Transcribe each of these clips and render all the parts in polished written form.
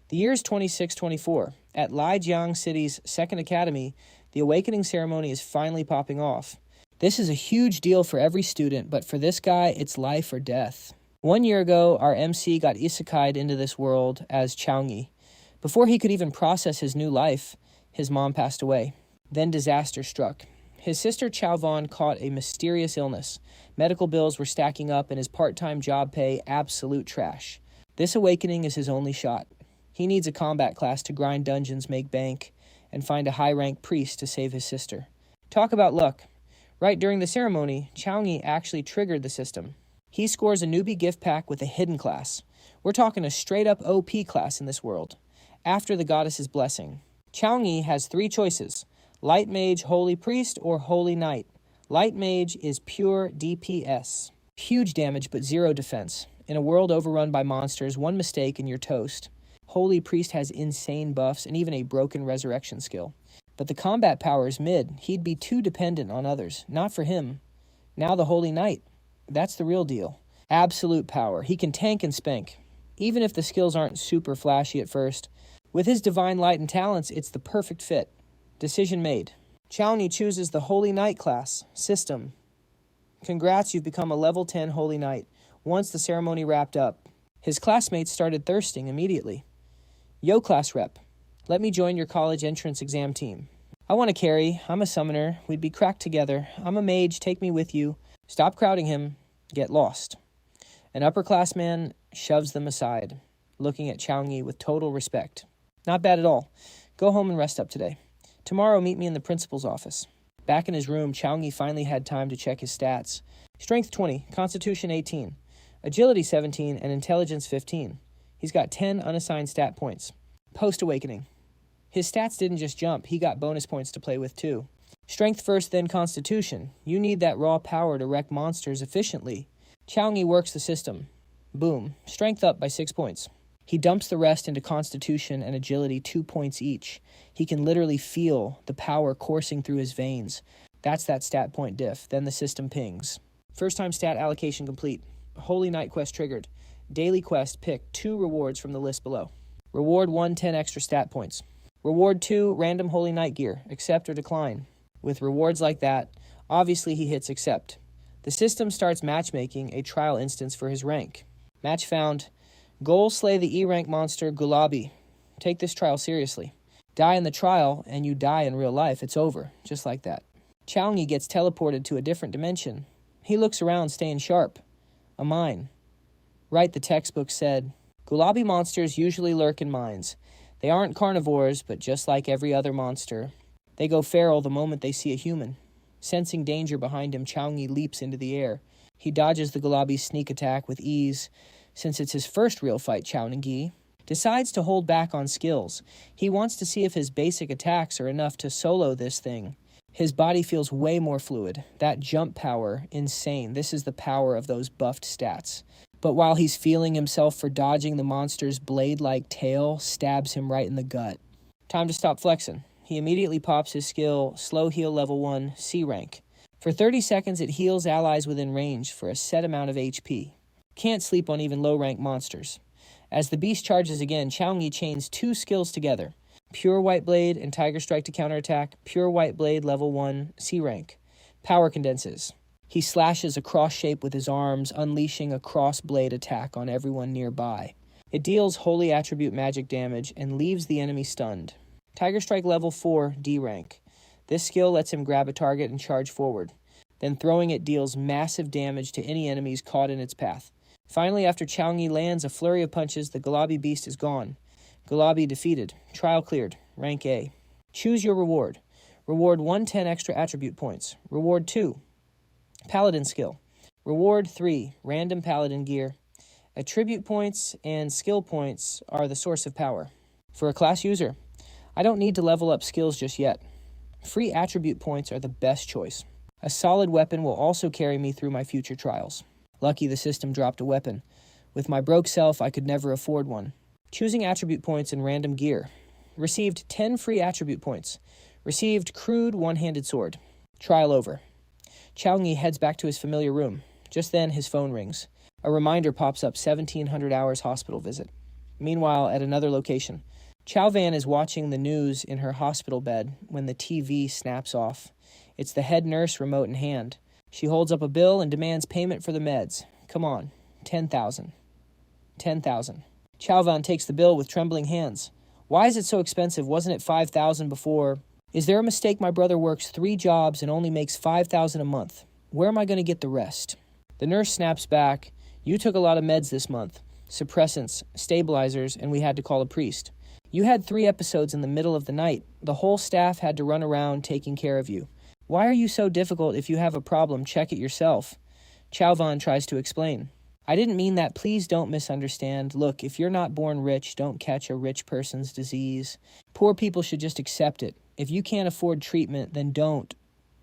The year is 2624. At Lijiang City's second academy, the awakening ceremony is finally popping off. This is a huge deal for every student, but for this guy, it's life or death. 1 year ago, our MC got ISEKAI'd into this world as Chau Nghi. Before he could even process his new life, his mom passed away. Then disaster struck. His sister Chau Vaughn caught a mysterious illness. Medical bills were stacking up and his part-time job pay absolute trash. This awakening is his only shot. He needs a combat class to grind dungeons, make bank, and find a high-ranked priest to save his sister. Talk about luck. Right during the ceremony, Chau Nghi actually triggered the system. He scores a Newbie Gift Pack with a hidden class. We're talking a straight-up OP class in this world. After the goddess's blessing. Chau Nghi has 3 choices: Light Mage, Holy Priest, or Holy Knight. Light Mage is pure DPS. Huge damage but 0 defense. In a world overrun by monsters, 1 mistake and you're toast. Holy Priest has insane buffs and even a broken resurrection skill. But the combat power is mid. He'd be too dependent on others. Not for him. Now the Holy Knight. That's the real deal. Absolute power. He can tank and spank. Even if the skills aren't super flashy at first. With his divine light and talents, it's the perfect fit. Decision made. Chau Nghi chooses the Holy Knight class. System. Congrats, you've become a level 10 Holy Knight. Once the ceremony wrapped up, his classmates started thirsting immediately. Yo, class rep. Let me join your college entrance exam team. I want to carry. I'm a summoner. We'd be cracked together. I'm a mage. Take me with you. Stop crowding him. Get lost. An upperclassman shoves them aside, looking at Chau Nghi with total respect. Not bad at all. Go home and rest up today. Tomorrow, meet me in the principal's office. Back in his room, Chau Nghi finally had time to check his stats. Strength 20, Constitution 18, Agility 17, and Intelligence 15. He's got 10 unassigned stat points. Post-awakening. His stats didn't just jump, he got bonus points to play with too. Strength first, then Constitution. You need that raw power to wreck monsters efficiently. Chau Nghi works the system. Boom. Strength up by 6 points. He dumps the rest into Constitution and Agility 2 points each. He can literally feel the power coursing through his veins. That's that stat point diff. Then the system pings. First time stat allocation complete. Holy Knight quest triggered. Daily quest, pick 2 rewards from the list below. Reward 1, 10 extra stat points. Reward 2, random Holy Knight gear. Accept or decline. With rewards like that, obviously he hits accept. The system starts matchmaking a trial instance for his rank. Match found. Goal, slay the E-rank monster Gulabi. Take this trial seriously. Die in the trial, and you die in real life. It's over. Just like that. Chau Nghi gets teleported to a different dimension. He looks around, staying sharp. A mine. Right, the textbook said. Gulabi monsters usually lurk in mines. They aren't carnivores, but just like every other monster, they go feral the moment they see a human. Sensing danger behind him, Chau Nghi leaps into the air. He dodges the Gulabi's sneak attack with ease. Since it's his first real fight, Chau Nghi decides to hold back on skills. He wants to see if his basic attacks are enough to solo this thing. His body feels way more fluid. That jump power, insane. This is the power of those buffed stats. But while he's feeling himself for dodging, the monster's blade-like tail stabs him right in the gut. Time to stop flexing. He immediately pops his skill, Slow Heal Level 1, C rank. For 30 seconds, it heals allies within range for a set amount of HP. Can't sleep on even low-rank monsters. As the beast charges again, Chau Nghi chains 2 skills together. Pure White Blade and Tiger Strike to counterattack. Pure White Blade Level 1, C rank. Power condenses. He slashes a cross shape with his arms, unleashing a cross blade attack on everyone nearby. It deals holy attribute magic damage and leaves the enemy stunned. Tiger Strike Level 4, D rank. This skill lets him grab a target and charge forward. Then throwing it deals massive damage to any enemies caught in its path. Finally, after Chau Nghi lands a flurry of punches, the Gulabi beast is gone. Gulabi defeated. Trial cleared. Rank A. Choose your reward. Reward 110 extra attribute points. Reward 2. Paladin skill. Reward 3. Random paladin gear. Attribute points and skill points are the source of power. For a class user, I don't need to level up skills just yet. Free attribute points are the best choice. A solid weapon will also carry me through my future trials. Lucky the system dropped a weapon. With my broke self, I could never afford one. Choosing attribute points and random gear. Received 10 free attribute points. Received crude one-handed sword. Trial over. Chau Nghi heads back to his familiar room. Just then, his phone rings. A reminder pops up, 1700 hours hospital visit. Meanwhile, at another location, Chau Van is watching the news in her hospital bed when the TV snaps off. It's the head nurse remote in hand. She holds up a bill and demands payment for the meds. Come on, 10,000. 10,000. Chau Van takes the bill with trembling hands. Why is it so expensive? Wasn't it 5,000 before? Is there a mistake? My brother works 3 jobs and only makes 5,000 a month. Where am I going to get the rest? The nurse snaps back. You took a lot of meds this month. Suppressants, stabilizers, and we had to call a priest. You had 3 episodes in the middle of the night. The whole staff had to run around taking care of you. Why are you so difficult? If you have a problem, check it yourself. Chau Van tries to explain. I didn't mean that. Please don't misunderstand. Look, if you're not born rich, don't catch a rich person's disease. Poor people should just accept it. If you can't afford treatment, then don't.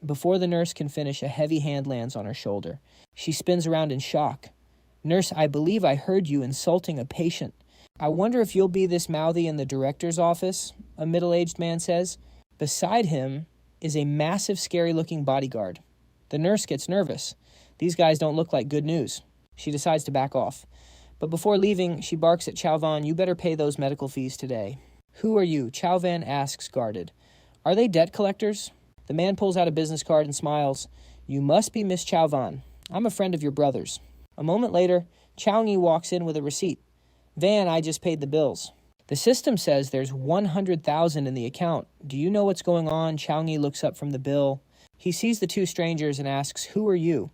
Before the nurse can finish, a heavy hand lands on her shoulder. She spins around in shock. Nurse, I believe I heard you insulting a patient. I wonder if you'll be this mouthy in the director's office, a middle-aged man says. Beside him is a massive, scary-looking bodyguard. The nurse gets nervous. These guys don't look like good news. She decides to back off. But before leaving, she barks at Chau Van, you better pay those medical fees today. Who are you? Chau Van asks, guarded. Are they debt collectors? The man pulls out a business card and smiles. You must be Miss Chau Van. I'm a friend of your brother's. A moment later, Chau Nghi walks in with a receipt. Van, I just paid the bills. The system says there's 100,000 in the account. Do you know what's going on? Chau Nghi looks up from the bill. He sees the 2 strangers and asks, who are you?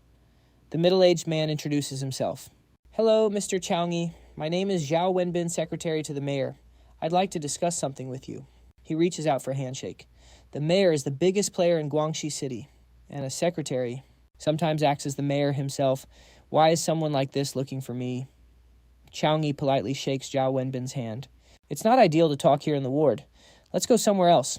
The middle-aged man introduces himself. Hello, Mr. Chau Nghi. My name is Zhao Wenbin, secretary to the mayor. I'd like to discuss something with you. He reaches out for a handshake. The mayor is the biggest player in Guangxi City, and a secretary sometimes acts as the mayor himself. Why is someone like this looking for me? Chau Nghi politely shakes Zhao Wenbin's hand. It's not ideal to talk here in the ward. Let's go somewhere else.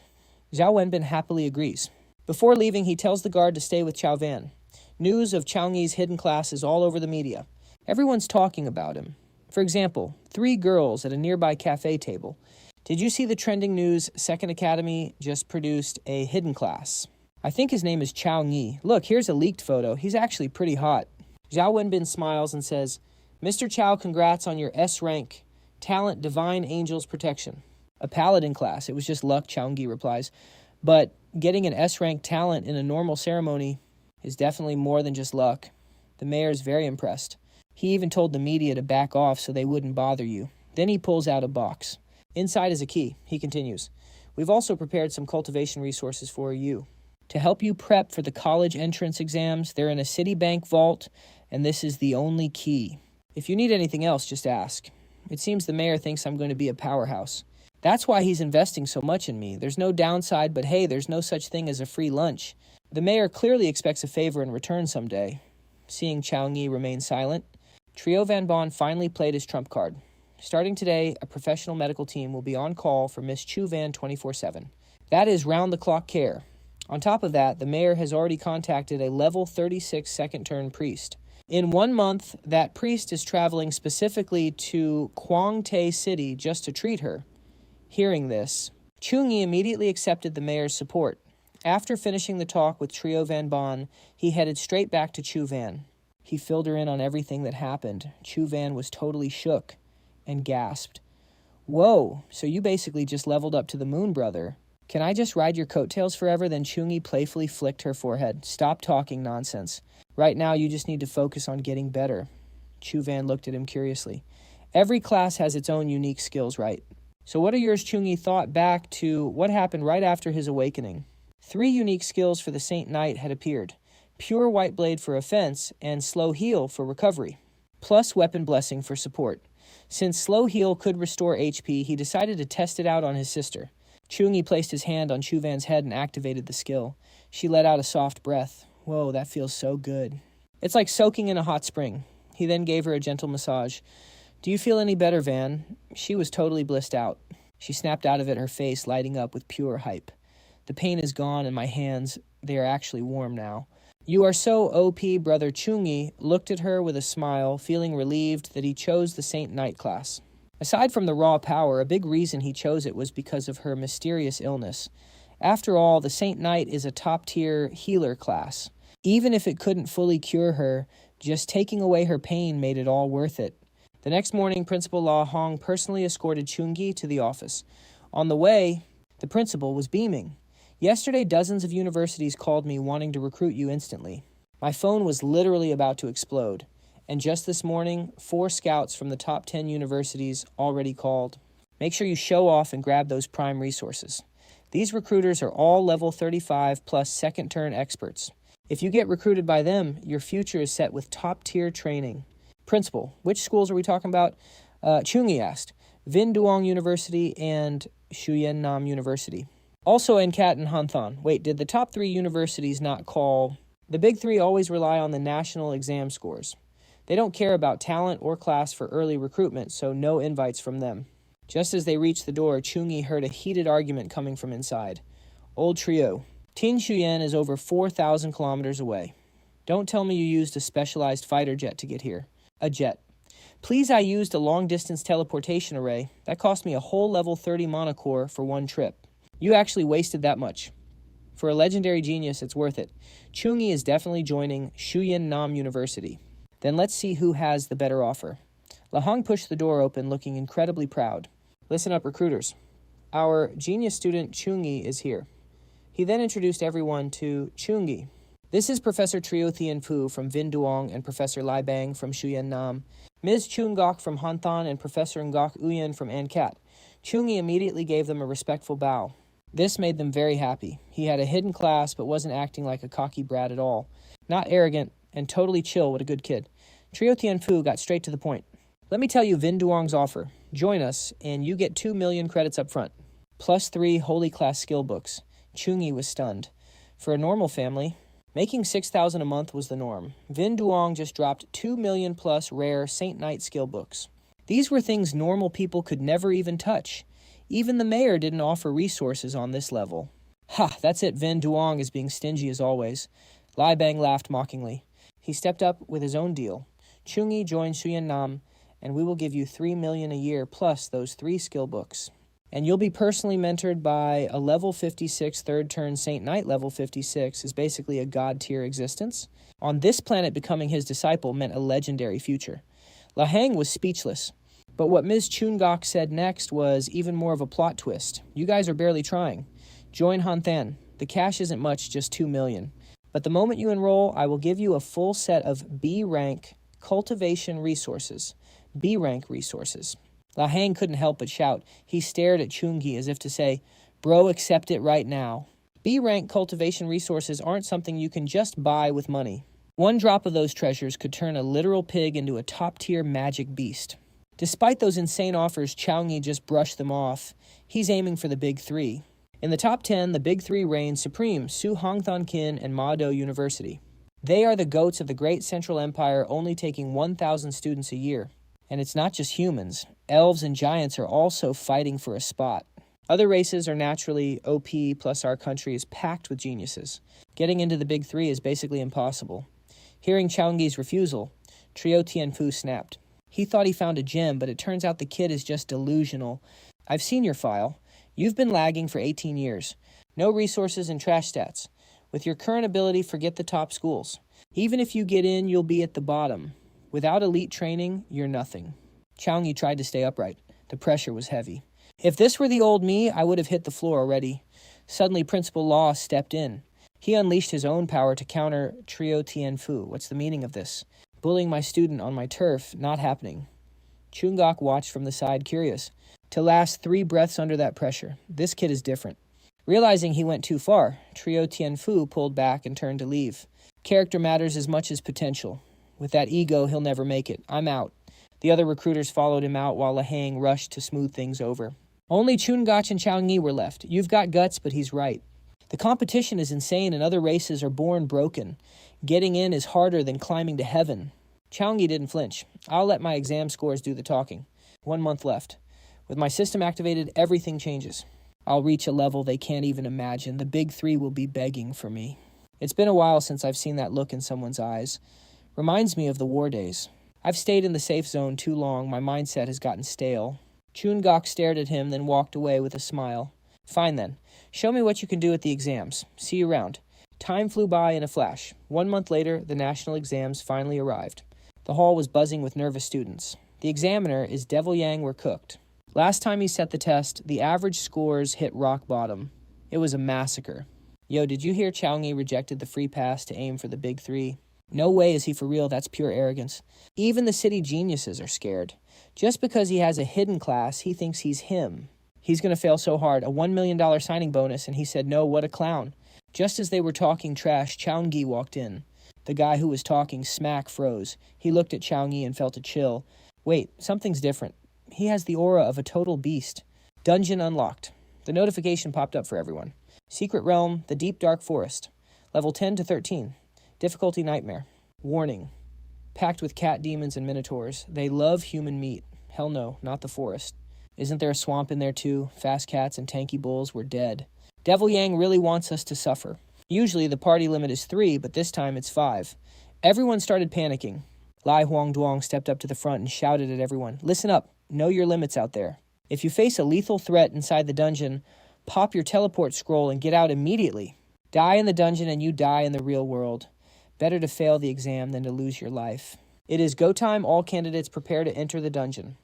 Zhao Wenbin happily agrees. Before leaving, he tells the guard to stay with Chau Van. News of Chau Nghi's hidden class is all over the media. Everyone's talking about him. For example, 3 girls at a nearby cafe table. Did you see the trending news? Second Academy just produced a hidden class. I think his name is Chau Nghi. Look, here's a leaked photo. He's actually pretty hot. Zhao Wenbin smiles and says, Mr. Chau, congrats on your S rank. Talent, Divine Angel's Protection. A paladin class. It was just luck, Chau Nghi replies. But getting an S rank talent in a normal ceremony is definitely more than just luck. The mayor is very impressed. He even told the media to back off so they wouldn't bother you. Then he pulls out a box. Inside is a key. He continues. We've also prepared some cultivation resources for you. To help you prep for the college entrance exams, they're in a Citibank vault, and this is the only key. If you need anything else, just ask. It seems the mayor thinks I'm going to be a powerhouse. That's why he's investing so much in me. There's no downside, but hey, there's no such thing as a free lunch. The mayor clearly expects a favor in return someday. Seeing Chau Nghi remain silent, Trio Van Bon finally played his trump card. Starting today, a professional medical team will be on call for Miss Chu Van 24/7. That is round-the-clock care. On top of that, the mayor has already contacted a level 36 second-turn priest. In 1 month, that priest is traveling specifically to Quang Tay City just to treat her. Hearing this, Chau Nghi immediately accepted the mayor's support. After finishing the talk with Trio Van Bon, he headed straight back to Chu Van. He filled her in on everything that happened. Chu Van was totally shook and gasped. Whoa, so you basically just leveled up to the moon, brother. Can I just ride your coattails forever? Then Chau Nghi playfully flicked her forehead. Stop talking nonsense. Right now, you just need to focus on getting better. Chu Van looked at him curiously. Every class has its own unique skills, right? So what are yours? Chau Nghi thought back to what happened right after his awakening. 3 unique skills for the Saint Knight had appeared. Pure White Blade for offense and Slow Heal for recovery, plus Weapon Blessing for support. Since Slow Heal could restore HP, he decided to test it out on his sister. Chau Nghi placed his hand on Chu Van's head and activated the skill. She let out a soft breath. Whoa, that feels so good. It's like soaking in a hot spring. He then gave her a gentle massage. Do you feel any better, Van? She was totally blissed out. She snapped out of it, her face lighting up with pure hype. The pain is gone and my hands, they are actually warm now. You are so OP, brother. Chau Nghi looked at her with a smile, feeling relieved that he chose the Saint Knight class. Aside from the raw power, a big reason he chose it was because of her mysterious illness. After all, the Saint Knight is a top-tier healer class. Even if it couldn't fully cure her, just taking away her pain made it all worth it. The next morning, Principal La Hong personally escorted Chau Nghi to the office. On the way, the principal was beaming. Yesterday, dozens of universities called me wanting to recruit you instantly. My phone was literally about to explode. And just this morning, 4 scouts from the top 10 universities already called. Make sure you show off and grab those prime resources. These recruiters are all level 35 plus second-turn experts. If you get recruited by them, your future is set with top-tier training. Principal, which schools are we talking about? Chau Nghi asked. Vinh Duong University and Xuyen Nam University. Also NCAT and Hanthon. Wait, did the top 3 universities not call? The big 3 always rely on the national exam scores. They don't care about talent or class for early recruitment, so no invites from them. Just as they reached the door, Chau Nghi heard a heated argument coming from inside. Old trio. Tin Shuyen is over 4,000 kilometers away. Don't tell me you used a specialized fighter jet to get here. A jet. Please, I used a long-distance teleportation array. That cost me a whole level 30 monocore for one trip. You actually wasted that much. For a legendary genius, it's worth it. Chau Nghi is definitely joining Xuyen Nam University. Then let's see who has the better offer. La Hong pushed the door open, looking incredibly proud. Listen up, recruiters. Our genius student Chau Nghi is here. He then introduced everyone to Chau Nghi. This is Professor Trio Thien Fu from Vinh Duong and Professor Lai Bang from Xuyen Nam, Ms. Chun Ngok from Hanthon and Professor Ngok Uyen from Ankat. Chau Nghi immediately gave them a respectful bow. This made them very happy. He had a hidden class but wasn't acting like a cocky brat at all. Not arrogant and totally chill, what a good kid. Trio Thien Fu got straight to the point. Let me tell you Vinh Duong's offer. Join us, and you get 2 million credits up front, plus 3 holy class skill books. Chau Nghi was stunned. For a normal family, making 6,000 a month was the norm. Vinh Duong just dropped 2 million plus rare Saint Knight skill books. These were things normal people could never even touch. Even the mayor didn't offer resources on this level. Ha, that's it, Vinh Duong is being stingy as always. Lai Bang laughed mockingly. He stepped up with his own deal. Chau Nghi joined Xuyen Nam, and we will give you 3 million a year plus those 3 skill books. And you'll be personally mentored by a level 56 third-turn Saint Knight. Level 56 is basically a god-tier existence. On this planet, becoming his disciple meant a legendary future. La Hang was speechless. But what Ms. Chun Ngok said next was even more of a plot twist. You guys are barely trying. Join Han Than. The cash isn't much, just 2 million. But the moment you enroll, I will give you a full set of B-rank cultivation resources. B-rank resources. La Hang couldn't help but shout. He stared at Chau Nghi as if to say, bro, accept it right now. B-rank cultivation resources aren't something you can just buy with money. 1 drop of those treasures could turn a literal pig into a top-tier magic beast. Despite those insane offers, Chau Nghi just brushed them off. He's aiming for the big 3. In the top 10, the big 3 reign supreme, Su Hongthon Kin and Ma Do University. They are the goats of the great Central Empire, only taking 1,000 students a year. And it's not just humans. Elves and giants are also fighting for a spot. Other races are naturally OP, plus our country is packed with geniuses. Getting into the big 3 is basically impossible. Hearing Chau Nghi's refusal, Trio Thien Fu snapped. He thought he found a gem, but it turns out the kid is just delusional. I've seen your file. You've been lagging for 18 years. No resources and trash stats. With your current ability, forget the top schools. Even if you get in, you'll be at the bottom. Without elite training, you're nothing. Chau Nghi tried to stay upright. The pressure was heavy. If this were the old me, I would have hit the floor already. Suddenly, Principal Law stepped in. He unleashed his own power to counter Trio Thien Fu. What's the meaning of this? Bullying my student on my turf, not happening. Chau Ngok watched from the side, curious. To last 3 breaths under that pressure. This kid is different. Realizing he went too far, Trio Thien Fu pulled back and turned to leave. Character matters as much as potential. With that ego, he'll never make it. I'm out. The other recruiters followed him out while La Hang rushed to smooth things over. Only Chun Ngok and Chau Nghi were left. You've got guts, but he's right. The competition is insane and other races are born broken. Getting in is harder than climbing to heaven. Chau Nghi didn't flinch. I'll let my exam scores do the talking. 1 month left. With my system activated, everything changes. I'll reach a level they can't even imagine. The big 3 will be begging for me. It's been a while since I've seen that look in someone's eyes. Reminds me of the war days. I've stayed in the safe zone too long. My mindset has gotten stale. Chun Ngok stared at him, then walked away with a smile. Fine then. Show me what you can do at the exams. See you around. Time flew by in a flash. 1 month later, the national exams finally arrived. The hall was buzzing with nervous students. The examiner is Devil Yang were cooked. Last time he set the test, the average scores hit rock bottom. It was a massacre. Yo, did you hear Chau Nghi rejected the free pass to aim for the big three? No way is he for real, that's pure arrogance. Even the city geniuses are scared. Just because he has a hidden class, he thinks he's him. He's going to fail so hard, a $1 million signing bonus, and he said no, what a clown. Just as they were talking trash, Chau Nghi walked in. The guy who was talking smack froze. He looked at Chau Nghi and felt a chill. Wait, something's different. He has the aura of a total beast. Dungeon unlocked. The notification popped up for everyone. Secret Realm, the Deep Dark Forest. Level 10 to 13. Difficulty Nightmare. Warning. Packed with cat demons and minotaurs. They love human meat. Hell no, not the forest. Isn't there a swamp in there too? Fast cats and tanky bulls were dead. Devil Yang really wants us to suffer. Usually the party limit is 3, but this time it's 5. Everyone started panicking. Lai Huang Duong stepped up to the front and shouted at everyone, "Listen up, know your limits out there. If you face a lethal threat inside the dungeon, pop your teleport scroll and get out immediately. Die in the dungeon and you die in the real world. Better to fail the exam than to lose your life. It is go time, all candidates prepare to enter the dungeon."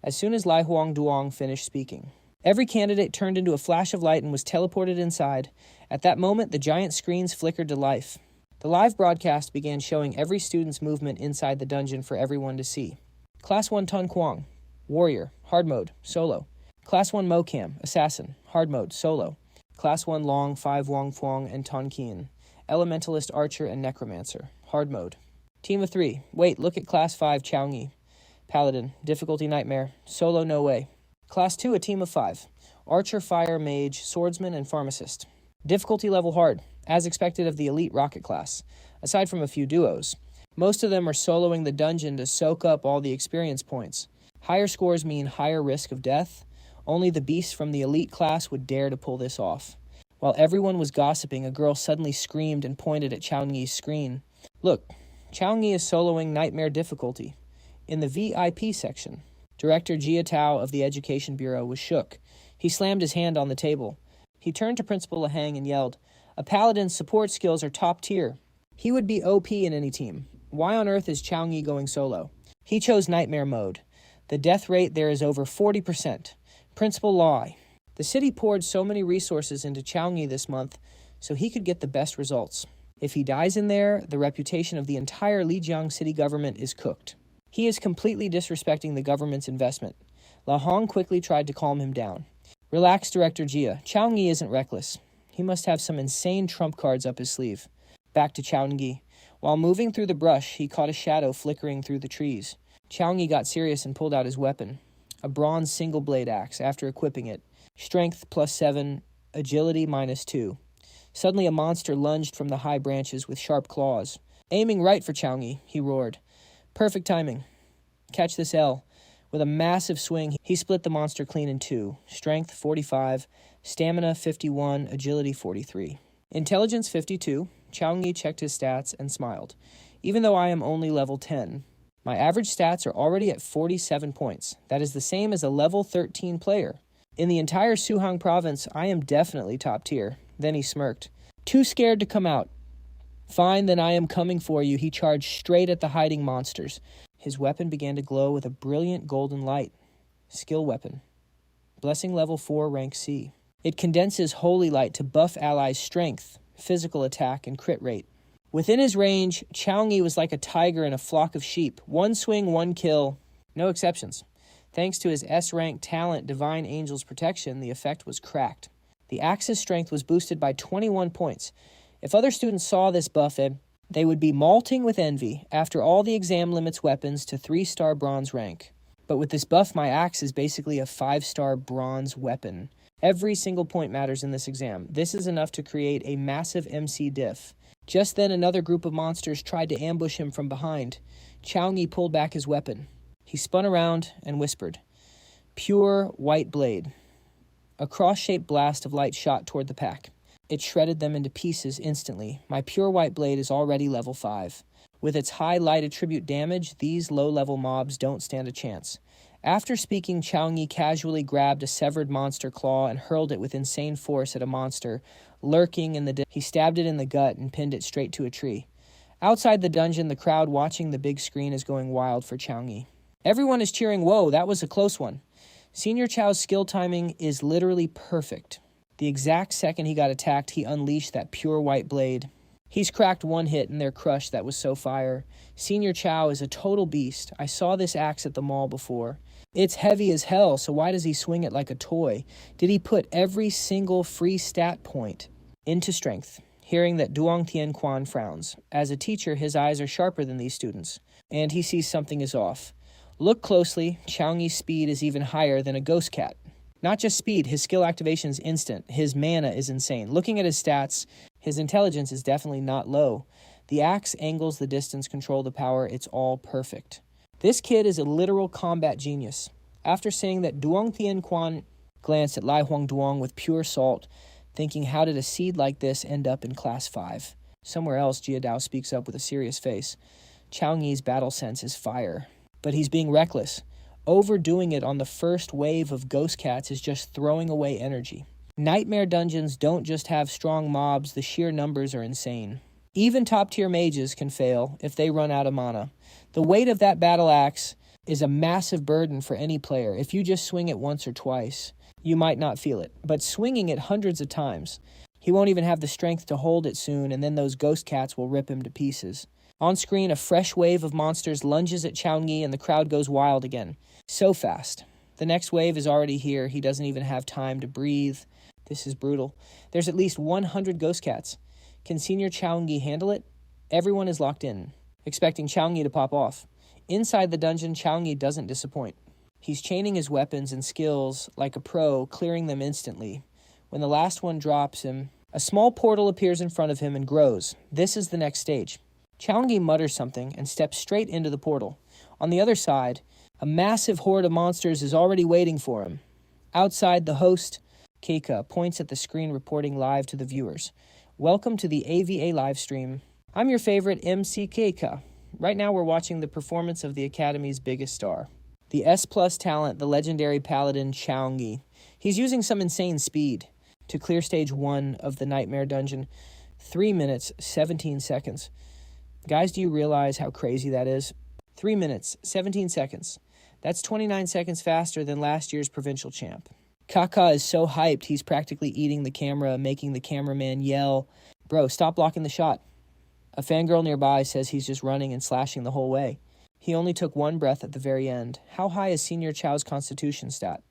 As soon as Lai Huang Duong finished speaking, every candidate turned into a flash of light and was teleported inside. At that moment, the giant screens flickered to life. The live broadcast began showing every student's movement inside the dungeon for everyone to see. Class 1 Tun Quang, Warrior, Hard Mode, Solo. Class 1 Mocam, Assassin, Hard Mode, Solo. Class 1 Long, 5 Wong Fuang and Ton Kian, Elementalist, Archer, and Necromancer, Hard Mode. Team of 3, wait, look at Class 5 Chau Nghi, Paladin, Difficulty Nightmare, Solo no way. Class 2, a team of 5, Archer, Fire, Mage, Swordsman, and Pharmacist. Difficulty level hard, as expected of the elite rocket class, aside from a few duos. Most of them are soloing the dungeon to soak up all the experience points. Higher scores mean higher risk of death. Only the beasts from the elite class would dare to pull this off. While everyone was gossiping, a girl suddenly screamed and pointed at Chau Nghi's screen. Look, Chau Nghi is soloing Nightmare difficulty. In the VIP section, Director Jia Tao of the Education Bureau was shook. He slammed his hand on the table. He turned to Principal Lahang and yelled, "A Paladin's support skills are top tier. He would be OP in any team. Why on earth is Chau Nghi going solo? He chose Nightmare mode. The death rate there is over 40%. Principal Lai. The city poured so many resources into Chau Nghi this month so he could get the best results. If he dies in there, the reputation of the entire Lijiang city government is cooked. He is completely disrespecting the government's investment." La Hong quickly tried to calm him down. "Relax, Director Jia. Chau Nghi isn't reckless. He must have some insane trump cards up his sleeve." Back to Chau Nghi. While moving through the brush, he caught a shadow flickering through the trees. Chau Nghi got serious and pulled out his weapon, a bronze single-blade axe, after equipping it. Strength +7, agility -2. Suddenly a monster lunged from the high branches with sharp claws. Aiming right for Chau Nghi, he roared. Perfect timing. Catch this L. With a massive swing, he split the monster clean in 2. Strength 45, stamina 51, agility 43. Intelligence 52. Chau Nghi checked his stats and smiled. Even though I am only level 10, my average stats are already at 47 points. That is the same as a level 13 player. In the entire Suhang province, I am definitely top tier. Then he smirked. Too scared to come out. Fine, then I am coming for you. He charged straight at the hiding monsters. His weapon began to glow with a brilliant golden light. Skill weapon. Blessing level 4, rank C. It condenses holy light to buff allies' strength, physical attack, and crit rate. Within his range, Chau Nghi was like a tiger in a flock of sheep. One swing, one kill. No exceptions. Thanks to his S-rank talent, Divine Angel's Protection, the effect was cracked. The axe's strength was boosted by 21 points. If other students saw this buff, they would be malting with envy after all the exam limits weapons to 3-star bronze rank. But with this buff, my axe is basically a 5-star bronze weapon. Every single point matters in this exam. This is enough to create a massive MC diff. Just then, another group of monsters tried to ambush him from behind. Chau Nghi pulled back his weapon. He spun around and whispered, "Pure white blade." A cross-shaped blast of light shot toward the pack. It shredded them into pieces instantly. My pure white blade is already level 5. With its high light attribute damage, these low-level mobs don't stand a chance. After speaking, Chau Nghi casually grabbed a severed monster claw and hurled it with insane force at a monster lurking in the He stabbed it in the gut and pinned it straight to a tree. Outside the dungeon, the crowd watching the big screen is going wild for Chau Nghi. Everyone is cheering, whoa, that was a close one. Senior Chau's skill timing is literally perfect. The exact second he got attacked, he unleashed that pure white blade. He's cracked one hit in their crush that was so fire. Senior Chau is a total beast. I saw this axe at the mall before. It's heavy as hell, so why does he swing it like a toy? Did he put every single free stat point into strength? Hearing that Duong Tien Quan frowns. As a teacher, his eyes are sharper than these students, and he sees something is off. Look closely, Chau Nghi's speed is even higher than a ghost cat. Not just speed, his skill activation is instant. His mana is insane. Looking at his stats, his intelligence is definitely not low. The axe angles, the distance, control, the power, it's all perfect. This kid is a literal combat genius. After saying that, Duong Tien Quan glanced at Lai Huang Duong with pure salt, thinking, how did a seed like this end up in Class 5? Somewhere else, Jia Dao speaks up with a serious face. Chau Nghi's battle sense is fire. But he's being reckless. Overdoing it on the first wave of ghost cats is just throwing away energy. Nightmare dungeons don't just have strong mobs, the sheer numbers are insane. Even top-tier mages can fail if they run out of mana. The weight of that battle axe is a massive burden for any player. If you just swing it once or twice, you might not feel it. But swinging it hundreds of times, he won't even have the strength to hold it soon, and then those ghost cats will rip him to pieces. On screen, a fresh wave of monsters lunges at Chau Nghi, and the crowd goes wild again. So fast. The next wave is already here. He doesn't even have time to breathe. This is brutal. There's at least 100 ghost cats. Can Senior Chau Nghi handle it? Everyone is locked in, expecting Chau Nghi to pop off. Inside the dungeon, Chau Nghi doesn't disappoint. He's chaining his weapons and skills like a pro, clearing them instantly. When the last one drops him, a small portal appears in front of him and grows. This is the next stage. Chau Nghi mutters something and steps straight into the portal. On the other side, a massive horde of monsters is already waiting for him. Outside, the host, Keika, points at the screen reporting live to the viewers. Welcome to the AVA livestream. I'm your favorite MC Keika. Right now we're watching the performance of the Academy's biggest star. The S+ talent, the legendary paladin Chau Nghi. He's using some insane speed to clear stage 1 of the Nightmare Dungeon. 3 minutes, 17 seconds. Guys, do you realize how crazy that is? 3 minutes, 17 seconds. That's 29 seconds faster than last year's provincial champ. Kaka is so hyped, he's practically eating the camera, making the cameraman yell, "Bro, stop blocking the shot." A fangirl nearby says he's just running and slashing the whole way. He only took one breath at the very end. How high is Senior Chau's constitution stat?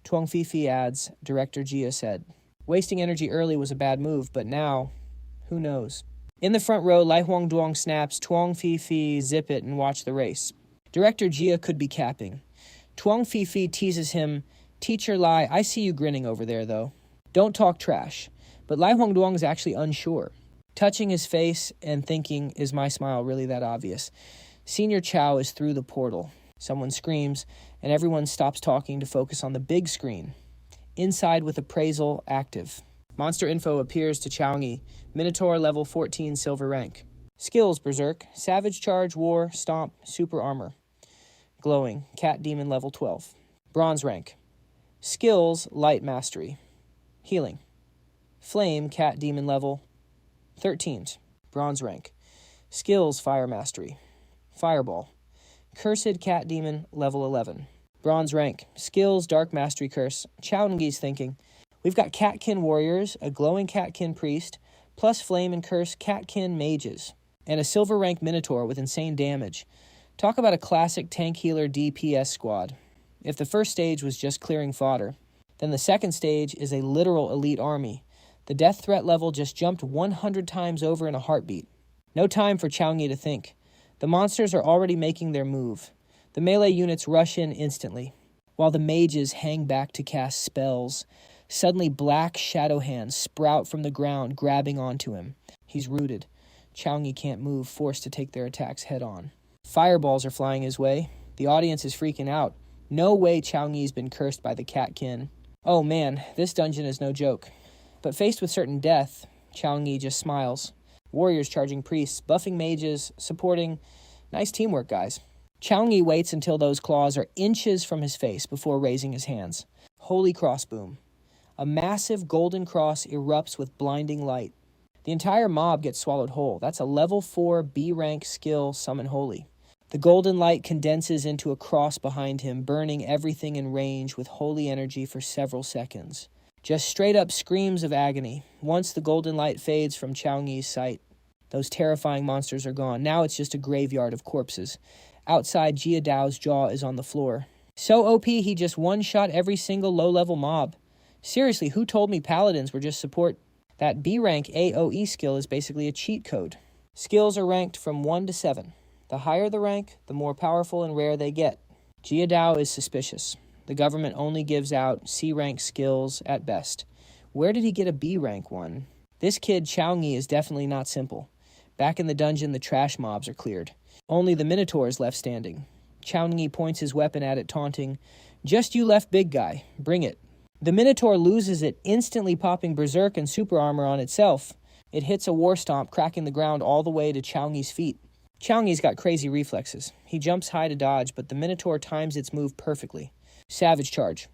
Tuong Fifi adds, Director Jia said. Wasting energy early was a bad move, but now, who knows? In the front row, Lai Huang Duong snaps, Tuong Fifi zip it and watch the race. Director Jia could be capping. Tuong Fifi teases him, Teacher Lai, I see you grinning over there though. Don't talk trash. But Lai Huang Duong is actually unsure. Touching his face and thinking, is my smile really that obvious? Senior Chau is through the portal. Someone screams, and everyone stops talking to focus on the big screen. Inside with appraisal active. Monster info appears to Chau Nghi. Minotaur level 14 silver rank. Skills Berserk, Savage Charge, War, Stomp, Super Armor. Glowing, Cat Demon level 12. Bronze rank. Skills Light Mastery. Healing. Flame Cat Demon level 13. Bronze rank. Skills Fire Mastery. Fireball. Cursed Cat Demon level 11. Bronze rank. Skills Dark Mastery Curse. Chau Nghi's thinking. We've got Catkin Warriors, a glowing Catkin Priest, plus Flame and Curse Catkin Mages, and a silver rank Minotaur with insane damage. Talk about a classic tank healer DPS squad. If the first stage was just clearing fodder, then the second stage is a literal elite army. The death threat level just jumped 100 times over in a heartbeat. No time for Chau Nghi to think. The monsters are already making their move. The melee units rush in instantly, while the mages hang back to cast spells. Suddenly, black shadow hands sprout from the ground, grabbing onto him. He's rooted. Chau Nghi can't move, forced to take their attacks head-on. Fireballs are flying his way. The audience is freaking out. No way Chau Nghi's been cursed by the Catkin. Oh man, this dungeon is no joke. But faced with certain death, Chau Nghi just smiles. Warriors charging priests, buffing mages, supporting. Nice teamwork, guys. Chau Nghi waits until those claws are inches from his face before raising his hands. Holy cross boom. A massive golden cross erupts with blinding light. The entire mob gets swallowed whole. That's a level 4 B rank skill Summon Holy. The golden light condenses into a cross behind him, burning everything in range with holy energy for several seconds. Just straight up screams of agony. Once the golden light fades from Chau Nghi's sight, those terrifying monsters are gone. Now it's just a graveyard of corpses. Outside, Jia Dao's jaw is on the floor. So OP, he just one-shot every single low-level mob. Seriously, who told me paladins were just support? That B-rank AoE skill is basically a cheat code. Skills are ranked from 1 to 7. The higher the rank, the more powerful and rare they get. Jia Dao is suspicious. The government only gives out C-rank skills at best. Where did he get a B-rank one? This kid, Chau Nghi, is definitely not simple. Back in the dungeon, the trash mobs are cleared. Only the Minotaur is left standing. Chau Nghi points his weapon at it, taunting, "Just you left, big guy. Bring it." The Minotaur loses it, instantly popping berserk and super armor on itself. It hits a war stomp, cracking the ground all the way to Chau Nghi's feet. Chau Nghi's got crazy reflexes. He jumps high to dodge, but the Minotaur times its move perfectly. Savage charge.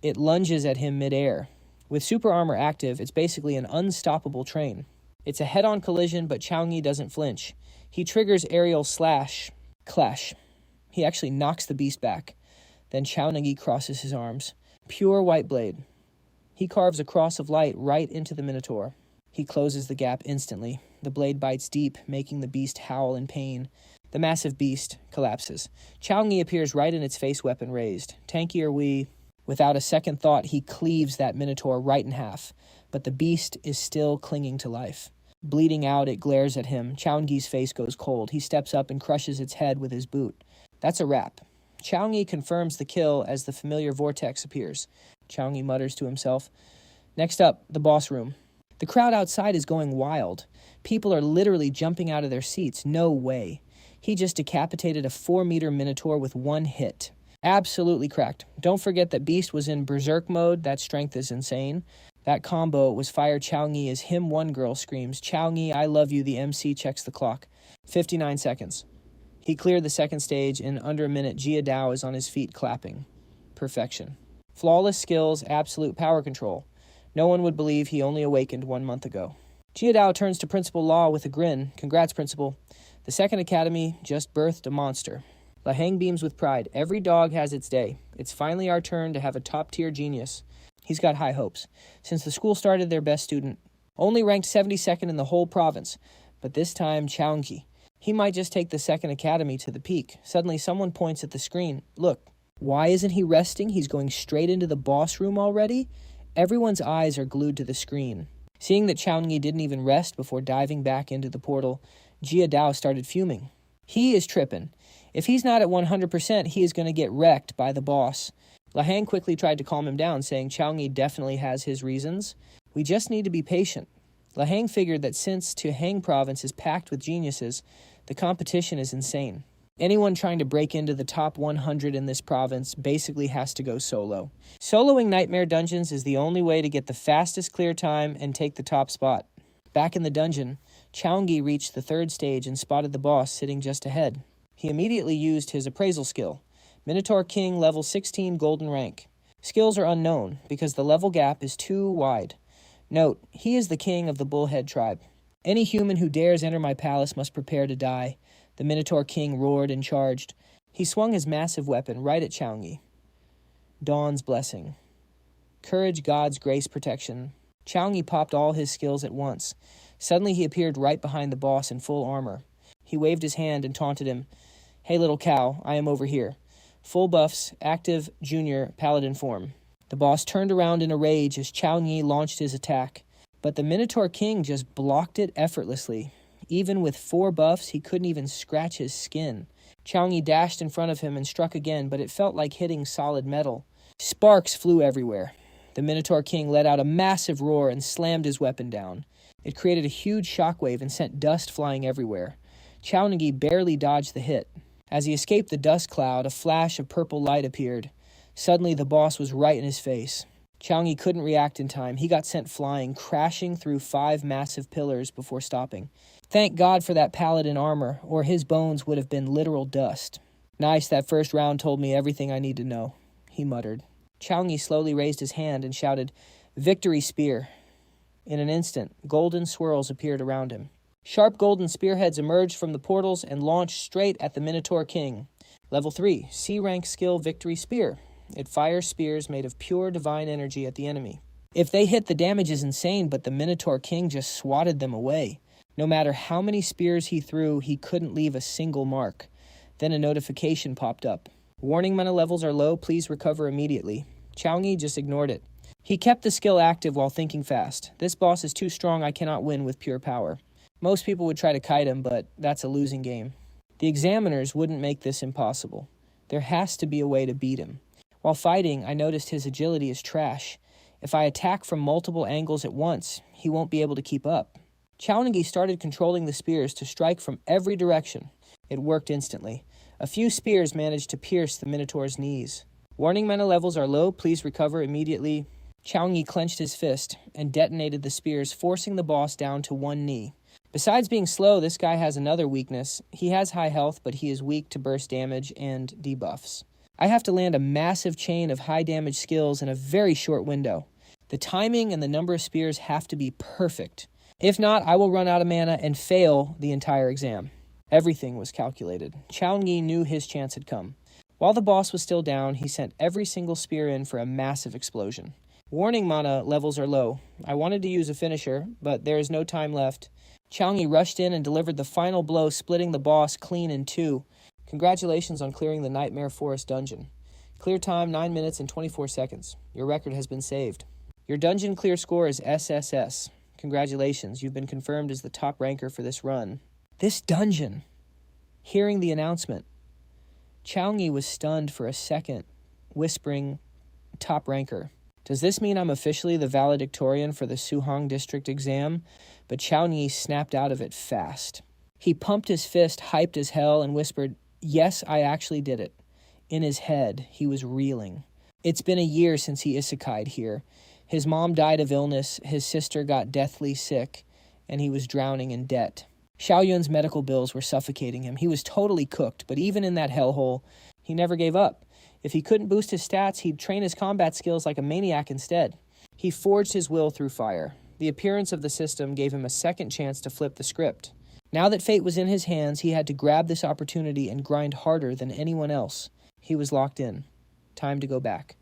It lunges at him midair. With super armor active, it's basically an unstoppable train. It's a head-on collision, but Chau Nghi doesn't flinch. He triggers aerial slash. Clash. He actually knocks the beast back. Then Chau Nghi crosses his arms. Pure white blade. He carves a cross of light right into the Minotaur. He closes the gap instantly. The blade bites deep, making the beast howl in pain. The massive beast collapses. Chau Nghi appears right in its face, weapon raised. Tanky or we? Without a second thought, he cleaves that Minotaur right in half. But the beast is still clinging to life. Bleeding out, it glares at him. Chau Nghi's face goes cold. He steps up and crushes its head with his boot. That's a wrap. Chau Nghi confirms the kill as the familiar vortex appears. Chau Nghi mutters to himself. Next up, the boss room. The crowd outside is going wild. People are literally jumping out of their seats. No way. He just decapitated a 4-meter Minotaur with one hit. Absolutely cracked. Don't forget that Beast was in berserk mode. That strength is insane. That combo was fire Chau Nghi as him one girl screams, "Chau Nghi, I love you." The MC checks the clock. 59 seconds. He cleared the second stage. In under a minute, Jia Dao is on his feet clapping. Perfection. Flawless skills, absolute power control. No one would believe he only awakened 1 month ago. Jia Dao turns to Principal Law with a grin. Congrats, Principal. The second academy just birthed a monster. Laheng beams with pride. Every dog has its day. It's finally our turn to have a top-tier genius. He's got high hopes. Since the school started, their best student. Only ranked 72nd in the whole province. But this time, Chau Nghi. He might just take the second academy to the peak. Suddenly, someone points at the screen. Look, why isn't he resting? He's going straight into the boss room already? Everyone's eyes are glued to the screen. Seeing that Chau Nghi didn't even rest before diving back into the portal, Jia Dao started fuming. He is tripping. If he's not at 100%, he is going to get wrecked by the boss. Laheng quickly tried to calm him down, saying Chau Nghi definitely has his reasons. We just need to be patient. Laheng figured that since Tuheng province is packed with geniuses, the competition is insane. Anyone trying to break into the top 100 in this province basically has to go solo. Soloing Nightmare Dungeons is the only way to get the fastest clear time and take the top spot. Back in the dungeon, Chau Nghi reached the third stage and spotted the boss sitting just ahead. He immediately used his appraisal skill. Minotaur King level 16 golden rank. Skills are unknown because the level gap is too wide. Note, he is the king of the Bullhead tribe. Any human who dares enter my palace must prepare to die. The Minotaur King roared and charged. He swung his massive weapon right at Chau Nghi. Dawn's blessing. Courage, God's grace, protection. Chau Nghi popped all his skills at once. Suddenly he appeared right behind the boss in full armor. He waved his hand and taunted him. Hey little cow, I am over here. Full buffs, active, junior, paladin form. The boss turned around in a rage as Chau Nghi launched his attack. But the Minotaur King just blocked it effortlessly. Even with 4 buffs, he couldn't even scratch his skin. Chau Nghi dashed in front of him and struck again, but it felt like hitting solid metal. Sparks flew everywhere. The Minotaur King let out a massive roar and slammed his weapon down. It created a huge shockwave and sent dust flying everywhere. Chau Nghi barely dodged the hit. As he escaped the dust cloud, a flash of purple light appeared. Suddenly, the boss was right in his face. Chau Nghi couldn't react in time. He got sent flying, crashing through 5 massive pillars before stopping. Thank God for that paladin armor, or his bones would have been literal dust. Nice, that first round told me everything I need to know, he muttered. Chau Nghi slowly raised his hand and shouted, "Victory spear." In an instant, golden swirls appeared around him. Sharp golden spearheads emerged from the portals and launched straight at the Minotaur King. Level 3, C-rank skill Victory Spear. It fires spears made of pure divine energy at the enemy. If they hit, the damage is insane, but the Minotaur King just swatted them away. No matter how many spears he threw, he couldn't leave a single mark. Then a notification popped up. Warning, mana levels are low, please recover immediately. Chau Nghi just ignored it. He kept the skill active while thinking fast. This boss is too strong, I cannot win with pure power. Most people would try to kite him, but that's a losing game. The examiners wouldn't make this impossible. There has to be a way to beat him. While fighting, I noticed his agility is trash. If I attack from multiple angles at once, he won't be able to keep up. Chau Nghi started controlling the spears to strike from every direction. It worked instantly. A few spears managed to pierce the Minotaur's knees. Warning, mana levels are low, please recover immediately. Chau Nghi clenched his fist and detonated the spears, forcing the boss down to one knee. Besides being slow, this guy has another weakness. He has high health, but he is weak to burst damage and debuffs. I have to land a massive chain of high damage skills in a very short window. The timing and the number of spears have to be perfect. If not, I will run out of mana and fail the entire exam. Everything was calculated. Chau Nghi knew his chance had come. While the boss was still down, he sent every single spear in for a massive explosion. Warning, mana levels are low. I wanted to use a finisher, but there is no time left. Chau Nghi rushed in and delivered the final blow, splitting the boss clean in two. Congratulations on clearing the Nightmare Forest dungeon. Clear time 9 minutes and 24 seconds. Your record has been saved. Your dungeon clear score is SSS. Congratulations, you've been confirmed as the top ranker for this run. This dungeon. Hearing the announcement, Chau Nghi was stunned for a second, whispering, top ranker. Does this mean I'm officially the valedictorian for the Suhong District exam? But Chau Nghi snapped out of it fast. He pumped his fist, hyped as hell, and whispered, yes, I actually did it. In his head, he was reeling. It's been a year since he ISEKAI'd here. His mom died of illness, his sister got deathly sick, and he was drowning in debt. Xiaoyun's medical bills were suffocating him. He was totally cooked, but even in that hellhole, he never gave up. If he couldn't boost his stats, he'd train his combat skills like a maniac instead. He forged his will through fire. The appearance of the system gave him a second chance to flip the script. Now that fate was in his hands, he had to grab this opportunity and grind harder than anyone else. He was locked in. Time to go back.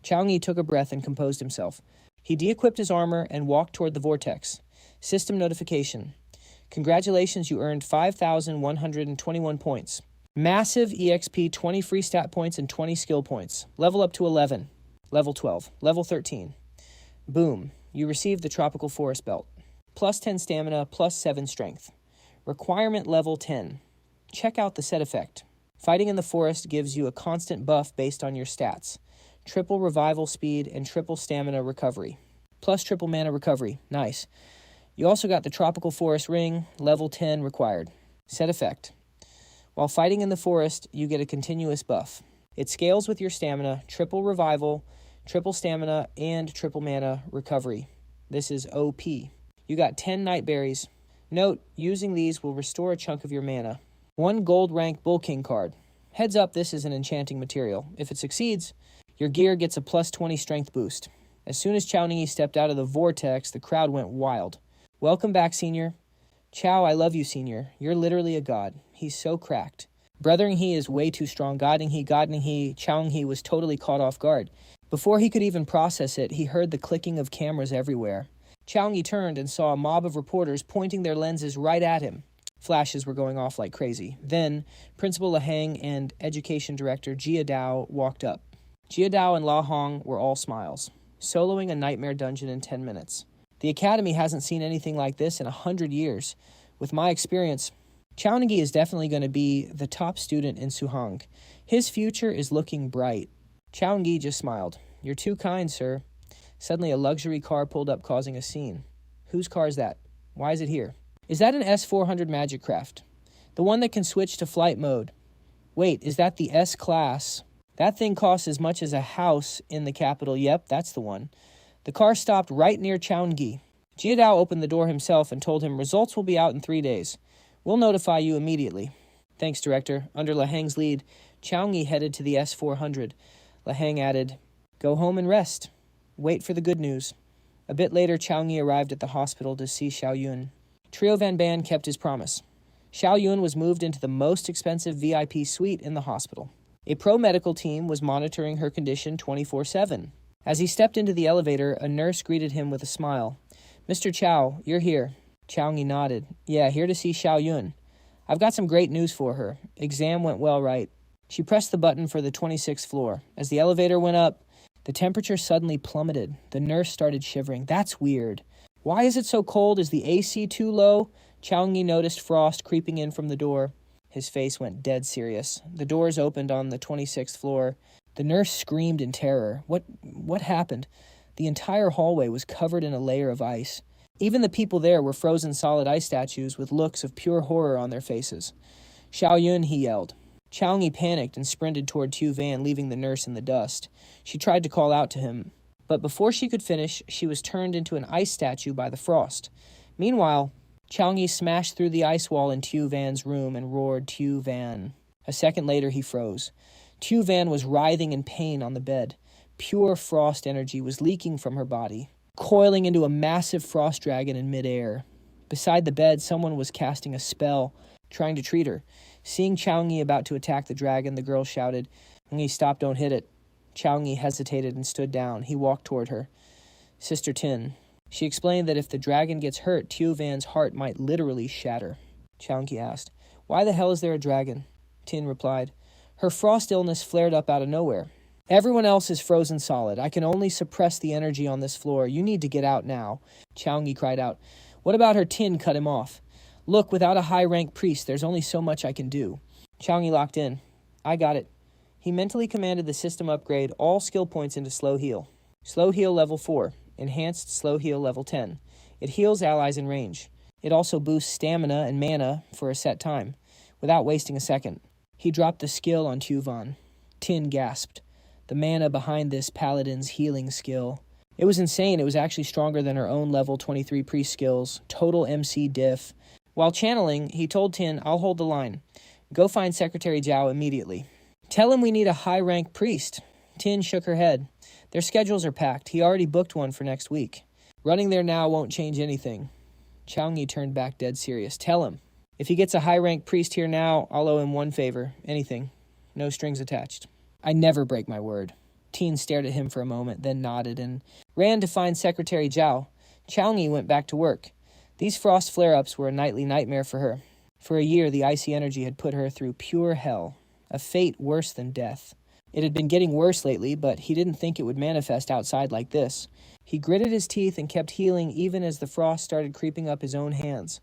Chau Nghi took a breath and composed himself. He de-equipped his armor and walked toward the vortex. System notification. Congratulations, you earned 5,121 points. Massive EXP, 20 free stat points and 20 skill points. Level up to 11. Level 12. Level 13. Boom. You received the Tropical Forest Belt. Plus 10 stamina, plus 7 strength. Requirement level 10. Check out the set effect. Fighting in the forest gives you a constant buff based on your stats. Triple revival speed and triple stamina recovery. Plus triple mana recovery. Nice. You also got the Tropical Forest Ring, level 10 required. Set effect. While fighting in the forest, you get a continuous buff. It scales with your stamina, triple revival, triple stamina, and triple mana recovery. This is OP. You got 10 night berries. Note, using these will restore a chunk of your mana. 1 gold rank Bull King card. Heads up, this is an enchanting material. If it succeeds, your gear gets a plus 20 strength boost. As soon as Chau Nghi stepped out of the vortex, the crowd went wild. Welcome back, Senior. Chau, I love you, Senior. You're literally a god. He's so cracked. Brothering he is way too strong. Godding he, Chau Nghi was totally caught off guard. Before he could even process it, he heard the clicking of cameras everywhere. Chau Nghi turned and saw a mob of reporters pointing their lenses right at him. Flashes were going off like crazy. Then, Principal Laheng and Education Director Jia Dao walked up. Jia Dao and La Hong were all smiles, soloing a nightmare dungeon in 10 minutes. The Academy hasn't seen anything like this in 100 years. With my experience, Chau Nghi is definitely going to be the top student in Suhong. His future is looking bright. Chau Nghi just smiled. You're too kind, sir. Suddenly a luxury car pulled up, causing a scene. Whose car is that? Why is it here? Is that an S-400 Magic Craft? The one that can switch to flight mode. Wait, is that the S-Class? That thing costs as much as a house in the capital. Yep, that's the one. The car stopped right near Chau Nghi. Jia Dao opened the door himself and told him results will be out in 3 days. We'll notify you immediately. Thanks, Director. Under Laheng's lead, Chau Nghi headed to the S-400. Laheng added, go home and rest. Wait for the good news. A bit later, Chau Nghi arrived at the hospital to see Xiaoyun. Trio Van Ban kept his promise. Xiao Yun was moved into the most expensive VIP suite in the hospital. A pro-medical team was monitoring her condition 24/7. As he stepped into the elevator, a nurse greeted him with a smile. "Mr. Chau, you're here." Chau Nghi nodded. "Yeah, here to see Xiao Yun. I've got some great news for her. Exam went well, right?" She pressed the button for the 26th floor. As the elevator went up, the temperature suddenly plummeted. The nurse started shivering. "That's weird. Why is it so cold? Is the AC too low?" Chau Nghi noticed frost creeping in from the door. His face went dead serious. The doors opened on the 26th floor. The nurse screamed in terror. What happened? The entire hallway was covered in a layer of ice. Even the people there were frozen solid ice statues with looks of pure horror on their faces. "Xiao Yun," he yelled. Chau Nghi panicked and sprinted toward Tu Van, leaving the nurse in the dust. She tried to call out to him, but before she could finish, she was turned into an ice statue by the frost. Meanwhile, Chau Nghi smashed through the ice wall in Tu Van's room and roared, "Tu Van." A second later, he froze. Tu Van was writhing in pain on the bed. Pure frost energy was leaking from her body, coiling into a massive frost dragon in midair. Beside the bed, someone was casting a spell, trying to treat her. Seeing Chau Nghi about to attack the dragon, the girl shouted, "Nghi, stop, don't hit it." Chau Nghi hesitated and stood down. He walked toward her. "Sister Tin." She explained that if the dragon gets hurt, Tu Van's heart might literally shatter. Chau Nghi asked, "Why the hell is there a dragon?" Tin replied, "Her frost illness flared up out of nowhere. Everyone else is frozen solid. I can only suppress the energy on this floor. You need to get out now." Chau Nghi cried out, "What about her?" Tin cut him off. "Look, without a high-rank priest, there's only so much I can do." Chau Nghi locked in. "I got it." He mentally commanded the system upgrade all skill points into slow heal. Slow heal level 4. Enhanced slow heal level 10. It heals allies in range. It also boosts stamina and mana for a set time, without wasting a second. He dropped the skill on Tu Van. Tin gasped. The mana behind this paladin's healing skill. It was insane. It was actually stronger than her own level 23 priest skills. Total MC diff. While channeling, he told Tin, "I'll hold the line. Go find Secretary Zhao immediately. Tell him we need a high-rank priest." Tin shook her head. "Their schedules are packed. He already booked one for next week. Running there now won't change anything." Chau Nghi turned back dead serious. "Tell him. If he gets a high-rank priest here now, I'll owe him one favor. Anything. No strings attached." "I never break my word." Tin stared at him for a moment, then nodded and ran to find Secretary Zhao. Chau Nghi went back to work. These frost flare-ups were a nightly nightmare for her. For a year, the icy energy had put her through pure hell, a fate worse than death. It had been getting worse lately, but he didn't think it would manifest outside like this. He gritted his teeth and kept healing even as the frost started creeping up his own hands.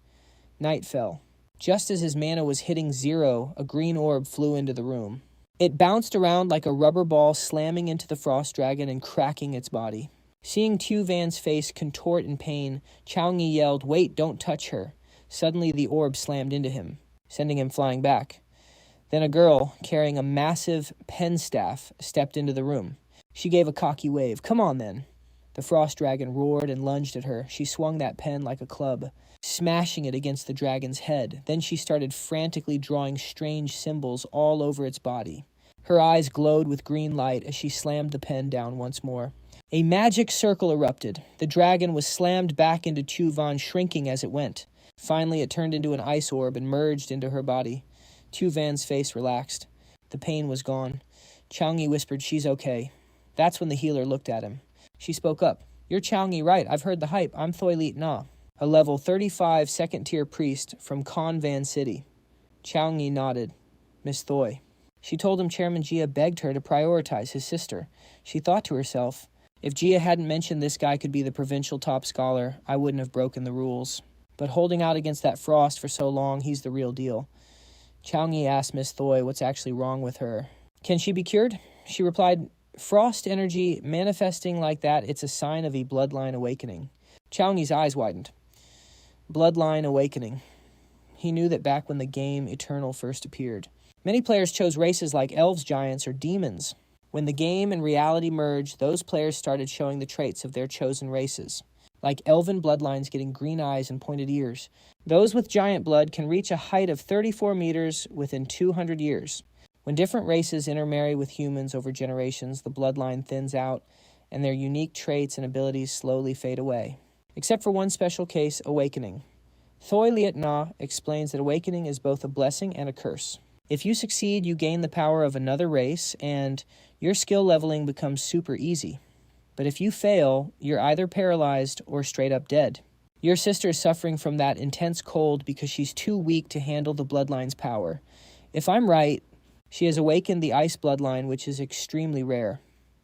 Night fell. Just as his mana was hitting 0, a green orb flew into the room. It bounced around like a rubber ball, slamming into the frost dragon and cracking its body. Seeing Tu Van's face contort in pain, Chau Nghi yelled, "Wait, don't touch her." Suddenly the orb slammed into him, sending him flying back. Then a girl, carrying a massive pen staff, stepped into the room. She gave a cocky wave. "Come on, then." The frost dragon roared and lunged at her. She swung that pen like a club, smashing it against the dragon's head. Then she started frantically drawing strange symbols all over its body. Her eyes glowed with green light as she slammed the pen down once more. A magic circle erupted. The dragon was slammed back into Tu Van, shrinking as it went. Finally, it turned into an ice orb and merged into her body. Tu Van's face relaxed. The pain was gone. Chau Nghi whispered, "She's okay." That's when the healer looked at him. She spoke up. "You're Chau Nghi, right? I've heard the hype. I'm Thoi Leet Na, a level 35 second-tier priest from Con Van City." Chau Nghi nodded. "Miss Thoi." She told him Chairman Jia begged her to prioritize his sister. She thought to herself, if Jia hadn't mentioned this guy could be the provincial top scholar, I wouldn't have broken the rules. But holding out against that frost for so long, he's the real deal. Chau Nghi asked Miss Thoi what's actually wrong with her. "Can she be cured?" She replied, "Frost energy manifesting like that, it's a sign of a bloodline awakening." Chau Nghi's eyes widened. Bloodline awakening. He knew that back when the game Eternal first appeared, many players chose races like elves, giants, or demons. When the game and reality merged, those players started showing the traits of their chosen races, like elven bloodlines getting green eyes and pointed ears. Those with giant blood can reach a height of 34 meters within 200 years. When different races intermarry with humans over generations, the bloodline thins out, and their unique traits and abilities slowly fade away. Except for one special case, Awakening. Thoi Liat Na explains that awakening is both a blessing and a curse. If you succeed, you gain the power of another race, and your skill leveling becomes super easy. But if you fail, you're either paralyzed or straight up dead. Your sister is suffering from that intense cold because she's too weak to handle the bloodline's power. If I'm right, she has awakened the ice bloodline, which is extremely rare.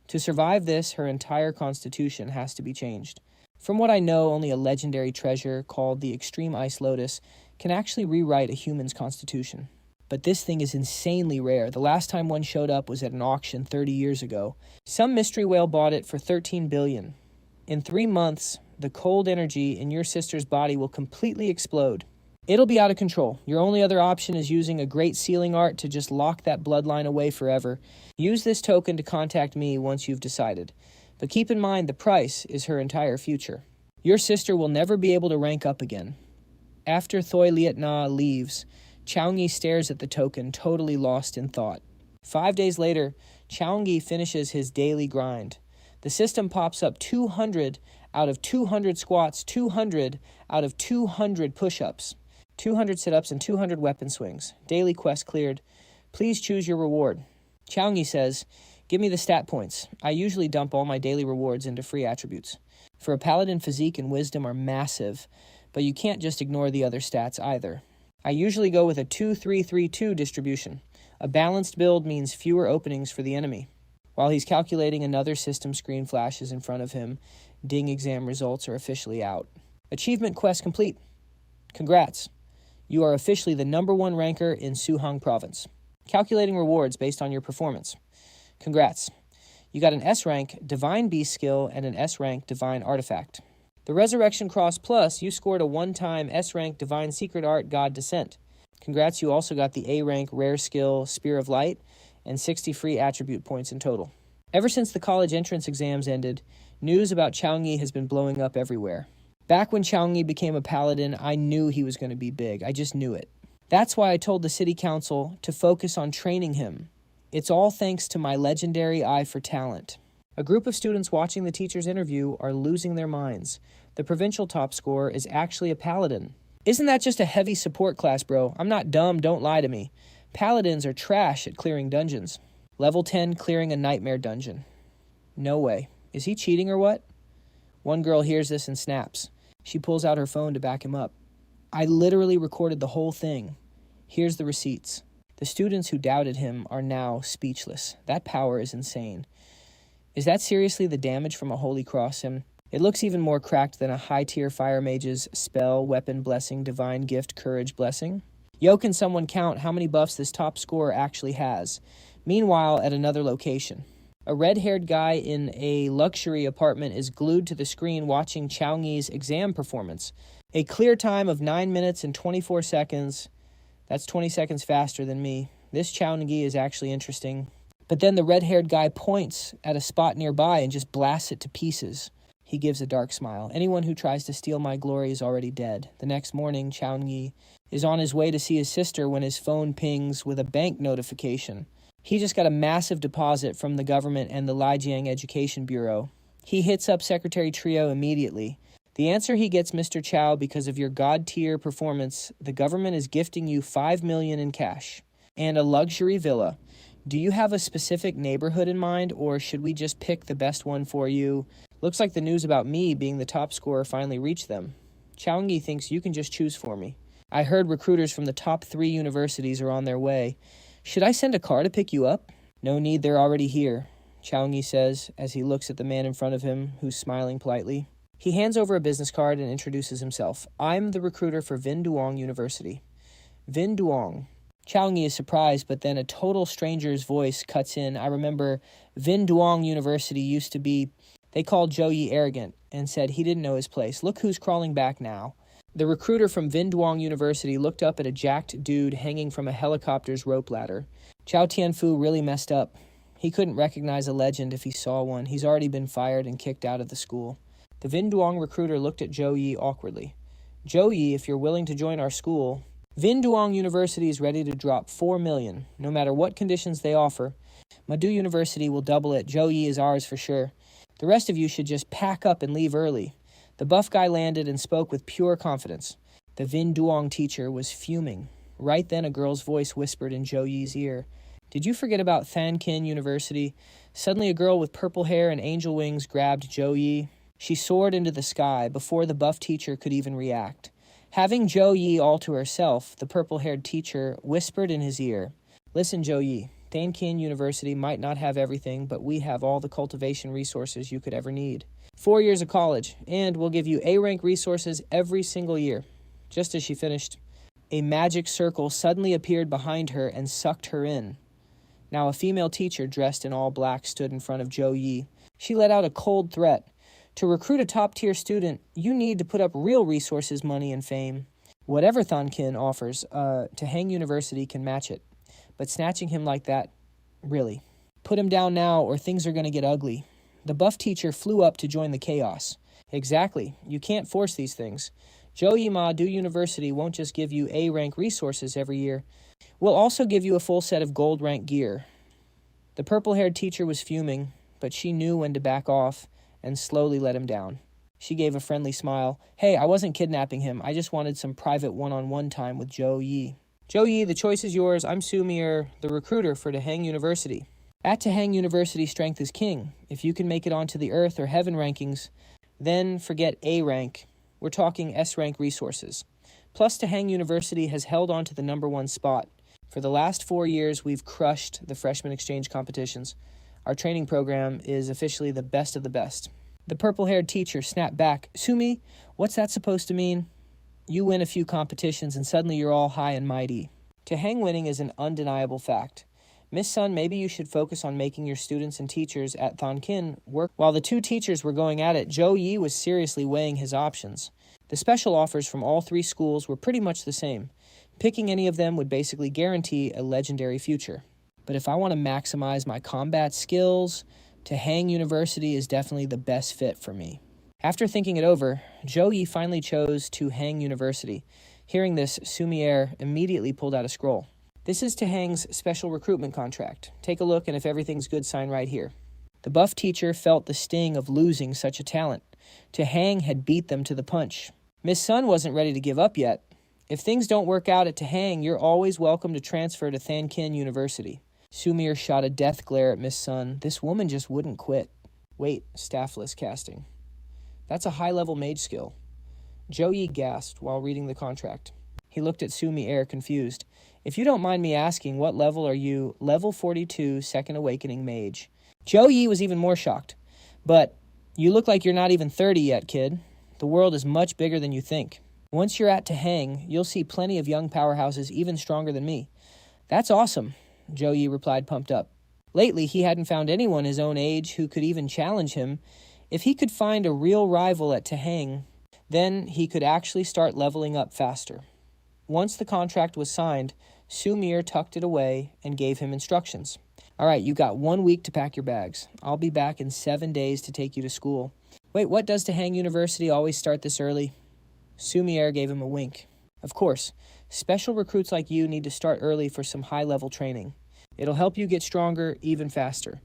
To survive this, her entire constitution has to be changed. From what I know, only a legendary treasure called the Extreme Ice Lotus can actually rewrite a human's constitution. But this thing is insanely rare. The last time one showed up was at an auction 30 years ago. Some mystery whale bought it for $13 billion. In 3 months, the cold energy in your sister's body will completely explode. It'll be out of control. Your only other option is using a great sealing art to just lock that bloodline away forever. Use this token to contact me once you've decided. But keep in mind the price is her entire future. Your sister will never be able to rank up again. After Thoi Liat Na leaves, Chau Nghi stares at the token, totally lost in thought. 5 days later, Chau Nghi finishes his daily grind. The system pops up 200 out of 200 squats, 200 out of 200 push-ups, 200 sit-ups, and 200 weapon swings. Daily quest cleared. Please choose your reward. Chau Nghi says, give me the stat points. I usually dump all my daily rewards into free attributes. For a paladin, physique and wisdom are massive, but you can't just ignore the other stats either. I usually go with a 2-3-3-2 distribution. A balanced build means fewer openings for the enemy. While he's calculating, another system screen flashes in front of him. Ding exam results are officially out. Achievement quest complete. Congrats. You are officially the #1 ranker in Suhang province. Calculating rewards based on your performance. Congrats. You got an S-rank Divine Beast skill and an S-rank Divine Artifact. The Resurrection Cross Plus, you scored a 1-time S-rank Divine Secret Art God Descent. Congrats, you also got the A-rank Rare Skill Spear of Light and 60 free attribute points in total. Ever since the college entrance exams ended, news about Chau Nghi has been blowing up everywhere. Back when Chau Nghi became a paladin, I knew he was going to be big. I just knew it. That's why I told the city council to focus on training him. It's all thanks to my legendary eye for talent. A group of students watching the teacher's interview are losing their minds. The provincial top scorer is actually a paladin. Isn't that just a heavy support class, bro? I'm not dumb, don't lie to me. Paladins are trash at clearing dungeons. Level 10 clearing a nightmare dungeon. No way. Is he cheating or what? One girl hears this and snaps. She pulls out her phone to back him up. I literally recorded the whole thing. Here's the receipts. The students who doubted him are now speechless. That power is insane. Is that seriously the damage from a Holy Cross him? It looks even more cracked than a high-tier Fire Mage's Spell, Weapon Blessing, Divine Gift, Courage Blessing. Yo, can someone count how many buffs this top scorer actually has? Meanwhile, at another location, a red-haired guy in a luxury apartment is glued to the screen watching Chau Nghi's exam performance. A clear time of 9 minutes and 24 seconds. That's 20 seconds faster than me. This Chau Nghi is actually interesting. But then the red-haired guy points at a spot nearby and just blasts it to pieces. He gives a dark smile. Anyone who tries to steal my glory is already dead. The next morning, Chau Nghi is on his way to see his sister when his phone pings with a bank notification. He just got a massive deposit from the government and the Lijiang Education Bureau. He hits up Secretary Trio immediately. The answer he gets, Mr. Chow, because of your god-tier performance, the government is gifting you $5 million in cash and a luxury villa. Do you have a specific neighborhood in mind, or should we just pick the best one for you? Looks like the news about me being the top scorer finally reached them. Chau Nghi thinks you can just choose for me. I heard recruiters from the top 3 universities are on their way. Should I send a car to pick you up? No need, they're already here, Chau Nghi says as he looks at the man in front of him, who's smiling politely. He hands over a business card and introduces himself. I'm the recruiter for Vinh Duong University. Vinh Duong. Chau Nghi is surprised, but then a total stranger's voice cuts in. I remember Vinh Duong University used to be, they called Zhou Yi arrogant and said he didn't know his place. Look who's crawling back now. The recruiter from Vinh Duong University looked up at a jacked dude hanging from a helicopter's rope ladder. Chow Tianfu really messed up. He couldn't recognize a legend if he saw one. He's already been fired and kicked out of the school. The Vinh Duong recruiter looked at Zhou Yi awkwardly. Zhou Yi, if you're willing to join our school, Vinh Duong University is ready to drop $4 million, no matter what conditions they offer. Madu University will double it. Zhou Yi is ours for sure. The rest of you should just pack up and leave early. The buff guy landed and spoke with pure confidence. The Vin Duong teacher was fuming. Right then, a girl's voice whispered in Zhou Yi's ear, "Did you forget about Thankin University?" Suddenly, a girl with purple hair and angel wings grabbed Zhou Yi. She soared into the sky before the buff teacher could even react. Having Zhou Yi all to herself, the purple-haired teacher whispered in his ear, "Listen, Zhou Yi, Thankin University might not have everything, but we have all the cultivation resources you could ever need. 4 years of college, and we'll give you A-rank resources every single year." Just as she finished, a magic circle suddenly appeared behind her and sucked her in. Now a female teacher dressed in all black stood in front of Zhou Yi. She let out a cold threat. "To recruit a top-tier student, you need to put up real resources, money, and fame. Whatever Thankin offers, Tahang University can match it. But snatching him like that, really. Put him down now or things are going to get ugly." The buff teacher flew up to join the chaos. "Exactly. You can't force these things. Zhou Yi Ma Du University won't just give you A-rank resources every year. We'll also give you a full set of gold-rank gear." The purple-haired teacher was fuming, but she knew when to back off and slowly let him down. She gave a friendly smile. "Hey, I wasn't kidnapping him. I just wanted some private one-on-one time with Zhou Yi." "Zhou Yi, the choice is yours. I'm Sumir, the recruiter for Tahang University." At Tahang University, strength is king. If you can make it onto the Earth or Heaven rankings, then forget A rank. We're talking S rank resources. Plus, Tahang University has held on to the #1 spot. For the last 4 years, we've crushed the freshman exchange competitions. Our training program is officially the best of the best. The purple-haired teacher snapped back. "Sumi, what's that supposed to mean?" You win a few competitions and suddenly you're all high and mighty. Tahang winning is an undeniable fact. Miss Sun, maybe you should focus on making your students and teachers at Thankin work. While the two teachers were going at it, Zhou Yi was seriously weighing his options. The special offers from all 3 schools were pretty much the same. Picking any of them would basically guarantee a legendary future. But if I want to maximize my combat skills, Tahang University is definitely the best fit for me. After thinking it over, Zhou Yi finally chose Tahang University. Hearing this, Sumier immediately pulled out a scroll. "This is Tahang's special recruitment contract. Take a look, and if everything's good, sign right here." The buff teacher felt the sting of losing such a talent. Tahang had beat them to the punch. Miss Sun wasn't ready to give up yet. "If things don't work out at Tahang, you're always welcome to transfer to Thankin University." Sumir shot a death glare at Miss Sun. This woman just wouldn't quit. Wait, staffless casting. That's a high-level mage skill. Zhou Yi gasped while reading the contract. He looked at Sumi confused. "If you don't mind me asking, what level are you?" "Level 42, Second Awakening Mage." Zhou Yi was even more shocked. "But you look like you're not even 30 yet, kid. The world is much bigger than you think. Once you're at Tahang, you'll see plenty of young powerhouses even stronger than me." "That's awesome," Zhou Yi replied, pumped up. Lately, he hadn't found anyone his own age who could even challenge him. If he could find a real rival at Tahang, then he could actually start leveling up faster. Once the contract was signed, Sumir tucked it away and gave him instructions. "All right, you got 1 week to pack your bags. I'll be back in 7 days to take you to school." "Wait, what, does Tahang University always start this early?" Sumir gave him a wink. "Of course. Special recruits like you need to start early for some high-level training. It'll help you get stronger even faster.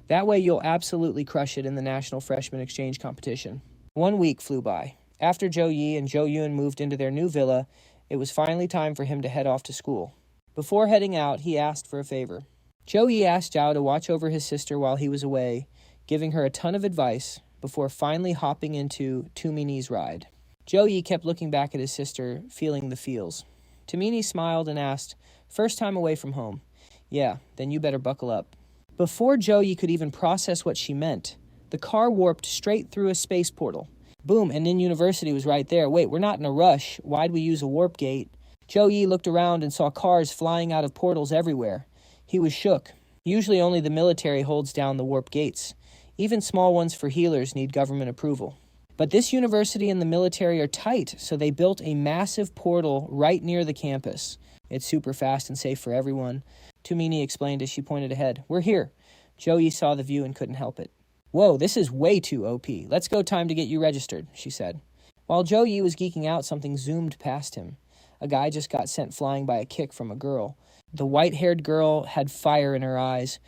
That way you'll absolutely crush it in the National Freshman Exchange Competition." 1 week flew by. After Zhou Yi and Zhou Yun moved into their new villa, it was finally time for him to head off to school. Before heading out, he asked for a favor. Zhou Yi asked Zhao to watch over his sister while he was away, giving her a ton of advice before finally hopping into Tumini's ride. Zhou Yi kept looking back at his sister, feeling the feels. Tumini smiled and asked, "First time away from home." "Yeah, then you better buckle up." Before Zhou Yi could even process what she meant, the car warped straight through a space portal. Boom, and Nin University was right there. "Wait, we're not in a rush. Why'd we use a warp gate?" Zhou Yi looked around and saw cars flying out of portals everywhere. He was shook. Usually only the military holds down the warp gates. Even small ones for healers need government approval. But this university and the military are tight, so they built a massive portal right near the campus. It's super fast and safe for everyone. Tumini explained as she pointed ahead. "We're here." Zhou Yi saw the view and couldn't help it. "Whoa, this is way too OP. Let's go, time to get you registered," she said. While Zhou Yi was geeking out, something zoomed past him. A guy just got sent flying by a kick from a girl. The white-haired girl had fire in her eyes.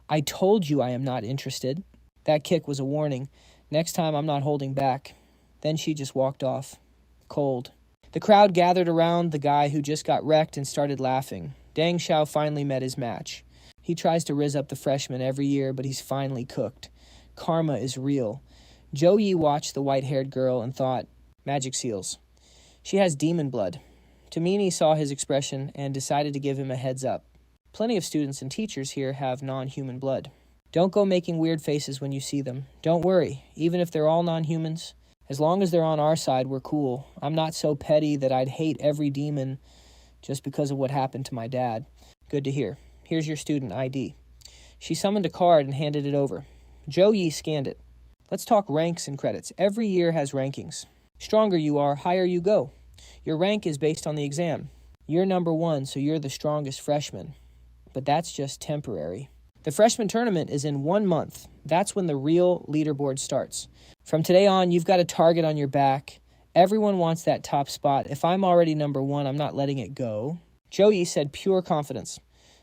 "I told you I am not interested." That kick was a warning. Next time I'm not holding back. Then she just walked off. Cold. The crowd gathered around the guy who just got wrecked and started laughing. Deng Xiao finally met his match. He tries to rizz up the freshman every year, but he's finally cooked. Karma is real. Zhou Yi watched the white-haired girl and thought, magic seals. She has demon blood. Tamini saw his expression and decided to give him a heads up. Plenty of students and teachers here have non-human blood. Don't go making weird faces when you see them. Don't worry, even if they're all non-humans. As long as they're on our side, we're cool. I'm not so petty that I'd hate every demon just because of what happened to my dad. Good to hear. Here's your student ID. She summoned a card and handed it over. Zhou Yi scanned it. Let's talk ranks and credits. Every year has rankings. Stronger you are, higher you go. Your rank is based on the exam. You're number 1, so you're the strongest freshman. But that's just temporary. The freshman tournament is in 1 month. That's when the real leaderboard starts. From today on, you've got a target on your back. Everyone wants that top spot. If I'm already number 1, I'm not letting it go. Zhou Yi said pure confidence.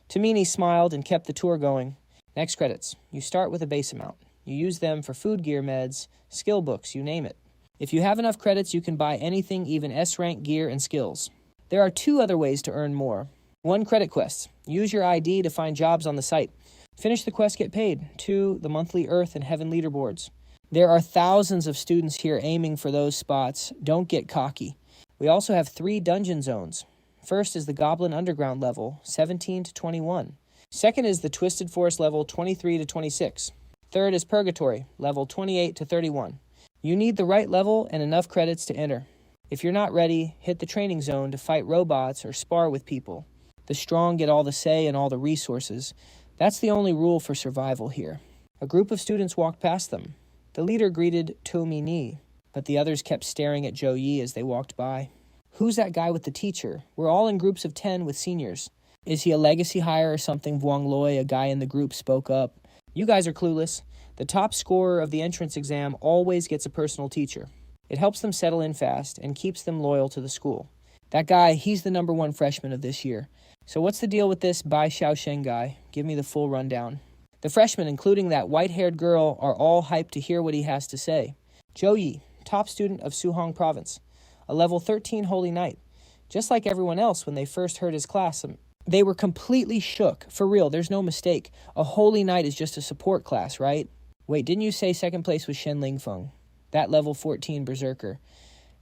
Tamini smiled and kept the tour going. Next credits. You start with a base amount. You use them for food gear, meds, skill books, you name it. If you have enough credits, you can buy anything, even S-rank gear and skills. There are 2 other ways to earn more. 1, credit quests. Use your ID to find jobs on the site. Finish the quest, get paid. 2, the monthly Earth and Heaven leaderboards. There are thousands of students here aiming for those spots. Don't get cocky. We also have 3 dungeon zones. First is the Goblin Underground level, 17 to 21. Second is the Twisted Forest level, 23 to 26. Third is Purgatory, level 28 to 31. You need the right level and enough credits to enter. If you're not ready, hit the training zone to fight robots or spar with people. The strong get all the say and all the resources. That's the only rule for survival here. A group of students walked past them. The leader greeted Tomini, but the others kept staring at Zhou Yi as they walked by. Who's that guy with the teacher? We're all in groups of 10 with seniors. Is he a legacy hire or something? Vuong Loi, a guy in the group, spoke up. You guys are clueless. The top scorer of the entrance exam always gets a personal teacher. It helps them settle in fast and keeps them loyal to the school. That guy, he's the number 1 freshman of this year. So what's the deal with this Bai Xiaosheng guy? Give me the full rundown. The freshmen, including that white-haired girl, are all hyped to hear what he has to say. Zhou Yi, top student of Suhong Province. A level 13 Holy Knight. Just like everyone else when they first heard his class, they were completely shook. For real, there's no mistake. A Holy Knight is just a support class, right? Wait, didn't you say second place was Shen Lingfeng? That level 14 Berserker.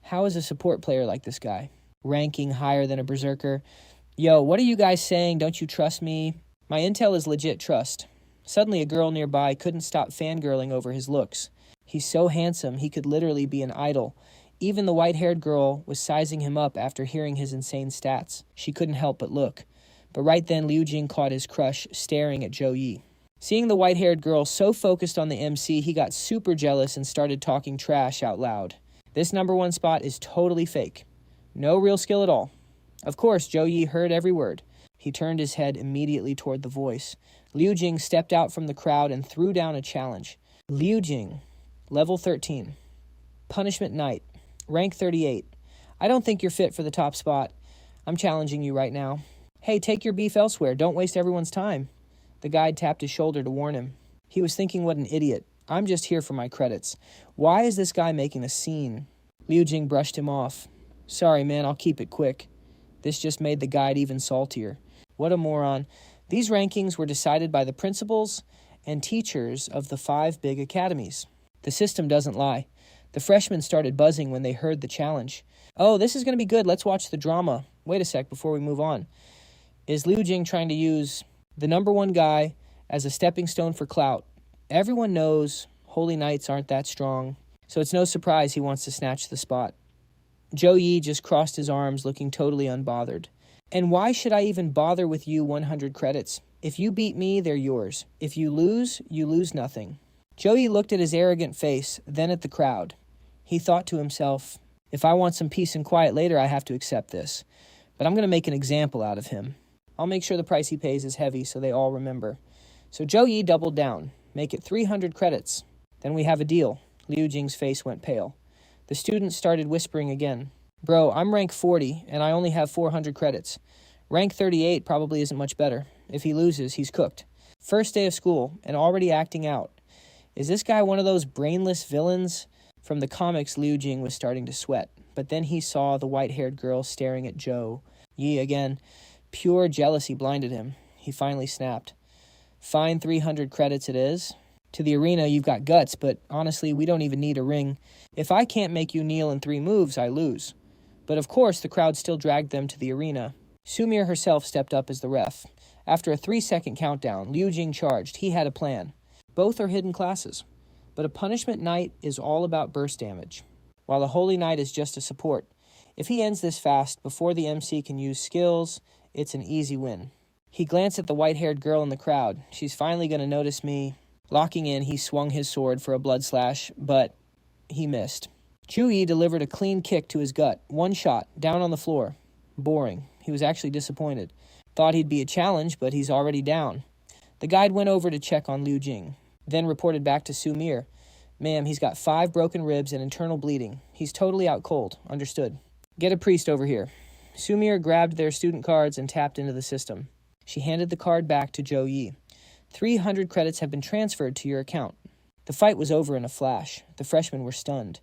How is a support player like this guy ranking higher than a Berserker? Yo, what are you guys saying? Don't you trust me? My intel is legit trust. Suddenly a girl nearby couldn't stop fangirling over his looks. He's so handsome, he could literally be an idol. Even the white-haired girl was sizing him up after hearing his insane stats. She couldn't help but look. But right then, Liu Jing caught his crush staring at Zhou Yi. Seeing the white-haired girl so focused on the MC, he got super jealous and started talking trash out loud. This number 1 spot is totally fake. No real skill at all. Of course, Zhou Yi heard every word. He turned his head immediately toward the voice. Liu Jing stepped out from the crowd and threw down a challenge. Liu Jing, level 13. Punishment Knight, rank 38. I don't think you're fit for the top spot. I'm challenging you right now. Hey, take your beef elsewhere. Don't waste everyone's time. The guide tapped his shoulder to warn him. He was thinking, what an idiot. I'm just here for my credits. Why is this guy making a scene? Liu Jing brushed him off. Sorry, man, I'll keep it quick. This just made the guide even saltier. What a moron. These rankings were decided by the principals and teachers of the 5 big academies. The system doesn't lie. The freshmen started buzzing when they heard the challenge. Oh, this is going to be good. Let's watch the drama. Wait a sec before we move on. Is Liu Jing trying to use the number 1 guy as a stepping stone for clout? Everyone knows Holy Knights aren't that strong, so it's no surprise he wants to snatch the spot. Zhou Yi just crossed his arms, looking totally unbothered. And why should I even bother with you 100 credits? If you beat me, they're yours. If you lose nothing. Zhou Yi looked at his arrogant face, then at the crowd. He thought to himself, if I want some peace and quiet later, I have to accept this. But I'm going to make an example out of him. I'll make sure the price he pays is heavy so they all remember. So Zhou Yi doubled down. Make it 300 credits. Then we have a deal. Liu Jing's face went pale. The students started whispering again. Bro, I'm rank 40, and I only have 400 credits. Rank 38 probably isn't much better. If he loses, he's cooked. First day of school, and already acting out. Is this guy one of those brainless villains? From the comics, Liu Jing was starting to sweat, but then he saw the white-haired girl staring at Zhou Yi again. Pure jealousy blinded him. He finally snapped. Fine 300 credits it is. To the arena, you've got guts, but honestly, we don't even need a ring. If I can't make you kneel in 3 moves, I lose. But of course, the crowd still dragged them to the arena. Sumire herself stepped up as the ref. After a 3-second countdown, Liu Jing charged. He had a plan. Both are hidden classes. But a punishment knight is all about burst damage, while a holy knight is just a support. If he ends this fast before the MC can use skills, it's an easy win. He glanced at the white-haired girl in the crowd. She's finally going to notice me. Locking in, he swung his sword for a blood slash, but he missed. Zhou Yi delivered a clean kick to his gut. 1 shot, down on the floor. Boring. He was actually disappointed. Thought he'd be a challenge, but he's already down. The guide went over to check on Liu Jing, then reported back to Sumire. Ma'am, he's got 5 broken ribs and internal bleeding. He's totally out cold. Understood. Get a priest over here. Sumire grabbed their student cards and tapped into the system. She handed the card back to Zhou Yi. 300 credits have been transferred to your account. The fight was over in a flash. The freshmen were stunned.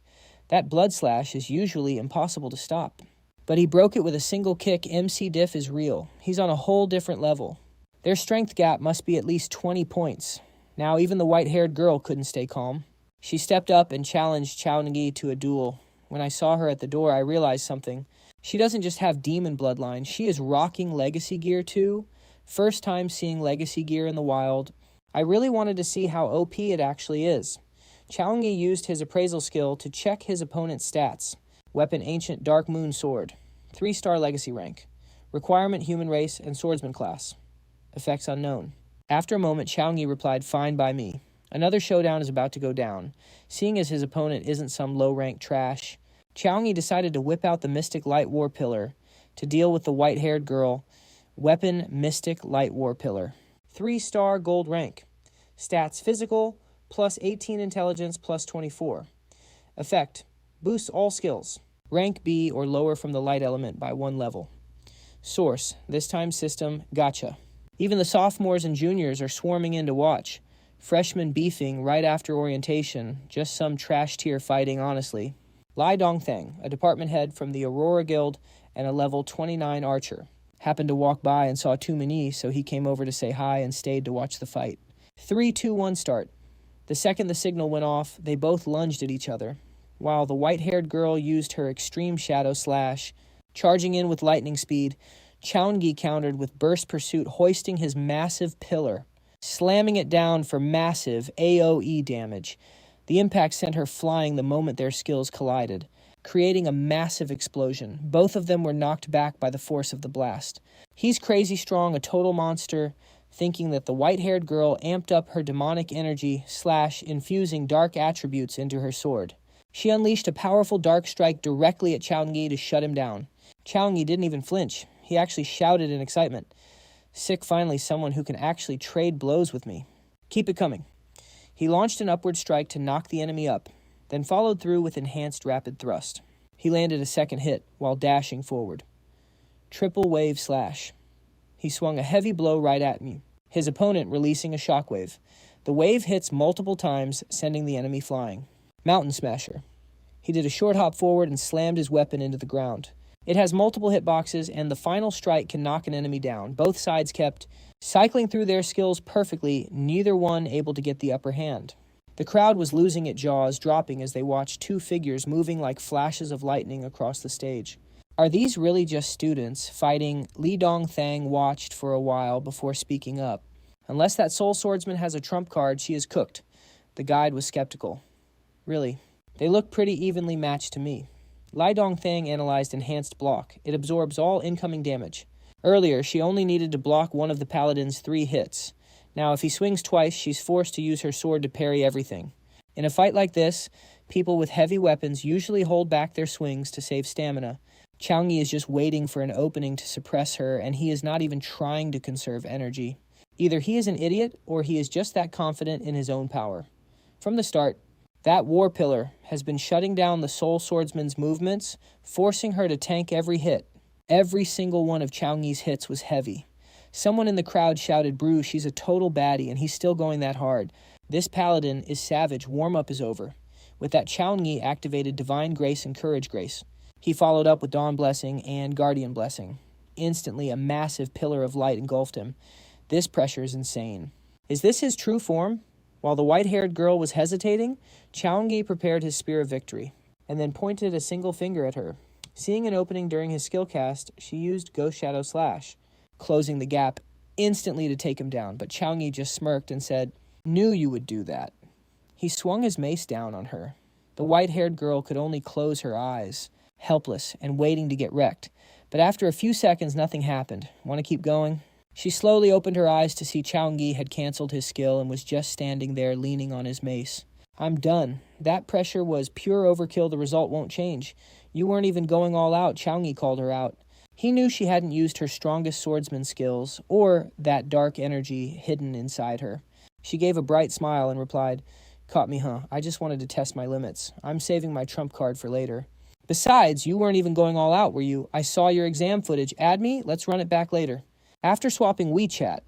That blood slash is usually impossible to stop. But he broke it with a single kick. MC Diff is real. He's on a whole different level. Their strength gap must be at least 20 points. Now even the white-haired girl couldn't stay calm. She stepped up and challenged Chau Nghi to a duel. When I saw her at the door, I realized something. She doesn't just have demon bloodline. She is rocking legacy gear too. First time seeing legacy gear in the wild. I really wanted to see how OP it actually is. Chau Nghi used his appraisal skill to check his opponent's stats. Weapon Ancient Dark Moon Sword. 3-star legacy rank. Requirement Human Race and Swordsman class. Effects unknown. After a moment, Chau Nghi replied, fine by me. Another showdown is about to go down. Seeing as his opponent isn't some low-rank trash, Chau Nghi decided to whip out the Mystic Light War Pillar to deal with the white-haired girl. Weapon Mystic Light War Pillar. 3-star gold rank. Stats physical, plus 18 intelligence, plus 24. Effect. Boosts all skills. Rank B or lower from the light element by 1 level. Source. This time system, gotcha. Even the sophomores and juniors are swarming in to watch. Freshmen beefing right after orientation. Just some trash tier fighting, honestly. Lai Dongthang, a department head from the Aurora Guild and a level 29 archer. Happened to walk by and saw too many, so he came over to say hi and stayed to watch the fight. 3-2-1 start. The second the signal went off, they both lunged at each other, while the white-haired girl used her extreme shadow slash. Charging in with lightning speed, Chau Nghi countered with burst pursuit, hoisting his massive pillar, slamming it down for massive AoE damage. The impact sent her flying the moment their skills collided, creating a massive explosion. Both of them were knocked back by the force of the blast. He's crazy strong, a total monster, thinking that the white-haired girl amped up her demonic energy / infusing dark attributes into her sword. She unleashed a powerful dark strike directly at Chau Nghi to shut him down. Chau Nghi didn't even flinch. He actually shouted in excitement. Sick, finally someone who can actually trade blows with me. Keep it coming. He launched an upward strike to knock the enemy up, then followed through with enhanced rapid thrust. He landed a second hit while dashing forward. Triple wave slash. He swung a heavy blow right at me, his opponent releasing a shockwave. The wave hits multiple times, sending the enemy flying. Mountain Smasher. He did a short hop forward and slammed his weapon into the ground. It has multiple hitboxes, and the final strike can knock an enemy down. Both sides kept cycling through their skills perfectly, neither one able to get the upper hand. The crowd was losing its jaws, dropping as they watched 2 figures moving like flashes of lightning across the stage. Are these really just students fighting? Li Dongthang watched for a while before speaking up. Unless that soul swordsman has a trump card, she is cooked. The guide was skeptical. Really, they look pretty evenly matched to me. Lai Dongthang analyzed Enhanced Block. It absorbs all incoming damage. Earlier, she only needed to block one of the paladin's 3 hits. Now, if he swings twice, she's forced to use her sword to parry everything. In a fight like this, people with heavy weapons usually hold back their swings to save stamina. Chau Nghi is just waiting for an opening to suppress her, and he is not even trying to conserve energy. Either he is an idiot, or he is just that confident in his own power. From the start, that war pillar has been shutting down the soul swordsman's movements, forcing her to tank every hit. Every single one of Chau Nghi's hits was heavy. Someone in the crowd shouted, "Brew, she's a total baddie," and he's still going that hard. This paladin is savage. Warm-up is over. With that, Chau Nghi activated Divine Grace and Courage Grace. He followed up with Dawn Blessing and Guardian Blessing. Instantly, a massive pillar of light engulfed him. This pressure is insane. Is this his true form? While the white-haired girl was hesitating, Chau Nghi prepared his Spear of Victory, and then pointed a single finger at her. Seeing an opening during his skill cast, she used Ghost Shadow Slash, closing the gap instantly to take him down, but Chau Nghi just smirked and said, "Knew you would do that." He swung his mace down on her. The white-haired girl could only close her eyes, helpless and waiting to get wrecked. But after a few seconds, nothing happened. Want to keep going? She slowly opened her eyes to see Chau Nghi had canceled his skill and was just standing there leaning on his mace. "I'm done. That pressure was pure overkill. The result won't change. You weren't even going all out," Chau Nghi called her out. He knew she hadn't used her strongest swordsman skills or that dark energy hidden inside her. She gave a bright smile and replied, "Caught me, huh? I just wanted to test my limits. I'm saving my trump card for later. Besides, you weren't even going all out, were you? I saw your exam footage. Add me? Let's run it back later." After swapping WeChat,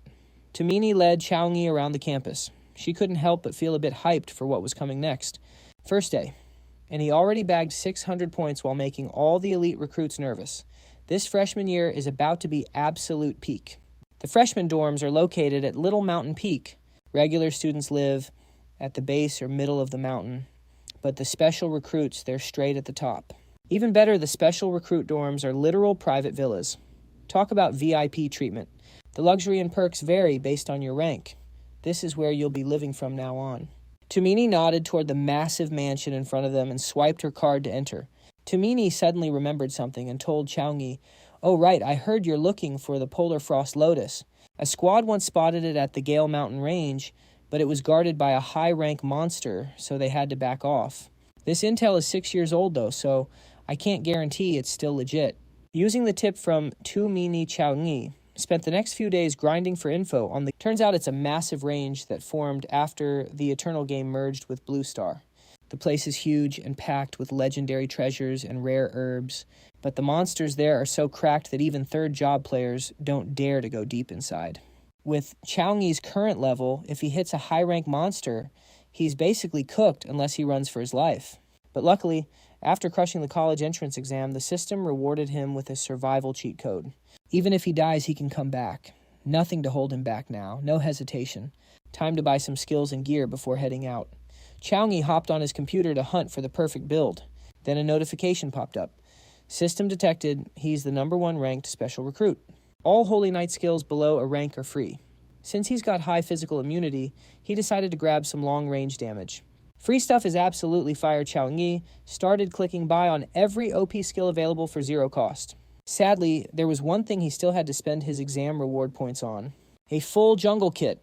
Tamini led Chau Nghi around the campus. She couldn't help but feel a bit hyped for what was coming next. First day, and he already bagged 600 points while making all the elite recruits nervous. This freshman year is about to be absolute peak. The freshman dorms are located at Little Mountain Peak. Regular students live at the base or middle of the mountain, but the special recruits, they're straight at the top. Even better, the special recruit dorms are literal private villas. Talk about VIP treatment. The luxury and perks vary based on your rank. This is where you'll be living from now on. Tumini nodded toward the massive mansion in front of them and swiped her card to enter. Tumini suddenly remembered something and told Chau Nghi, "Oh right, I heard you're looking for the Polar Frost Lotus. A squad once spotted it at the Gale Mountain Range, but it was guarded by a high-rank monster, so they had to back off. This intel is 6 years old though, so I can't guarantee it's still legit." Using the tip from Tumini, Chau Nghi spent the next few days grinding for info on the... Turns out it's a massive range that formed after the Eternal game merged with Blue Star. The place is huge and packed with legendary treasures and rare herbs, but the monsters there are so cracked that even third job players don't dare to go deep inside. With Chau Nghi's current level, if he hits a high-rank monster, he's basically cooked unless he runs for his life. But luckily, after crushing the college entrance exam, the system rewarded him with a survival cheat code. Even if he dies, he can come back. Nothing to hold him back now, no hesitation. Time to buy some skills and gear before heading out. Chau Nghi hopped on his computer to hunt for the perfect build. Then a notification popped up. System detected, he's the #1 ranked special recruit. All Holy Knight skills below a rank are free. Since he's got high physical immunity, he decided to grab some long-range damage. Free stuff is absolutely fire. Chau Nghi started clicking buy on every OP skill available for 0 cost. Sadly, there was one thing he still had to spend his exam reward points on. A full jungle kit.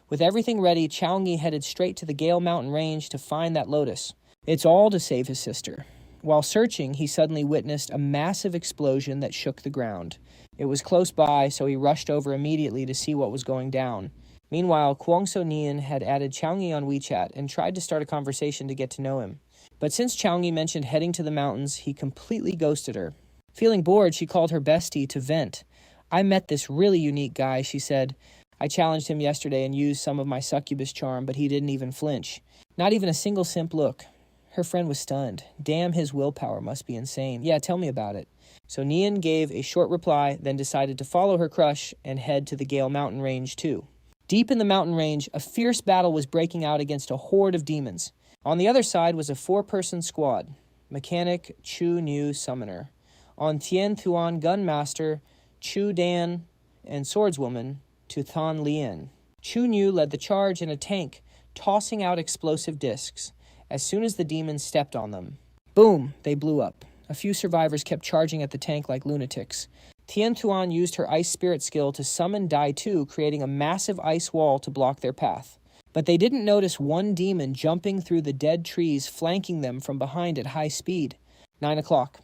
With everything ready, Chau Nghi headed straight to the Gale Mountain Range to find that lotus. It's all to save his sister. While searching, he suddenly witnessed a massive explosion that shook the ground. It was close by, so he rushed over immediately to see what was going down. Meanwhile, Kwangso Nian had added Chau Nghi on WeChat and tried to start a conversation to get to know him. But since Chau Nghi mentioned heading to the mountains, he completely ghosted her. Feeling bored, she called her bestie to vent. "I met this really unique guy," she said. "I challenged him yesterday and used some of my succubus charm, but he didn't even flinch. Not even a single simp look." Her friend was stunned. Damn, his willpower must be insane. "Yeah, tell me about it." So Nian gave a short reply, then decided to follow her crush and head to the Gale Mountain Range too. Deep in the mountain range, a fierce battle was breaking out against a horde of demons. On the other side was a 4-person squad. Mechanic, Chu Niu, Summoner. On Tien Thuan, Gunmaster, Chu Dan, and Swordswoman, Tu Than Lien. Chu Niu led the charge in a tank, tossing out explosive discs. As soon as the demons stepped on them, boom, they blew up. A few survivors kept charging at the tank like lunatics. Tien Thuan used her ice spirit skill to summon Dai Tu, creating a massive ice wall to block their path. But they didn't notice one demon jumping through the dead trees, flanking them from behind at high speed. 9 o'clock.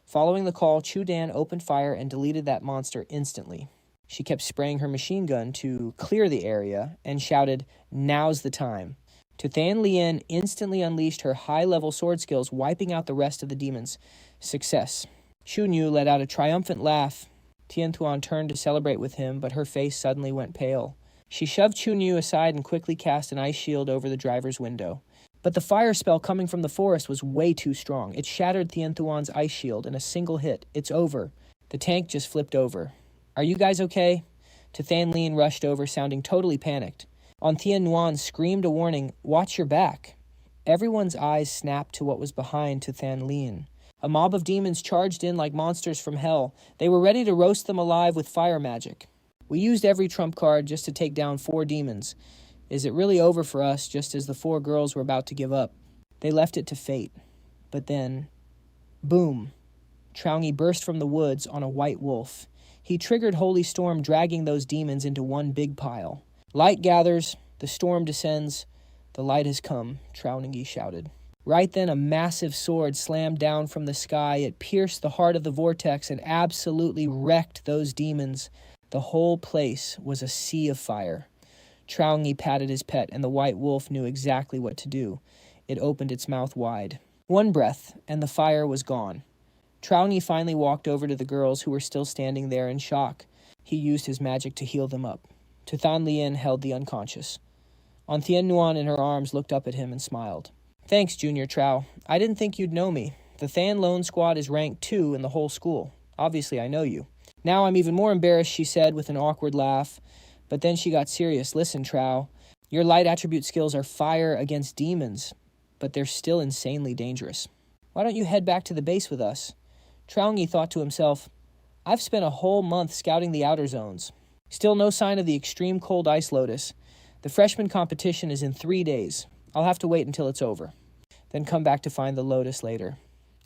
Following the call, Chu Dan opened fire and deleted that monster instantly. She kept spraying her machine gun to clear the area and shouted, "Now's the time." Tu Than Lien instantly unleashed her high-level sword skills, wiping out the rest of the demons. Success. Chu Niu let out a triumphant laugh. Tien Thuan turned to celebrate with him, but her face suddenly went pale. She shoved Chu Niu aside and quickly cast an ice shield over the driver's window. But the fire spell coming from the forest was way too strong. It shattered Thien Thuan's ice shield in a single hit. It's over. The tank just flipped over. Are you guys okay? Than Lien rushed over, sounding totally panicked. On Thien Nguyen screamed a warning, watch your back. Everyone's eyes snapped to what was behind Than Lien. A mob of demons charged in like monsters from hell. They were ready to roast them alive with fire magic. We used every trump card just to take down 4 demons. Is it really over for us, just as the 4 girls were about to give up? They left it to fate. But then, boom, Chau Nghi burst from the woods on a white wolf. He triggered Holy Storm, dragging those demons into one big pile. Light gathers, the storm descends. The light has come, Chau Nghi shouted. Right then, a massive sword slammed down from the sky. It pierced the heart of the vortex and absolutely wrecked those demons. The whole place was a sea of fire. Chau Nghi patted his pet, and the white wolf knew exactly what to do. It opened its mouth wide. One breath, and the fire was gone. Chau Nghi finally walked over to the girls who were still standing there in shock. He used his magic to heal them up. Than Lien held the unconscious. On Thien Nguyen in her arms looked up at him and smiled. Thanks, Junior Chau. I didn't think you'd know me. The Than Lone Squad is ranked 2 in the whole school. Obviously, I know you. Now I'm even more embarrassed, she said with an awkward laugh. But then she got serious. Listen, Chau, your light attribute skills are fire against demons, but they're still insanely dangerous. Why don't you head back to the base with us? Chau Nghi thought to himself, I've spent a whole month scouting the outer zones. Still no sign of the extreme cold ice lotus. The freshman competition is in 3 days. I'll have to wait until it's over. Then come back to find the lotus later.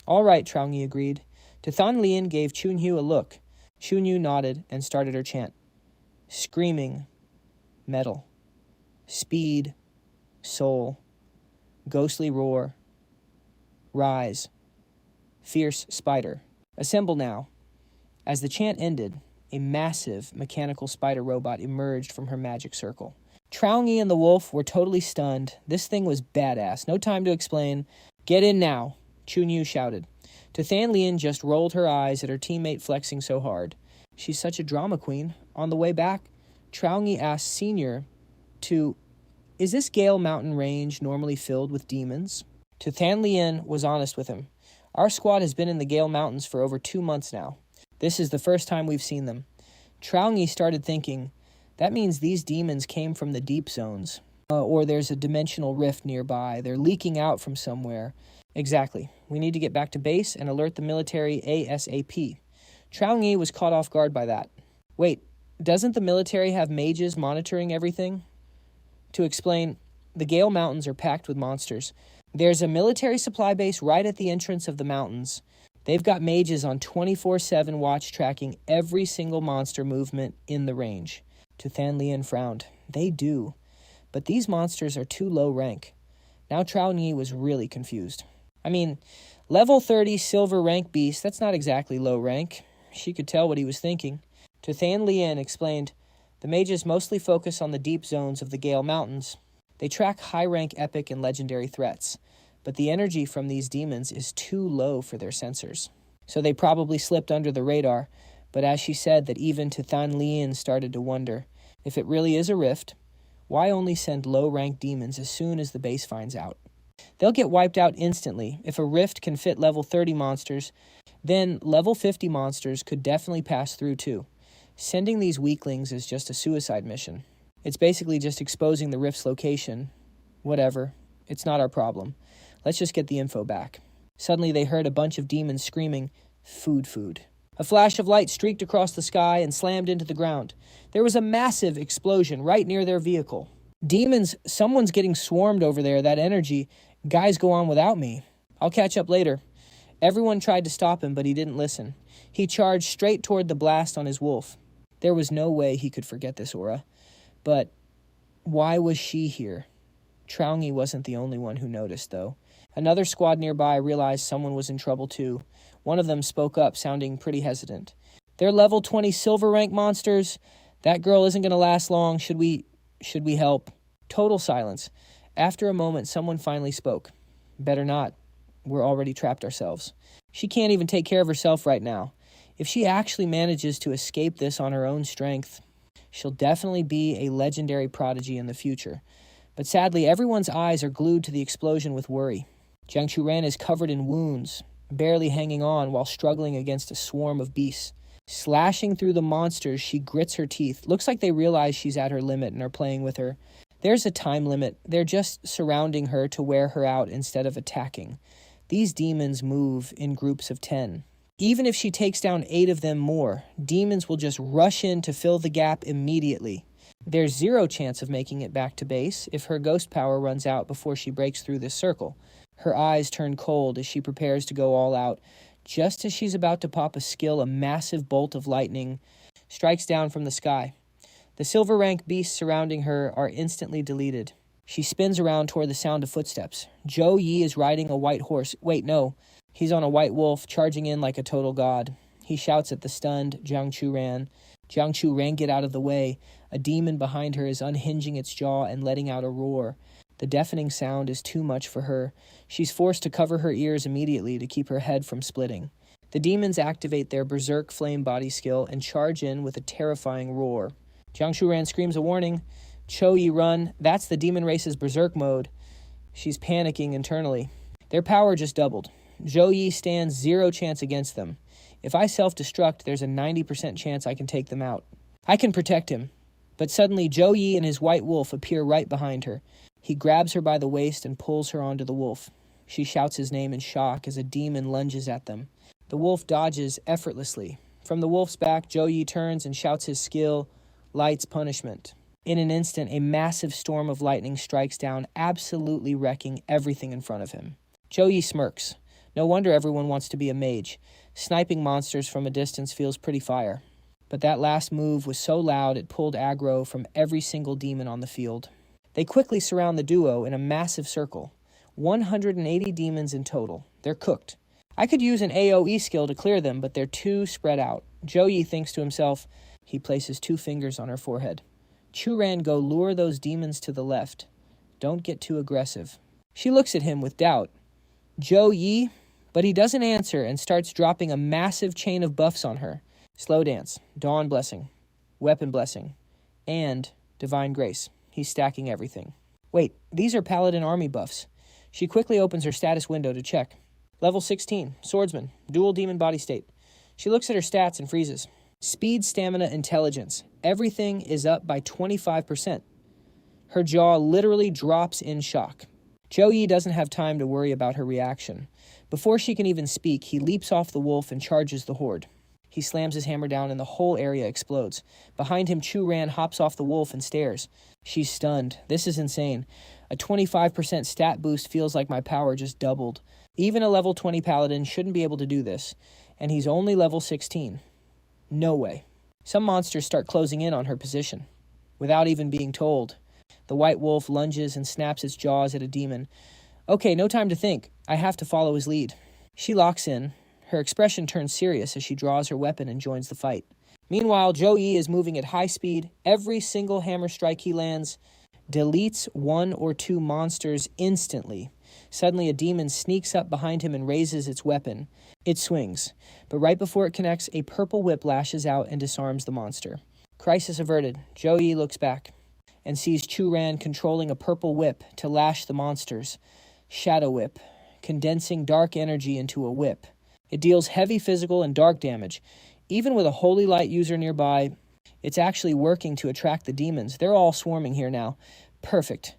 All right, Chau Nghi agreed. Than Lien gave Chunyu a look. Chunyu nodded and started her chant. Screaming, metal, speed, soul, ghostly roar, rise, fierce spider. Assemble now. As the chant ended, a massive mechanical spider robot emerged from her magic circle. Chau Nghi and the wolf were totally stunned. This thing was badass. No time to explain. Get in now, Chunyu shouted. Than Lien just rolled her eyes at her teammate flexing so hard. She's such a drama queen. On the way back, Chau Nghi asked Senior is this Gale Mountain range normally filled with demons? Than Lien was honest with him. Our squad has been in the Gale Mountains for over 2 months now. This is the first time we've seen them. Chau Nghi started thinking, that means these demons came from the deep zones. Or there's a dimensional rift nearby. They're leaking out from somewhere. Exactly. We need to get back to base and alert the military ASAP. Chau Nghi was caught off guard by that. Wait, doesn't the military have mages monitoring everything? To explain, the Gale Mountains are packed with monsters. There's a military supply base right at the entrance of the mountains. They've got mages on 24/7 watch tracking every single monster movement in the range. Than Lien frowned. They do. But these monsters are too low rank. Now Chau Nghi was really confused. I mean, level 30 silver rank beast, that's not exactly low rank. She could tell what he was thinking. Than Lien explained, the mages mostly focus on the deep zones of the Gale Mountains. They track high-rank epic and legendary threats, but the energy from these demons is too low for their sensors. So they probably slipped under the radar, but as she said that even Than Lien started to wonder, if it really is a rift, why only send low-rank demons as soon as the base finds out? They'll get wiped out instantly. If a rift can fit level 30 monsters, then level 50 monsters could definitely pass through too. Sending these weaklings is just a suicide mission. It's basically just exposing the rift's location. Whatever. It's not our problem. Let's just get the info back. Suddenly they heard a bunch of demons screaming, "Food, food." A flash of light streaked across the sky and slammed into the ground. There was a massive explosion right near their vehicle. Demons, someone's getting swarmed over there. That energy. Guys, go on without me. I'll catch up later. Everyone tried to stop him, but he didn't listen. He charged straight toward the blast on his wolf. There was no way he could forget this aura. But why was she here? Chau Nghi wasn't the only one who noticed, though. Another squad nearby realized someone was in trouble, too. One of them spoke up, sounding pretty hesitant. They're level 20 silver rank monsters. That girl isn't going to last long. Should we help? Total silence. After a moment, someone finally spoke. Better not. We're already trapped ourselves. She can't even take care of herself right now. If she actually manages to escape this on her own strength, she'll definitely be a legendary prodigy in the future. But sadly, everyone's eyes are glued to the explosion with worry. Jiang Churan is covered in wounds, barely hanging on while struggling against a swarm of beasts. Slashing through the monsters, she grits her teeth. Looks like they realize she's at her limit and are playing with her. There's a time limit. They're just surrounding her to wear her out instead of attacking. These demons move in groups of 10. Even if she takes down 8 of them more, demons will just rush in to fill the gap immediately. There's 0 chance of making it back to base if her ghost power runs out before she breaks through this circle. Her eyes turn cold as she prepares to go all out. Just as she's about to pop a skill, a massive bolt of lightning strikes down from the sky. The silver rank beasts surrounding her are instantly deleted. She spins around toward the sound of footsteps. Zhou Yi is riding a white horse. Wait, no. He's on a white wolf, charging in like a total god. He shouts at the stunned Jiang Churan. Jiang Churan, get out of the way. A demon behind her is unhinging its jaw and letting out a roar. The deafening sound is too much for her. She's forced to cover her ears immediately to keep her head from splitting. The demons activate their berserk flame body skill and charge in with a terrifying roar. Jiang Churan screams a warning. Zhou Yi, run. That's the demon race's berserk mode. She's panicking internally. Their power just doubled. Zhou Yi stands 0 chance against them. If I self-destruct, there's a 90% chance I can take them out. I can protect him. But suddenly, Zhou Yi and his white wolf appear right behind her. He grabs her by the waist and pulls her onto the wolf. She shouts his name in shock as a demon lunges at them. The wolf dodges effortlessly. From the wolf's back, Zhou Yi turns and shouts his skill, Light's Punishment. In an instant, a massive storm of lightning strikes down, absolutely wrecking everything in front of him. Zhou Yi smirks. No wonder everyone wants to be a mage. Sniping monsters from a distance feels pretty fire. But that last move was so loud it pulled aggro from every single demon on the field. They quickly surround the duo in a massive circle. 180 demons in total. They're cooked. I could use an AoE skill to clear them, but they're too spread out. Zhou Yi thinks to himself. He places 2 fingers on her forehead. Churan, go lure those demons to the left. Don't get too aggressive. She looks at him with doubt. Zhou Yi? But he doesn't answer and starts dropping a massive chain of buffs on her. Slow Dance, Dawn Blessing, Weapon Blessing, and Divine Grace. He's stacking everything. Wait, these are Paladin army buffs. She quickly opens her status window to check. Level 16, Swordsman, Dual Demon Body State. She looks at her stats and freezes. Speed, Stamina, Intelligence. Everything is up by 25%. Her jaw literally drops in shock. Zhou Yi doesn't have time to worry about her reaction. Before she can even speak, he leaps off the wolf and charges the horde. He slams his hammer down and the whole area explodes. Behind him, Churan hops off the wolf and stares. She's stunned. This is insane. A 25% stat boost feels like my power just doubled. Even a level 20 paladin shouldn't be able to do this. And he's only level 16. No way. Some monsters start closing in on her position. Without even being told. The white wolf lunges and snaps its jaws at a demon. Okay, no time to think. I have to follow his lead. She locks in. Her expression turns serious as she draws her weapon and joins the fight. Meanwhile, Zhou Yi is moving at high speed. Every single hammer strike he lands deletes 1 or 2 monsters instantly. Suddenly, a demon sneaks up behind him and raises its weapon. It swings, but right before it connects, a purple whip lashes out and disarms the monster. Crisis averted. Zhou Yi looks back and sees Churan controlling a purple whip to lash the monsters. Shadow Whip, condensing dark energy into a whip. It deals heavy physical and dark damage. Even with a holy light user nearby, it's actually working to attract the demons. They're all swarming here now. Perfect.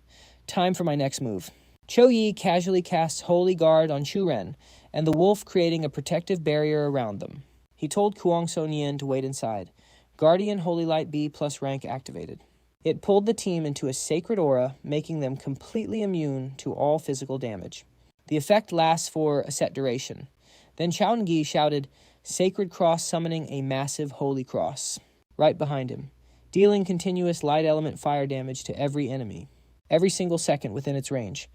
Time for my next move. Zhou Yi casually casts Holy Guard on Churan, and the wolf creating a protective barrier around them. He told Kuang Sonyan to wait inside. Guardian Holy Light B plus rank activated. It pulled the team into a sacred aura, making them completely immune to all physical damage. The effect lasts for a set duration. Then Chau Nghi shouted, Sacred Cross summoning a massive holy cross. Right behind him, dealing continuous light element fire damage to every enemy. Every single second within its range.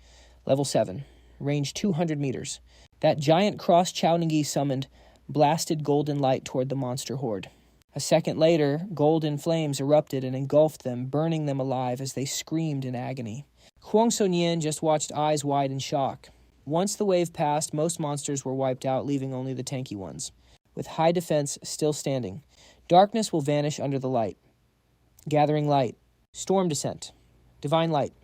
Level 7. Range 200 meters. That giant cross Chau Nghi summoned blasted golden light toward the monster horde. A second later, golden flames erupted and engulfed them, burning them alive as they screamed in agony. Kuang Sonyan just watched eyes wide in shock. Once the wave passed, most monsters were wiped out, leaving only the tanky ones. With high defense still standing, darkness will vanish under the light. Gathering light. Storm descent. Divine light.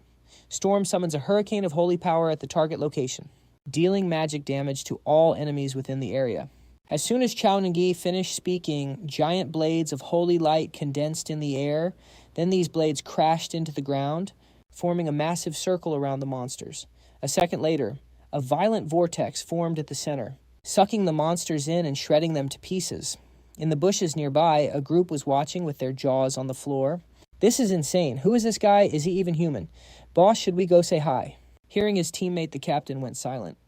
Storm summons a hurricane of holy power at the target location, dealing magic damage to all enemies within the area. As soon as Chau Nghi finished speaking, giant blades of holy light condensed in the air. Then these blades crashed into the ground, forming a massive circle around the monsters. A second later, a violent vortex formed at the center, sucking the monsters in and shredding them to pieces. In the bushes nearby, a group was watching with their jaws on the floor. This is insane. Who is this guy? Is he even human? Boss, should we go say hi? Hearing his teammate, the captain, went silent.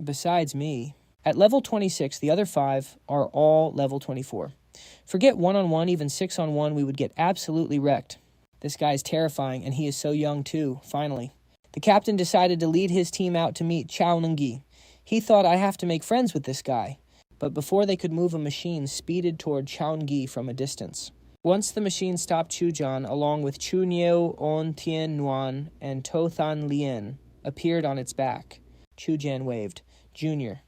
Besides me. At level 26, the other 5 are all level 24. Forget 1-on-1, even 6-on-1, we would get absolutely wrecked. This guy is terrifying, and he is so young too, finally. The captain decided to lead his team out to meet Chau Nghi. He thought, I have to make friends with this guy. But before they could move, a machine speeded toward Chau Nghi from a distance. Once the machine stopped, Chujan, along with Chu Niu, On Tien Nguyen, and To Than Lien, appeared on its back. Chujan waved. Junior.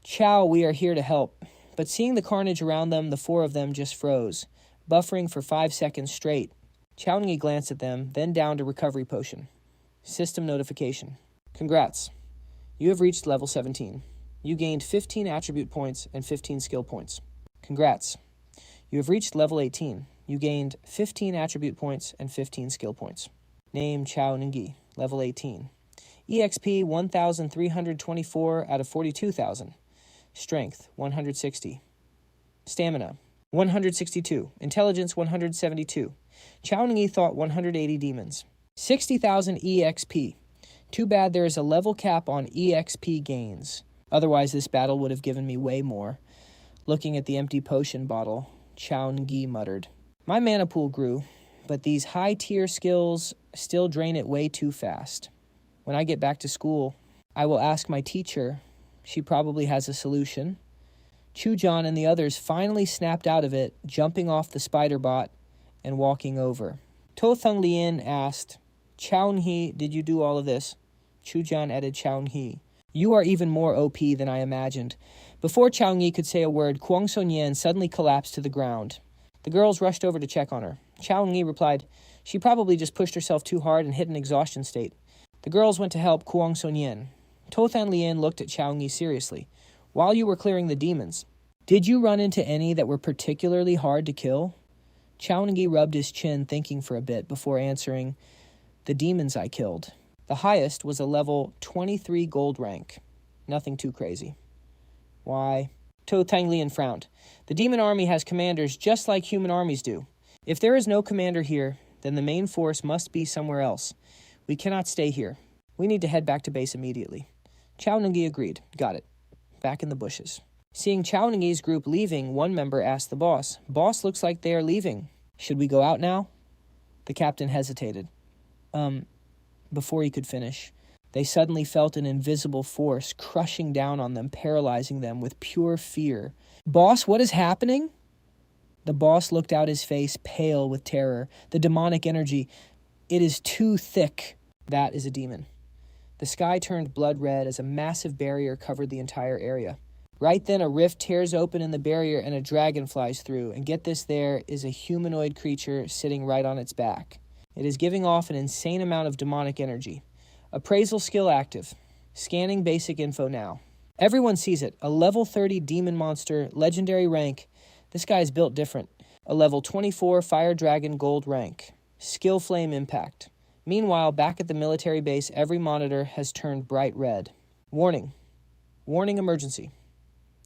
Chau, we are here to help. But seeing the carnage around them, the 4 of them just froze, buffering for 5 seconds straight. Chau Nghi glanced at them, then downed a recovery potion. System notification. Congrats. You have reached level 17. You gained 15 attribute points and 15 skill points. Congrats. You have reached level 18. You gained 15 attribute points and 15 skill points. Name Chau Nghi, level 18. EXP 1,324 out of 42,000. Strength 160. Stamina 162. Intelligence 172. Chau Nghi thought 180 demons. 60,000 EXP. Too bad there is a level cap on EXP gains. Otherwise, this battle would have given me way more. Looking at the empty potion bottle, Chau Nghi muttered. My mana pool grew, but these high-tier skills still drain it way too fast. When I get back to school, I will ask my teacher. She probably has a solution. Chujan and the others finally snapped out of it, jumping off the spider bot and walking over. To Thung Lien asked, Chau Nghi, did you do all of this? Chujan added Chau Nghi. You are even more OP than I imagined. Before Chau Nghi could say a word, Kwang Sonyen suddenly collapsed to the ground. The girls rushed over to check on her. Chau Nghi replied, she probably just pushed herself too hard and hit an exhaustion state. The girls went to help Kwang Sonyen. To Than Lien looked at Chau Nghi seriously. While you were clearing the demons, did you run into any that were particularly hard to kill? Chau Nghi rubbed his chin, thinking for a bit before answering, the demons I killed. The highest was a level 23 gold rank. Nothing too crazy. Why? To Tang Lien frowned. The demon army has commanders just like human armies do. If there is no commander here, then the main force must be somewhere else. We cannot stay here. We need to head back to base immediately. Chau Nghi agreed. Got it. Back in the bushes. Seeing Chau Nghi's group leaving, one member asked the boss, Boss, looks like they are leaving. Should we go out now? The captain hesitated. Before he could finish, they suddenly felt an invisible force crushing down on them, paralyzing them with pure fear. Boss, what is happening? The boss looked out, his face pale with terror. The demonic energy, it is too thick. That is a demon. The sky turned blood red as a massive barrier covered the entire area. Right then, a rift tears open in the barrier and a dragon flies through. And get this, there is a humanoid creature sitting right on its back. It is giving off an insane amount of demonic energy. Appraisal skill active. Scanning basic info now. Everyone sees it. A level 30 demon monster, legendary rank. This guy is built different. A level 24 fire dragon gold rank. Skill flame impact. Meanwhile, back at the military base, every monitor has turned bright red. Warning. Warning emergency.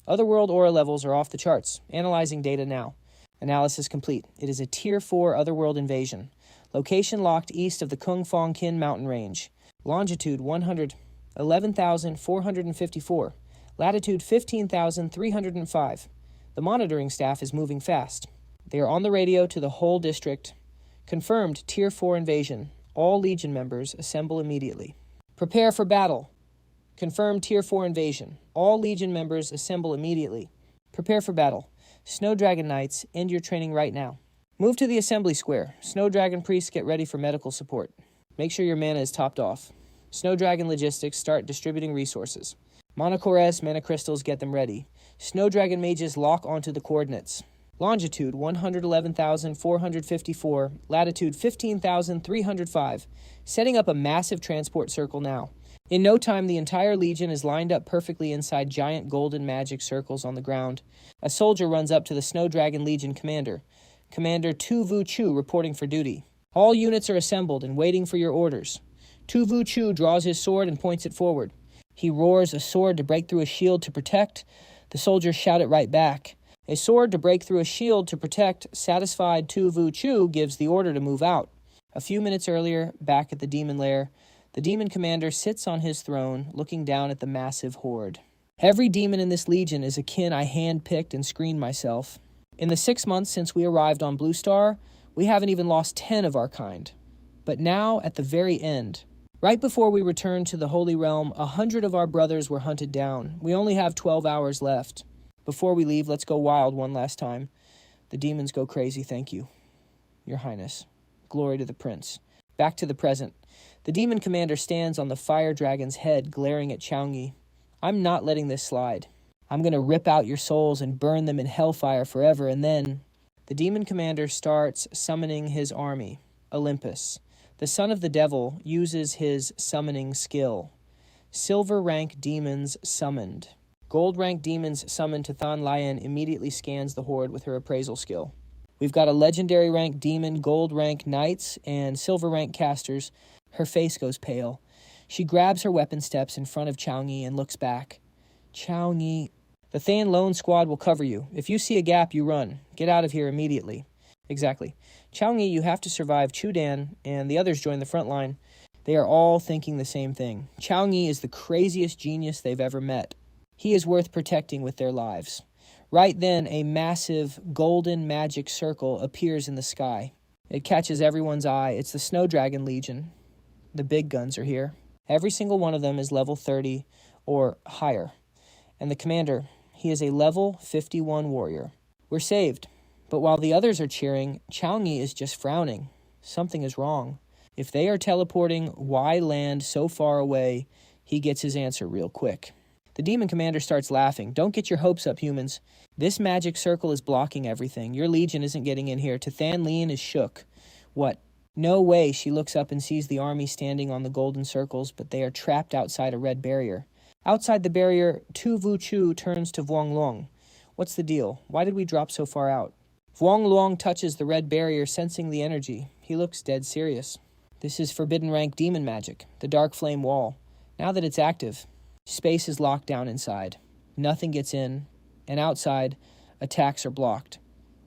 Otherworld aura levels are off the charts. Analyzing data now. Analysis complete. It is a Tier 4 Otherworld invasion. Location locked east of the Kung Fong Kin mountain range. Longitude 11,454. Latitude 15,305. The monitoring staff is moving fast. They are on the radio to the whole district. Confirmed Tier 4 invasion. All Legion members assemble immediately. Prepare for battle. Confirmed Tier 4 invasion. All Legion members assemble immediately. Prepare for battle. Snow Dragon Knights, end your training right now. Move to the assembly square. Snow Dragon Priests, get ready for medical support. Make sure your mana is topped off. Snow Dragon Logistics, start distributing resources. Monocores, mana crystals, get them ready. Snow Dragon Mages, lock onto the coordinates. longitude 111,454, latitude 15,305, setting up a massive transport circle now. In no time, the entire legion is lined up perfectly inside giant golden magic circles on the ground. A soldier runs up to the Snow Dragon Legion commander, Commander Tu Vu Chu, reporting for duty. All units are assembled and waiting for your orders. Tu Vu Chu draws his sword and points it forward. He roars a sword to break through a shield to protect. The soldiers shout it right back. A sword to break through a shield to protect. Satisfied, Tu Vu Chu gives the order to move out. A few minutes earlier, back at the demon lair, the demon commander sits on his throne, looking down at the massive horde. Every demon in this legion is a kin I hand-picked and screened myself. In the 6 months since we arrived on Blue Star, we haven't even lost 10 of our kind. But now, at the very end, right before we returned to the Holy Realm, 100 of our brothers were hunted down. We only have 12 hours left. Before we leave, let's go wild one last time. The demons go crazy, thank you, Your Highness. Glory to the Prince. Back to the present. The demon commander stands on the fire dragon's head, glaring at Chau Nghi. I'm not letting this slide. I'm going to rip out your souls and burn them in hellfire forever, and then... The demon commander starts summoning his army. Olympus. The son of the devil uses his summoning skill. Silver rank demons summoned. Gold rank demons summoned to Finalizing immediately scans the horde with her appraisal skill. We've got a legendary rank demon, gold rank knights, and silver rank casters. Her face goes pale. She grabs her weapon steps in front of Chau Nghi and looks back. Chau Nghi, the Than Lone squad will cover you. If you see a gap, you run. Get out of here immediately. Exactly. Chau Nghi, you have to survive Chudan, and the others join the front line. They are all thinking the same thing. Chau Nghi is the craziest genius they've ever met. He is worth protecting with their lives. Right then, a massive golden magic circle appears in the sky. It catches everyone's eye. It's the Snow Dragon Legion. The big guns are here. Every single one of them is level 30 or higher. And the commander, he is a level 51 warrior. We're saved. But while the others are cheering, Chau Nghi is just frowning. Something is wrong. If they are teleporting, why land so far away? He gets his answer real quick. The demon commander starts laughing. Don't get your hopes up, humans. This magic circle is blocking everything. Your legion isn't getting in here. Than is shook. What? No way. She looks up and sees the army standing on the golden circles, but they are trapped outside a red barrier. Outside the barrier, Tu Vu Chu turns to Vuong Long. What's the deal? Why did we drop so far out? Vuong Long touches the red barrier, sensing the energy. He looks dead serious. This is forbidden rank demon magic, the dark flame wall. Now that it's active, space is locked down inside. Nothing gets in, and outside, attacks are blocked.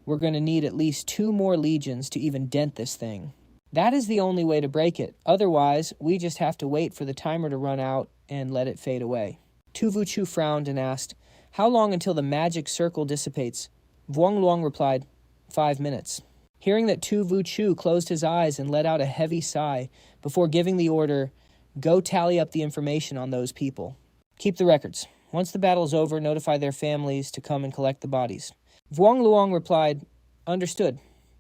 We're going to need at least 2 more legions to even dent this thing. That is the only way to break it. Otherwise, we just have to wait for the timer to run out and let it fade away. Tu Vu Chu frowned and asked, how long until the magic circle dissipates? Vuong Long replied, 5 minutes. Hearing that, Tu Vu Chu closed his eyes and let out a heavy sigh before giving the order, go tally up the information on those people. Keep the records. Once the battle is over, notify their families to come and collect the bodies. Vuong Luong replied, understood.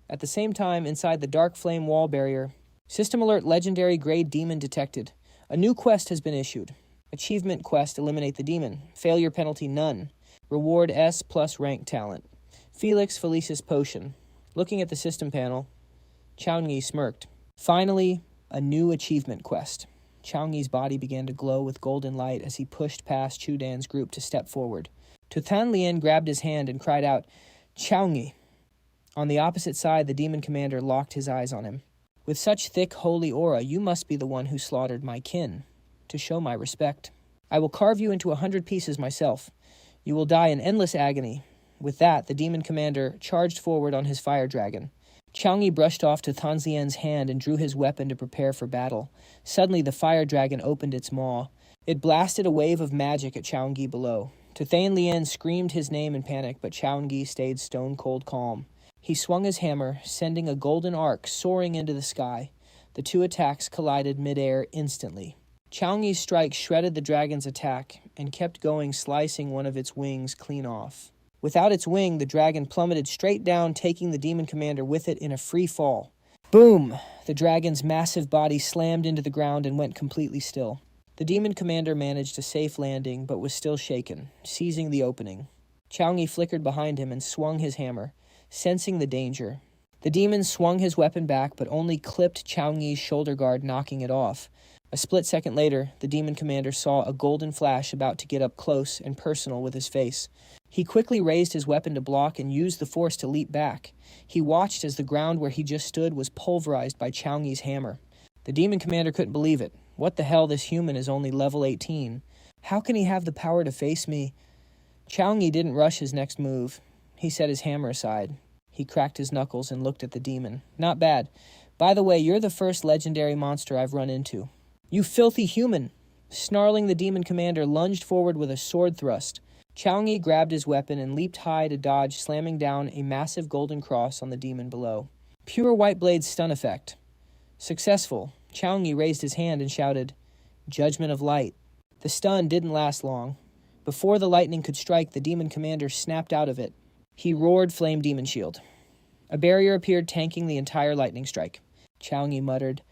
At the same time, inside the dark flame wall barrier, system alert legendary grade demon detected. A new quest has been issued. Achievement quest, eliminate the demon. Failure penalty, none. Reward S plus rank talent. Felix Felicis potion. Looking at the system panel, Chau Nghi smirked. Finally, a new achievement quest. Chau Nghi's body began to glow with golden light as he pushed past Chudan's group to step forward. Tuthan Lien grabbed his hand and cried out, Chau Nghi. On the opposite side, the demon commander locked his eyes on him. With such thick holy aura, you must be the one who slaughtered my kin. To show my respect, I will carve you into 100 pieces myself. You will die in endless agony. With that, the demon commander charged forward on his fire dragon. Chau Nghi brushed off Tuthan Lien's hand and drew his weapon to prepare for battle. Suddenly, the fire dragon opened its maw. It blasted a wave of magic at Chau Nghi below. Tuthan Lien screamed his name in panic, but Chau Nghi stayed stone-cold calm. He swung his hammer, sending a golden arc soaring into the sky. The 2 attacks collided midair instantly. Chau Nghi's strike shredded the dragon's attack and kept going, slicing one of its wings clean off. Without its wing, the dragon plummeted straight down, taking the demon commander with it in a free fall. Boom! The dragon's massive body slammed into the ground and went completely still. The demon commander managed a safe landing, but was still shaken, seizing the opening. Chau Nghi flickered behind him and swung his hammer, sensing the danger. The demon swung his weapon back, but only clipped Chau Nghi's shoulder guard, knocking it off. A split second later, the demon commander saw a golden flash about to get up close and personal with his face. He quickly raised his weapon to block and used the force to leap back. He watched as the ground where he just stood was pulverized by Chau Nghi's hammer. The demon commander couldn't believe it. What the hell, this human is only level 18. How can he have the power to face me? Chau Nghi didn't rush his next move. He set his hammer aside. He cracked his knuckles and looked at the demon. Not bad. By the way, you're the first legendary monster I've run into. You filthy human! Snarling, the demon commander lunged forward with a sword thrust. Chau Nghi grabbed his weapon and leaped high to dodge, slamming down a massive golden cross on the demon below. Pure White Blade's stun effect. Successful. Chau Nghi raised his hand and shouted, "Judgment of Light." The stun didn't last long. Before the lightning could strike, the demon commander snapped out of it. He roared Flame Demon Shield. A barrier appeared, tanking the entire lightning strike. Chau Nghi muttered,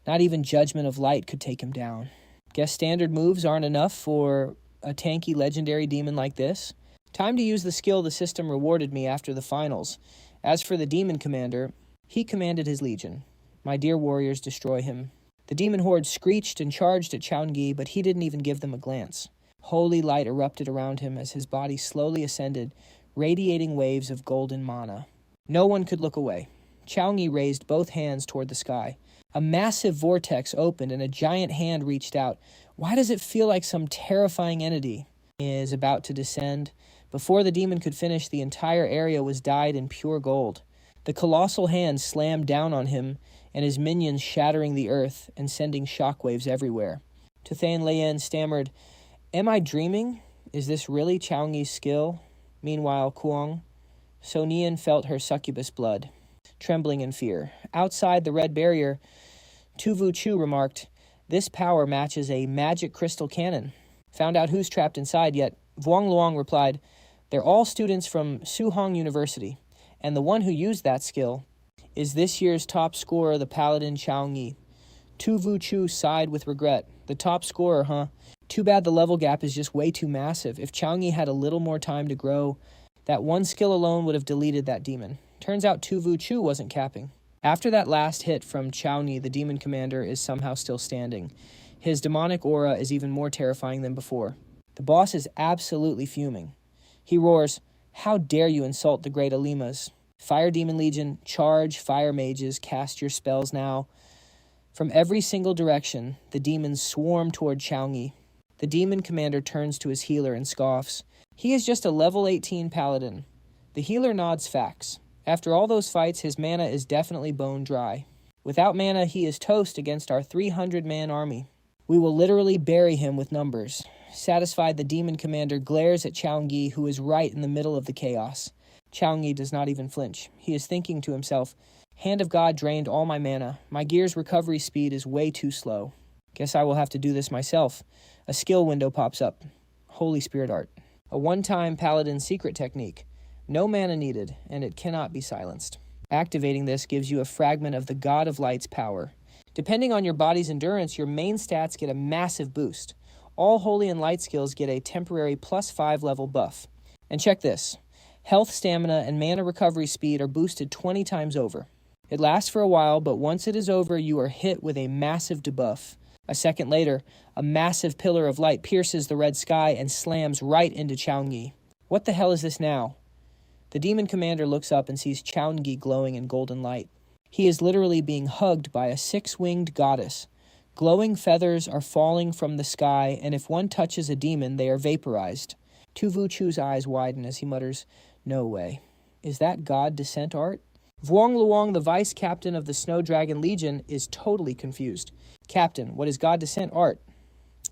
"Not even Judgment of Light could take him down. Guess standard moves aren't enough for a tanky legendary demon like this. Time to use the skill the system rewarded me after the finals. As for the demon commander, he commanded his legion. My dear warriors, destroy him." The demon horde screeched and charged at Chau Nghi, but he didn't even give them a glance. Holy light erupted around him as his body slowly ascended, radiating waves of golden mana. No one could look away. Chau Nghi raised both hands toward the sky. A massive vortex opened and a giant hand reached out. Why does it feel like some terrifying entity is about to descend? Before the demon could finish, the entire area was dyed in pure gold. The colossal hand slammed down on him, and his minions shattering the earth and sending shockwaves everywhere. Tuthain Layen stammered, "Am I dreaming? Is this really Chau Nghi's skill?" Meanwhile, Kuang, Sonian felt her succubus blood, trembling in fear. Outside the red barrier, Tu Vu Chu remarked, "This power matches a magic crystal cannon." Found out who's trapped inside yet, Vuong Luong replied, "They're all students from Suhong University, and the one who used that skill is this year's top scorer, the paladin Chau Nghi." Tu Vu Chu sighed with regret. The top scorer, huh? Too bad the level gap is just way too massive. If Chau Nghi had a little more time to grow, that one skill alone would have deleted that demon. Turns out Tu Vu Chu wasn't capping. After that last hit from Chau Nghi, the demon commander is somehow still standing. His demonic aura is even more terrifying than before. The boss is absolutely fuming. He roars, "How dare you insult the great Alimas? Fire Demon Legion, charge, fire mages, cast your spells now." From every single direction, the demons swarm toward Chau Nghi. The demon commander turns to his healer and scoffs. He is just a level 18 paladin. The healer nods facts. After all those fights, his mana is definitely bone dry. Without mana, he is toast against our 300-man army. We will literally bury him with numbers. Satisfied, the demon commander glares at Chau Nghi, who is right in the middle of the chaos. Chau Nghi does not even flinch. He is thinking to himself, "Hand of God drained all my mana. My gear's recovery speed is way too slow. Guess I will have to do this myself." A skill window pops up. Holy Spirit Art. A one-time paladin secret technique. No mana needed, and it cannot be silenced. Activating this gives you a fragment of the God of Light's power. Depending on your body's endurance, your main stats get a massive boost. All Holy and Light skills get a temporary +5 level buff. And check this. Health, stamina, and mana recovery speed are boosted 20 times over. It lasts for a while, but once it is over, you are hit with a massive debuff. A second later, a massive pillar of light pierces the red sky and slams right into Chau Nghi. What the hell is this now? The demon commander looks up and sees Chau Nghi glowing in golden light. He is literally being hugged by a 6-winged goddess. Glowing feathers are falling from the sky, and if one touches a demon, they are vaporized. Tu Vu Chu's eyes widen as he mutters, "No way. Is that God Descent art?" Vuong Luong, the vice captain of the Snow Dragon Legion, is totally confused. "Captain, what is God Descent art?"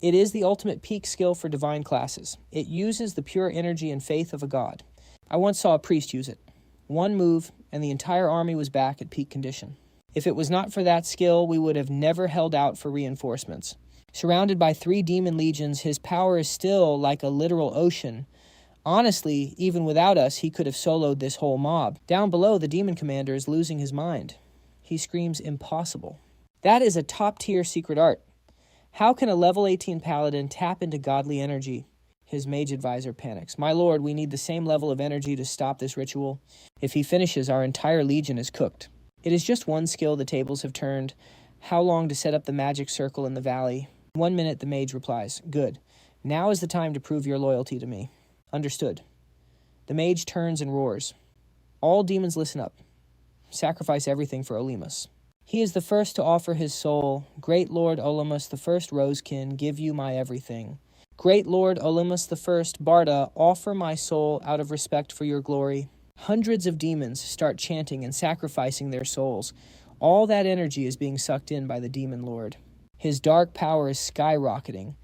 It is the ultimate peak skill for divine classes. It uses the pure energy and faith of a god. I once saw a priest use it. One move, and the entire army was back at peak condition. If it was not for that skill, we would have never held out for reinforcements. Surrounded by 3 demon legions, his power is still like a literal ocean. Honestly, even without us, he could have soloed this whole mob. Down below, the demon commander is losing his mind. He screams, "Impossible." That is a top-tier secret art. How can a level 18 paladin tap into godly energy? His mage advisor panics. My lord, we need the same level of energy to stop this ritual. If he finishes, our entire legion is cooked. It is just one skill the tables have turned. How long to set up the magic circle in the valley? 1 minute, the mage replies. Good. Now is the time to prove your loyalty to me. Understood. The mage turns and roars. All demons listen up. Sacrifice everything for Olemus. He is the first to offer his soul. Great Lord Olemus, the first rosekin, give you my everything. Great Lord Olemus the First, Barda, offer my soul out of respect for your glory. Hundreds of demons start chanting and sacrificing their souls. All that energy is being sucked in by the demon lord. His dark power is skyrocketing.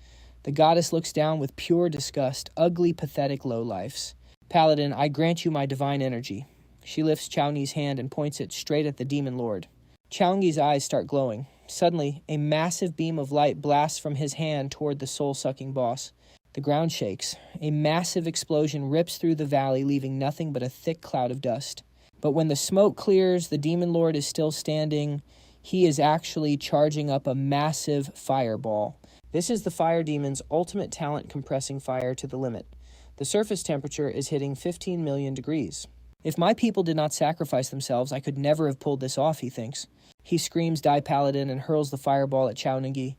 The goddess looks down with pure disgust, ugly, pathetic lowlifes. Paladin, I grant you my divine energy. She lifts Chau Nghi's hand and points it straight at the demon lord. Chau Nghi's eyes start glowing. Suddenly, a massive beam of light blasts from his hand toward the soul-sucking boss. The ground shakes. A massive explosion rips through the valley, leaving nothing but a thick cloud of dust. But when the smoke clears, the demon lord is still standing. He is actually charging up a massive fireball. This is the fire demon's ultimate talent, compressing fire to the limit. The surface temperature is hitting 15 million degrees. If my people did not sacrifice themselves, I could never have pulled this off, he thinks. He screams, Die Paladin, and hurls the fireball at Chau Nghi.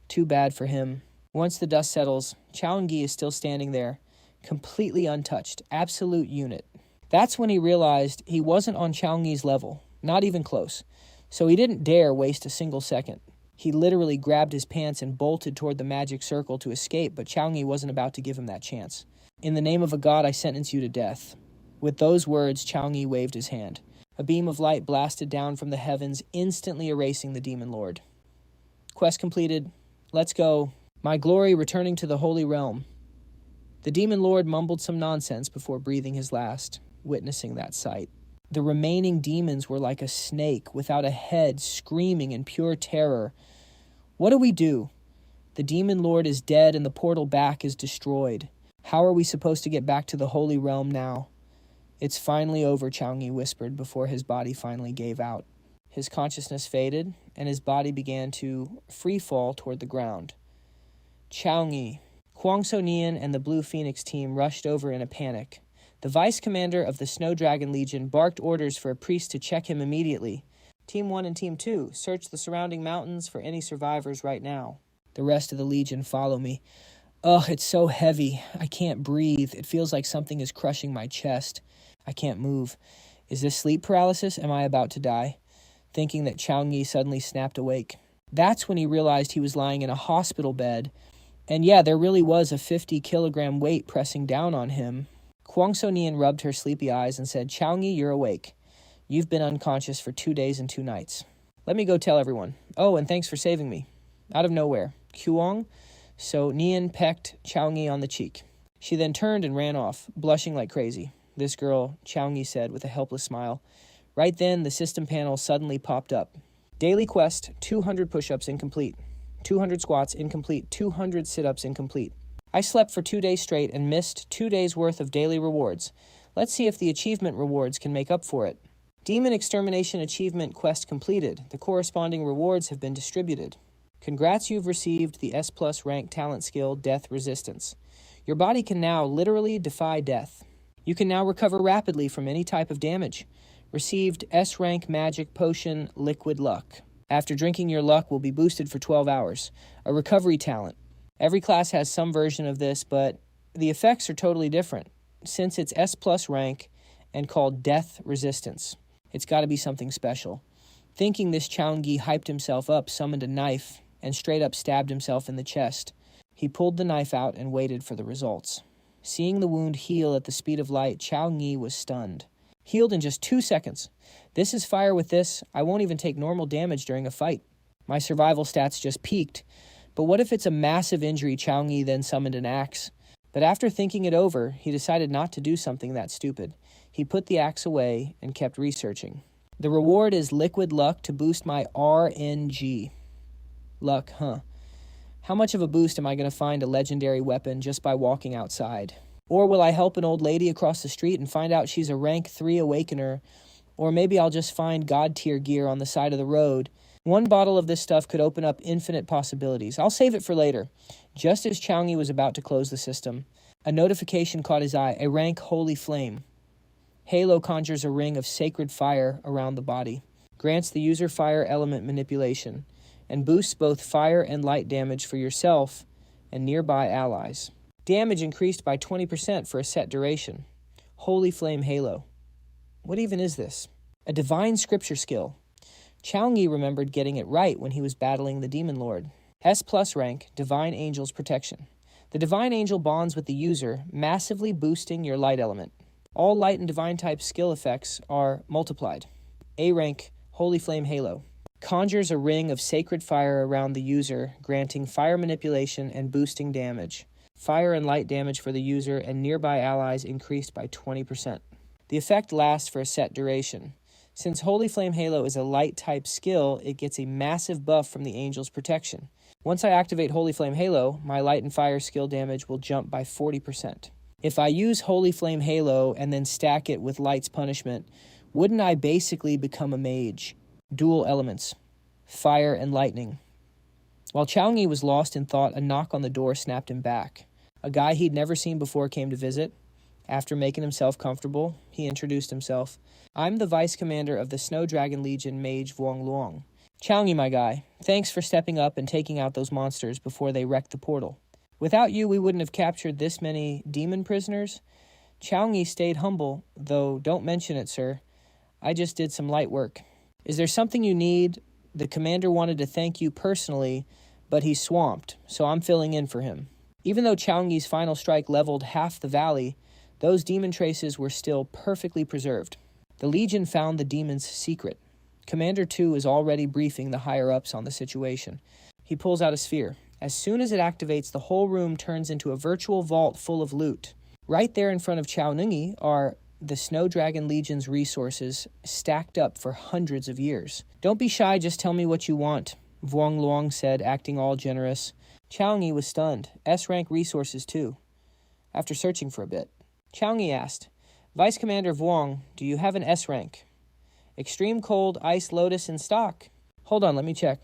Too bad for him. Once the dust settles, Chau Nghi is still standing there, completely untouched, absolute unit. That's when he realized he wasn't on Chau Nghi's level, not even close. So he didn't dare waste a single second. He literally grabbed his pants and bolted toward the magic circle to escape, but Chau Nghi wasn't about to give him that chance. In the name of a god, I sentence you to death. With those words, Chau Nghi waved his hand. A beam of light blasted down from the heavens, instantly erasing the demon lord. Quest completed. Let's go. My glory returning to the holy realm. The demon lord mumbled some nonsense before breathing his last, witnessing that sight. The remaining demons were like a snake without a head, screaming in pure terror. What do we do? The demon lord is dead and the portal back is destroyed. How are we supposed to get back to the holy realm now? It's finally over, Chau Nghi whispered before his body finally gave out. His consciousness faded, and his body began to free fall toward the ground. Chau Nghi. Kwang So Nian and the Blue Phoenix team rushed over in a panic. The vice commander of the Snow Dragon Legion barked orders for a priest to check him immediately. Team 1 and Team 2, search the surrounding mountains for any survivors right now. The rest of the Legion follow me. Ugh, it's so heavy. I can't breathe. It feels like something is crushing my chest. I can't move. Is this sleep paralysis? Am I about to die? Thinking that Chau Nghi suddenly snapped awake. That's when he realized he was lying in a hospital bed. And yeah, there really was a 50-kilogram weight pressing down on him. Kwang So Nian rubbed her sleepy eyes and said, Chau Nghi, you're awake. You've been unconscious for 2 days and 2 nights. Let me go tell everyone. Oh, and thanks for saving me. Out of nowhere. Kwang So Nian pecked Chau Nghi on the cheek. She then turned and ran off, blushing like crazy. This girl, Chau Nghi said with a helpless smile. Right then, the system panel suddenly popped up. Daily quest, 200 push-ups incomplete. 200 squats incomplete. 200 sit-ups incomplete. I slept for 2 days straight and missed 2 days' worth of daily rewards. Let's see if the achievement rewards can make up for it. Demon Extermination Achievement quest completed. The corresponding rewards have been distributed. Congrats, you've received the S+ rank talent skill, Death Resistance. Your body can now literally defy death. You can now recover rapidly from any type of damage. Received S rank magic potion, Liquid Luck. After drinking, your luck will be boosted for 12 hours. A recovery talent. Every class has some version of this, but the effects are totally different. Since it's S+ rank and called Death Resistance, it's got to be something special. Thinking this, Chau Nghi hyped himself up, summoned a knife, and straight up stabbed himself in the chest. He pulled the knife out and waited for the results. Seeing the wound heal at the speed of light, Chau Nghi was stunned. Healed in just 2 seconds. This is fire with this. I won't even take normal damage during a fight. My survival stats just peaked. But what if it's a massive injury? Chau Nghi then summoned an axe. But after thinking it over, he decided not to do something that stupid. He put the axe away and kept researching. The reward is Liquid Luck to boost my RNG. Luck, huh? How much of a boost am I going to find a legendary weapon just by walking outside? Or will I help an old lady across the street and find out she's a rank 3 awakener? Or maybe I'll just find god tier gear on the side of the road. One bottle of this stuff could open up infinite possibilities. I'll save it for later. Just as Chau Nghi was about to close the system, A notification caught his eye, a rank holy flame. Halo conjures a ring of sacred fire around the body, grants the user fire element manipulation, and boosts both fire and light damage for yourself and nearby allies. Damage increased by 20% for a set duration. Holy Flame Halo. What even is this? A divine scripture skill. Chau Nghi remembered getting it right when he was battling the Demon Lord. S+ rank, Divine Angel's Protection. The Divine Angel bonds with the user, massively boosting your light element. All light and divine type skill effects are multiplied. A rank, Holy Flame Halo. Conjures a ring of sacred fire around the user, granting fire manipulation and boosting damage. Fire and light damage for the user and nearby allies increased by 20%. The effect lasts for a set duration. Since Holy Flame Halo is a light type skill, it gets a massive buff from the Angel's protection. Once I activate Holy Flame Halo, my light and fire skill damage will jump by 40%. If I use Holy Flame Halo and then stack it with Light's Punishment, wouldn't I basically become a mage? Dual elements, fire and lightning. While Chau Nghi was lost in thought, a knock on the door snapped him back. A guy he'd never seen before came to visit. After making himself comfortable, he introduced himself. I'm the Vice Commander of the Snow Dragon Legion Mage Vuong Luong. Chau Nghi, my guy, thanks for stepping up and taking out those monsters before they wrecked the portal. Without you, we wouldn't have captured this many demon prisoners. Chau Nghi stayed humble, though don't mention it, sir. I just did some light work. Is there something you need? The commander wanted to thank you personally, but he's swamped, so I'm filling in for him. Even though Chau Nghi's final strike leveled half the valley, those demon traces were still perfectly preserved. The Legion found the demon's secret. Commander 2 is already briefing the higher-ups on the situation. He pulls out a sphere. As soon as it activates, the whole room turns into a virtual vault full of loot. Right there in front of Chau Nghi are the Snow Dragon Legion's resources stacked up for hundreds of years. Don't be shy, just tell me what you want, Vuong Luong said, acting all generous. Chau Nghi was stunned. S-rank resources too. After searching for a bit, Chau Nghi asked, Vice Commander Vuong, do you have an S-rank? Extreme Cold Ice Lotus in stock. Hold on, let me check.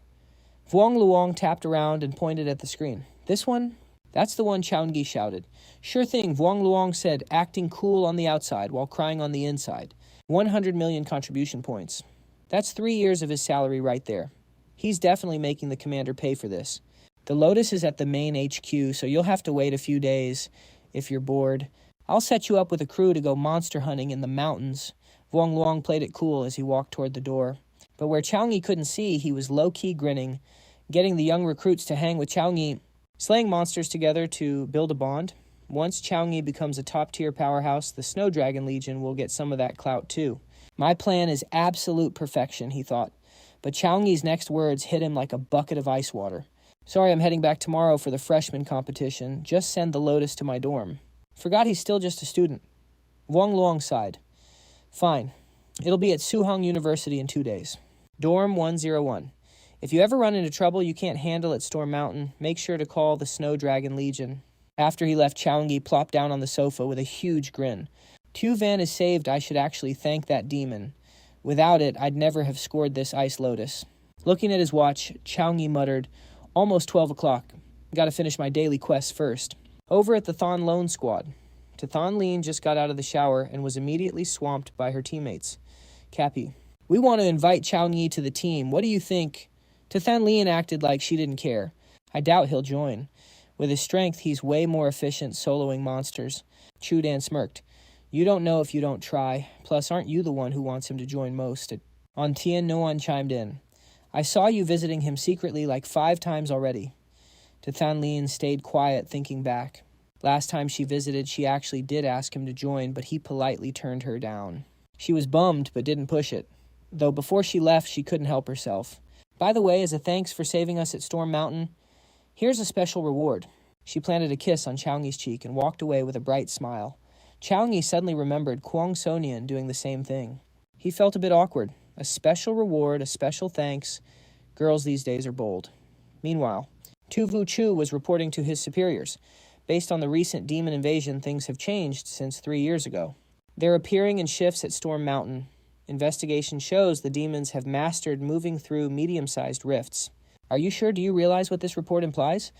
Vuong Luong tapped around and pointed at the screen. This one? That's the one, Chau Nghi shouted. Sure thing, Vuong Luong said, acting cool on the outside while crying on the inside. 100 million contribution points. That's 3 years of his salary right there. He's definitely making the commander pay for this. The Lotus is at the main HQ, so you'll have to wait a few days if you're bored. I'll set you up with a crew to go monster hunting in the mountains. Vuong Luong played it cool as he walked toward the door. But where Chau Nghi couldn't see, he was low-key grinning, getting the young recruits to hang with Chau Nghi, slaying monsters together to build a bond. Once Chau Nghi becomes a top-tier powerhouse, the Snow Dragon Legion will get some of that clout too. My plan is absolute perfection, he thought. But Chau Nghi's next words hit him like a bucket of ice water. Sorry, I'm heading back tomorrow for the freshman competition. Just send the Lotus to my dorm. Forgot he's still just a student. Vuong Luong sighed. Fine. It'll be at Suhong University in 2 days. Dorm 101. If you ever run into trouble you can't handle at Storm Mountain, make sure to call the Snow Dragon Legion. After he left, Chau Nghi plopped down on the sofa with a huge grin. Tu Van is saved. I should actually thank that demon. Without it, I'd never have scored this Ice Lotus. Looking at his watch, Chau Nghi muttered, Almost 12 o'clock. Gotta finish my daily quests first. Over at the Thon Lone Squad, Tathan Lean just got out of the shower and was immediately swamped by her teammates. Cappy, we want to invite Chau Nghi to the team. What do you think? Tathan Lean acted like she didn't care. I doubt he'll join. With his strength, he's way more efficient soloing monsters. Chu Dan smirked. You don't know if you don't try. Plus, aren't you the one who wants him to join most? On Tien Nguyen chimed in. I saw you visiting him secretly like 5 times already. Tathan Lean stayed quiet, thinking back. Last time she visited, she actually did ask him to join, but he politely turned her down. She was bummed, but didn't push it. Though before she left, she couldn't help herself. By the way, as a thanks for saving us at Storm Mountain, here's a special reward. She planted a kiss on Chau Nghi's cheek and walked away with a bright smile. Chau Nghi suddenly remembered Kwong Sonian doing the same thing. He felt a bit awkward. A special reward, a special thanks. Girls these days are bold. Meanwhile, Tu Vu Chu was reporting to his superiors. Based on the recent demon invasion, things have changed since 3 years ago. They're appearing in shifts at Storm Mountain. Investigation shows the demons have mastered moving through medium-sized rifts. Are you sure? Do you realize what this report implies?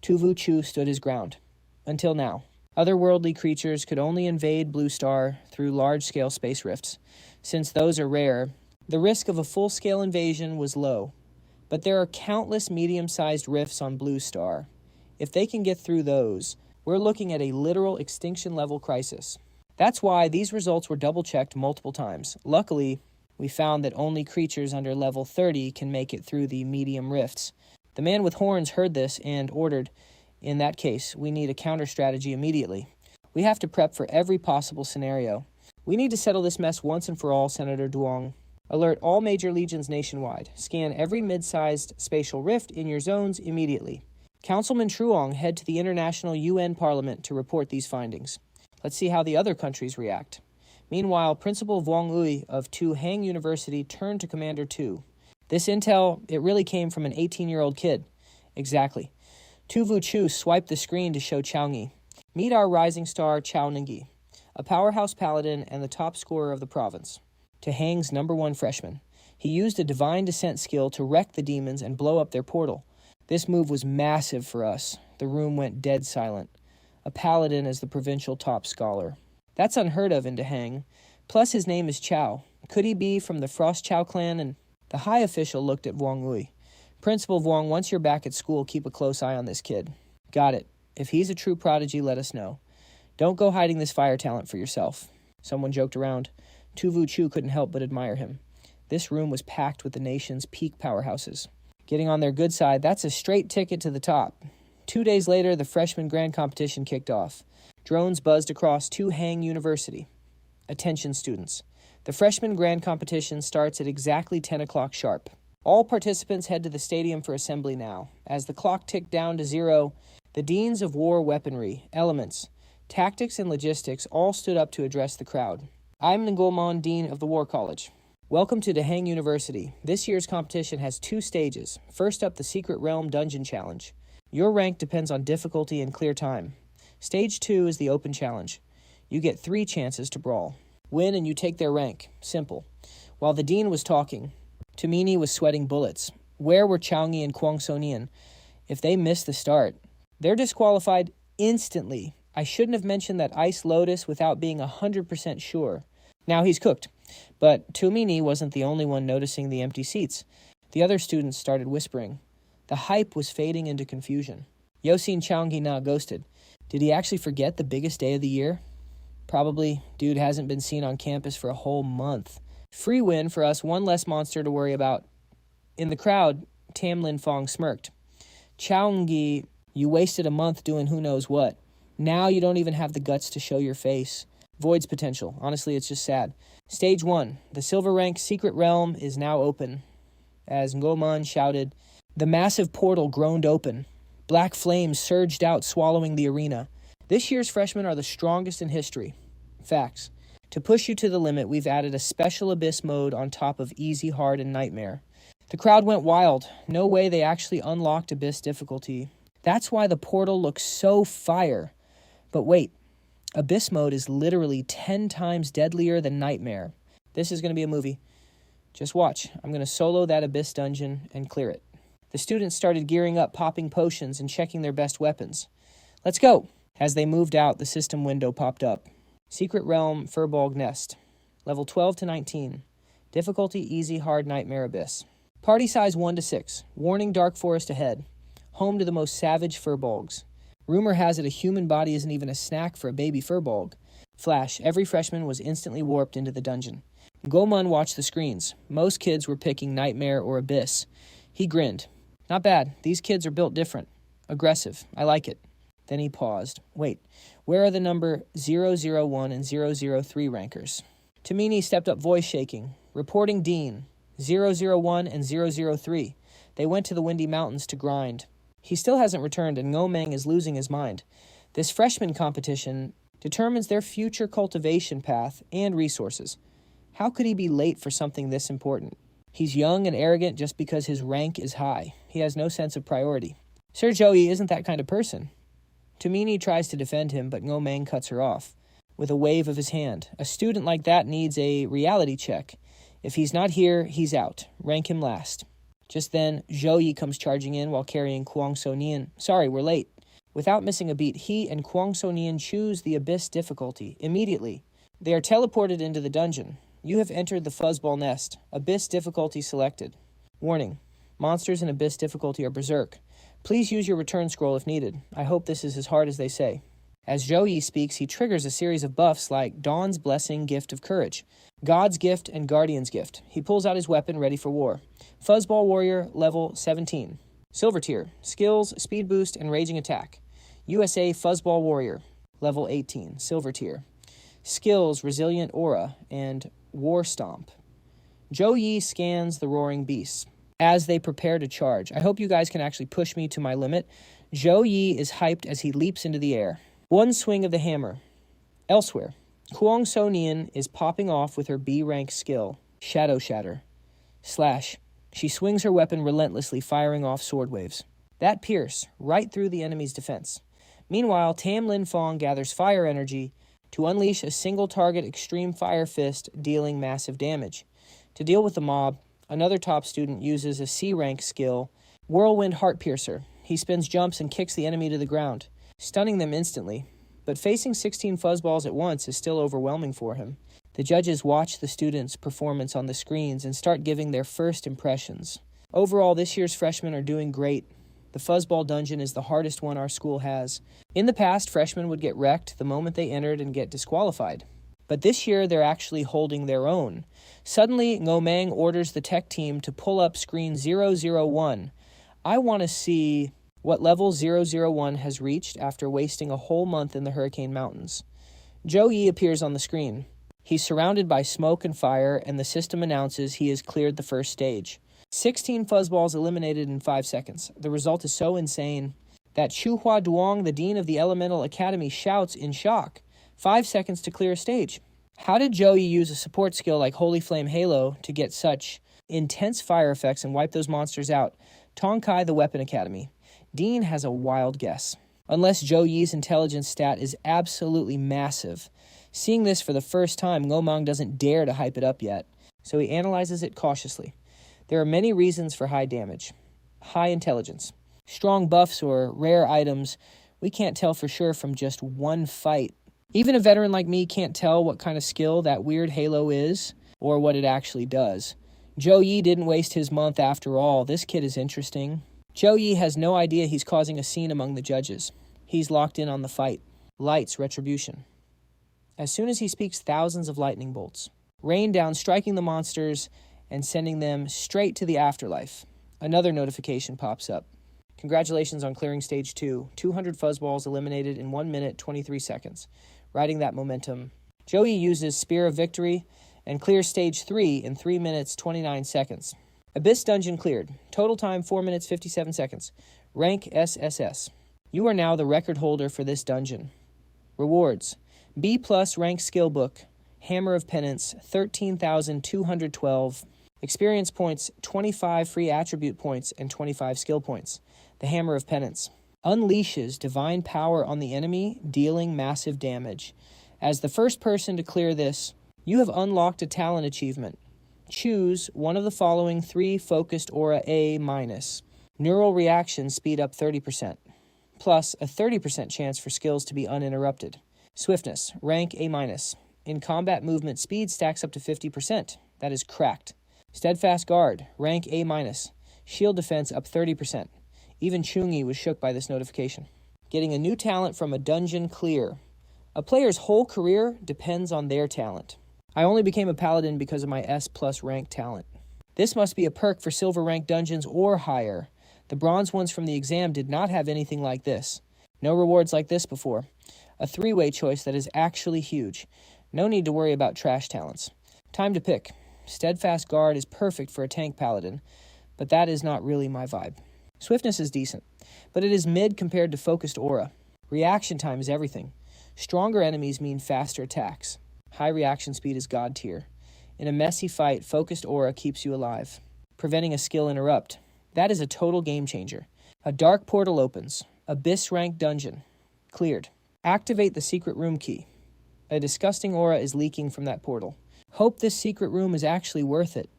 Tu Vu Chu stood his ground. Until now. Otherworldly creatures could only invade Blue Star through large-scale space rifts. Since those are rare, the risk of a full-scale invasion was low. But there are countless medium-sized rifts on Blue Star. If they can get through those, we're looking at a literal extinction-level crisis. That's why these results were double-checked multiple times. Luckily, we found that only creatures under level 30 can make it through the medium rifts. The man with horns heard this and ordered, in that case, we need a counter strategy immediately. We have to prep for every possible scenario. We need to settle this mess once and for all, Senator Duong. Alert all major legions nationwide. Scan every mid-sized spatial rift in your zones immediately. Councilman Truong head to the International UN Parliament to report these findings. Let's see how the other countries react. Meanwhile, Principal Vuong Ui of Tu Hang University turned to Commander Tu. This intel, it really came from an 18-year-old kid. Exactly. Tu Vu Chu swiped the screen to show Chau Nghi. Meet our rising star Chau Nghi, a powerhouse paladin and the top scorer of the province. Tu Hang's #1 freshman. He used a divine descent skill to wreck the demons and blow up their portal. This move was massive for us. The room went dead silent. A paladin as the provincial top scholar. That's unheard of in Tu Hang. Plus his name is Chau. Could he be from the Frost Chau clan? And the high official looked at Vuong Ui. Principal Vuong, once you're back at school, keep a close eye on this kid. Got it. If he's a true prodigy, let us know. Don't go hiding this fire talent for yourself. Someone joked around. Tu Vu Chu couldn't help but admire him. This room was packed with the nation's peak powerhouses. Getting on their good side, that's a straight ticket to the top. 2 days later, the freshman grand competition kicked off. Drones buzzed across Tu Hang University. Attention students. The freshman grand competition starts at exactly 10 o'clock sharp. All participants head to the stadium for assembly now. As the clock ticked down to 0, the deans of war weaponry, elements, tactics, and logistics all stood up to address the crowd. I'm Ngomon, Dean of the War College. Welcome to Tu Hang University. This year's competition has 2 stages. First up, the Secret Realm Dungeon Challenge. Your rank depends on difficulty and clear time. Stage 2 is the Open Challenge. You get 3 chances to brawl. Win and you take their rank. Simple. While the dean was talking, Tumini was sweating bullets. Where were Chau Nghi and Kwang So-nian? If they missed the start, they're disqualified instantly. I shouldn't have mentioned that ice lotus without being 100% sure. Now he's cooked. But Tumini wasn't the only one noticing the empty seats. The other students started whispering. The hype was fading into confusion. Yosin Chau Nghi Na ghosted. Did he actually forget the biggest day of the year? Probably. Dude hasn't been seen on campus for a whole month. Free win for us, one less monster to worry about. In the crowd, Tam Lin Fong smirked. Chau Nghi, you wasted a month doing who knows what. Now you don't even have the guts to show your face. Void's potential. Honestly, it's just sad. Stage 1. The silver rank Secret Realm is now open. As Ngomon shouted, the massive portal groaned open. Black flames surged out, swallowing the arena. This year's freshmen are the strongest in history. Facts. To push you to the limit, we've added a special Abyss mode on top of Easy, Hard, and Nightmare. The crowd went wild. No way they actually unlocked Abyss difficulty. That's why the portal looks so fire. But wait, Abyss mode is literally 10 times deadlier than Nightmare. This is going to be a movie. Just watch. I'm going to solo that Abyss dungeon and clear it. The students started gearing up, popping potions, and checking their best weapons. Let's go! As they moved out, the system window popped up. Secret Realm Furbolg Nest. Level 12 to 19. Difficulty Easy, Hard, Nightmare, Abyss. Party size 1 to 6. Warning Dark Forest ahead. Home to the most savage Furbolgs. Rumor has it a human body isn't even a snack for a baby Furbolg. Flash, every freshman was instantly warped into the dungeon. Gomon watched the screens. Most kids were picking Nightmare or Abyss. He grinned. Not bad. These kids are built different. Aggressive. I like it. Then he paused. Wait, where are the number 001 and 003 rankers? Tumini stepped up, voice shaking. Reporting Dean. 001 and 003. They went to the Windy Mountains to grind. He still hasn't returned, and Ngomeng is losing his mind. This freshman competition determines their future cultivation path and resources. How could he be late for something this important? He's young and arrogant just because his rank is high. He has no sense of priority. Sir Joey isn't that kind of person. Tumini tries to defend him, but Ngomeng cuts her off. With a wave of his hand, a student like that needs a reality check. If he's not here, he's out. Rank him last. Just then, Zhou Yi comes charging in while carrying Kwang So-nian. Sorry, we're late. Without missing a beat, he and Kwang So-nian choose the Abyss difficulty immediately. They are teleported into the dungeon. You have entered the Fuzzball Nest. Abyss difficulty selected. Warning. Monsters in Abyss difficulty are berserk. Please use your return scroll if needed. I hope this is as hard as they say. As Chau Nghi speaks, he triggers a series of buffs like Dawn's Blessing, Gift of Courage, God's Gift, and Guardian's Gift. He pulls out his weapon, ready for war. Fuzzball Warrior, level 17. Silver tier, skills, speed boost, and raging attack. USA Fuzzball Warrior, level 18. Silver tier. Skills, resilient aura, and war stomp. Chau Nghi scans the roaring beasts as they prepare to charge. I hope you guys can actually push me to my limit. Chau Nghi is hyped as he leaps into the air. One swing of the hammer. Elsewhere, Kwang So-nian is popping off with her B-rank skill, Shadow Shatter. Slash. She swings her weapon relentlessly, firing off sword waves that pierce right through the enemy's defense. Meanwhile, Tam Lin Fong gathers fire energy to unleash a single target extreme fire fist, dealing massive damage. To deal with the mob, another top student uses a C-rank skill, Whirlwind Heart Piercer. He spins jumps and kicks the enemy to the ground, stunning them instantly. But facing 16 fuzzballs at once is still overwhelming for him. The judges watch the students' performance on the screens and start giving their first impressions. Overall, this year's freshmen are doing great. The fuzzball dungeon is the hardest one our school has. In the past, freshmen would get wrecked the moment they entered and get disqualified. But this year, they're actually holding their own. Suddenly, Ngomang orders the tech team to pull up screen 001. I want to see what level 001 has reached after wasting a whole month in the Hurricane Mountains. Chau Nghi appears on the screen. He's surrounded by smoke and fire, and the system announces he has cleared the first stage. 16 fuzzballs eliminated in 5 seconds. The result is so insane that Chu Hua Duong, the dean of the Elemental Academy, shouts in shock. 5 seconds to clear a stage. How did Chau Nghi use a support skill like Holy Flame Halo to get such intense fire effects and wipe those monsters out? Tong Kai, the Weapon Academy. Dean has a wild guess. Unless Chau Nghi's intelligence stat is absolutely massive. Seeing this for the first time, Ngomang doesn't dare to hype it up yet, so he analyzes it cautiously. There are many reasons for high damage. High intelligence. Strong buffs or rare items we can't tell for sure from just one fight. Even a veteran like me can't tell what kind of skill that weird halo is or what it actually does. Chau Nghi didn't waste his month after all. This kid is interesting. Chau Nghi has no idea he's causing a scene among the judges. He's locked in on the fight. Lights, retribution. As soon as he speaks, thousands of lightning bolts rain down, striking the monsters and sending them straight to the afterlife. Another notification pops up. Congratulations on clearing stage 2. 200 fuzzballs eliminated in 1 minute, 23 seconds. Riding that momentum, Chau Nghi uses Spear of Victory and clears stage 3 in 3 minutes, 29 seconds. Abyss Dungeon cleared. Total time 4 minutes, 57 seconds. Rank SSS. You are now the record holder for this dungeon. Rewards. B+ rank skill book. Hammer of Penance, 13,212. Experience points, 25 free attribute points, and 25 skill points. The Hammer of Penance unleashes divine power on the enemy, dealing massive damage. As the first person to clear this, you have unlocked a talent achievement. Choose one of the following 3 focused aura A-. Neural reactions speed up 30%, plus a 30% chance for skills to be uninterrupted. Swiftness, rank A-. In combat movement, speed stacks up to 50%. That is cracked. Steadfast Guard, rank A-. Shield defense up 30%. Even Chau Nghi was shook by this notification. Getting a new talent from a dungeon clear. A player's whole career depends on their talent. I only became a paladin because of my S+ rank talent. This must be a perk for silver rank dungeons or higher. The bronze ones from the exam did not have anything like this. No rewards like this before. A 3-way choice that is actually huge. No need to worry about trash talents. Time to pick. Steadfast Guard is perfect for a tank paladin, but that is not really my vibe. Swiftness is decent, but it is mid compared to focused aura. Reaction time is everything. Stronger enemies mean faster attacks. High reaction speed is god tier. In a messy fight, focused aura keeps you alive, preventing a skill interrupt. That is a total game changer. A dark portal opens. Abyss rank dungeon. Cleared. Activate the secret room key. A disgusting aura is leaking from that portal. Hope this secret room is actually worth it.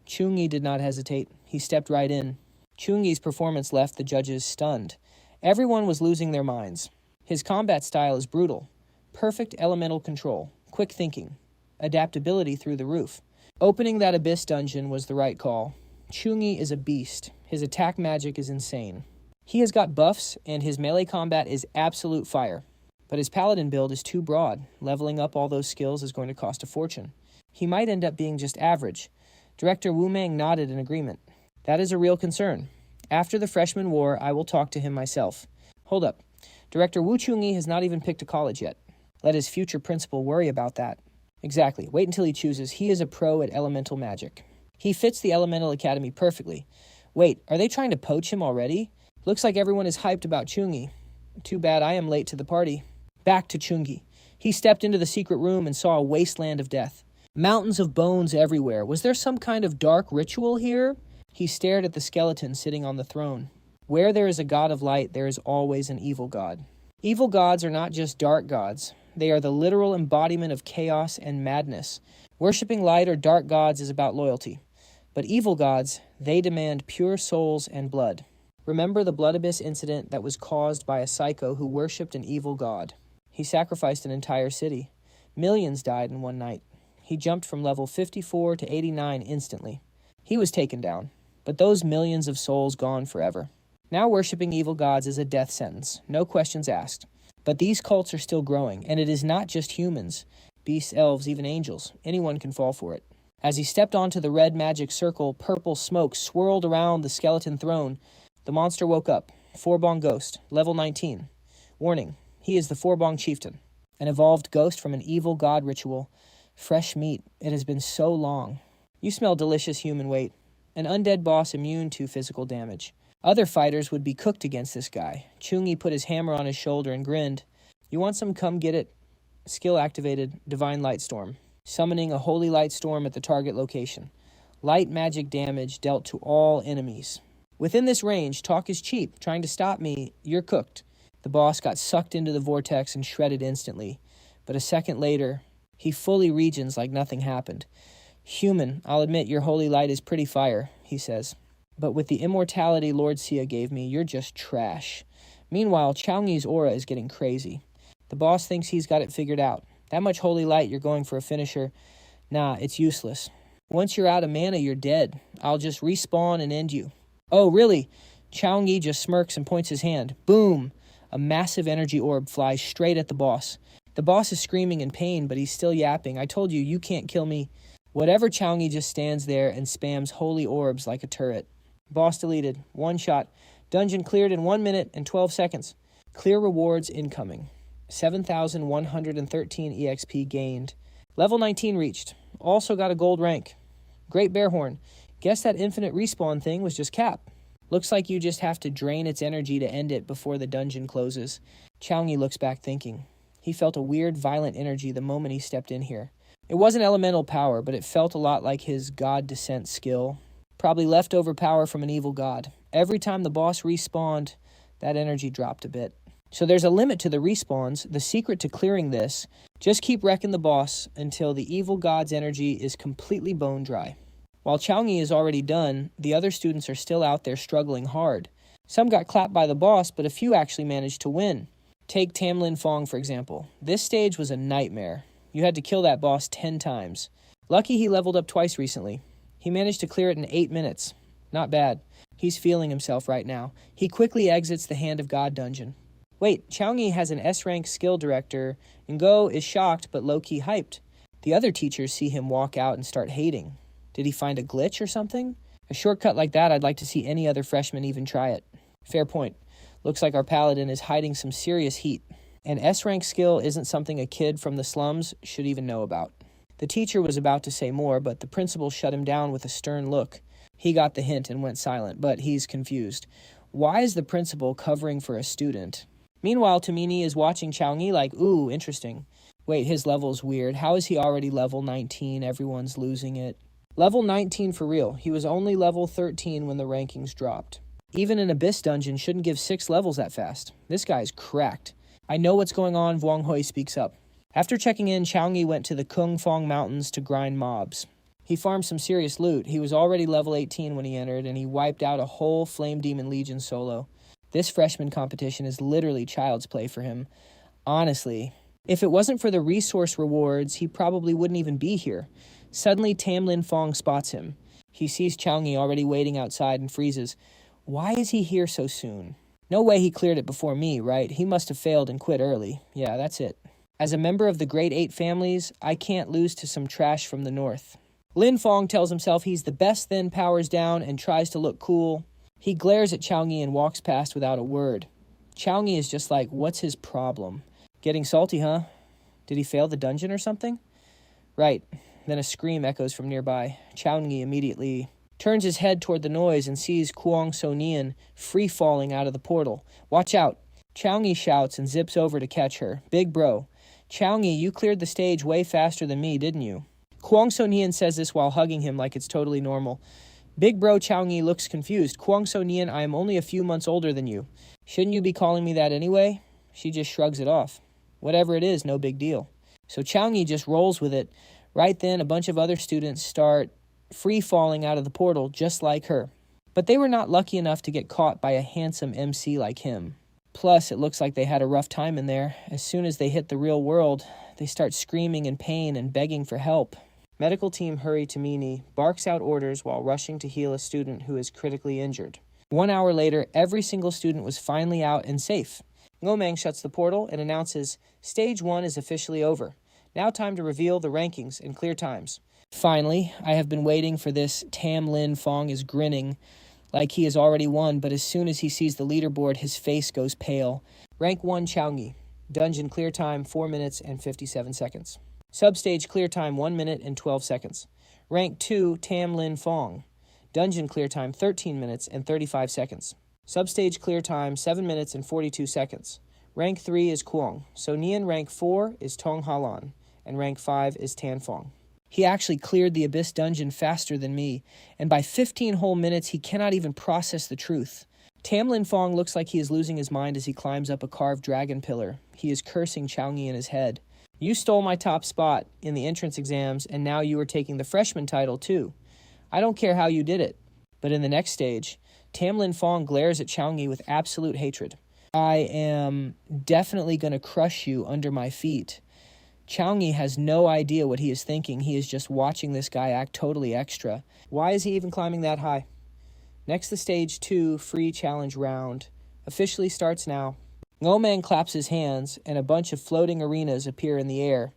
Chau Nghi did not hesitate. He stepped right in. Chau Nghi's performance left the judges stunned. Everyone was losing their minds. His combat style is brutal. Perfect elemental control, quick thinking, adaptability through the roof. Opening that abyss dungeon was the right call. Chau Nghi is a beast. His attack magic is insane. He has got buffs, and his melee combat is absolute fire. But his paladin build is too broad. Leveling up all those skills is going to cost a fortune. He might end up being just average. Director Wu Mang nodded in agreement. That is a real concern. After the freshman war, I will talk to him myself. Hold up. Director Wu Chau Nghi has not even picked a college yet. Let his future principal worry about that. Exactly. Wait until he chooses. He is a pro at elemental magic. He fits the elemental academy perfectly. Wait, are they trying to poach him already? Looks like everyone is hyped about Chau Nghi. Too bad I am late to the party. Back to Chau Nghi. He stepped into the secret room and saw a wasteland of death. Mountains of bones everywhere. Was there some kind of dark ritual here? He stared at the skeleton sitting on the throne. Where there is a god of light, there is always an evil god. Evil gods are not just dark gods. They are the literal embodiment of chaos and madness. Worshipping light or dark gods is about loyalty. But evil gods, they demand pure souls and blood. Remember the Blood Abyss incident that was caused by a psycho who worshipped an evil god. He sacrificed an entire city. Millions died in one night. He jumped from level 54 to 89 instantly. He was taken down, but those millions of souls gone forever. Now worshipping evil gods is a death sentence, no questions asked. But these cults are still growing, and it is not just humans. Beasts, elves, even angels. Anyone can fall for it. As he stepped onto the red magic circle, purple smoke swirled around the skeleton throne. The monster woke up. Forbong Ghost, level 19. Warning, he is the Forbong Chieftain, an evolved ghost from an evil god ritual. Fresh meat. It has been so long. You smell delicious human weight. An undead boss immune to physical damage. Other fighters would be cooked against this guy. Chau Nghi put his hammer on his shoulder and grinned. You want some? Come get it. Skill activated, Divine Light Storm. Summoning a holy light storm at the target location. Light magic damage dealt to all enemies. Within this range, talk is cheap. Trying to stop me, you're cooked. The boss got sucked into the vortex and shredded instantly. But a second later, he fully regens like nothing happened. Human, I'll admit your holy light is pretty fire, he says. But with the immortality Lord Sia gave me, you're just trash. Meanwhile, Chau Nghi's aura is getting crazy. The boss thinks he's got it figured out. That much holy light, you're going for a finisher. Nah, it's useless. Once you're out of mana, you're dead. I'll just respawn and end you. Oh, really? Chau Nghi just smirks and points his hand. Boom! A massive energy orb flies straight at the boss. The boss is screaming in pain, but he's still yapping. I told you, you can't kill me. Whatever, Chau Nghi just stands there and spams holy orbs like a turret. Boss deleted. One shot. Dungeon cleared in 1 minute and 12 seconds. Clear rewards incoming. 7,113 EXP gained. Level 19 reached. Also got a gold rank. Great Bearhorn. Guess that infinite respawn thing was just cap. Looks like you just have to drain its energy to end it before the dungeon closes. Chau Nghi looks back thinking. He felt a weird, violent energy the moment he stepped in here. It wasn't elemental power, but it felt a lot like his god descent skill. Probably leftover power from an evil god. Every time the boss respawned, that energy dropped a bit. So there's a limit to the respawns. The secret to clearing this, just keep wrecking the boss until the evil god's energy is completely bone dry. While Chau Nghi is already done, the other students are still out there struggling hard. Some got clapped by the boss, but a few actually managed to win. Take Tam Lin Fong, for example. This stage was a nightmare. You had to kill that boss 10 times. Lucky he leveled up twice recently. He managed to clear it in 8 minutes. Not bad. He's feeling himself right now. He quickly exits the Hand of God dungeon. Wait, Chau Nghi has an S-rank skill director, and Go is shocked but low-key hyped. The other teachers see him walk out and start hating. Did he find a glitch or something? A shortcut like that, I'd like to see any other freshman even try it. Fair point. Looks like our paladin is hiding some serious heat. An S-rank skill isn't something a kid from the slums should even know about. The teacher was about to say more, but the principal shut him down with a stern look. He got the hint and went silent, but he's confused. Why is the principal covering for a student? Meanwhile, Tamini is watching Chau Nghi like, ooh, interesting. Wait, his level's weird. How is he already level 19? Everyone's losing it. Level 19 for real. He was only level 13 when the rankings dropped. Even an Abyss dungeon shouldn't give 6 levels that fast. This guy's cracked. I know what's going on, Vuong Hoi speaks up. After checking in, Chau Nghi went to the Kung Fong Mountains to grind mobs. He farmed some serious loot. He was already level 18 when he entered, and he wiped out a whole Flame Demon Legion solo. This freshman competition is literally child's play for him. Honestly, if it wasn't for the resource rewards, he probably wouldn't even be here. Suddenly, Tam Lin Fong spots him. He sees Chau Nghi already waiting outside and freezes. Why is he here so soon? No way he cleared it before me, right? He must have failed and quit early. Yeah, that's it. As a member of the Grade 8 families, I can't lose to some trash from the north. Lin Fong tells himself he's the best, then powers down and tries to look cool. He glares at Chau Nghi and walks past without a word. Chau Nghi is just like, what's his problem? Getting salty, huh? Did he fail the dungeon or something? Right. Then a scream echoes from nearby. Chau Nghi immediately turns his head toward the noise and sees Kwong So Nian free-falling out of the portal. Watch out! Chau Nghi shouts and zips over to catch her. Big bro. Chau Nghi, you cleared the stage way faster than me, didn't you? Kwong So Nian says this while hugging him like it's totally normal. Big bro Chau Nghi looks confused. Kwong So Nian, I am only a few months older than you. Shouldn't you be calling me that anyway? She just shrugs it off. Whatever it is, no big deal. So Chau Nghi just rolls with it. Right then, a bunch of other students start free-falling out of the portal just like her. But they were not lucky enough to get caught by a handsome MC like him. Plus, it looks like they had a rough time in there. As soon as they hit the real world, they start screaming in pain and begging for help. Medical team hurry to Mini, barks out orders while rushing to heal a student who is critically injured. 1 hour later, every single student was finally out and safe. Ngomang shuts the portal and announces, Stage 1 is officially over. Now time to reveal the rankings and clear times. Finally, I have been waiting for this. Tam Lin Fong is grinning like he has already won, but as soon as he sees the leaderboard, his face goes pale. Rank 1, Chau Nghi. Dungeon clear time, 4 minutes and 57 seconds. Substage clear time, 1 minute and 12 seconds. Rank 2, Tam Lin Fong. Dungeon clear time, 13 minutes and 35 seconds. Substage clear time, 7 minutes and 42 seconds. Rank 3 is Kwong. So Nian rank 4 is Tong Halan, and rank 5 is Tan Fong. He actually cleared the Abyss dungeon faster than me, and by 15 whole minutes, he cannot even process the truth. Tam Lin Fong looks like he is losing his mind as he climbs up a carved dragon pillar. He is cursing Chau Nghi in his head. You stole my top spot in the entrance exams, and now you are taking the freshman title, too. I don't care how you did it. But in the next stage, Tam Lin Fong glares at Chau Nghi with absolute hatred. I am definitely going to crush you under my feet. Chau Nghi has no idea what he is thinking. He is just watching this guy act totally extra. Why is he even climbing that high? Next, the Stage 2 free challenge round officially starts now. Ngomang claps his hands, and a bunch of floating arenas appear in the air.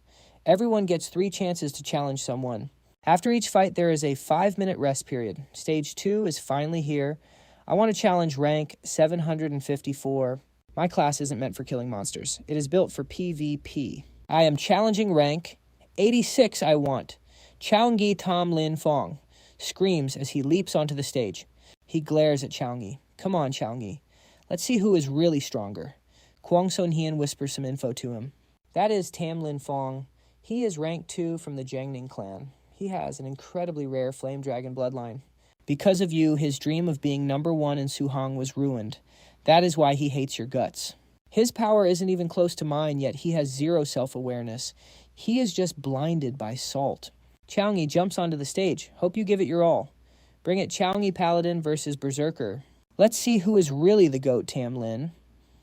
Everyone gets 3 chances to challenge someone. After each fight, there is a 5-minute rest period. Stage 2 is finally here. I want to challenge rank 754. My class isn't meant for killing monsters. It is built for PvP. I am challenging rank 86 I want. Chau Nghi Tam Lin Fong screams as he leaps onto the stage. He glares at Chau Nghi. Come on, Chau Nghi. Let's see who is really stronger. Kwong So Nian whispers some info to him. That is Tam Lin Fong. He is rank 2 from the Jiangning clan. He has an incredibly rare flame dragon bloodline. Because of you, his dream of being number 1 in Suhong was ruined. That is why he hates your guts. His power isn't even close to mine, yet he has 0 self-awareness. He is just blinded by salt. Chau Nghi jumps onto the stage. Hope you give it your all. Bring it Chau Nghi Paladin versus Berserker. Let's see who is really the GOAT, Tam Lin.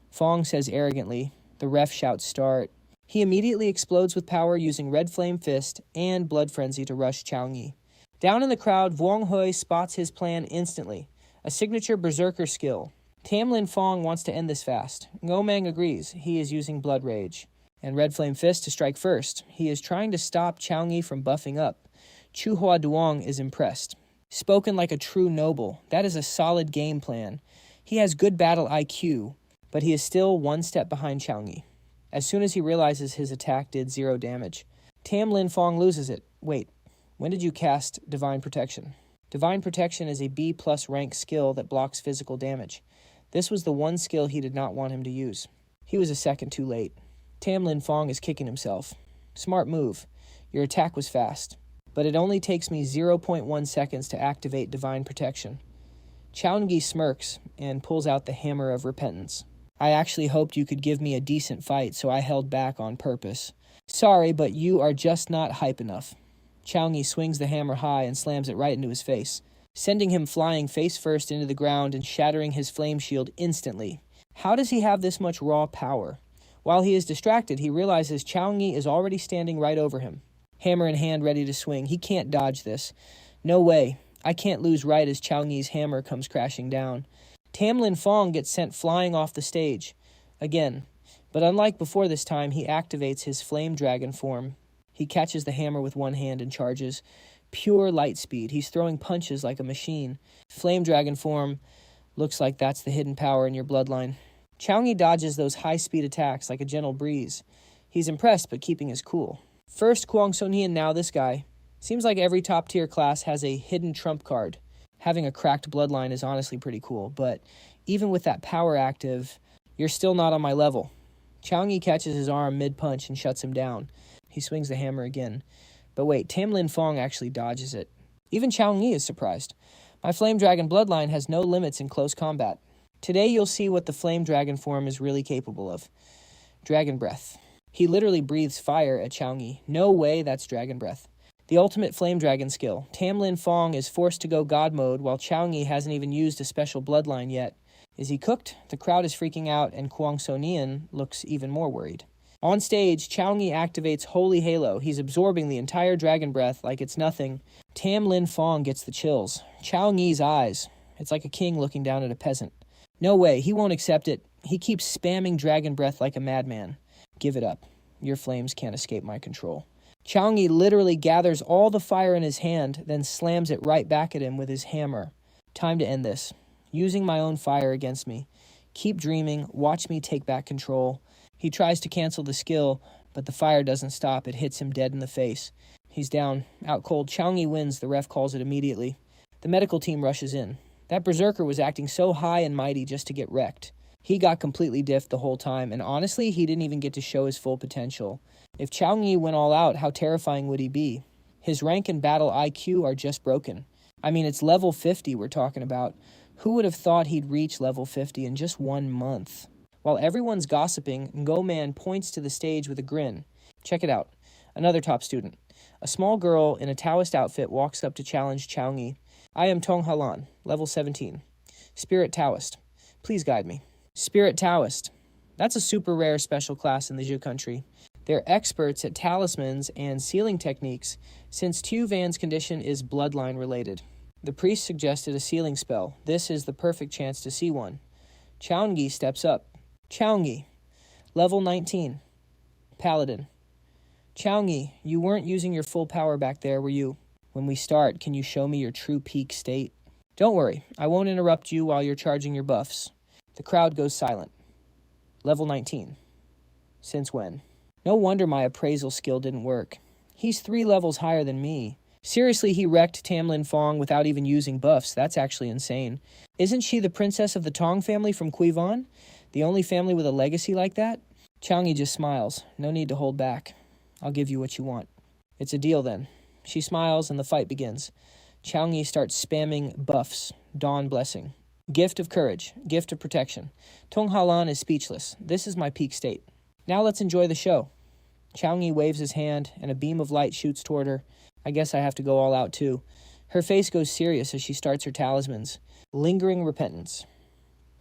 Fong says arrogantly. The ref shouts start. He immediately explodes with power using Red Flame Fist and Blood Frenzy to rush Chau Nghi. Down in the crowd, Vuong Hui spots his plan instantly. A signature Berserker skill. Tam Lin Fong wants to end this fast. Ngomang agrees. He is using Blood Rage. And Red Flame Fist to strike first. He is trying to stop Chau Nghi from buffing up. Chu Hua Duong is impressed. Spoken like a true noble. That is a solid game plan. He has good battle IQ, but he is still 1 step behind Chau Nghi. As soon as he realizes his attack did 0 damage, Tam Lin Fong loses it. Wait, when did you cast Divine Protection? Divine Protection is a B+ rank skill that blocks physical damage. This was the one skill he did not want him to use. He was a second too late. Tam Lin Fong is kicking himself. Smart move. Your attack was fast, but it only takes me 0.1 seconds to activate Divine Protection. Chau Nghi smirks and pulls out the Hammer of Repentance. I actually hoped you could give me a decent fight, so I held back on purpose. Sorry, but you are just not hype enough. Chau Nghi swings the hammer high and slams it right into his face. sending him flying face first into the ground and shattering his flame shield instantly. How does he have this much raw power? While he is distracted, he realizes Chau Nghi is already standing right over him, hammer in hand ready to swing. He can't dodge this. No way. I can't lose right as Chau Nghi's hammer comes crashing down. Tam Lin Fong gets sent flying off the stage. Again. But unlike before this time, he activates his flame dragon form. He catches the hammer with one hand and charges. Pure light speed. He's throwing punches like a machine. Flame dragon form looks like that's the hidden power in your bloodline. Chau Nghi dodges those high-speed attacks like a gentle breeze. He's impressed but keeping his cool. First Kwang Son-hee and now this guy. Seems like every top-tier class has a hidden trump card. Having a cracked bloodline is honestly pretty cool, but even with that power active, you're still not on my level. Chau Nghi catches his arm mid-punch and shuts him down. He swings the hammer again. But wait, Tam Lin Fong actually dodges it. Even Chau Nghi is surprised. My Flame Dragon bloodline has no limits in close combat. Today you'll see what the Flame Dragon form is really capable of. Dragon Breath. He literally breathes fire at Chau Nghi. No way that's Dragon Breath. The ultimate Flame Dragon skill. Tam Lin Fong is forced to go God mode while Chau Nghi hasn't even used a special bloodline yet. Is he cooked? The crowd is freaking out and Kwang Son-hee looks even more worried. On stage, Chau Nghi activates Holy Halo. He's absorbing the entire Dragon Breath like it's nothing. Tam Lin Fong gets the chills. Chau Nghi's eyes. It's like a king looking down at a peasant. No way, he won't accept it. He keeps spamming Dragon Breath like a madman. Give it up. Your flames can't escape my control. Chau Nghi literally gathers all the fire in his hand, then slams it right back at him with his hammer. Time to end this. Using my own fire against me. Keep dreaming. Watch me take back control. He tries to cancel the skill, but the fire doesn't stop. It hits him dead in the face. He's down. Out cold. Chau Nghi wins. The ref calls it immediately. The medical team rushes in. That berserker was acting so high and mighty just to get wrecked. He got completely diffed the whole time, and honestly, he didn't even get to show his full potential. If Chau Nghi went all out, how terrifying would he be? His rank and battle IQ are just broken. I mean, it's level 50 we're talking about. Who would have thought he'd reach level 50 in just 1 month? While everyone's gossiping, Ngo-Man points to the stage with a grin. Check it out. Another top student. A small girl in a Taoist outfit walks up to challenge Chau Nghi. I am Tong Halan, level 17. Spirit Taoist. Please guide me. Spirit Taoist. That's a super rare special class in the Zhu country. They're experts at talismans and sealing techniques, since Tu Van's condition is bloodline related. The priest suggested a sealing spell. This is the perfect chance to see one. Chau Nghi steps up. Chau Nghi, level 19. Paladin. Chau Nghi, you weren't using your full power back there, were you? When we start, can you show me your true peak state? Don't worry, I won't interrupt you while you're charging your buffs. The crowd goes silent. Level 19. Since when? No wonder my appraisal skill didn't work. He's 3 levels higher than me. Seriously, he wrecked Tam Lin Fong without even using buffs. That's actually insane. Isn't she the princess of the Tong family from Kuivan? The only family with a legacy like that? Chau Nghi just smiles. No need to hold back. I'll give you what you want. It's a deal then. She smiles and the fight begins. Chau Nghi starts spamming buffs. Dawn Blessing. Gift of Courage. Gift of Protection. Tong Halan is speechless. This is my peak state. Now let's enjoy the show. Chau Nghi waves his hand and a beam of light shoots toward her. I guess I have to go all out too. Her face goes serious as she starts her talismans. Lingering Repentance.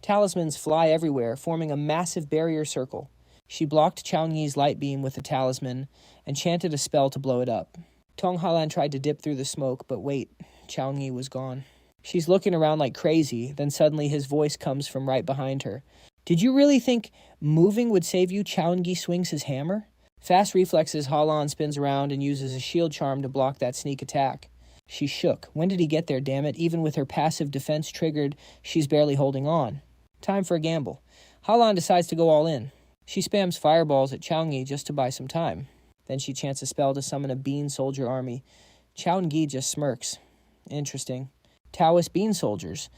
Talismans fly everywhere, forming a massive barrier circle. She blocked Chau Nghi's light beam with a talisman and chanted a spell to blow it up. Tong Halan tried to dip through the smoke, but wait, Chau Nghi was gone. She's looking around like crazy, then suddenly his voice comes from right behind her. Did you really think moving would save you? Chau Nghi swings his hammer. Fast reflexes, Halan spins around and uses a shield charm to block that sneak attack. She shook. When did he get there, damn it? Even with her passive defense triggered, she's barely holding on. Time for a gamble. Halan decides to go all in. She spams fireballs at Chau Nghi just to buy some time. Then she chants a spell to summon a bean soldier army. Chau Nghi just smirks. Interesting. Taoist bean soldiers.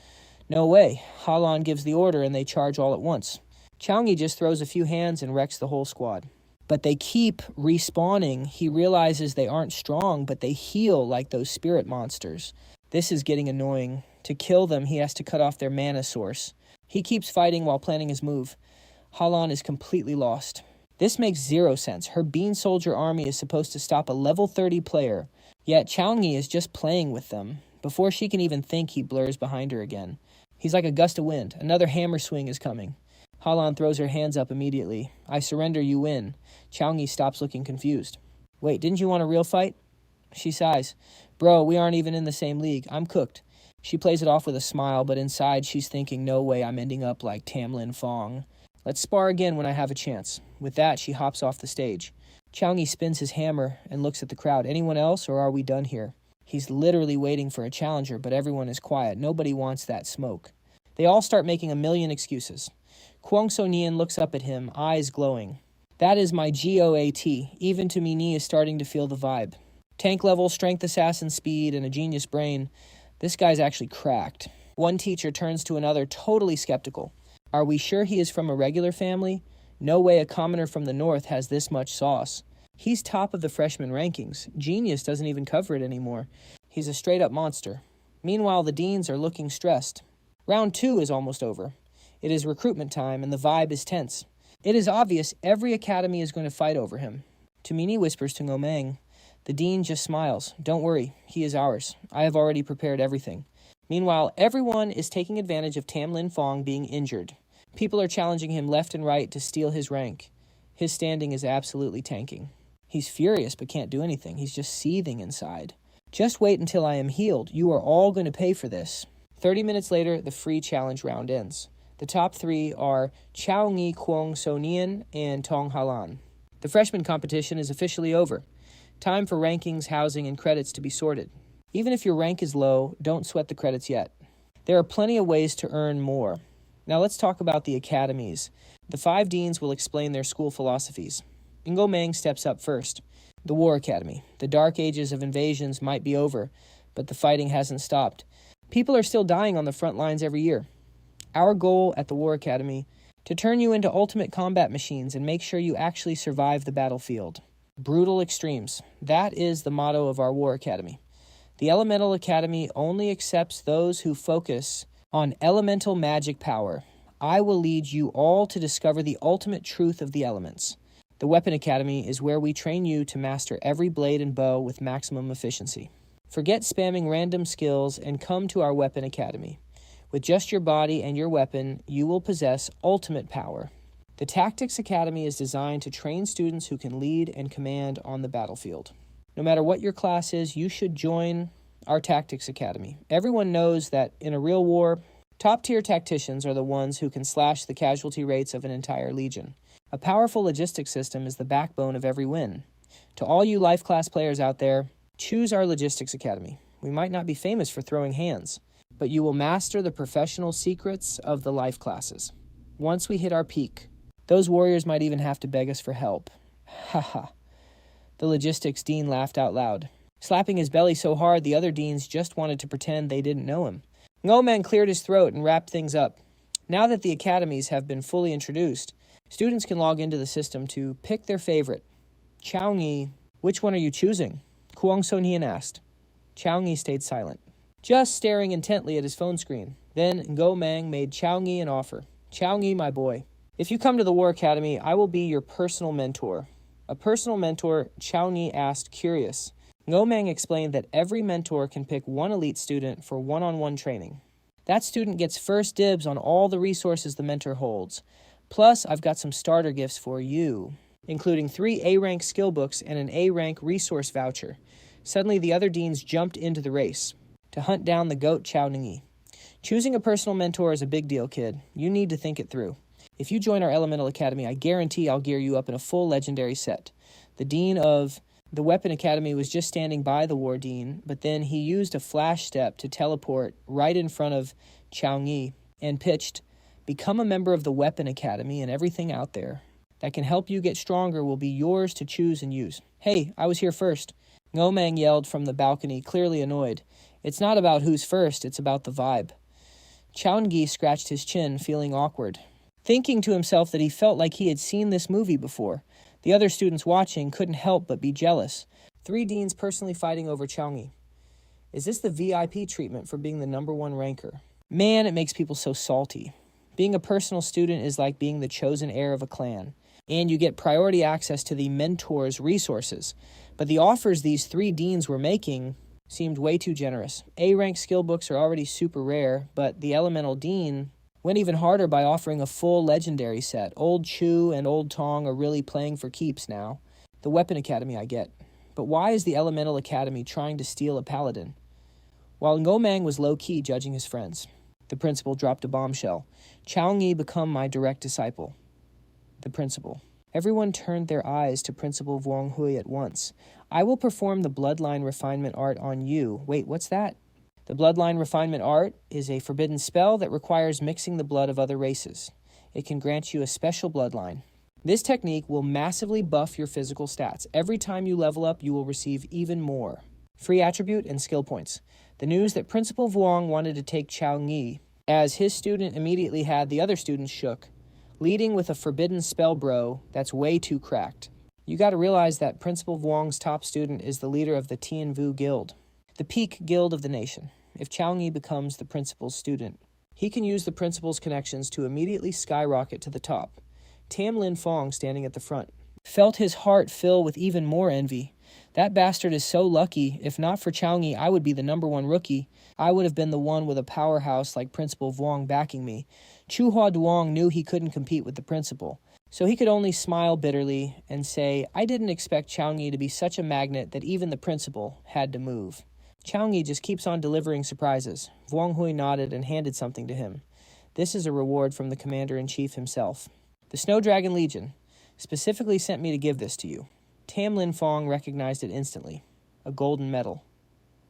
No way. Halan gives the order and they charge all at once. Chau Nghi just throws a few hands and wrecks the whole squad. But they keep respawning. He realizes they aren't strong, but they heal like those spirit monsters. This is getting annoying. To kill them, he has to cut off their mana source. He keeps fighting while planning his move. Halan is completely lost. This makes zero sense. Her bean soldier army is supposed to stop a level 30 player, yet Chau Nghi is just playing with them. Before she can even think, he blurs behind her again. He's like a gust of wind. Another hammer swing is coming. Halan throws her hands up immediately. I surrender, you win. Chau Nghi stops looking confused. Wait, didn't you want a real fight? She sighs. Bro, we aren't even in the same league. I'm cooked. She plays it off with a smile, but inside she's thinking, no way I'm ending up like Tamlin Fong. Let's spar again when I have a chance. With that, she hops off the stage. Chau Nghi spins his hammer and looks at the crowd. Anyone else, or are we done here? He's literally waiting for a challenger, but everyone is quiet. Nobody wants that smoke. They all start making a million excuses. Kwang So Nian looks up at him, eyes glowing. That is my GOAT. Even to me is starting to feel the vibe. Tank level, strength assassin speed, and a genius brain. This guy's actually cracked. One teacher turns to another, totally skeptical. Are we sure he is from a regular family? No way a commoner from the north has this much sauce. He's top of the freshman rankings. Genius doesn't even cover it anymore. He's a straight-up monster. Meanwhile, the deans are looking stressed. Round 2 is almost over. It is recruitment time, and the vibe is tense. It is obvious every academy is going to fight over him. Tumini whispers to Ngomang. The dean just smiles. Don't worry, he is ours. I have already prepared everything. Meanwhile, everyone is taking advantage of Tamlin Fong being injured. People are challenging him left and right to steal his rank. His standing is absolutely tanking. He's furious but can't do anything. He's just seething inside. Just wait until I am healed. You are all going to pay for this. 30 minutes later, the free challenge round ends. The top 3 are Chau Nghi, Kwang So Nian, and Tong Halan. The freshman competition is officially over. Time for rankings, housing, and credits to be sorted. Even if your rank is low, don't sweat the credits yet. There are plenty of ways to earn more. Now let's talk about the academies. The 5 deans will explain their school philosophies. Ngomang steps up first. The War Academy. The dark ages of invasions might be over, but the fighting hasn't stopped. People are still dying on the front lines every year. Our goal at the War Academy, to turn you into ultimate combat machines and make sure you actually survive the battlefield. Brutal extremes. That is the motto of our War Academy. The Elemental Academy only accepts those who focus on elemental magic power. I will lead you all to discover the ultimate truth of the elements. The Weapon Academy is where we train you to master every blade and bow with maximum efficiency. Forget spamming random skills and come to our Weapon Academy. With just your body and your weapon, you will possess ultimate power. The Tactics Academy is designed to train students who can lead and command on the battlefield. No matter what your class is, you should join our Tactics Academy. Everyone knows that in a real war, top-tier tacticians are the ones who can slash the casualty rates of an entire legion. A powerful logistics system is the backbone of every win. To all you life class players out there, choose our Logistics Academy. We might not be famous for throwing hands, but you will master the professional secrets of the life classes. Once we hit our peak, those warriors might even have to beg us for help. Haha. The logistics dean laughed out loud, slapping his belly so hard the other deans just wanted to pretend they didn't know him. Ngomang cleared his throat and wrapped things up. Now that the academies have been fully introduced, students can log into the system to pick their favorite. Chau Nghi, which one are you choosing? Kwang So Nian asked. Chau Nghi stayed silent, just staring intently at his phone screen. Then Ngomang made Chau Nghi an offer. Chau Nghi, my boy, if you come to the War Academy, I will be your personal mentor. A personal mentor, Chau Nghi asked, curious. Ngomang explained that every mentor can pick one elite student for one-on-one training. That student gets first dibs on all the resources the mentor holds. Plus, I've got some starter gifts for you, including 3 A-rank skill books and an A-rank resource voucher. Suddenly, the other deans jumped into the race to hunt down the GOAT Chau Nghi. Choosing a personal mentor is a big deal, kid. You need to think it through. If you join our Elemental Academy, I guarantee I'll gear you up in a full legendary set. The dean of the Weapon Academy was just standing by the War Dean, but then he used a flash step to teleport right in front of Chau Nghi and pitched, become a member of the Weapon Academy and everything out there that can help you get stronger will be yours to choose and use. Hey, I was here first. Ngomang yelled from the balcony, clearly annoyed. It's not about who's first, it's about the vibe. Chau Nghi scratched his chin, feeling awkward, thinking to himself that he felt like he had seen this movie before. The other students watching couldn't help but be jealous. 3 deans personally fighting over Chau Nghi. Is this the VIP treatment for being the #1 ranker? Man, it makes people so salty. Being a personal student is like being the chosen heir of a clan, and you get priority access to the mentor's resources. But the offers these 3 deans were making seemed way too generous. A-rank skill books are already super rare, but the Elemental Dean went even harder by offering a full legendary set. Old Chu and Old Tong are really playing for keeps now. The Weapon Academy I get. But why is the Elemental Academy trying to steal a paladin? While Ngomang was low-key judging his friends, the principal dropped a bombshell. Chau Nghi become my direct disciple. The principal. Everyone turned their eyes to Principal Vuong Hui at once. I will perform the Bloodline Refinement Art on you. Wait, what's that? The Bloodline Refinement Art is a forbidden spell that requires mixing the blood of other races. It can grant you a special bloodline. This technique will massively buff your physical stats. Every time you level up, you will receive even more. Free attribute and skill points. The news that Principal Vuong wanted to take Chau Nghi, as his student immediately had the other students shook. Leading with a forbidden spell bro, that's way too cracked. You gotta realize that Principal Vuong's top student is the leader of the Tien Vu Guild, the peak guild of the nation. If Chau Nghi becomes the principal's student, he can use the principal's connections to immediately skyrocket to the top. Tam Lin Fong, standing at the front, felt his heart fill with even more envy. That bastard is so lucky. If not for Chau Nghi, I would be the #1 rookie. I would have been the one with a powerhouse like Principal Vuong backing me. Chu Hua Duong knew he couldn't compete with the principal, so he could only smile bitterly and say, I didn't expect Chau Nghi to be such a magnet that even the principal had to move. Chau Nghi just keeps on delivering surprises. Vuong Hui nodded and handed something to him. This is a reward from the Commander-in-Chief himself. The Snow Dragon Legion specifically sent me to give this to you. Tam Lin Fong recognized it instantly. A golden medal.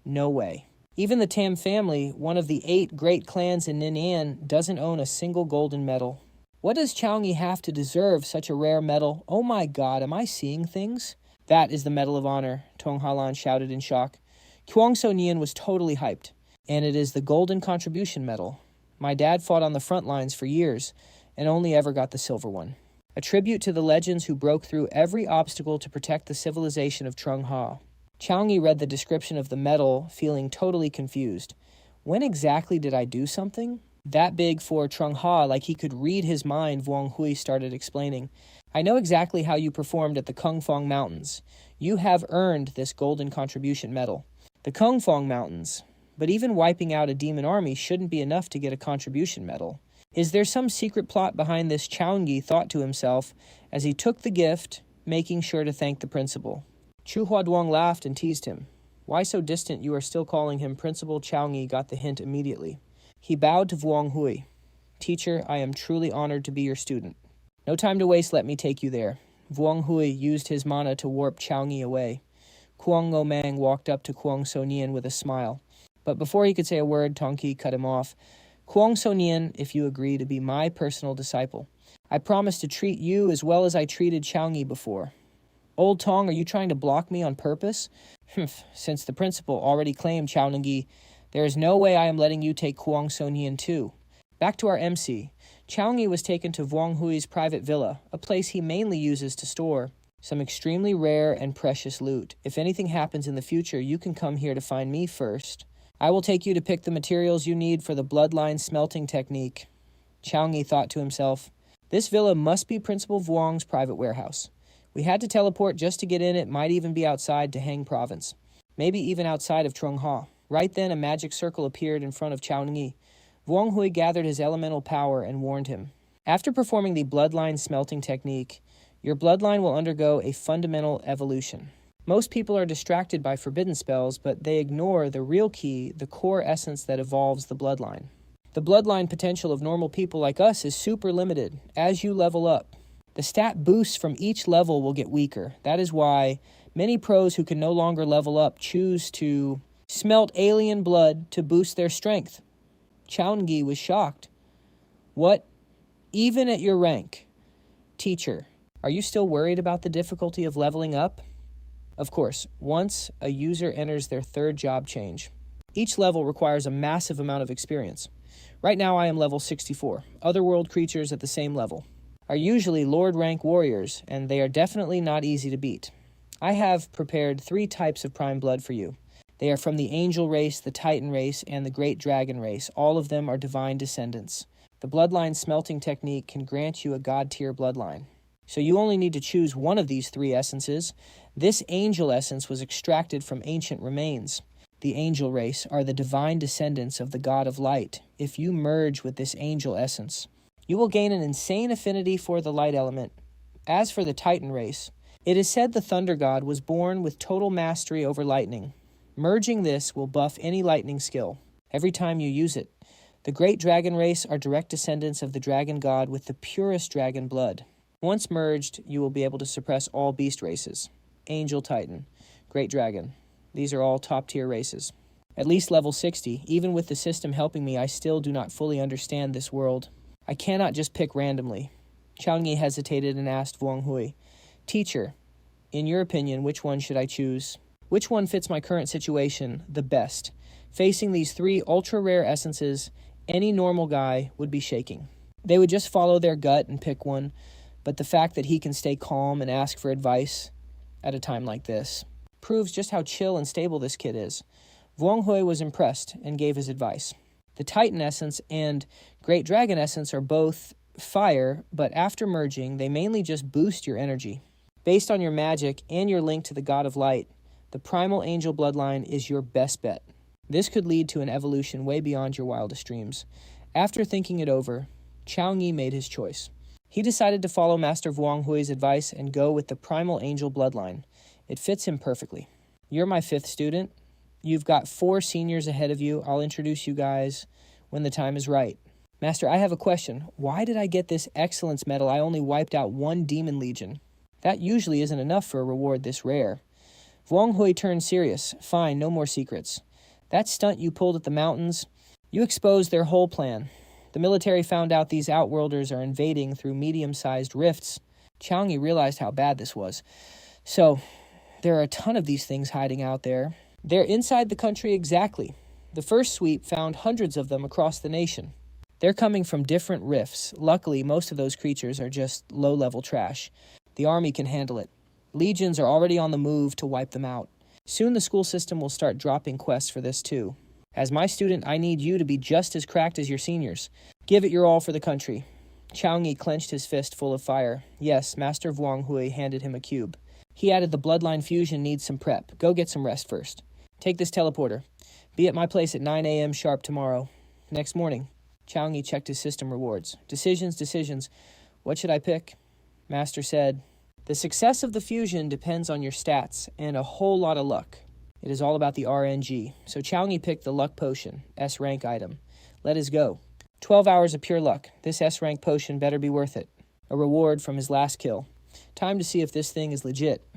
No way. Even the Tam family, one of the 8 great clans in Ninian, doesn't own a single golden medal. What does Chau Nghi have to deserve such a rare medal? Oh my god, am I seeing things? That is the Medal of Honor, Tong Halan shouted in shock. Kuang So Nian was totally hyped. And it is the Golden Contribution Medal. My dad fought on the front lines for years, and only ever got the silver one. A tribute to the legends who broke through every obstacle to protect the civilization of Trung Ha. Chau Nghi read the description of the medal, feeling totally confused. When exactly did I do something? That big for Trung Ha, like he could read his mind, Vuong Hui started explaining. I know exactly how you performed at the Kung Fong Mountains. You have earned this Golden Contribution Medal. The Kung Fong Mountains. But even wiping out a demon army shouldn't be enough to get a contribution medal. Is there some secret plot behind this? Chau Nghi thought to himself as he took the gift, making sure to thank the principal. Chu Hua Duong laughed and teased him. Why so distant you are still calling him Principal? Chau Nghi got the hint immediately. He bowed to Vuong Hui. Teacher, I am truly honored to be your student. No time to waste, let me take you there. Vuong Hui used his mana to warp Chau Nghi away. Kuang Ngomang walked up to Kuang So Nian with a smile. But before he could say a word, Tong Ki cut him off. Kuang So Nian, if you agree to be my personal disciple, I promise to treat you as well as I treated Chau Nghi before. Old Tong, are you trying to block me on purpose? Since the principal already claimed Chau Nghi, there is no way I am letting you take Kuang So Nian too. Back to our MC. Chau Nghi was taken to Vuong Hui's private villa, a place he mainly uses to store some extremely rare and precious loot. If anything happens in the future, you can come here to find me first. I will take you to pick the materials you need for the Bloodline smelting technique. Chau Nghi thought to himself, this villa must be Principal Vuong's private warehouse. We had to teleport just to get in. It might even be outside Daheng province. Maybe even outside of Trung Ha. Right then, a magic circle appeared in front of Chau Nghi. Vuong Hui gathered his elemental power and warned him. After performing the Bloodline smelting technique, your bloodline will undergo a fundamental evolution. Most people are distracted by forbidden spells, but they ignore the real key, the core essence that evolves the bloodline. The bloodline potential of normal people like us is super limited. As you level up, the stat boosts from each level will get weaker. That is why many pros who can no longer level up choose to smelt alien blood to boost their strength. Chau Nghi was shocked. What? Even at your rank? Teacher, are you still worried about the difficulty of leveling up? Of course, once a user enters their 3rd job change, each level requires a massive amount of experience. Right now I am level 64. Otherworld creatures at the same level are usually Lord rank warriors, and they are definitely not easy to beat. I have prepared 3 types of prime blood for you. They are from the Angel race, the Titan race, and the Great Dragon race. All of them are divine descendants. The Bloodline smelting technique can grant you a god-tier bloodline. So you only need to choose one of these 3 essences. This angel essence was extracted from ancient remains. the angel race, are the divine descendants of the god of light. If you merge with this angel essence, you will gain an insane affinity for the light element. As for the Titan race, it is said the thunder god was born with total mastery over lightning. Merging this will buff any lightning skill every time you use it. The great dragon race are direct descendants of the dragon god with the purest dragon blood. Once merged, you will be able to suppress all beast races. Angel, Titan, Great Dragon. These are all top-tier races. At least level 60, even with the system helping me, I still do not fully understand this world. I cannot just pick randomly. Chau Nghi hesitated and asked Vuong Hui, "Teacher, in your opinion, which one should I choose? Which one fits my current situation the best? Facing these 3 ultra-rare essences, any normal guy would be shaking. They would just follow their gut and pick one, but the fact that he can stay calm and ask for advice at a time like this proves just how chill and stable this kid is." Vuong Hui was impressed and gave his advice. The Titan essence and Great Dragon essence are both fire, but after merging, they mainly just boost your energy. Based on your magic and your link to the God of Light, the Primal Angel Bloodline is your best bet. This could lead to an evolution way beyond your wildest dreams. After thinking it over, Chau Nghi made his choice. He decided to follow Master Vuong Hui's advice and go with the Primal Angel Bloodline. It fits him perfectly. You're my 5th student. You've got 4 seniors ahead of you. I'll introduce you guys when the time is right. Master, I have a question. Why did I get this excellence medal? I only wiped out 1 demon legion. That usually isn't enough for a reward this rare. Vuong Hui turned serious. Fine, no more secrets. That stunt you pulled at the mountains, you exposed their whole plan. The military found out these outworlders are invading through medium-sized rifts. Chau Nghi realized how bad this was. So, there are a ton of these things hiding out there. They're inside the country exactly. The first sweep found hundreds of them across the nation. They're coming from different rifts. Luckily, most of those creatures are just low-level trash. The army can handle it. Legions are already on the move to wipe them out. Soon the school system will start dropping quests for this too. As my student, I need you to be just as cracked as your seniors. Give it your all for the country. Chau Nghi clenched his fist full of fire. Yes, Master Vuong Hui handed him a cube. He added the Bloodline fusion needs some prep. Go get some rest first. Take this teleporter. Be at my place at 9 a.m. sharp tomorrow. Next morning, Chau Nghi checked his system rewards. Decisions. What should I pick? Master said, "The success of the fusion depends on your stats and a whole lot of luck. It is all about the RNG." So Chau Nghi picked the luck potion, S-rank item. Let us go. 12 hours of pure luck. This S-rank potion better be worth it. A reward from his last kill. Time to see if this thing is legit.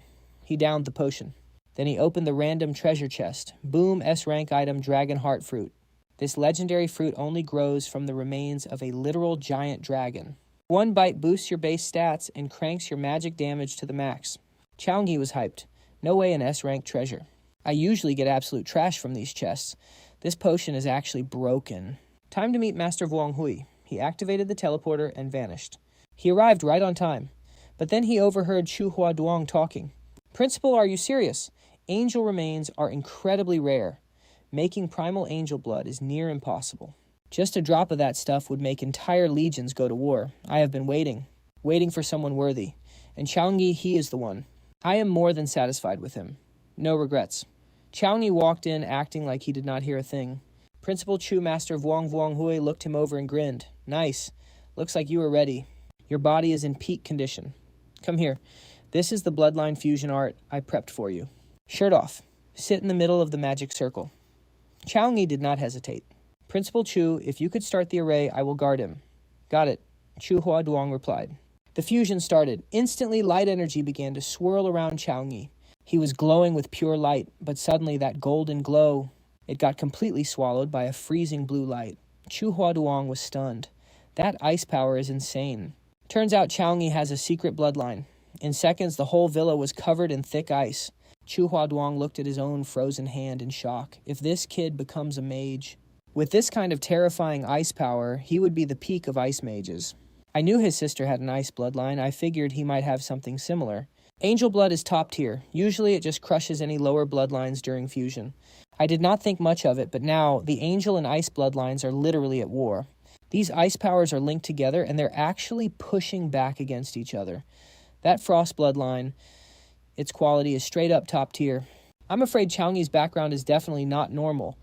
He downed the potion. Then he opened the random treasure chest. Boom, S-rank item, dragon heart fruit. This legendary fruit only grows from the remains of a literal giant dragon. 1 bite boosts your base stats and cranks your magic damage to the max. Chau Nghi was hyped. No way an S-rank treasure. I usually get absolute trash from these chests. This potion is actually broken. Time to meet Master Vuong Hui. He activated the teleporter and vanished. He arrived right on time. But then he overheard Chu Hua Duong talking. "Principal, are you serious? Angel remains are incredibly rare. Making primal angel blood is near impossible. Just a drop of that stuff would make entire legions go to war. I have been waiting for someone worthy. And Chau Nghi, he is the one. I am more than satisfied with him. No regrets." Chau Nghi walked in acting like he did not hear a thing. Principal Chu Master Vuong Hui looked him over and grinned. "Nice. Looks like you are ready. Your body is in peak condition. Come here. This is the Bloodline fusion art I prepped for you. Shirt off. Sit in the middle of the magic circle." Chau Nghi did not hesitate. "Principal Chu, if you could start the array, I will guard him." "Got it," Chu Hua Duong replied. The fusion started. Instantly, light energy began to swirl around Chau Nghi. He was glowing with pure light, but suddenly that golden glow, it got completely swallowed by a freezing blue light. Chu Hua Duong was stunned. That ice power is insane. Turns out Chau Nghi has a secret bloodline. In seconds, the whole villa was covered in thick ice. Chu Hua Duong looked at his own frozen hand in shock. If this kid becomes a mage, with this kind of terrifying ice power, he would be the peak of ice mages. I knew his sister had an ice bloodline. I figured he might have something similar. Angel blood is top tier. Usually it just crushes any lower bloodlines during fusion. I did not think much of it, but now the angel and ice bloodlines are literally at war. These ice powers are linked together, and they're actually pushing back against each other. That frost bloodline, its quality is straight up top tier. I'm afraid Chau Nghi's background is definitely not normal,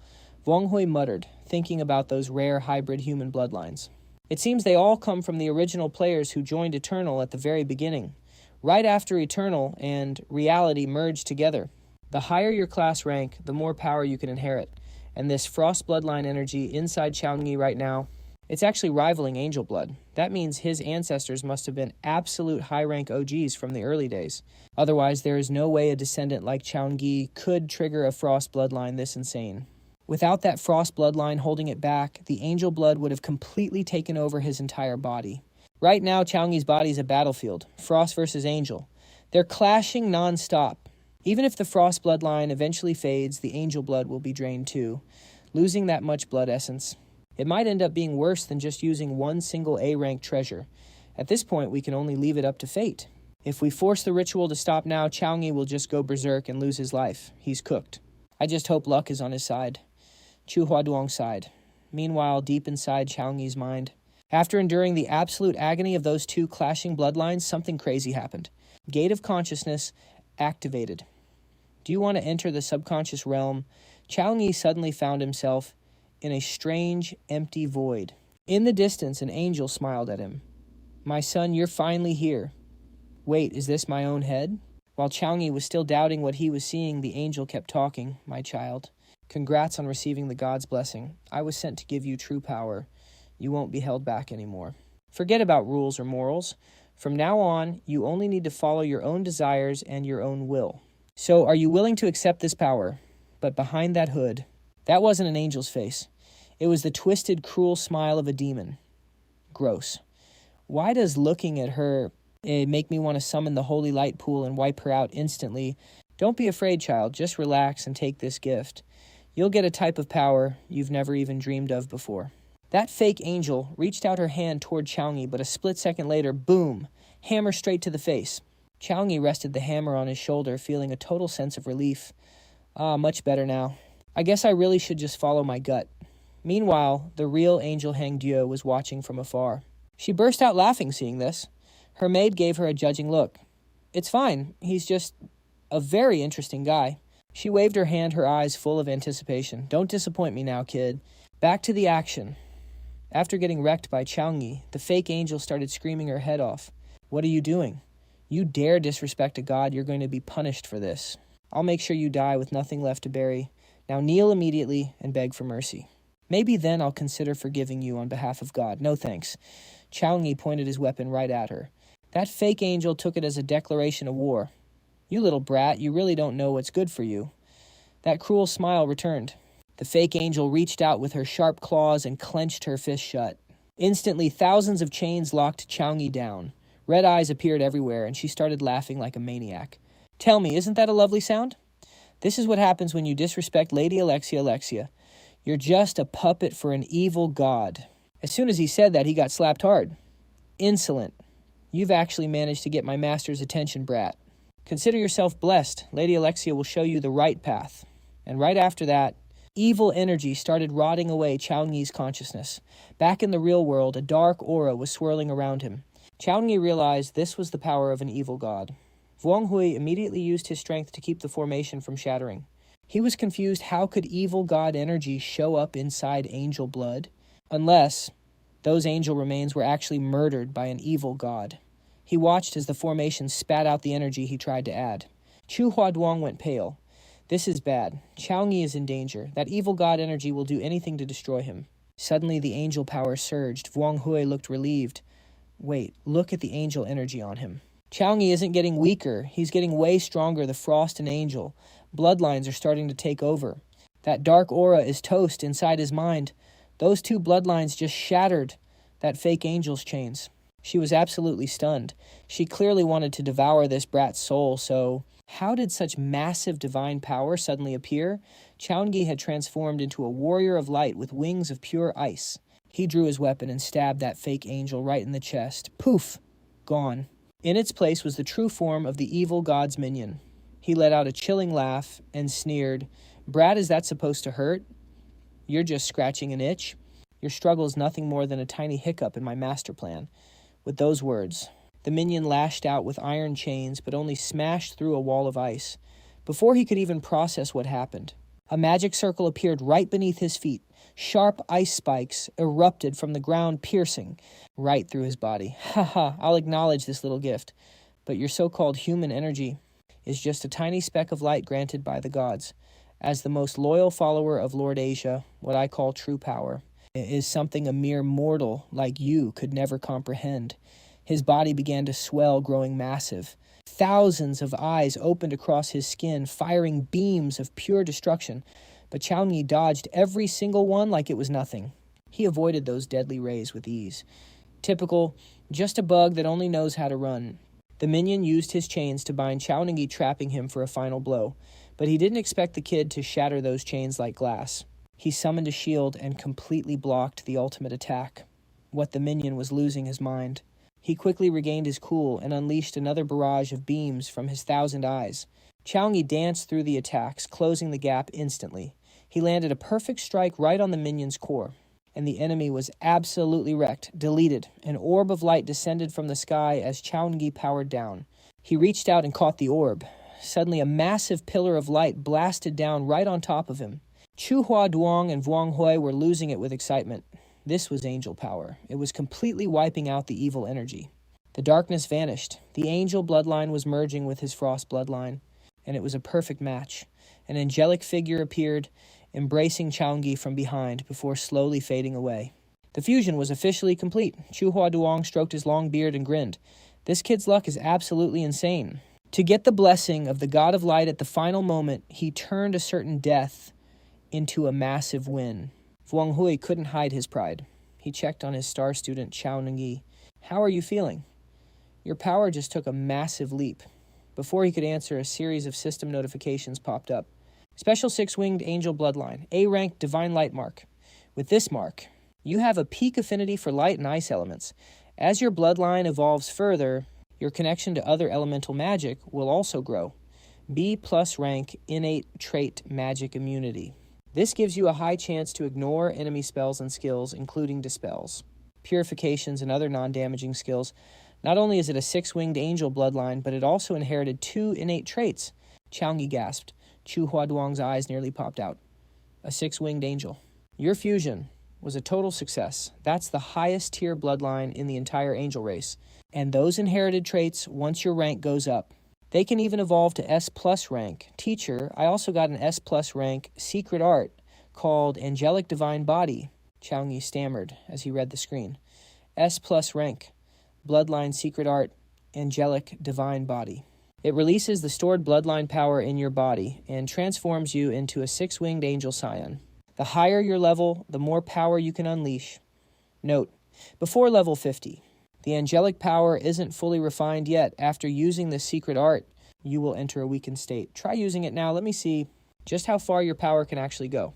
Vuong Hui muttered, thinking about those rare hybrid human bloodlines. It seems they all come from the original players who joined Eternal at the very beginning, right after Eternal and Reality merged together. The higher your class rank, the more power you can inherit, and this Frost bloodline energy inside Chau Nghi right now, it's actually rivaling Angel blood. That means his ancestors must have been absolute high-rank OGs from the early days. Otherwise, there is no way a descendant like Chau Nghi could trigger a Frost bloodline this insane. Without that Frost bloodline holding it back, the Angel blood would have completely taken over his entire body. Right now, Chau Nghi's body is a battlefield, Frost versus Angel. They're clashing non-stop. Even if the Frost bloodline eventually fades, the Angel blood will be drained too, losing that much blood essence. It might end up being worse than just using one single A-rank treasure. At this point, we can only leave it up to fate. If we force the ritual to stop now, Chau Nghi will just go berserk and lose his life. He's cooked. I just hope luck is on his side. Chu Huaduong sighed. Meanwhile, deep inside Chau Nghi's mind, after enduring the absolute agony of those two clashing bloodlines, something crazy happened. Gate of Consciousness activated. Do you want to enter the subconscious realm? Chau Nghi suddenly found himself in a strange, empty void. In the distance, an angel smiled at him. My son, you're finally here. Wait, is this my own head? While Chau Nghi was still doubting what he was seeing, the angel kept talking. My child, congrats on receiving the God's blessing. I was sent to give you true power. You won't be held back anymore. Forget about rules or morals. From now on, you only need to follow your own desires and your own will. So, are you willing to accept this power? But behind that hood, that wasn't an angel's face. It was the twisted, cruel smile of a demon. Gross. Why does looking at her make me want to summon the holy light pool and wipe her out instantly? Don't be afraid, child. Just relax and take this gift. You'll get a type of power you've never even dreamed of before. That fake angel reached out her hand toward Chau Nghi, but a split second later, boom, hammer straight to the face. Chau Nghi rested the hammer on his shoulder, feeling a total sense of relief. Much better now. I guess I really should just follow my gut. Meanwhile, the real angel Hang Duo was watching from afar. She burst out laughing seeing this. Her maid gave her a judging look. It's fine. He's just a very interesting guy. She waved her hand, her eyes full of anticipation. Don't disappoint me now, kid. Back to the action. After getting wrecked by Chau Nghi, the fake angel started screaming her head off. What are you doing? You dare disrespect a god, you're going to be punished for this. I'll make sure you die with nothing left to bury. Now kneel immediately and beg for mercy. Maybe then I'll consider forgiving you on behalf of God. No thanks. Chau Nghi pointed his weapon right at her. That fake angel took it as a declaration of war. You little brat, you really don't know what's good for you. That cruel smile returned. The fake angel reached out with her sharp claws and clenched her fist shut. Instantly, thousands of chains locked Chau Nghi down. Red eyes appeared everywhere, and she started laughing like a maniac. Tell me, isn't that a lovely sound? This is what happens when you disrespect Lady Alexia. You're just a puppet for an evil god. As soon as he said that, he got slapped hard. Insolent. You've actually managed to get my master's attention, brat. Consider yourself blessed. Lady Alexia will show you the right path. And right after that, evil energy started rotting away Chau Nghi's consciousness. Back in the real world, a dark aura was swirling around him. Chau Nghi realized this was the power of an evil god. Vuong Hui immediately used his strength to keep the formation from shattering. He was confused how could evil god energy show up inside angel blood, unless those angel remains were actually murdered by an evil god. He watched as the formation spat out the energy he tried to add. Chu Huaduong went pale. This is bad. Chau Nghi is in danger. That evil god energy will do anything to destroy him. Suddenly the angel power surged. Vuong Hui looked relieved. Wait, look at the angel energy on him. Chau Nghi isn't getting weaker. He's getting way stronger, the frost and angel. Bloodlines are starting to take over. That dark aura is toast inside his mind. Those two bloodlines just shattered that fake angel's chains. She was absolutely stunned. She clearly wanted to devour this brat's soul, so how did such massive divine power suddenly appear? Chau Nghi had transformed into a warrior of light with wings of pure ice. He drew his weapon and stabbed that fake angel right in the chest. Poof! Gone. In its place was the true form of the evil god's minion. He let out a chilling laugh and sneered, Brat, is that supposed to hurt? You're just scratching an itch. Your struggle is nothing more than a tiny hiccup in my master plan. With those words, the minion lashed out with iron chains, but only smashed through a wall of ice. Before he could even process what happened, a magic circle appeared right beneath his feet. Sharp ice spikes erupted from the ground, piercing right through his body. Haha, I'll acknowledge this little gift, but your so-called human energy is just a tiny speck of light granted by the gods. As the most loyal follower of Lord Asia, what I call true power is something a mere mortal like you could never comprehend. His body began to swell, growing massive. Thousands of eyes opened across his skin, firing beams of pure destruction, but Chau Nghi dodged every single one like it was nothing. He avoided those deadly rays with ease. Typical, just a bug that only knows how to run. The minion used his chains to bind Chau Nghi, trapping him for a final blow, but he didn't expect the kid to shatter those chains like glass. He summoned a shield and completely blocked the ultimate attack. What the minion was losing his mind. He quickly regained his cool and unleashed another barrage of beams from his 1,000 eyes. Chau Nghi danced through the attacks, closing the gap instantly. He landed a perfect strike right on the minion's core, and the enemy was absolutely wrecked, deleted. An orb of light descended from the sky as Chau Nghi powered down. He reached out and caught the orb. Suddenly, a massive pillar of light blasted down right on top of him. Chu Hua Duong and Vuong Hui were losing it with excitement. This was angel power. It was completely wiping out the evil energy. The darkness vanished. The angel bloodline was merging with his frost bloodline, and it was a perfect match. An angelic figure appeared, embracing Chau Nghi from behind before slowly fading away. The fusion was officially complete. Chu Hua Duong stroked his long beard and grinned. This kid's luck is absolutely insane. To get the blessing of the God of Light at the final moment, he turned a certain death into a massive win. Vuong Hui couldn't hide his pride. He checked on his star student Chau Nghi. How are you feeling? Your power just took a massive leap. Before he could answer, a series of system notifications popped up. Special 6-winged angel bloodline, A-rank divine light mark. With this mark, you have a peak affinity for light and ice elements. As your bloodline evolves further, your connection to other elemental magic will also grow. B+ rank innate trait magic immunity. This gives you a high chance to ignore enemy spells and skills, including dispels, purifications, and other non-damaging skills. Not only is it a 6-winged angel bloodline, but it also inherited 2 innate traits. Chau Nghi gasped. Chu Hua Duong's eyes nearly popped out. A 6-winged angel. Your fusion was a total success. That's the highest tier bloodline in the entire angel race. And those inherited traits, once your rank goes up, they can even evolve to S+ rank. Teacher, I also got an S+ rank secret art called Angelic Divine Body. Chau Nghi stammered as he read the screen. S+ rank. Bloodline secret art, Angelic Divine Body. It releases the stored bloodline power in your body and transforms you into a 6-winged angel scion. The higher your level, the more power you can unleash. Note, before level 50, the angelic power isn't fully refined yet. After using the secret art, you will enter a weakened state. Try using it now. Let me see just how far your power can actually go.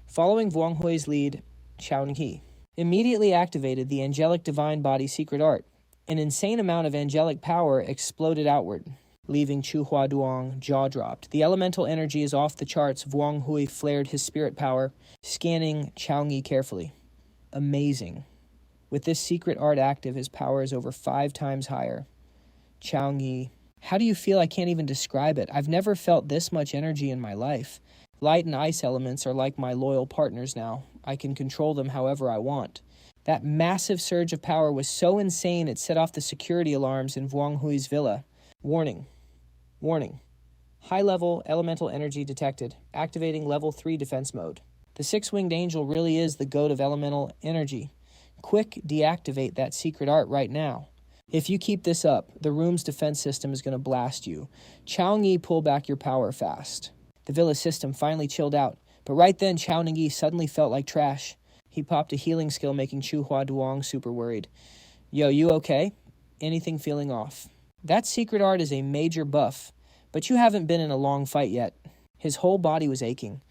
Following Vuong Hui's lead, Chau Nghi immediately activated the Angelic Divine Body secret art. An insane amount of angelic power exploded outward, leaving Chu Hua Duong jaw-dropped. The elemental energy is off the charts. Vuong Hui flared his spirit power, scanning Chau Nghi carefully. Amazing. With this secret art active, his power is over 5 times higher. Chau Nghi, how do you feel? I can't even describe it. I've never felt this much energy in my life. Light and ice elements are like my loyal partners now. I can control them however I want. That massive surge of power was so insane it set off the security alarms in Vuong Hui's villa. Warning. Warning. High-level elemental energy detected. Activating level 3 defense mode. The 6-winged angel really is the goat of elemental energy. Quick, deactivate that secret art right now. If you keep this up, the room's defense system is going to blast you. Chau Nghi, pull back your power fast. The villa's system finally chilled out, but right then Chau Nghi suddenly felt like trash. He popped a healing skill, making Chu Hua Duong super worried. Yo, you okay? Anything feeling off? That secret art is a major buff, but you haven't been in a long fight yet. His whole body was aching.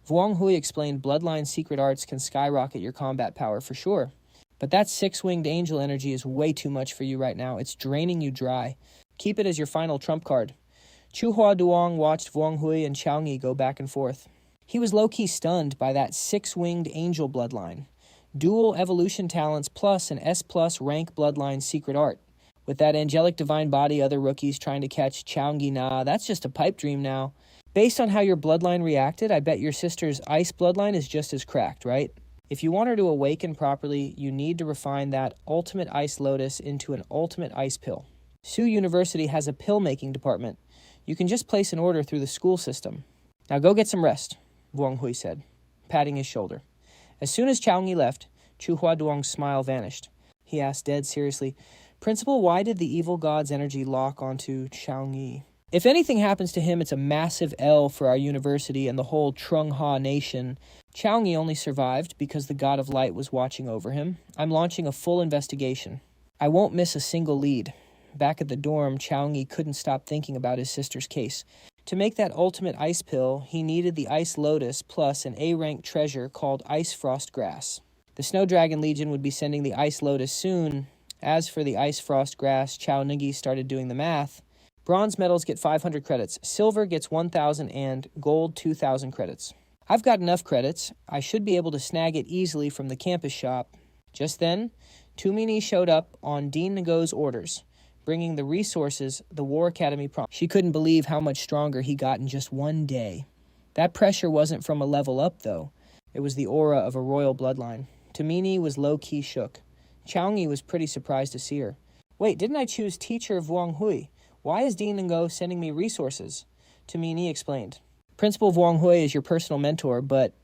Vuong Hui explained bloodline secret arts can skyrocket your combat power for sure. But that 6-winged angel energy is way too much for you right now. It's draining you dry. Keep it as your final trump card. Chu Hua Duong watched Vuong Hui and Chau Nghi go back and forth. He was low-key stunned by that 6-winged angel bloodline. Dual evolution talents plus an S+ rank bloodline secret art. With that angelic divine body, other rookies trying to catch Chau Nghi, nah, that's just a pipe dream now. Based on how your bloodline reacted, I bet your sister's ice bloodline is just as cracked, right? If you want her to awaken properly, you need to refine that ultimate ice lotus into an ultimate ice pill. Sioux University has a pill-making department. You can just place an order through the school system. Now go get some rest, Vuong Hui said, patting his shoulder. As soon as Chau Nghi left, Chu Hua Duong's smile vanished. He asked dead seriously, Principal, why did the evil god's energy lock onto Chau Nghi? If anything happens to him, it's a massive L for our university and the whole Trung Ha nation. Chau Nghi only survived because the god of light was watching over him. I'm launching a full investigation. I won't miss a single lead. Back at the dorm, Chau Nghi couldn't stop thinking about his sister's case. To make that ultimate ice pill, he needed the Ice Lotus plus an A-rank treasure called Ice Frost Grass. The Snow Dragon Legion would be sending the Ice Lotus soon. As for the Ice Frost Grass, Chau Nghi started doing the math. Bronze medals get 500 credits, silver gets 1,000, and gold 2,000 credits. I've got enough credits. I should be able to snag it easily from the campus shop. Just then, Tumini showed up on Dean Ngo's orders, bringing the resources the War Academy promised. She couldn't believe how much stronger he got in just one day. That pressure wasn't from a level up, though. It was the aura of a royal bloodline. Tumini was low-key shook. Chau Nghi was pretty surprised to see her. Wait, didn't I choose teacher Vuong Hui? Why is Dean Ngo sending me resources? Tumini explained. Principal Vuong Hui is your personal mentor, but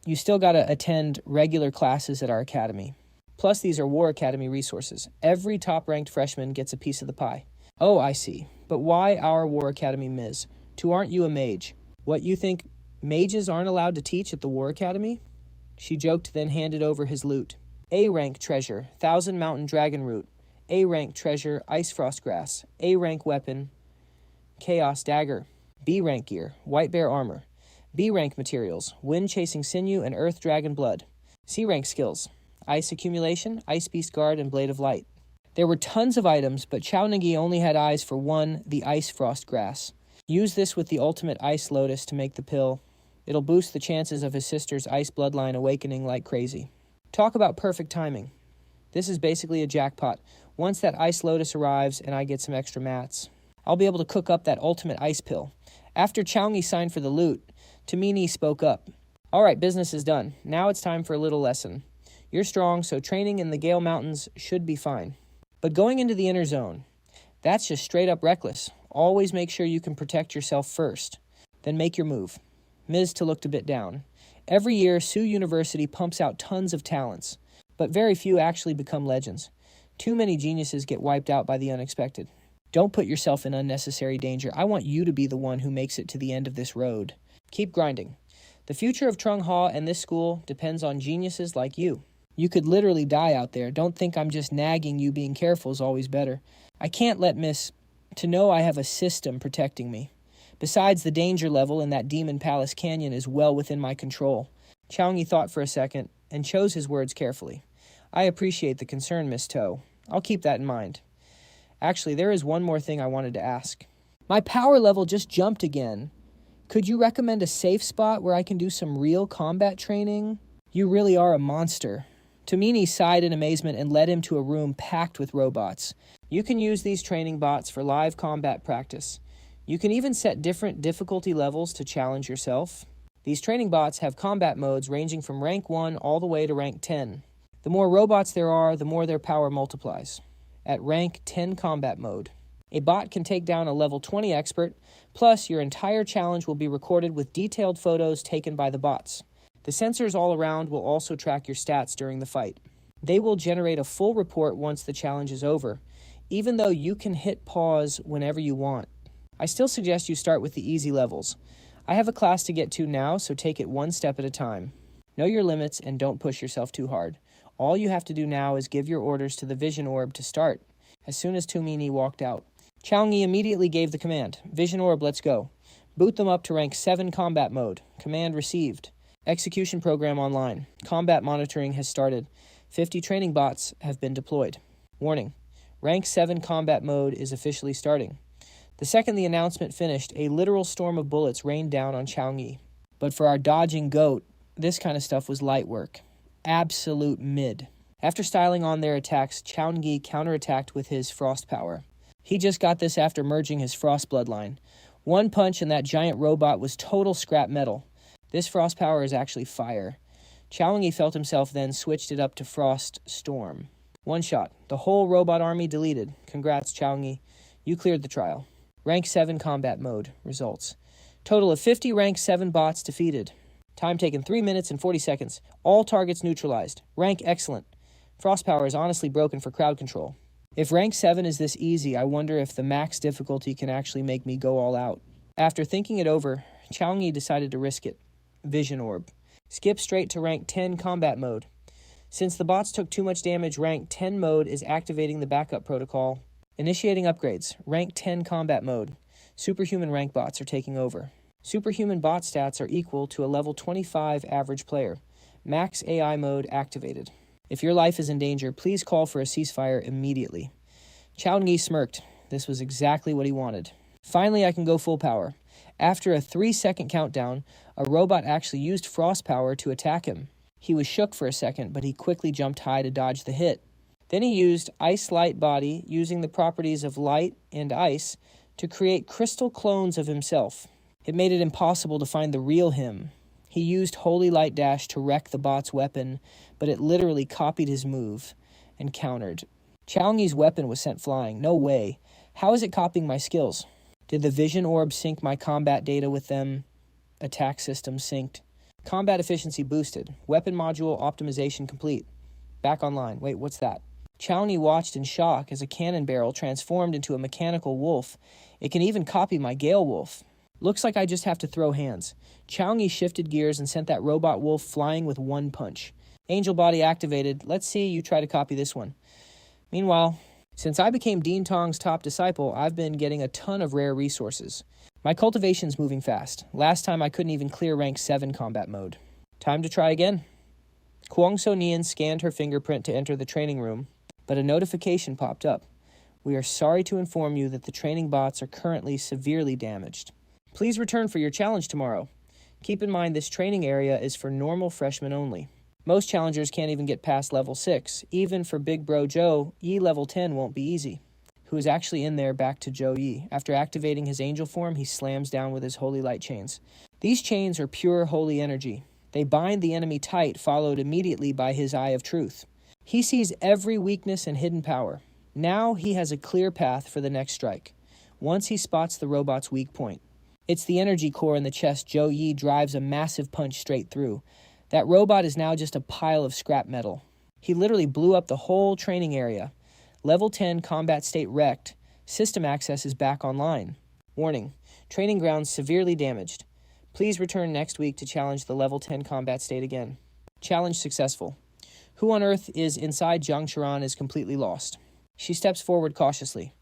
you still gotta attend regular classes at our academy. Plus, these are War Academy resources. Every top-ranked freshman gets a piece of the pie. Oh, I see. But why our War Academy Ms? Aren't you a mage? What, you think mages aren't allowed to teach at the War Academy? She joked, then handed over his loot. A-rank treasure, 1,000 mountain dragon root. A-rank treasure, ice frost grass. A-rank weapon, chaos dagger. B-rank gear, white bear armor. B-rank materials, wind chasing sinew and earth dragon blood. C-rank skills, ice accumulation, ice beast guard, and blade of light. There were tons of items, but Chau Nghi only had eyes for one, the ice frost grass. Use this with the ultimate ice lotus to make the pill. It'll boost the chances of his sister's ice bloodline awakening like crazy. Talk about perfect timing. This is basically a jackpot. Once that ice lotus arrives and I get some extra mats, I'll be able to cook up that ultimate ice pill. After Chau Nghi signed for the loot, Tumini spoke up. All right, business is done. Now it's time for a little lesson. You're strong, so training in the Gale Mountains should be fine. But going into the inner zone, that's just straight up reckless. Always make sure you can protect yourself first. Then make your move. Ms. looked a bit down. Every year, Sioux University pumps out tons of talents, but very few actually become legends. Too many geniuses get wiped out by the unexpected. Don't put yourself in unnecessary danger. I want you to be the one who makes it to the end of this road. Keep grinding. The future of Trung Ha and this school depends on geniuses like you. You could literally die out there. Don't think I'm just nagging you. Being careful is always better. I can't let Miss to know I have a system protecting me. Besides, the danger level in that Demon Palace Canyon is well within my control. Chau Nghi thought for a second and chose his words carefully. I appreciate the concern, Miss To. I'll keep that in mind. Actually, there is one more thing I wanted to ask. My power level just jumped again. Could you recommend a safe spot where I can do some real combat training? You really are a monster. Tumini sighed in amazement and led him to a room packed with robots. You can use these training bots for live combat practice. You can even set different difficulty levels to challenge yourself. These training bots have combat modes ranging from rank 1 all the way to rank 10. The more robots there are, the more their power multiplies. At rank 10 combat mode, a bot can take down a level 20 expert, plus your entire challenge will be recorded with detailed photos taken by the bots. The sensors all around will also track your stats during the fight. They will generate a full report once the challenge is over, even though you can hit pause whenever you want. I still suggest you start with the easy levels. I have a class to get to now, so take it one step at a time. Know your limits and don't push yourself too hard. All you have to do now is give your orders to the Vision Orb to start. As soon as Tumini walked out, Chau Nghi immediately gave the command. Vision Orb, let's go. Boot them up to rank 7 combat mode. Command received. Execution program online. Combat monitoring has started. 50 training bots have been deployed. Warning. Rank 7 combat mode is officially starting. The second the announcement finished, a literal storm of bullets rained down on Chau Nghi. But for our dodging goat, this kind of stuff was light work. Absolute mid. After styling on their attacks, Chau Nghi counterattacked with his frost power. He just got this after merging his frost bloodline. One punch and that giant robot was total scrap metal. This frost power is actually fire. Chau Nghi felt himself then switched it up to frost storm. One shot. The whole robot army deleted. Congrats, Chau Nghi. You cleared the trial. Rank 7 combat mode. Results. Total of 50 rank 7 bots defeated. Time taken 3 minutes and 40 seconds. All targets neutralized. Rank excellent. Frost power is honestly broken for crowd control. If rank 7 is this easy, I wonder if the max difficulty can actually make me go all out. After thinking it over, Chau Nghi decided to risk it. Vision Orb. Skip straight to rank 10 combat mode. Since the bots took too much damage, rank 10 mode is activating the backup protocol. Initiating upgrades. Rank 10 combat mode. Superhuman rank bots are taking over. Superhuman bot stats are equal to a level 25 average player. Max AI mode activated. If your life is in danger, please call for a ceasefire immediately. Chau Nghi smirked. This was exactly what he wanted. Finally, I can go full power. After a 3-second countdown, a robot actually used frost power to attack him. He was shook for a second, but he quickly jumped high to dodge the hit. Then he used Ice Light Body, using the properties of light and ice, to create crystal clones of himself. It made it impossible to find the real him. He used Holy Light Dash to wreck the bot's weapon, but it literally copied his move and countered. Chau Nghi's weapon was sent flying. No way. How is it copying my skills? Did the Vision Orb sync my combat data with them? Attack system synced. Combat efficiency boosted. Weapon module optimization complete. Back online. Wait, what's that? Chau Nghi watched in shock as a cannon barrel transformed into a mechanical wolf. It can even copy my Gale Wolf. Looks like I just have to throw hands. Chau Nghi shifted gears and sent that robot wolf flying with one punch. Angel body activated. Let's see you try to copy this one. Meanwhile, since I became Dean Tong's top disciple, I've been getting a ton of rare resources. My cultivation's moving fast. Last time I couldn't even clear rank 7 combat mode. Time to try again. Kwong So Nian scanned her fingerprint to enter the training room, but a notification popped up. We are sorry to inform you that the training bots are currently severely damaged. Please return for your challenge tomorrow. Keep in mind this training area is for normal freshmen only. Most challengers can't even get past level 6. Even for Big Bro Joe, Yi level 10 won't be easy. Who is actually in there back to Joe Yi. After activating his angel form, he slams down with his holy light chains. These chains are pure holy energy. They bind the enemy tight, followed immediately by his eye of truth. He sees every weakness and hidden power. Now he has a clear path for the next strike, once he spots the robot's weak point. It's the energy core in the chest Joe Yi drives a massive punch straight through. That robot is now just a pile of scrap metal. He literally blew up the whole training area. Level 10 combat state wrecked. System access is back online. Warning, training grounds severely damaged. Please return next week to challenge the level 10 combat state again. Challenge successful. Who on earth is inside Jiang Charan is completely lost. She steps forward cautiously.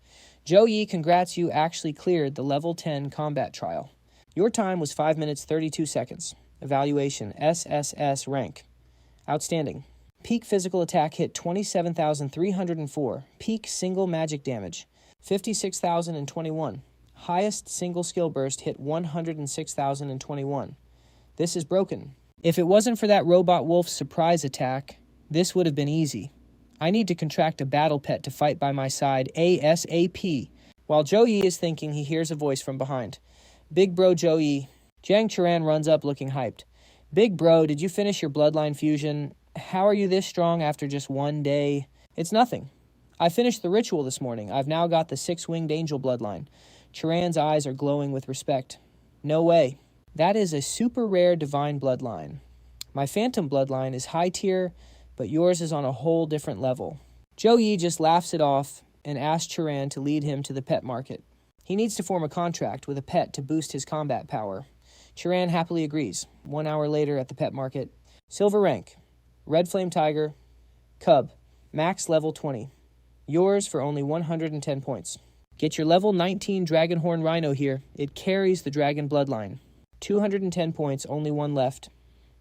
Joe Yi, congrats, you actually cleared the level 10 combat trial. Your time was 5 minutes 32 seconds. Evaluation, SSS rank. Outstanding. Peak physical attack hit 27,304. Peak single magic damage, 56,021. Highest single skill burst hit 106,021. This is broken. If it wasn't for that robot wolf's surprise attack, this would have been easy. I need to contract a battle pet to fight by my side ASAP. While Joe Yi is thinking, he hears a voice from behind. Big Bro Joe Yi. Jiang Charan runs up looking hyped. Big Bro, did you finish your bloodline fusion? How are you this strong after just one day? It's nothing. I finished the ritual this morning. I've now got the 6-winged angel bloodline. Charan's eyes are glowing with respect. No way. That is a super rare divine bloodline. My phantom bloodline is high tier, but yours is on a whole different level. Joe Yi just laughs it off and asks Charan to lead him to the pet market. He needs to form a contract with a pet to boost his combat power. Charan happily agrees. 1 hour later at the pet market. Silver rank. Red Flame Tiger. Cub. Max level 20. Yours for only 110 points. Get your level 19 Dragonhorn Rhino here. It carries the dragon bloodline. 210 points, only one left.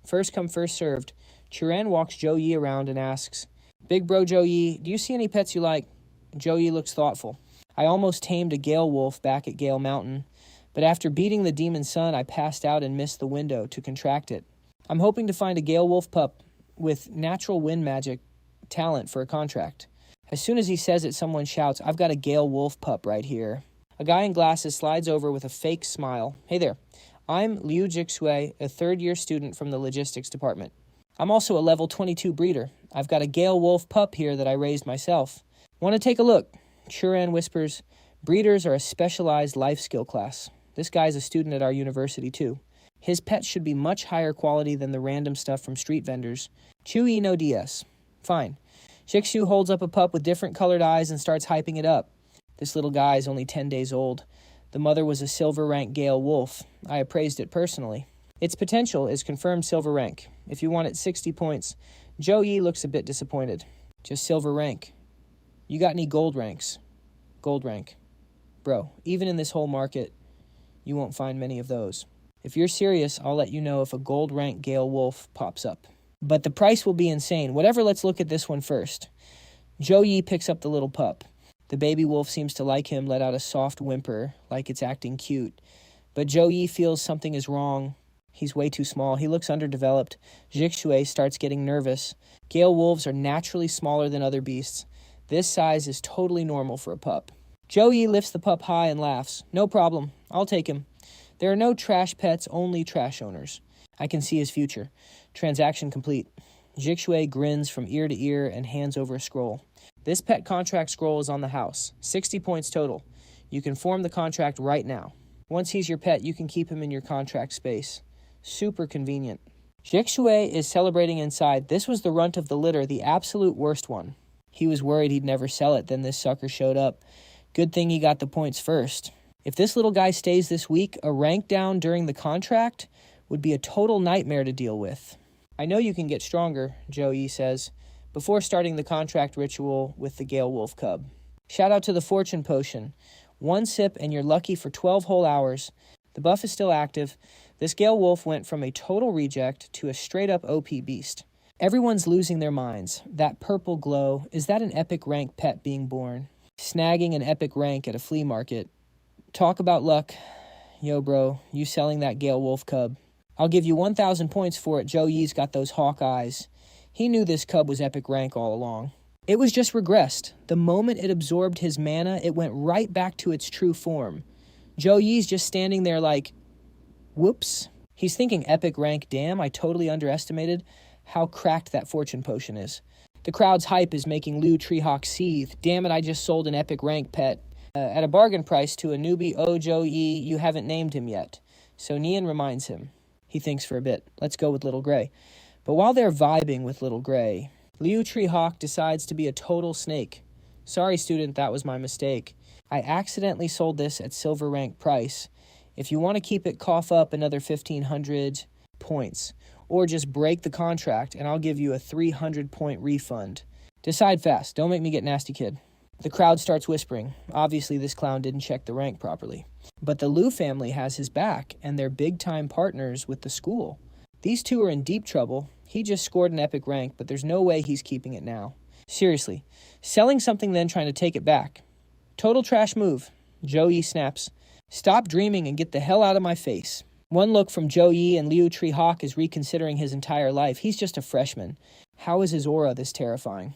First come, first served. Charan walks Joe Yi around and asks, Big Bro Joe Yi, do you see any pets you like? Joe Yi looks thoughtful. I almost tamed a Gale Wolf back at Gale Mountain, but after beating the Demon Sun, I passed out and missed the window to contract it. I'm hoping to find a Gale Wolf pup with natural wind magic talent for a contract. As soon as he says it, someone shouts, I've got a Gale Wolf pup right here. A guy in glasses slides over with a fake smile. Hey there, I'm Liu Jiksui, a third-year student from the logistics department. I'm also a level 22 breeder. I've got a Gale Wolf pup here that I raised myself. Want to take a look? Churan whispers, breeders are a specialized life skill class. This guy's a student at our university too. His pets should be much higher quality than the random stuff from street vendors. Chewy no DS. Fine. Jikshu holds up a pup with different colored eyes and starts hyping it up. This little guy is only 10 days old. The mother was a silver rank Gale Wolf. I appraised it personally. Its potential is confirmed silver rank. If you want it 60 points, Zhou Yi looks a bit disappointed. Just silver rank. You got any gold ranks? Gold rank. Bro, even in this whole market, you won't find many of those. If you're serious, I'll let you know if a gold rank Gale Wolf pops up. But the price will be insane. Whatever, let's look at this one first. Zhou Yi picks up the little pup. The baby wolf seems to like him, let out a soft whimper, like it's acting cute. But Zhou Yi feels something is wrong. He's way too small. He looks underdeveloped. Jikshui starts getting nervous. Gale wolves are naturally smaller than other beasts. This size is totally normal for a pup. Zhou Yi lifts the pup high and laughs. No problem. I'll take him. There are no trash pets, only trash owners. I can see his future. Transaction complete. Jikshui grins from ear to ear and hands over a scroll. This pet contract scroll is on the house. 60 points total. You can form the contract right now. Once he's your pet, you can keep him in your contract space. Super convenient. Jikshui is celebrating inside. This was the runt of the litter, the absolute worst one. He was worried he'd never sell it, then this sucker showed up. Good thing he got the points first. If this little guy stays this week, a rank down during the contract would be a total nightmare to deal with. I know you can get stronger, Zhou Yi says, before starting the contract ritual with the Gale Wolf cub. Shout out to the fortune potion. 1 sip and you're lucky for 12 whole hours. The buff is still active. This Gale Wolf went from a total reject to a straight-up OP beast. Everyone's losing their minds. That purple glow, is that an epic rank pet being born? Snagging an epic rank at a flea market. Talk about luck. Yo, bro, you selling that Gale Wolf cub. I'll give you 1,000 points for it. Zhou Yi's got those hawk eyes. He knew this cub was epic rank all along. It was just regressed. The moment it absorbed his mana, it went right back to its true form. Zhou Yi's just standing there like, whoops. He's thinking epic rank, damn, I totally underestimated how cracked that fortune potion is. The crowd's hype is making Liu Treehawk seethe. Damn it, I just sold an epic rank pet at a bargain price to a newbie. Oh, Zhou Yi, you haven't named him yet. So Nian reminds him. He thinks for a bit. Let's go with Little Gray. But while they're vibing with Little Gray, Liu Treehawk decides to be a total snake. Sorry, student, that was my mistake. I accidentally sold this at silver rank price. If you want to keep it, cough up another 1,500 points. Or just break the contract, and I'll give you a 300-point refund. Decide fast. Don't make me get nasty, kid. The crowd starts whispering. Obviously, this clown didn't check the rank properly. But the Liu family has his back, and they're big-time partners with the school. These two are in deep trouble. He just scored an epic rank, but there's no way he's keeping it now. Seriously. Selling something then trying to take it back. Total trash move. Zhou Yi snaps. Stop dreaming and get the hell out of my face. One look from Zhou Yi and Liu Treehawk is reconsidering his entire life. He's just a freshman. How is his aura this terrifying?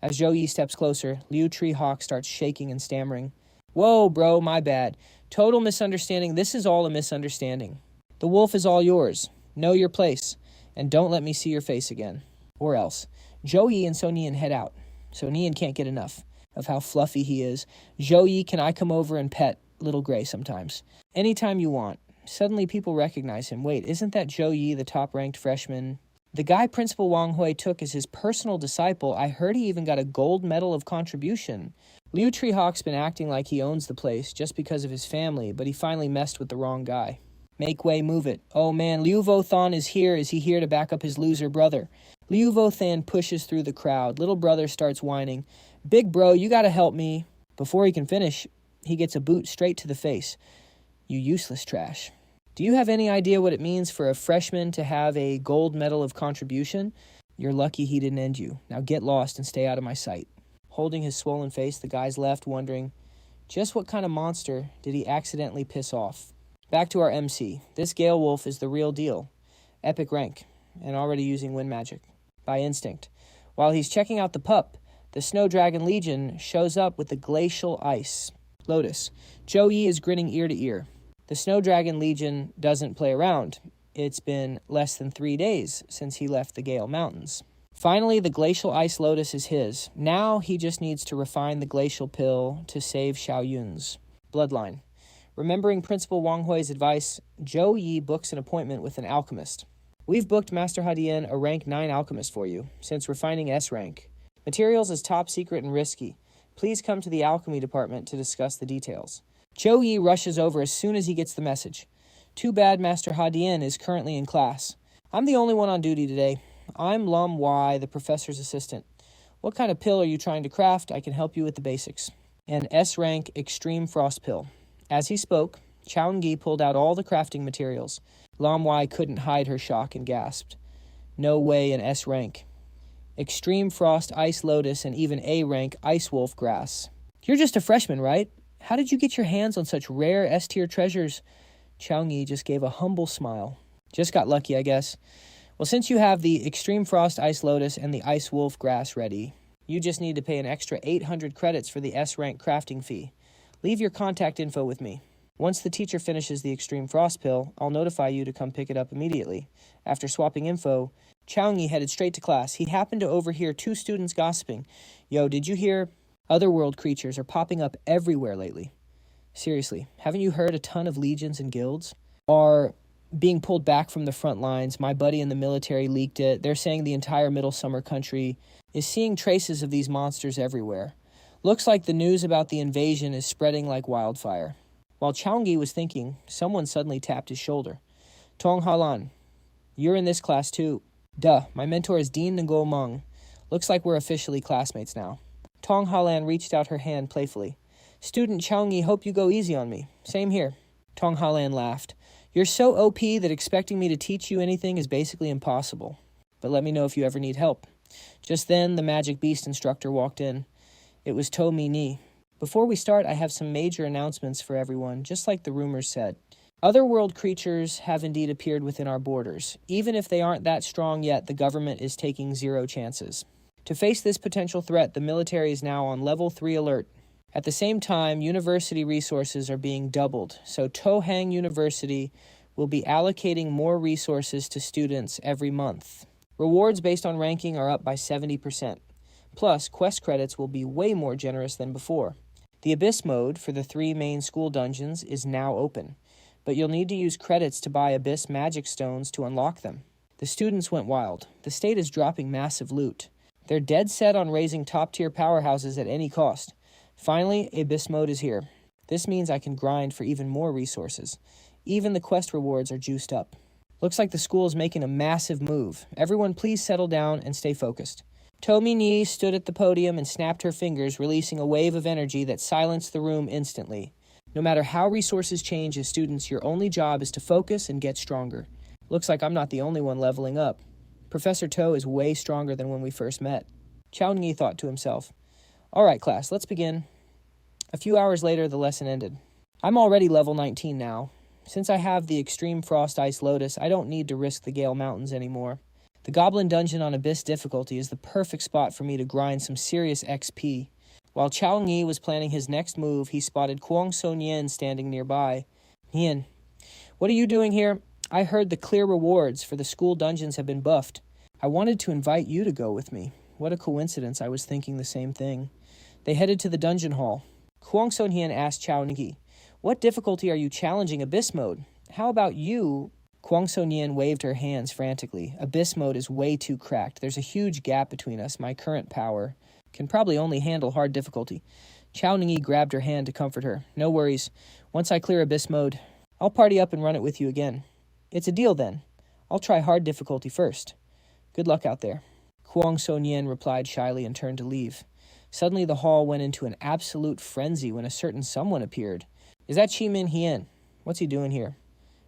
As Zhou Yi steps closer, Liu Treehawk starts shaking and stammering. Whoa, bro, my bad. Total misunderstanding. This is all a misunderstanding. The wolf is all yours. Know your place. And don't let me see your face again. Or else. Zhou Yi and Nian head out. Nian can't get enough of how fluffy he is. Zhou Yi, can I come over and pet Little Gray sometimes? Anytime you want. Suddenly people recognize him. Wait, isn't that Zhou Yi, the top-ranked freshman? The guy Principal Wang Hui took as his personal disciple, I heard he even got a gold medal of contribution. Liu Treehawk's been acting like he owns the place just because of his family, but he finally messed with the wrong guy. Make way, move it. Oh man, Liu Vothan is here. Is he here to back up his loser brother? Liu Vothan pushes through the crowd. Little brother starts whining. Big bro, you gotta help me. Before he can finish, he gets a boot straight to the face. You useless trash. Do you have any idea what it means for a freshman to have a gold medal of contribution? You're lucky he didn't end you. Now get lost and stay out of my sight. Holding his swollen face, the guy's left wondering, just what kind of monster did he accidentally piss off? Back to our MC. This Gale Wolf is the real deal. Epic rank, and already using wind magic. By instinct. While he's checking out the pup, the Snow Dragon Legion shows up with the glacial ice. Lotus. Chau Nghi is grinning ear to ear. The Snow Dragon Legion doesn't play around. It's been less than 3 days since he left the Gale Mountains. Finally, the Glacial Ice Lotus is his. Now he just needs to refine the Glacial Pill to save Xiaoyun's bloodline. Remembering Principal Wang Hui's advice, Chau Nghi books an appointment with an alchemist. We've booked Master Hadian, a rank 9 alchemist for you, since refining S rank. Materials is top secret and risky. Please come to the alchemy department to discuss the details. Chau Nghi rushes over as soon as he gets the message. Too bad Master Hadian is currently in class. I'm the only one on duty today. I'm Lum Y, the professor's assistant. What kind of pill are you trying to craft? I can help you with the basics. An S-rank extreme frost pill. As he spoke, Chau Nghi pulled out all the crafting materials. Lum Y couldn't hide her shock and gasped. No way an S-rank. Extreme frost ice lotus and even A-rank ice wolf grass. You're just a freshman, right? How did you get your hands on such rare S-tier treasures? Chau Nghi just gave a humble smile. Just got lucky, I guess. Well, since you have the Extreme Frost Ice Lotus and the Ice Wolf Grass ready, you just need to pay an extra 800 credits for the S-rank crafting fee. Leave your contact info with me. Once the teacher finishes the Extreme Frost pill, I'll notify you to come pick it up immediately. After swapping info, Chau Nghi headed straight to class. He happened to overhear 2 students gossiping. Yo, did you hear? Otherworld creatures are popping up everywhere lately. Seriously, haven't you heard a ton of legions and guilds are being pulled back from the front lines? My buddy in the military leaked it. They're saying the entire Middle Summer country is seeing traces of these monsters everywhere. Looks like the news about the invasion is spreading like wildfire. While Chau Nghi was thinking, someone suddenly tapped his shoulder. Tong Halan, you're in this class too. Duh, my mentor is Dean Ngo Meng. Looks like we're officially classmates now. Tong Halan reached out her hand playfully. Student Chau Nghi, hope you go easy on me. Same here. Tong Halan laughed. You're so OP that expecting me to teach you anything is basically impossible. But let me know if you ever need help. Just then, the magic beast instructor walked in. It was To Mi Ni. Before we start, I have some major announcements for everyone, just like the rumors said. Otherworld creatures have indeed appeared within our borders. Even if they aren't that strong yet, the government is taking 0 chances. To face this potential threat, the military is now on level 3 alert. At the same time, university resources are being doubled, so Tohang University will be allocating more resources to students every month. Rewards based on ranking are up by 70%. Plus, quest credits will be way more generous than before. The Abyss mode for the 3 main school dungeons is now open, but you'll need to use credits to buy Abyss magic stones to unlock them. The students went wild. The state is dropping massive loot. They're dead set on raising top-tier powerhouses at any cost. Finally, Abyss mode is here. This means I can grind for even more resources. Even the quest rewards are juiced up. Looks like the school is making a massive move. Everyone please settle down and stay focused. To Mi Ni stood at the podium and snapped her fingers, releasing a wave of energy that silenced the room instantly. No matter how resources change as students, your only job is to focus and get stronger. Looks like I'm not the only one leveling up. Professor To is way stronger than when we first met. Chau Nghi thought to himself. All right, class, let's begin. A few hours later, the lesson ended. I'm already level 19 now. Since I have the Extreme Frost Ice Lotus, I don't need to risk the Gale Mountains anymore. The Goblin Dungeon on Abyss difficulty is the perfect spot for me to grind some serious XP. While Chau Nghi was planning his next move, he spotted Kwang So Nien standing nearby. Nien, what are you doing here? I heard the clear rewards for the school dungeons have been buffed. I wanted to invite you to go with me. What a coincidence, I was thinking the same thing. They headed to the dungeon hall. Kwang So Nien asked Chau Nghi, what difficulty are you challenging Abyss mode? How about you? Kwang So Nien waved her hands frantically. Abyss mode is way too cracked. There's a huge gap between us. My current power can probably only handle hard difficulty. Chau Nghi grabbed her hand to comfort her. No worries. Once I clear Abyss mode, I'll party up and run it with you again. It's a deal then. I'll try hard difficulty first. Good luck out there. Kwang So Nien replied shyly and turned to leave. Suddenly the hall went into an absolute frenzy when a certain someone appeared. Is that Chi Min Hien? What's he doing here?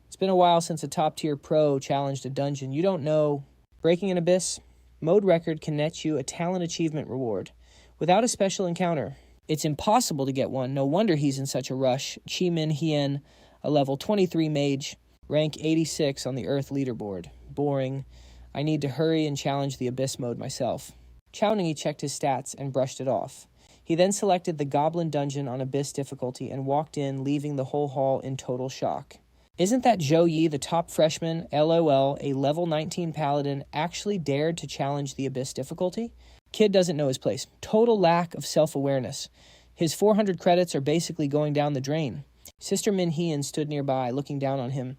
It's been a while since a top-tier pro challenged a dungeon. You don't know. Breaking an abyss? Mode record can net you a talent achievement reward. Without a special encounter, it's impossible to get one. No wonder he's in such a rush. Chi Min Hien, a level 23 mage, rank 86 on the Earth leaderboard. Boring. I need to hurry and challenge the Abyss mode myself. Chau Nghi checked his stats and brushed it off. He then selected the Goblin Dungeon on Abyss difficulty and walked in, leaving the whole hall in total shock. Isn't that Zhou Yi, the top freshman, LOL, a level 19 paladin, actually dared to challenge the Abyss difficulty? Kid doesn't know his place. Total lack of self-awareness. His 400 credits are basically going down the drain. Sister Min Hien stood nearby, looking down on him.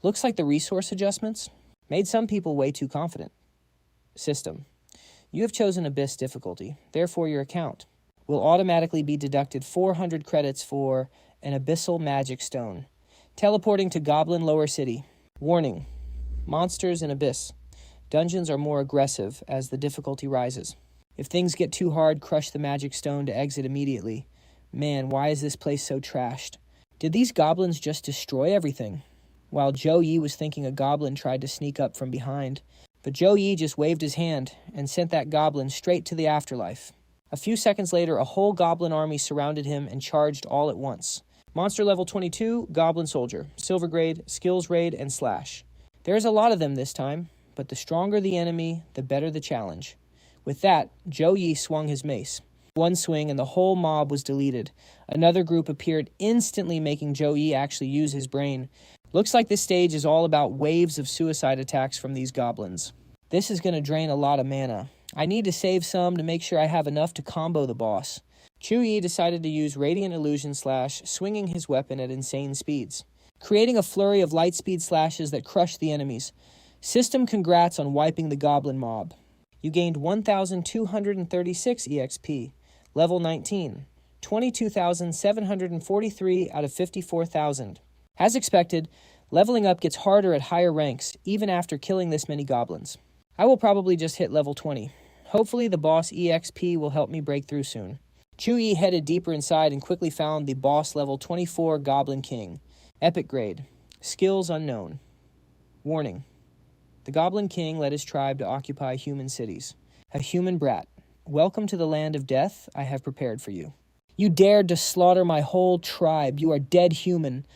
Looks like the resource adjustments made some people way too confident. System. You have chosen Abyss difficulty, therefore your account will automatically be deducted 400 credits for an Abyssal Magic Stone. Teleporting to Goblin Lower City. Warning. Monsters in Abyss. Dungeons are more aggressive as the difficulty rises. If things get too hard, crush the Magic Stone to exit immediately. Man, why is this place so trashed? Did these goblins just destroy everything? While Zhou Yi was thinking a goblin tried to sneak up from behind. But Zhou Yi just waved his hand and sent that goblin straight to the afterlife. A few seconds later, a whole goblin army surrounded him and charged all at once. Monster level 22, Goblin Soldier, Silver Grade, Skills Raid, and Slash. There's a lot of them this time, but the stronger the enemy, the better the challenge. With that, Zhou Yi swung his mace. One swing and the whole mob was deleted. Another group appeared, instantly making Zhou Yi actually use his brain. Looks like this stage is all about waves of suicide attacks from these goblins. This is going to drain a lot of mana. I need to save some to make sure I have enough to combo the boss. Zhou Yi decided to use Radiant Illusion Slash, swinging his weapon at insane speeds, creating a flurry of light speed slashes that crushed the enemies. System congrats on wiping the goblin mob. You gained 1,236 EXP, level 19, 22,743 out of 54,000. As expected, leveling up gets harder at higher ranks, even after killing this many goblins. I will probably just hit level 20. Hopefully the boss EXP will help me break through soon. Zhou Yi headed deeper inside and quickly found the boss level 24 Goblin King. Epic grade. Skills unknown. Warning. The Goblin King led his tribe to occupy human cities. A human brat. Welcome to the land of death I have prepared for you. You dared to slaughter my whole tribe. You are dead human.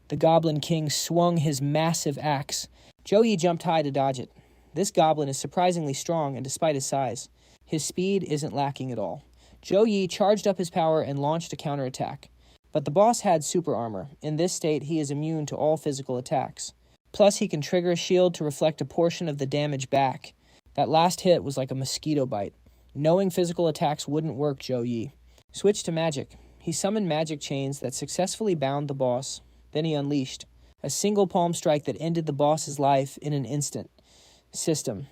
The Goblin King swung his massive axe. Zhou Yi jumped high to dodge it. This goblin is surprisingly strong, and despite his size, his speed isn't lacking at all. Zhou Yi charged up his power and launched a counterattack. But the boss had super armor. In this state, he is immune to all physical attacks. Plus, he can trigger a shield to reflect a portion of the damage back. That last hit was like a mosquito bite. Knowing physical attacks wouldn't work, Zhou Yi switched to magic. He summoned magic chains that successfully bound the boss. Then he unleashed a single palm strike that ended the boss's life in an instant. System.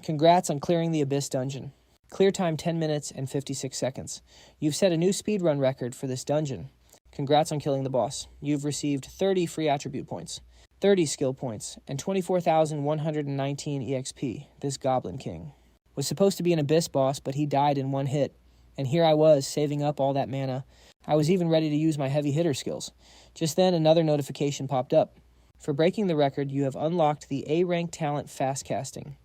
Congrats on clearing the Abyss dungeon. Clear time 10 minutes and 56 seconds. You've set a new speedrun record for this dungeon. Congrats on killing the boss. You've received 30 free attribute points, 30 skill points, and 24,119 EXP. This Goblin King was supposed to be an Abyss boss, but he died in one hit. And here I was, saving up all that mana. I was even ready to use my heavy hitter skills. Just then, another notification popped up. For breaking the record, you have unlocked the A-rank talent Fast Casting.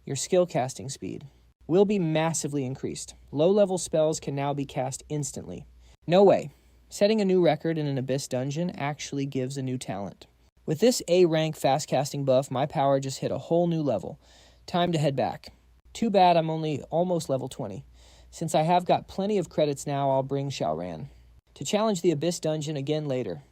Your skill casting speed will be massively increased. Low-level spells can now be cast instantly. No way. Setting a new record in an Abyss dungeon actually gives a new talent. With this A-rank fast casting buff, my power just hit a whole new level. Time to head back. Too bad I'm only almost level 20. Since I have got plenty of credits now, I'll bring Xiaoran to challenge the Abyss dungeon again later.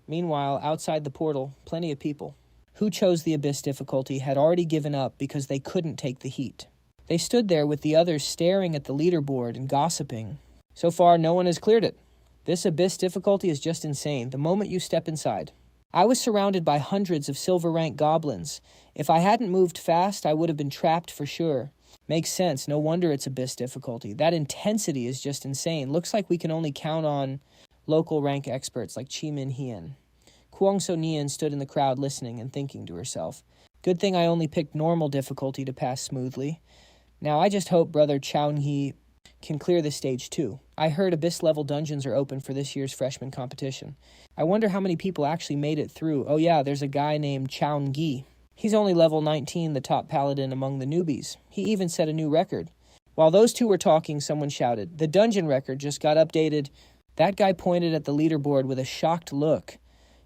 Meanwhile, outside the portal, plenty of people who chose the Abyss difficulty had already given up because they couldn't take the heat. They stood there with the others staring at the leaderboard and gossiping. So far, no one has cleared it. This Abyss difficulty is just insane the moment you step inside. I was surrounded by hundreds of silver rank goblins. If I hadn't moved fast, I would have been trapped for sure. Makes sense. No wonder it's Abyss difficulty. That intensity is just insane. Looks like we can only count on local rank experts like Chi Min Hien. Kuang So Nian stood in the crowd listening and thinking to herself. Good thing I only picked normal difficulty to pass smoothly. Now I just hope brother Chau Nghi can clear this stage too. I heard Abyss-level dungeons are open for this year's freshman competition. I wonder how many people actually made it through. Oh yeah, there's a guy named Chau Nghi. He's only level 19, the top paladin among the newbies. He even set a new record. While those two were talking, someone shouted, "The dungeon record just got updated." That guy pointed at the leaderboard with a shocked look.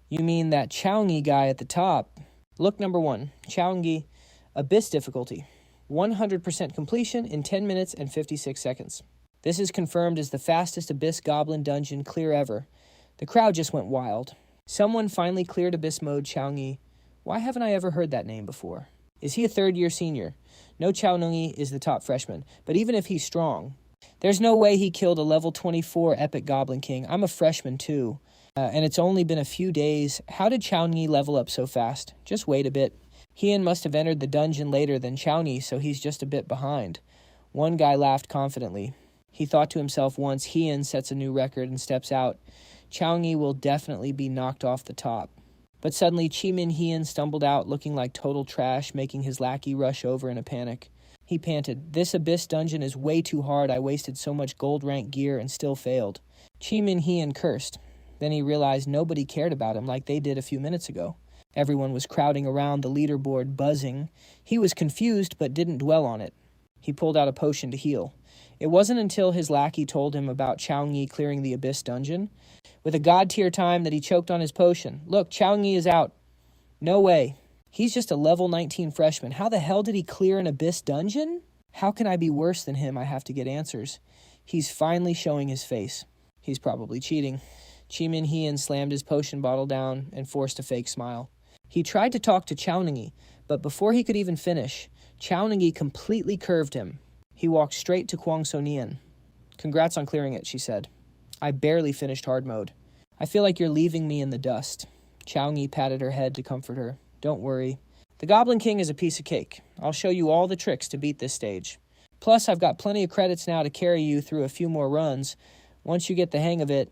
You mean that Chau Nghi guy at the top? Look number 1, Chau Nghi, Abyss difficulty. 100% completion in 10 minutes and 56 seconds. This is confirmed as the fastest Abyss Goblin dungeon clear ever. The crowd just went wild. Someone finally cleared Abyss mode Chau Nghi. Why haven't I ever heard that name before? Is he a third-year senior? No, Chau Nghi is the top freshman, but even if he's strong, there's no way he killed a level 24 epic Goblin King. I'm a freshman too, and it's only been a few days. How did Chau Nghi level up so fast? Just wait a bit. Hien must have entered the dungeon later than Chau Nghi, so he's just a bit behind. One guy laughed confidently. He thought to himself, once Hien sets a new record and steps out, Chau Nghi will definitely be knocked off the top. But suddenly, Chimin Hien stumbled out looking like total trash, making his lackey rush over in a panic. He panted, "This Abyss dungeon is way too hard. I wasted so much gold rank gear and still failed." Chimin Hien cursed. Then he realized nobody cared about him like they did a few minutes ago. Everyone was crowding around the leaderboard, buzzing. He was confused but didn't dwell on it. He pulled out a potion to heal. It wasn't until his lackey told him about Chau Nghi clearing the Abyss dungeon with a god-tier time that he choked on his potion. "Look, Chau Nghi is out." "No way. He's just a level 19 freshman. How the hell did he clear an Abyss dungeon? How can I be worse than him? I have to get answers." He's finally showing his face. He's probably cheating. Chimin Hien slammed his potion bottle down and forced a fake smile. He tried to talk to Chau Nghi, but before he could even finish, Chau Nghi completely curved him. He walked straight to Kwang So Nien. "Congrats on clearing it," she said. "I barely finished hard mode. I feel like you're leaving me in the dust." Chau Nghi patted her head to comfort her. "Don't worry. The Goblin King is a piece of cake. I'll show you all the tricks to beat this stage. Plus, I've got plenty of credits now to carry you through a few more runs. Once you get the hang of it,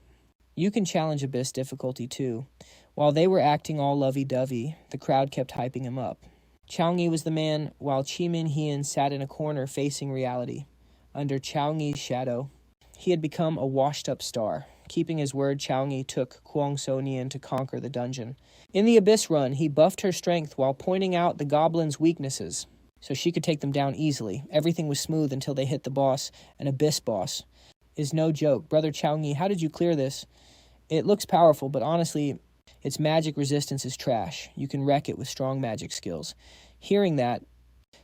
you can challenge Abyss difficulty too." While they were acting all lovey-dovey, the crowd kept hyping him up. Chau Nghi was the man, while Chimin Hien sat in a corner facing reality. Under Chau Nghi's shadow, he had become a washed-up star. Keeping his word, Chau Nghi took Kwang So Nien to conquer the dungeon. In the Abyss run, he buffed her strength while pointing out the goblin's weaknesses, so she could take them down easily. Everything was smooth until they hit the boss. An Abyss boss is no joke. Brother Chau Nghi, how did you clear this? It looks powerful, but honestly, its magic resistance is trash. You can wreck it with strong magic skills. Hearing that,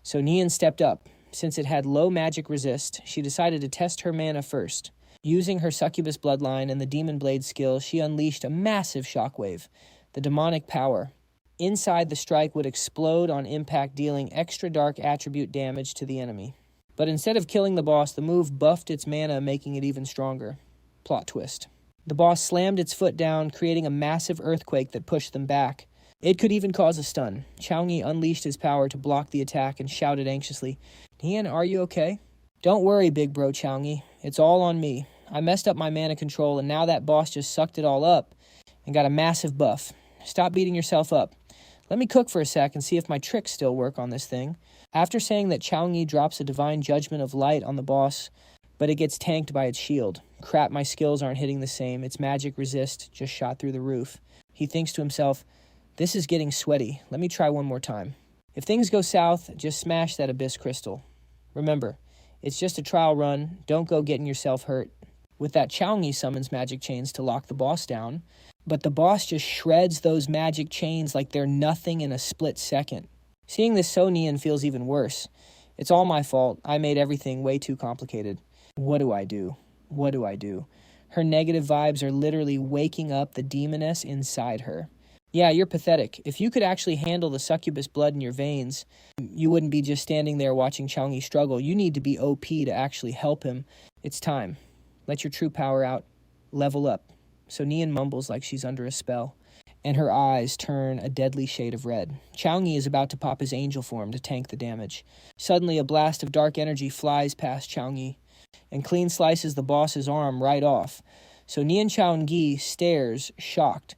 So Nien stepped up. Since it had low magic resist, she decided to test her mana first. Using her succubus bloodline and the demon blade skill, she unleashed a massive shockwave. The demonic power inside the strike would explode on impact, dealing extra dark attribute damage to the enemy. But instead of killing the boss, the move buffed its mana, making it even stronger. Plot twist. The boss slammed its foot down, creating a massive earthquake that pushed them back. It could even cause a stun. Chau Nghi unleashed his power to block the attack and shouted anxiously, "Nien, are you okay?" "Don't worry, big bro Chau Nghi. It's all on me. I messed up my mana control, and now that boss just sucked it all up and got a massive buff. Stop beating yourself up. Let me cook for a sec and see if my tricks still work on this thing." After saying that, Chau Nghi drops a divine judgment of light on the boss, but it gets tanked by its shield. "Crap, my skills aren't hitting the same. Its magic resist just shot through the roof." He thinks to himself, "This is getting sweaty. Let me try one more time." If things go south, just smash that Abyss crystal. Remember, it's just a trial run. Don't go getting yourself hurt. With that, Chau Nghi summons magic chains to lock the boss down, but the boss just shreds those magic chains like they're nothing in a split second. Seeing this, So Nien feels even worse. "It's all my fault. I made everything way too complicated. What do I do? What do I do?" Her negative vibes are literally waking up the demoness inside her. Yeah, you're pathetic. If you could actually handle the succubus blood in your veins, you wouldn't be just standing there watching Chau Nghi struggle. You need to be OP to actually help him. It's time. Let your true power out. Level up. So Nien mumbles like she's under a spell, and her eyes turn a deadly shade of red. Chau Nghi is about to pop his angel form to tank the damage. Suddenly, a blast of dark energy flies past Chau Nghi and clean slices the boss's arm right off. So Nien Chau Nghi stares, shocked.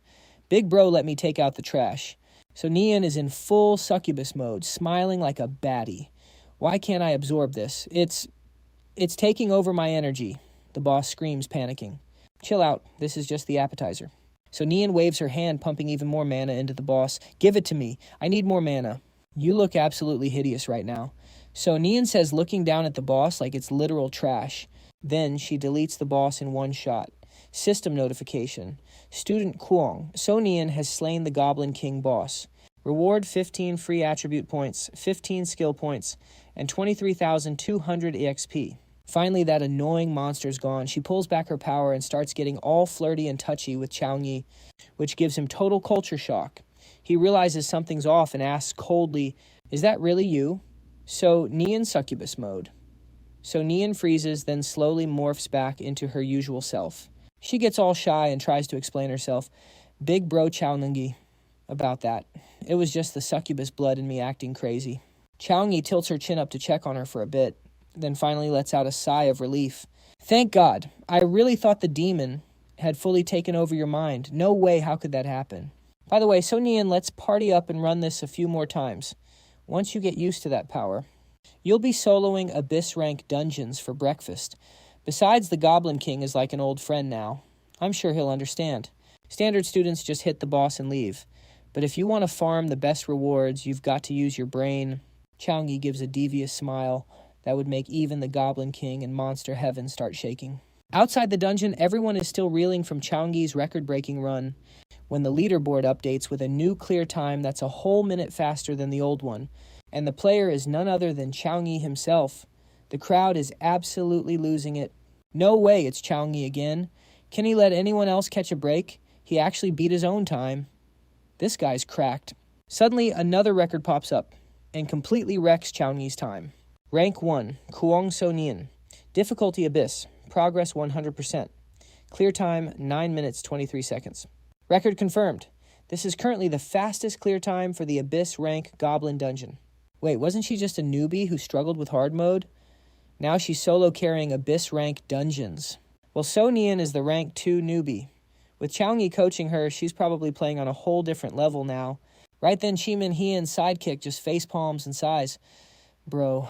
"Big bro let me take out the trash." So Nien is in full succubus mode, smiling like a baddie. "Why can't I absorb this? It's taking over my energy." The boss screams, panicking. "Chill out. This is just the appetizer." So Nien waves her hand, pumping even more mana into the boss. "Give it to me. I need more mana." "You look absolutely hideous right now." So Nien says, looking down at the boss like it's literal trash. Then she deletes the boss in one shot. System notification. Student Kwang. So Nien has slain the Goblin King boss. Reward 15 free attribute points, 15 skill points, and 23,200 EXP. Finally, that annoying monster's gone. She pulls back her power and starts getting all flirty and touchy with Chau Nghi, which gives him total culture shock. He realizes something's off and asks coldly, "Is that really you?" So Nian succubus mode. So Nian freezes, then slowly morphs back into her usual self. She gets all shy and tries to explain herself. Big bro Chau Nghi about that. It was just the succubus blood in me acting crazy. Chau Nghi tilts her chin up to check on her for a bit, then finally lets out a sigh of relief. Thank God. I really thought the demon had fully taken over your mind. No way, how could that happen? By the way, so Nian, let's party up and run this a few more times. Once you get used to that power, you'll be soloing Abyss rank dungeons for breakfast. Besides, the Goblin King is like an old friend now. I'm sure he'll understand. Standard students just hit the boss and leave. But if you want to farm the best rewards, you've got to use your brain. Chau Nghi gives a devious smile that would make even the Goblin King and Monster Heaven start shaking. Outside the dungeon, everyone is still reeling from Chau Nghi's record-breaking run when the leaderboard updates with a new clear time that's a whole minute faster than the old one. And the player is none other than Chau Nghi himself. The crowd is absolutely losing it. No way it's Chau Nghi again. Can he let anyone else catch a break? He actually beat his own time. This guy's cracked. Suddenly, another record pops up and completely wrecks Chau Nghi's time. Rank 1, Kuong So Nian. Difficulty Abyss. Progress 100%. Clear time 9 minutes 23 seconds. Record confirmed. This is currently the fastest clear time for the Abyss rank Goblin Dungeon. Wait, wasn't she just a newbie who struggled with hard mode? Now she's solo carrying Abyss rank dungeons. Well, So Nian is the rank 2 newbie. With Chau Nghi coaching her, she's probably playing on a whole different level now. Right then, Cheeman Heian's sidekick just face palms and sighs. Bro,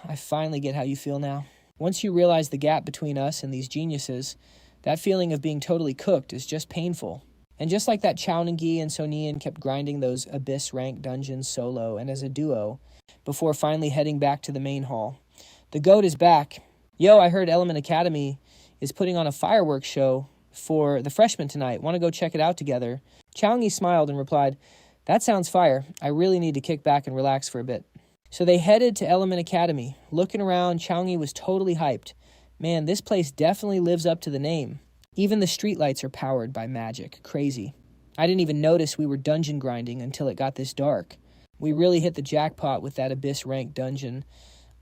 I finally get how you feel now. Once you realize the gap between us and these geniuses, that feeling of being totally cooked is just painful. And just like that, Chau Nghi and So Nian kept grinding those Abyss rank dungeons solo and as a duo before finally heading back to the main hall. The GOAT is back. Yo, I heard Element Academy is putting on a fireworks show for the freshmen tonight. Want to go check it out together? Chau Nghi smiled and replied, "That sounds fire. I really need to kick back and relax for a bit." So they headed to Element Academy. Looking around, Chau Nghi was totally hyped. Man, this place definitely lives up to the name. Even the streetlights are powered by magic. Crazy. I didn't even notice we were dungeon grinding until it got this dark. We really hit the jackpot with that Abyss rank dungeon.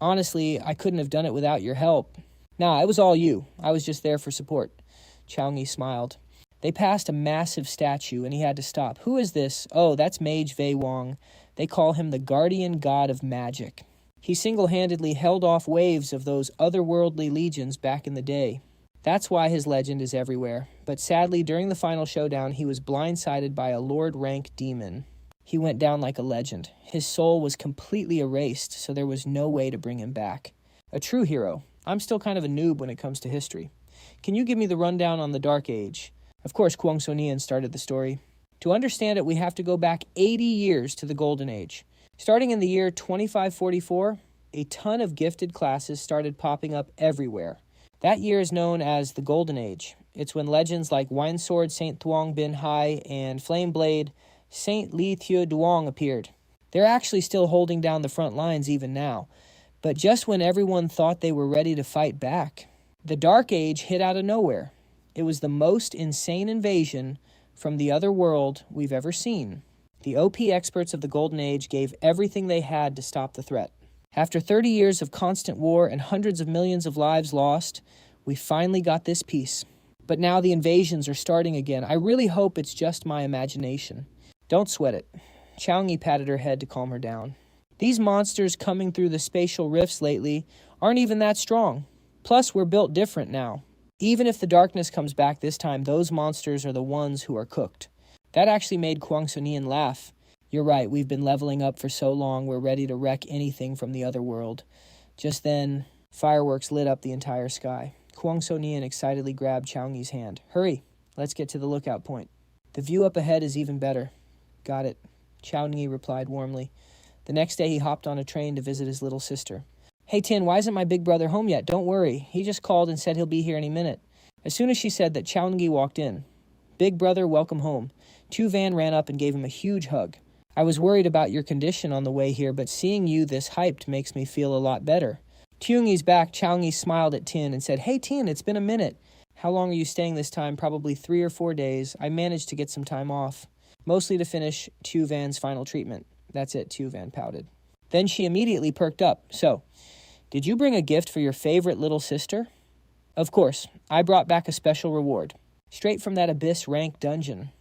Honestly, I couldn't have done it without your help. Nah, it was all you. I was just there for support. Chau Nghi smiled. They passed a massive statue and he had to stop. Who is this? Oh, that's Mage Wei Wong. They call him the guardian god of magic. He single-handedly held off waves of those otherworldly legions back in the day. That's why his legend is everywhere. But sadly, during the final showdown, he was blindsided by a Lord-rank demon. He went down like a legend. His soul was completely erased, so there was no way to bring him back. A true hero. I'm still kind of a noob when it comes to history. Can you give me the rundown on the Dark Age? Of course, Kuong So Nian started the story. To understand it, we have to go back 80 years to the Golden Age. Starting in the year 2544, a ton of gifted classes started popping up everywhere. That year is known as the Golden Age. It's when legends like Winesword Saint Thuong Bin Hai and Flameblade Saint Li Thieu Duong appeared. They're actually still holding down the front lines even now, but just when everyone thought they were ready to fight back. The Dark Age hit out of nowhere. It was the most insane invasion from the other world we've ever seen. The OP experts of the Golden Age gave everything they had to stop the threat. After 30 years of constant war and hundreds of millions of lives lost, we finally got this peace. But now the invasions are starting again. I really hope it's just my imagination. Don't sweat it. Chau Nghi patted her head to calm her down. These monsters coming through the spatial rifts lately aren't even that strong. Plus, we're built different now. Even if the darkness comes back this time, those monsters are the ones who are cooked. That actually made Kuong So Nian laugh. You're right, we've been leveling up for so long, we're ready to wreck anything from the other world. Just then, fireworks lit up the entire sky. Kuong So Nian excitedly grabbed Chau Nghi's hand. Hurry, let's get to the lookout point. The view up ahead is even better. Got it, Chau Nghi replied warmly. The next day he hopped on a train to visit his little sister. Hey Tin, why isn't my big brother home yet? Don't worry, he just called and said he'll be here any minute. As soon as she said that, Chau Nghi walked in. Big brother, welcome home. Tu Van ran up and gave him a huge hug. I was worried about your condition on the way here, but seeing you this hyped makes me feel a lot better. Chau Nghi's back. Chau Nghi smiled at Tien and said, "Hey Tien, it's been a minute. How long are you staying this time?" "Probably 3 or 4 days. I managed to get some time off. Mostly to finish Tu Van's final treatment." "That's it," Tu Van pouted. Then she immediately perked up. "So, did you bring a gift for your favorite little sister?" "Of course. I brought back a special reward. Straight from that Abyss rank dungeon."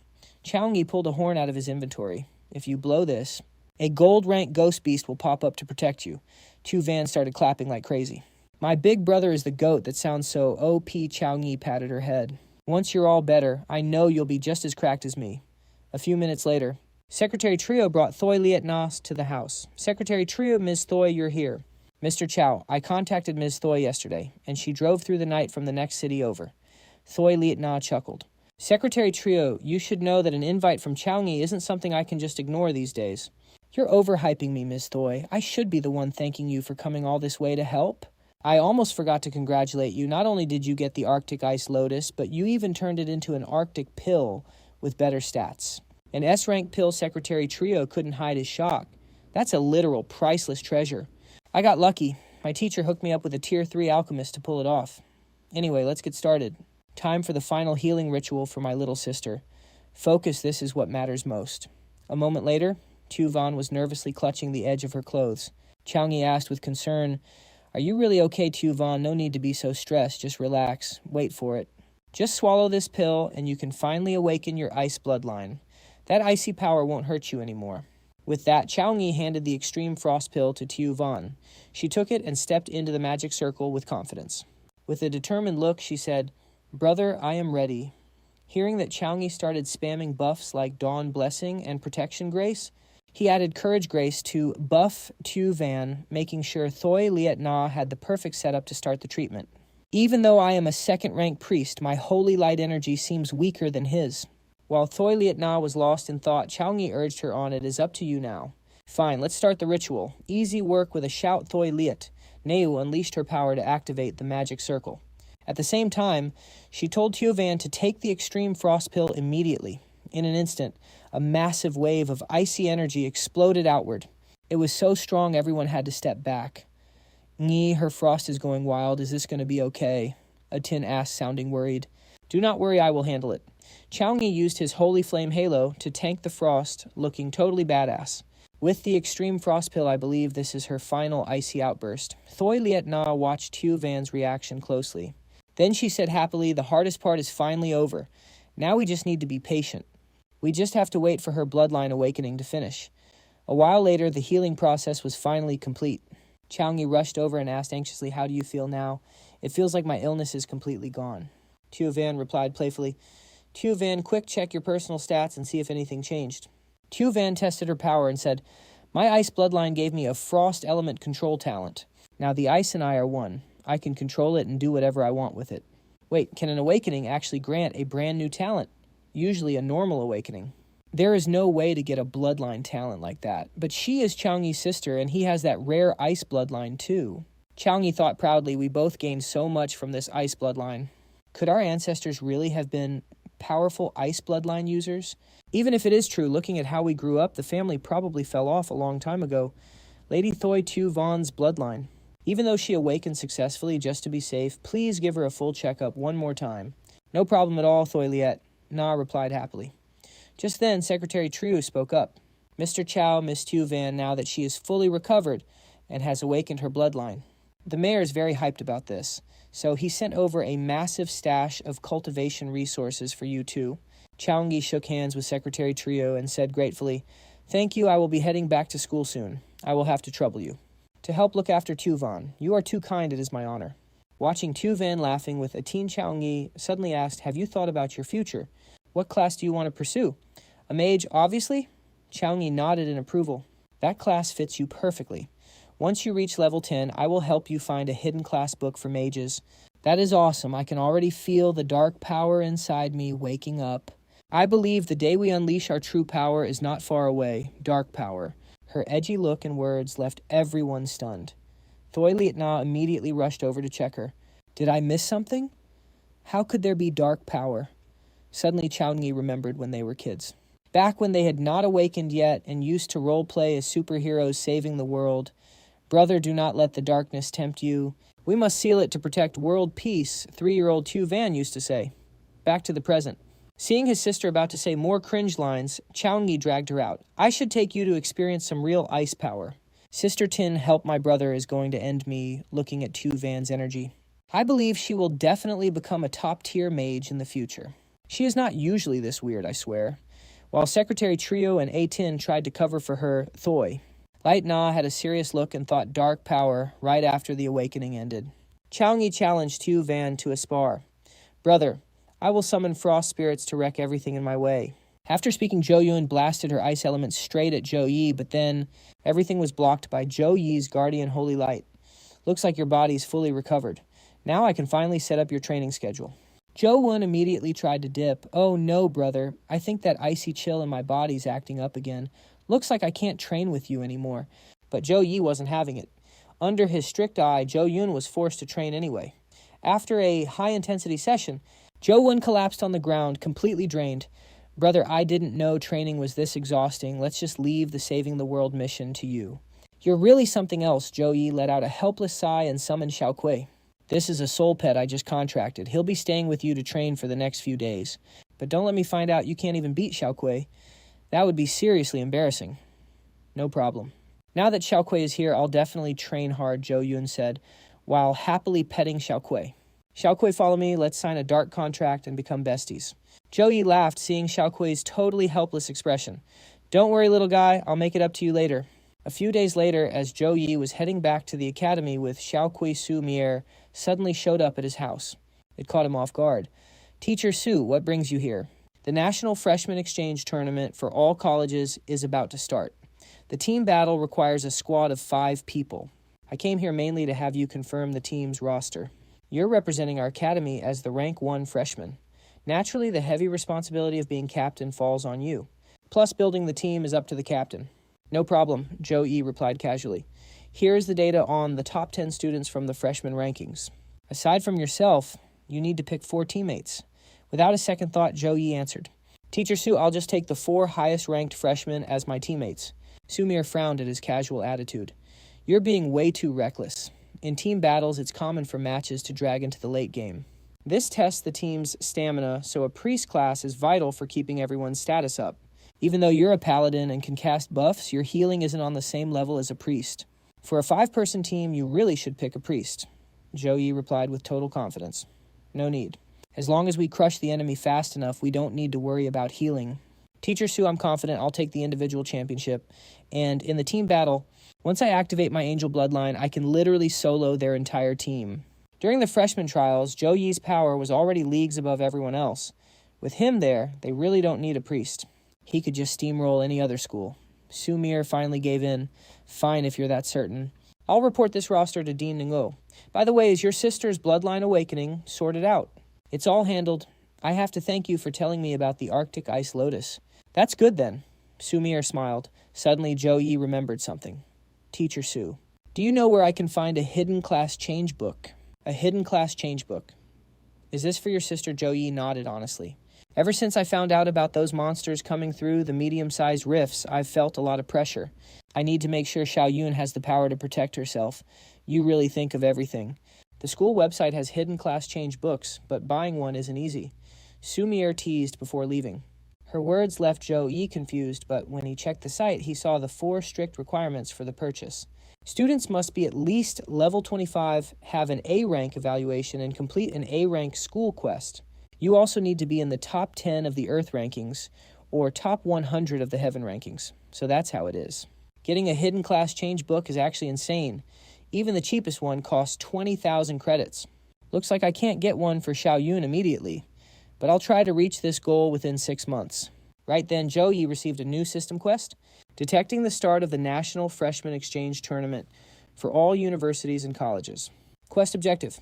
Chau Nghi pulled a horn out of his inventory. "If you blow this, a gold rank ghost beast will pop up to protect you." Tu Van started clapping like crazy. "My big brother is the goat that sounds so OP." Chau Nghi patted her head. "Once you're all better, I know you'll be just as cracked as me." A few minutes later, Secretary Trio brought Thoy Liet Nas to the house. "Secretary Trio, Ms. Thoy, you're here." "Mr. Chow, I contacted Ms. Thoy yesterday, and she drove through the night from the next city over." Thoy Liet Na chuckled. "Secretary Trio, you should know that an invite from Chau Nghi isn't something I can just ignore these days." "You're overhyping me, Ms. Thoy. I should be the one thanking you for coming all this way to help." "I almost forgot to congratulate you. Not only did you get the Arctic Ice Lotus, but you even turned it into an Arctic pill with better stats." An S-rank pill. Secretary Trio couldn't hide his shock. "That's a literal priceless treasure. I got lucky. My teacher hooked me up with a Tier 3 alchemist to pull it off. Anyway, let's get started. Time for the final healing ritual for my little sister. Focus, this is what matters most." A moment later, Tu Van was nervously clutching the edge of her clothes. Chau Nghi asked with concern, "Are you really okay, Tu Van? No need to be so stressed. Just relax. Wait for it. Just swallow this pill, and you can finally awaken your ice bloodline. That icy power won't hurt you anymore." With that, Chau Nghi handed the extreme frost pill to Tu Van. She took it and stepped into the magic circle with confidence. With a determined look, she said, "Brother, I am ready." Hearing that Chau Nghi started spamming buffs like Dawn Blessing and Protection Grace, he added Courage Grace to buff Tu Van, making sure Thoy Liet Na had the perfect setup to start the treatment. "Even though I am a second-rank priest, my holy light energy seems weaker than his." While Thoy Liet Na was lost in thought, Chau Nghi urged her on. "It is up to you now." "Fine, let's start the ritual. Easy work with a shout, Thoy Liet." Neu unleashed her power to activate the magic circle. At the same time, she told Tu Van to take the extreme frost pill immediately. In an instant, a massive wave of icy energy exploded outward. It was so strong everyone had to step back. "Nghi, her frost is going wild. Is this going to be okay?" Atin asked, sounding worried. "Do not worry, I will handle it." Chau Nghi used his Holy Flame Halo to tank the frost, looking totally badass. With the extreme frost pill, I believe this is her final icy outburst. Thoy Liet Na watched Tu Van's reaction closely. Then she said happily, "The hardest part is finally over. Now we just need to be patient. We just have to wait for her bloodline awakening to finish." A while later, the healing process was finally complete. Chau Nghi rushed over and asked anxiously, "How do you feel now?" "It feels like my illness is completely gone." Tu Van replied playfully, "Tu Van, quick check your personal stats and see if anything changed." Tu Van tested her power and said, "My ice bloodline gave me a frost element control talent. Now the ice and I are one. I can control it and do whatever I want with it." "Wait, can an awakening actually grant a brand new talent? Usually a normal awakening." "There is no way to get a bloodline talent like that. But she is Chau Nghi's sister, and he has that rare ice bloodline too." Chau Nghi thought proudly, "We both gained so much from this ice bloodline. Could our ancestors really have been powerful ice bloodline users? Even if it is true, looking at how we grew up, the family probably fell off a long time ago. Lady Thoy Tu Van's bloodline. Even though she awakened successfully, just to be safe, please give her a full checkup one more time." "No problem at all, Thoy Liet," Na replied happily. Just then, Secretary Trio spoke up. "Mr. Chow, Miss Tu Van, now that she is fully recovered and has awakened her bloodline." The mayor is very hyped about this, so he sent over a massive stash of cultivation resources for you two. Chau Nghi shook hands with Secretary Trio and said gratefully, "Thank you, I will be heading back to school soon. I will have to trouble you to help look after Tu Van. You are too kind, it is my honor." Watching Tu Van laughing with Atin, Chau Nghi suddenly asked, "Have you thought about your future? What class do you want to pursue?" "A mage, obviously?" Chau Nghi nodded in approval. "That class fits you perfectly. Once you reach level 10, I will help you find a hidden class book for mages." "That is awesome. I can already feel the dark power inside me waking up. I believe the day we unleash our true power is not far away. Dark power." Her edgy look and words left everyone stunned. Thoy Liet Na immediately rushed over to check her. "Did I miss something? How could there be dark power?" Suddenly Chau Nghi remembered when they were kids. Back when they had not awakened yet and used to role play as superheroes saving the world, Brother, do not let the darkness tempt you. We must seal it to protect world peace, 3-year-old Chu Van used to say. Back to the present. Seeing his sister about to say more cringe lines, Chau Nghi dragged her out. I should take you to experience some real ice power. Sister Tin, help my brother, is going to end me, looking at Chu Van's energy. I believe she will definitely become a top-tier mage in the future. She is not usually this weird, I swear. While Secretary Trio and A-Tin tried to cover for her Thoi, Light Na had a serious look and thought dark power right after the awakening ended. Chau Nghi challenged Chu Van to a spar. Brother, I will summon frost spirits to wreck everything in my way. After speaking, Zhou Yun blasted her ice element straight at Zhou Yi, but then everything was blocked by Zhou Yi's guardian holy light. Looks like your body's fully recovered. Now I can finally set up your training schedule. Zhou Yun immediately tried to dip. Oh no, brother. I think that icy chill in my body's acting up again. Looks like I can't train with you anymore. But Zhou Yi wasn't having it. Under his strict eye, Zhou Yun was forced to train anyway. After a high-intensity session, Zhou Yun collapsed on the ground, completely drained. Brother, I didn't know training was this exhausting. Let's just leave the saving the world mission to you. You're really something else. Zhou Yi let out a helpless sigh and summoned Xiaokui. This is a soul pet I just contracted. He'll be staying with you to train for the next few days. But don't let me find out you can't even beat Xiaokui. That would be seriously embarrassing. No problem. Now that Xiaokui is here, I'll definitely train hard, Zhou Yun said, while happily petting Xiaokui. Xiaokui, follow me. Let's sign a dark contract and become besties. Zhou Yi laughed, seeing Xiaokui's totally helpless expression. Don't worry, little guy. I'll make it up to you later. A few days later, as Zhou Yi was heading back to the academy with Xiaokui Su Mier, suddenly showed up at his house. It caught him off guard. Teacher Su, what brings you here? The National Freshman Exchange Tournament for all colleges is about to start. The team battle requires a squad of 5 people. I came here mainly to have you confirm the team's roster. You're representing our academy as the rank 1 freshman. Naturally, the heavy responsibility of being captain falls on you. Plus, building the team is up to the captain. No problem, Zhou Yi replied casually. Here is the data on the top 10 students from the freshman rankings. Aside from yourself, you need to pick 4 teammates. Without a second thought, Zhou Yi answered. Teacher Su, I'll just take the 4 highest-ranked freshmen as my teammates. Sumir frowned at his casual attitude. You're being way too reckless. In team battles, it's common for matches to drag into the late game. This tests the team's stamina, so a priest class is vital for keeping everyone's status up. Even though you're a paladin and can cast buffs, your healing isn't on the same level as a priest. For a 5-person team, you really should pick a priest. Zhou Yi replied with total confidence. No need. As long as we crush the enemy fast enough, we don't need to worry about healing. Teacher Su, I'm confident I'll take the individual championship. And in the team battle, once I activate my angel bloodline, I can literally solo their entire team. During the freshman trials, Zhou Yi's power was already leagues above everyone else. With him there, they really don't need a priest. He could just steamroll any other school. Sumir finally gave in. Fine if you're that certain. I'll report this roster to Dean Ngo. By the way, is your sister's bloodline awakening sorted out? It's all handled. I have to thank you for telling me about the Arctic ice lotus. That's good then. Sumir smiled. Suddenly, Zhou Yi remembered something. Teacher Su, do you know where I can find a hidden class change book? A hidden class change book. Is this for your sister? Zhou Yi nodded honestly. Ever since I found out about those monsters coming through the medium-sized rifts, I've felt a lot of pressure. I need to make sure Xiao Yun has the power to protect herself. You really think of everything. The school website has hidden class change books, but buying one isn't easy. Sumir teased before leaving. Her words left Zhou Yi confused, but when he checked the site, he saw the 4 strict requirements for the purchase. Students must be at least level 25, have an A rank evaluation, and complete an A rank school quest. You also need to be in the top 10 of the Earth rankings, or top 100 of the Heaven rankings. So that's how it is. Getting a hidden class change book is actually insane. Even the cheapest one costs 20,000 credits. Looks like I can't get one for Xiao Yun immediately, but I'll try to reach this goal within 6 months. Right then, Zhou Yi received a new system quest, detecting the start of the National Freshman Exchange Tournament for all universities and colleges. Quest objective: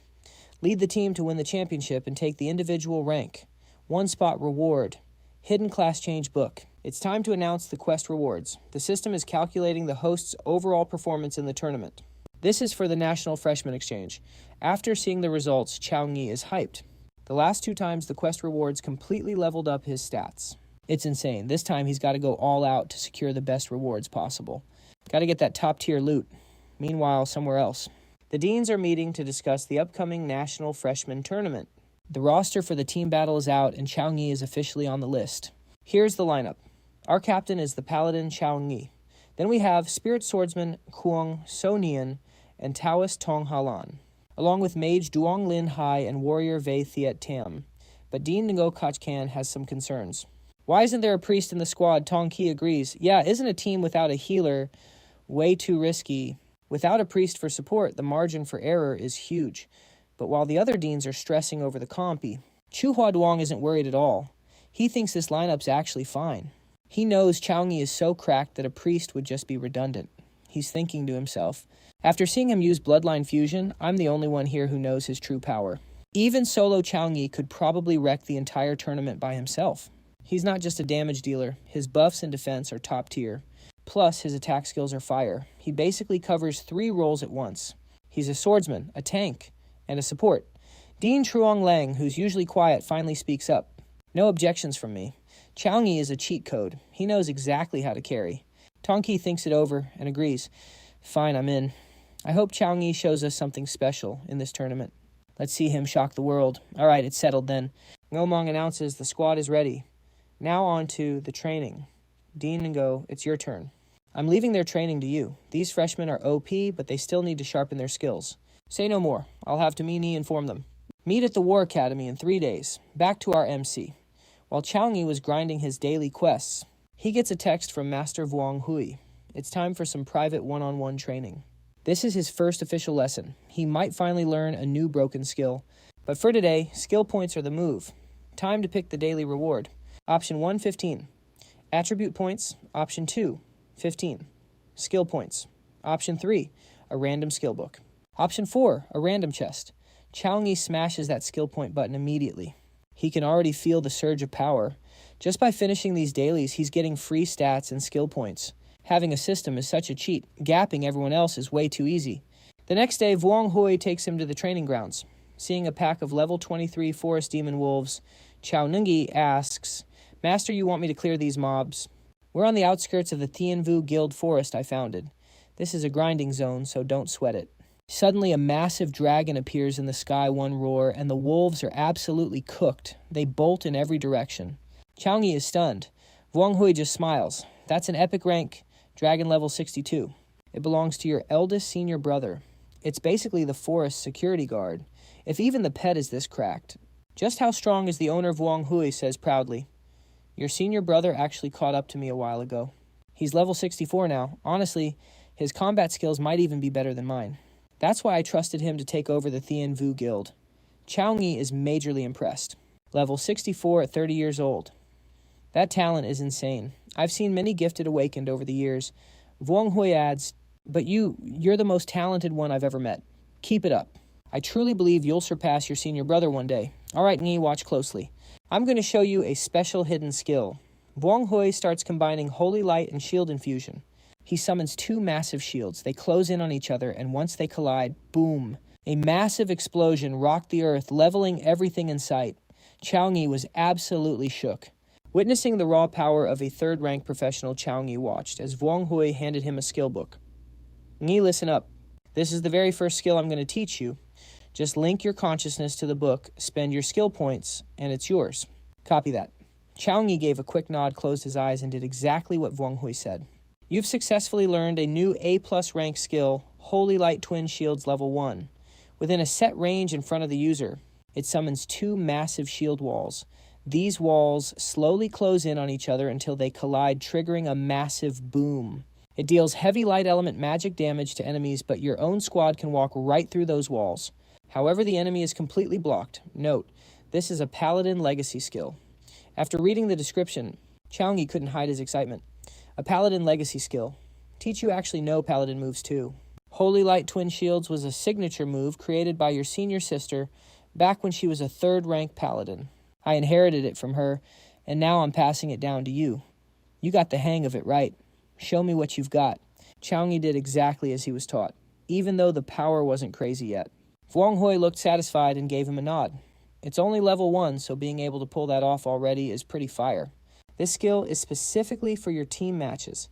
lead the team to win the championship and take the individual rank. 1 spot reward. Hidden class change book. It's time to announce the quest rewards. The system is calculating the host's overall performance in the tournament. This is for the National Freshman Exchange. After seeing the results, Chau Nghi is hyped. The last 2 times, the quest rewards completely leveled up his stats. It's insane. This time, he's got to go all out to secure the best rewards possible. Got to get that top-tier loot. Meanwhile, somewhere else, the deans are meeting to discuss the upcoming National Freshman Tournament. The roster for the team battle is out, and Chau Nghi is officially on the list. Here's the lineup. Our captain is the paladin Chau Nghi. Then we have Spirit Swordsman Kuang So Nian and Taoist Tong Halan, along with Mage Duong Lin Hai and Warrior Vei Thiet Tam. But Dean Ngo Kachkan has some concerns. Why isn't there a priest in the squad? Tong Ki agrees. Yeah, isn't a team without a healer way too risky? Without a priest for support, the margin for error is huge. But while the other deans are stressing over the compy, Chu Hua Duong isn't worried at all. He thinks this lineup's actually fine. He knows Chau Nghi is so cracked that a priest would just be redundant. He's thinking to himself, after seeing him use Bloodline Fusion, I'm the only one here who knows his true power. Even solo Chau Nghi could probably wreck the entire tournament by himself. He's not just a damage dealer. His buffs and defense are top tier. Plus, his attack skills are fire. He basically covers 3 roles at once. He's a swordsman, a tank, and a support. Dean Truong Lang, who's usually quiet, finally speaks up. No objections from me. Chau Nghi is a cheat code. He knows exactly how to carry. Tong Ki thinks it over and agrees. Fine, I'm in. I hope Chau Nghi shows us something special in this tournament. Let's see him shock the world. All right, it's settled then. Ngomong announces the squad is ready. Now on to the training. Dean and Ngo, it's your turn. I'm leaving their training to you. These freshmen are OP, but they still need to sharpen their skills. Say no more. I'll have Tamini inform them. Meet at the War Academy in 3 days. Back to our MC. While Chau Nghi was grinding his daily quests, he gets a text from Master Vuong Hui. It's time for some private one-on-one training. This is his first official lesson. He might finally learn a new broken skill. But for today, skill points are the move. Time to pick the daily reward. Option 1, 15. Attribute points. Option 2, 15. Skill points. Option 3, a random skill book. Option 4, a random chest. Chau Nghi smashes that skill point button immediately. He can already feel the surge of power. Just by finishing these dailies, he's getting free stats and skill points. Having a system is such a cheat. Gapping everyone else is way too easy. The next day, Vuong Hui takes him to the training grounds. Seeing a pack of level 23 forest demon wolves, Chau Nghi asks, Master, you want me to clear these mobs? We're on the outskirts of the Thienvu Guild forest I founded. This is a grinding zone, so don't sweat it. Suddenly, a massive dragon appears in the sky, one roar, and the wolves are absolutely cooked. They bolt in every direction. Chau Nghi is stunned. Vuong Hui just smiles. That's an epic rank, dragon level 62. It belongs to your eldest senior brother. It's basically the forest security guard. If even the pet is this cracked. Just how strong is the owner? Vuong Hui says proudly. Your senior brother actually caught up to me a while ago. He's level 64 now. Honestly, his combat skills might even be better than mine. That's why I trusted him to take over the Thienvu Guild. Chau Nghi is majorly impressed. Level 64 at 30 years old. That talent is insane. I've seen many gifted awakened over the years. Vuong Hui adds, but you're the most talented one I've ever met. Keep it up. I truly believe you'll surpass your senior brother one day. All right, Nghi, watch closely. I'm going to show you a special hidden skill. Vuong Hui starts combining Holy Light and Shield Infusion. He summons 2 massive shields. They close in on each other, and once they collide, boom. A massive explosion rocked the earth, leveling everything in sight. Chau Nghi was absolutely shook. Witnessing the raw power of a third-rank professional, Chau Nghi watched as Vuong Hui handed him a skill book. Nghi, listen up. This is the very first skill I'm going to teach you. Just link your consciousness to the book, spend your skill points, and it's yours. Copy that. Chau Nghi gave a quick nod, closed his eyes, and did exactly what Vuong Hui said. You've successfully learned a new A+ rank skill, Holy Light Twin Shields Level 1. Within a set range in front of the user, it summons 2 massive shield walls. These walls slowly close in on each other until they collide, triggering a massive boom. It deals heavy light element magic damage to enemies, but your own squad can walk right through those walls. However, the enemy is completely blocked. Note, this is a Paladin Legacy skill. After reading the description, Chau Nghi couldn't hide his excitement. A Paladin Legacy skill. Teach you actually know Paladin moves too. Holy Light Twin Shields was a signature move created by your senior sister back when she was a 3rd-rank Paladin. I inherited it from her, and now I'm passing it down to you. You got the hang of it right. Show me what you've got. Chau Nghi did exactly as he was taught, even though the power wasn't crazy yet. Vuong Hui looked satisfied and gave him a nod. It's only level 1, so being able to pull that off already is pretty fire. This skill is specifically for your team matches.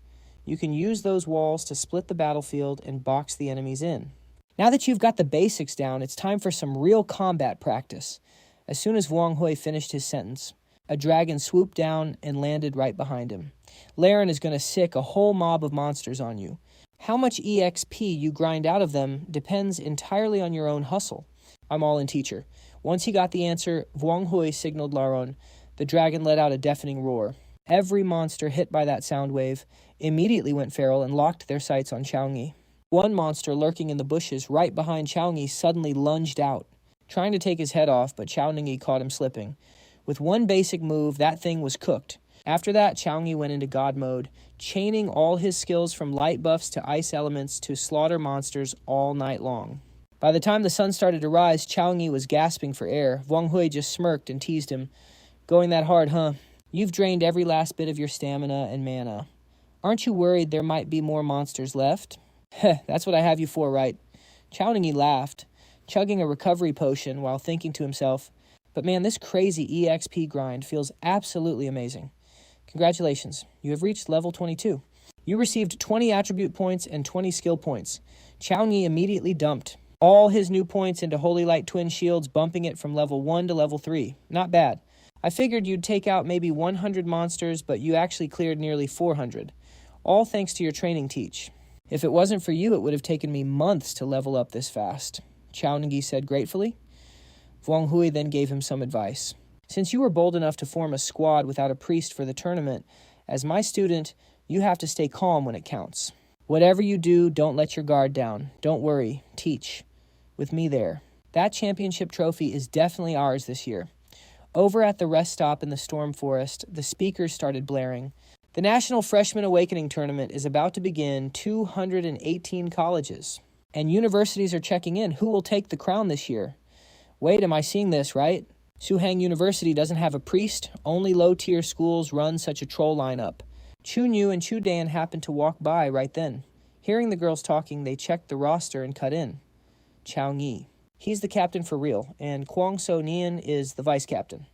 You can use those walls to split the battlefield and box the enemies in. Now that you've got the basics down, it's time for some real combat practice. As soon as Wang Hui finished his sentence, a dragon swooped down and landed right behind him. Laren is going to sick a whole mob of monsters on you. How much EXP you grind out of them depends entirely on your own hustle. I'm all in, teacher. Once he got the answer, Wang Hui signaled Laron. The dragon let out a deafening roar. Every monster hit by that sound wave immediately went feral and locked their sights on Chau Nghi. One monster lurking in the bushes right behind Chau Nghi suddenly lunged out, trying to take his head off, but Chau Nghi caught him slipping. With one basic move, that thing was cooked. After that, Chau Nghi went into God mode, chaining all his skills from light buffs to ice elements to slaughter monsters all night long. By the time the sun started to rise, Chau Nghi was gasping for air. Wang Hui just smirked and teased him. Going that hard, huh? You've drained every last bit of your stamina and mana. Aren't you worried there might be more monsters left? Heh, that's what I have you for, right? Chau Nghi laughed, chugging a recovery potion while thinking to himself, but man, this crazy EXP grind feels absolutely amazing. Congratulations, you have reached level 22. You received 20 attribute points and 20 skill points. Chau Nghi immediately dumped all his new points into Holy Light Twin Shields, bumping it from level 1 to level 3. Not bad. I figured you'd take out maybe 100 monsters, but you actually cleared nearly 400. All thanks to your training teach. If it wasn't for you, it would have taken me months to level up this fast, Chau Nghi said gratefully. Wang Hui then gave him some advice. Since you were bold enough to form a squad without a priest for the tournament, as my student, you have to stay calm when it counts. Whatever you do, don't let your guard down. Don't worry. Teach. With me there. That championship trophy is definitely ours this year. Over at the rest stop in the Storm Forest, the speakers started blaring. The National Freshman Awakening Tournament is about to begin 218 colleges. And universities are checking in. Who will take the crown this year? Wait, am I seeing this right? Suhang University doesn't have a priest. Only low-tier schools run such a troll lineup. Chunyu and Chudan happened to walk by right then. Hearing the girls talking, they checked the roster and cut in. Chau Nghi. He's the captain for real, and Kwang So Nian is the vice captain.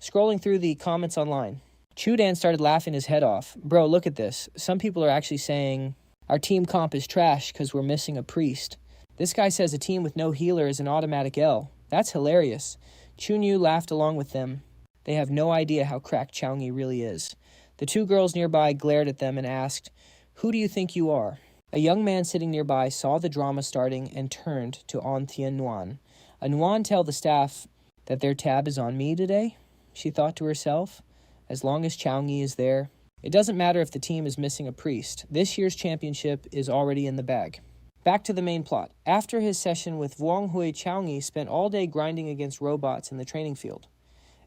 Scrolling through the comments online, Chudan started laughing his head off. Bro, look at this. Some people are actually saying our team comp is trash because we're missing a priest. This guy says a team with no healer is an automatic L. That's hilarious. Chunyu laughed along with them. They have no idea how cracked Chau Nghi really is. The two girls nearby glared at them and asked, "Who do you think you are?" A young man sitting nearby saw the drama starting and turned to An Thien Nguyen. A Nguyen tell the staff that their tab is on me today? She thought to herself. As long as Chau Nghi is there, it doesn't matter if the team is missing a priest. This year's championship is already in the bag. Back to the main plot. After his session with Wang Hui, Chau Nghi spent all day grinding against robots in the training field.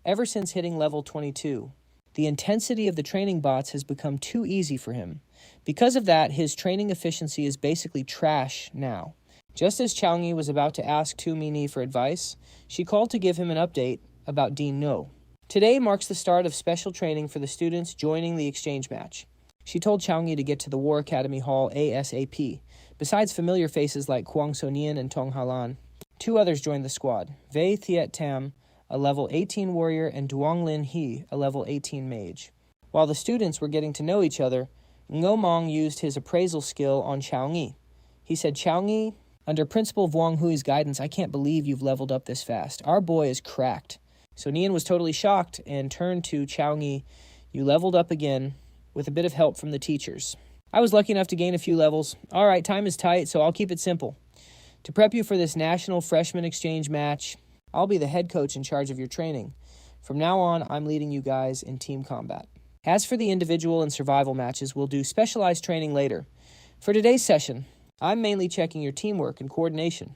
Ever since hitting level 22, the intensity of the training bots has become too easy for him. Because of that, his training efficiency is basically trash now. Just as Chau Nghi was about to ask Tu Mini for advice, she called to give him an update about Dean No. Today marks the start of special training for the students joining the exchange match. She told Chau Nghi to get to the War Academy Hall ASAP. Besides familiar faces like Kwang So Nian and Tong Halan, two others joined the squad. Wei Thiet Tam, a level 18 warrior, and Duong Lin He, a level 18 mage. While the students were getting to know each other, Ngo Mong used his appraisal skill on Chau Nghi. He said, "Chau Nghi, under Principal Wang Hui's guidance, I can't believe you've leveled up this fast. Our boy is cracked." So Nian was totally shocked and turned to Chau Nghi. "You leveled up again with a bit of help from the teachers. I was lucky enough to gain a few levels. All right, time is tight, so I'll keep it simple. To prep you for this national freshman exchange match, I'll be the head coach in charge of your training. From now on, I'm leading you guys in team combat. As for the individual and survival matches, we'll do specialized training later. For today's session, I'm mainly checking your teamwork and coordination.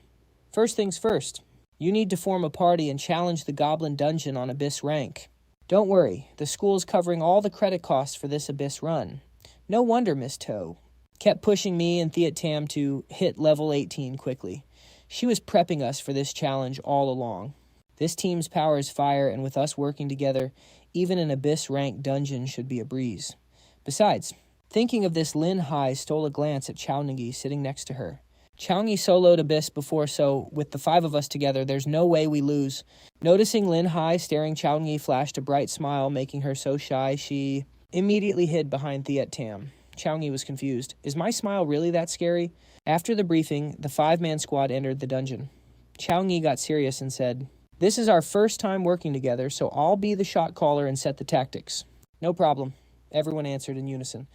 First things first, you need to form a party and challenge the Goblin Dungeon on Abyss rank. Don't worry, the school's covering all the credit costs for this Abyss run. No wonder Miss Toe kept pushing me and Thiet Tam to hit level 18 quickly. She was prepping us for this challenge all along. This team's power is fire, and with us working together, even an Abyss-ranked dungeon should be a breeze. Besides, thinking of this, Lin Hai stole a glance at Chau Nghi sitting next to her. Chau Nghi soloed Abyss before, so with the five of us together, there's no way we lose. Noticing Lin Hai staring, Chau Nghi flashed a bright smile, making her so shy she immediately hid behind Thiet Tam. Chau Nghi was confused. Is my smile really that scary? After the briefing, the 5-man squad entered the dungeon. Chau Nghi got serious and said, "This is our first time working together, so I'll be the shot caller and set the tactics." "No problem," everyone answered in unison.